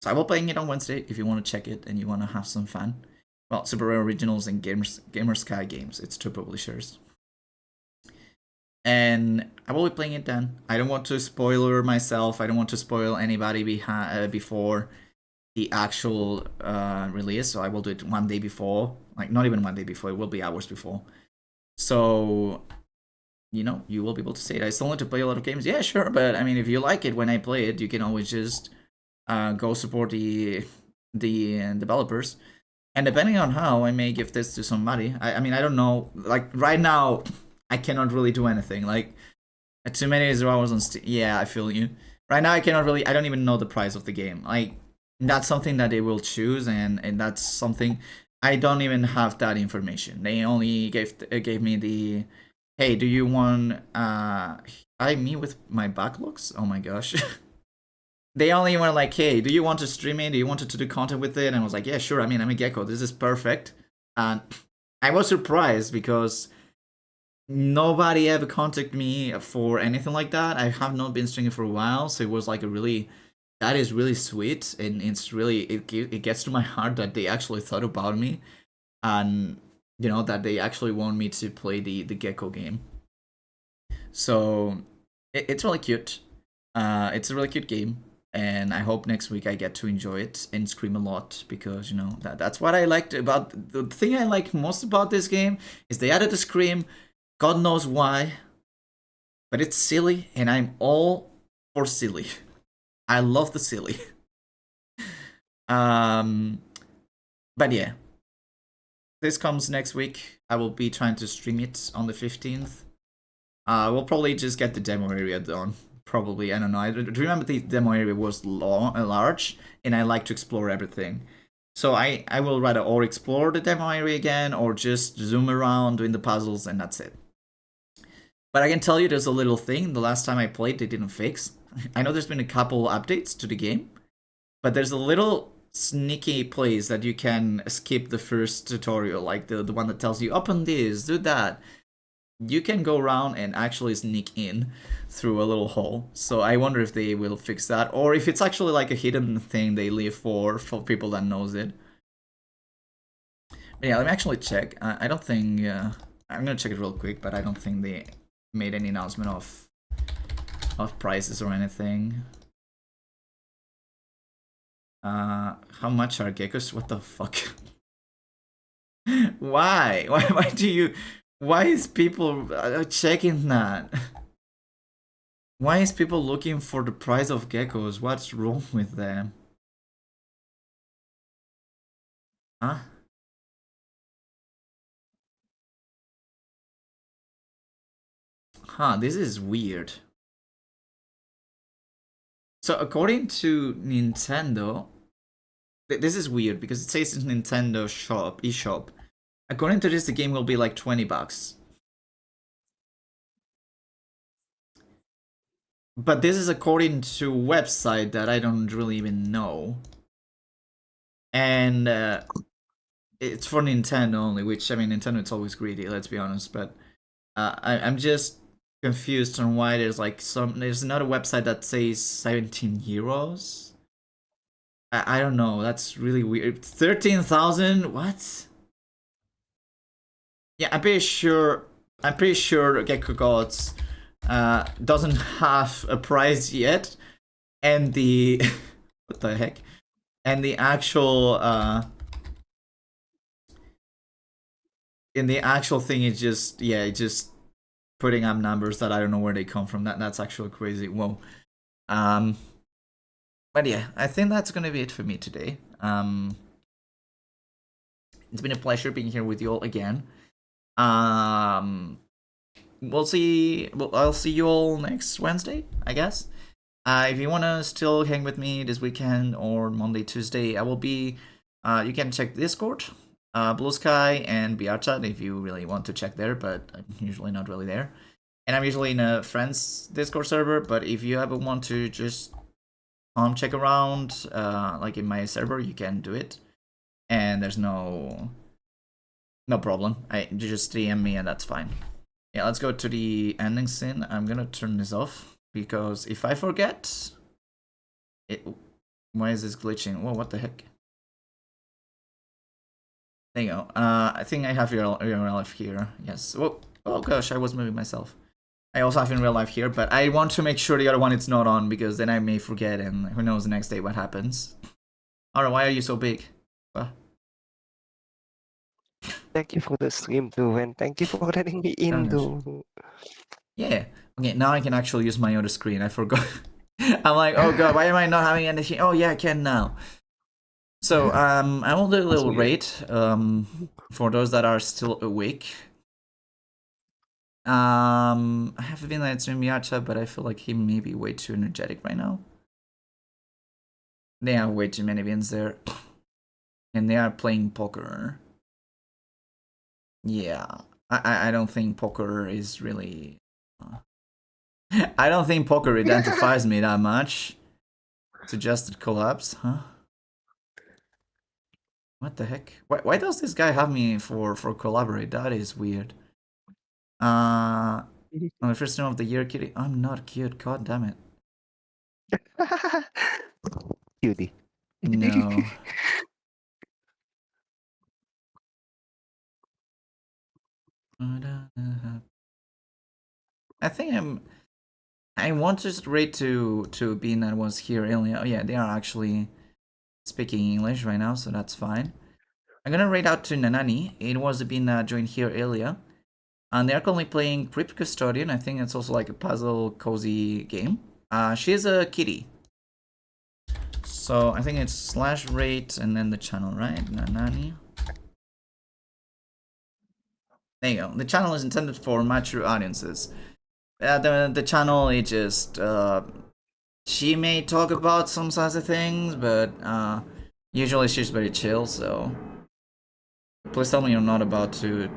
I will be playing it on Wednesday if you want to check it and you want to have some fun. Well, Super Rare Originals and Gamer Sky Games. It's two publishers. And I will be playing it then. I don't want to spoiler myself. I don't want to spoil anybody before the actual release. So I will do it one day before. Like, not even one day before. It will be hours before. So, you know, you will be able to say it. I still need to play a lot of games. Yeah, sure. But, I mean, if you like it when I play it, you can always just go support the developers. And depending on how, I may give this to somebody. I mean, I don't know. Like, right now, I cannot really do anything. Like, Too many hours on Steam. Yeah, I feel you. Right now, I cannot really. I don't even know the price of the game. Like that's something that they will choose, and that's something I don't even have that information. They only gave me the, hey, do you want I me with my backlogs? Oh my gosh. They only were like, hey, do you want to stream it? Do you want to do content with it? And I was like, yeah, sure. I mean, I'm a Gecko. This is perfect. And I was surprised because nobody ever contacted me for anything like that. I have not been streaming for a while, so it was like a really, that is really sweet, and it's really it gets to my heart that they actually thought about me, and you know that they actually want me to play the Gecko game. So it's really cute. It's a really cute game, and I hope next week I get to enjoy it and scream a lot because you know that's what I liked about the thing I like most about this game is they added a scream. God knows why, but it's silly, and I'm all for silly. I love the silly. um, but yeah, this comes next week. I will be trying to stream it on the 15th. We'll probably just get the demo area done. Probably, I don't know. I remember the demo area was large, and I like to explore everything. So I will rather or explore the demo area again, or just zoom around doing the puzzles, and that's it. But I can tell you there's a little thing. The last time I played, they didn't fix. I know there's been a couple updates to the game, but there's a little sneaky place that you can skip the first tutorial, like the one that tells you, open this, do that. You can go around and actually sneak in through a little hole. So I wonder if they will fix that, or if it's actually like a hidden thing they leave for people that knows it. But yeah, let me actually check. I don't think... I'm gonna check it real quick, but I don't think they made any announcement of prices or anything. How much are geckos? What the fuck? Why? Why do you? Why is people checking that? Why is people looking for the price of geckos? What's wrong with them? Huh? Huh, this is weird. So according to Nintendo, this is weird because it says in Nintendo shop, eShop. According to this, the game will be like $20. But this is according to a website that I don't really even know. And it's for Nintendo only, which, I mean, Nintendo is always greedy, let's be honest. But I'm just confused on why there's like there's another website that says 17 euros. I don't know, that's really weird. 13,000? What? Yeah, I'm pretty sure Gecko Gods doesn't have a price yet, and the what the heck, and the actual in the actual thing is just just putting up numbers that I don't know where they come from. That's actually crazy. Whoa. But yeah, I think that's gonna be it for me today. It's been a pleasure being here with you all again. We'll see. Well, I'll see you all next Wednesday, I guess. If you wanna still hang with me this weekend or Monday, Tuesday, I will be. You can check Discord, Blue Sky, and BRChat if you really want to check there. But I'm usually not really there, and I'm usually in a friend's Discord server. But if you ever want to just check around, like in my server, you can do it, and there's no problem. You just DM me and that's fine. Yeah, let's go to the ending scene. I'm gonna turn this off because if I forget, why is this glitching? Whoa, what the heck? There you go. I think I have your real life here. Yes. Whoa. Oh gosh, I was moving myself. I also have in real life here, but I want to make sure the other one is not on because then I may forget and who knows the next day what happens. Alright, why are you so big?
Thank you for the stream too, and thank you for letting me in too.
Yeah. Okay, now I can actually use my other screen. I forgot. I'm like, oh god, why am I not having anything? Oh yeah, I can now. So I will do a little raid for those that are still awake. I have a feeling that it's Miata, but I feel like he may be way too energetic right now. They have way too many wins there. And they are playing poker. Yeah. I don't think poker is really... I don't think poker identifies me that much. Suggested collapse, huh? What the heck? Why does this guy have me for collaborate? That is weird. On the first stream of the year, kitty. I'm not cute. God damn it.
Cutie.
No. I think I want to rate to being that was here earlier. Oh yeah, they are actually speaking English right now, so that's fine. I'm gonna rate out to Nanani. It was being joined here earlier. And they're currently playing Crypt Custodian. I think it's also like a puzzle cozy game. She's a kitty. So I think it's /rate and then the channel, right? Nanani. There you go. The channel is intended for mature audiences. The channel is just she may talk about some sorts of things, but usually she's very chill. So please tell me you're not about to.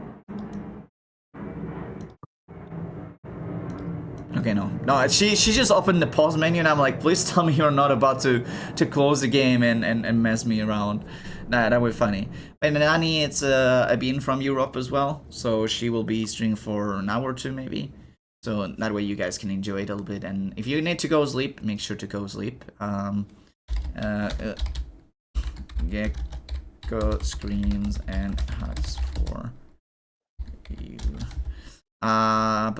Okay, no. She just opened the pause menu, and I'm like, please tell me you're not about to close the game and mess me around. That would be funny. And Nani, it's a bean from Europe as well, so she will be streaming for an hour or two maybe. So that way you guys can enjoy it a little bit. And if you need to go sleep, make sure to go sleep. Gecko screams and hugs for you. I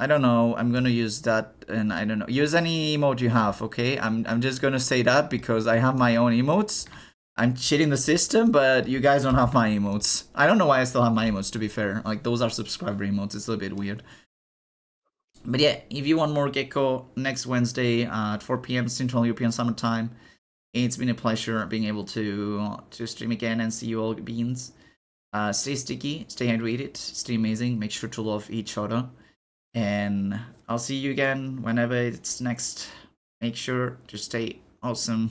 don't know. I'm gonna use that, and I don't know. Use any emote you have, okay? I'm just gonna say that because I have my own emotes. I'm cheating the system, but you guys don't have my emotes. I don't know why I still have my emotes, to be fair. Like, those are subscriber emotes. It's a little bit weird. But yeah, if you want more Gecko next Wednesday at 4 p.m. Central European Summer Time, it's been a pleasure being able to stream again and see you all beans. Stay sticky, stay hydrated, stay amazing, make sure to love each other. And I'll see you again whenever it's next. Make sure to stay awesome.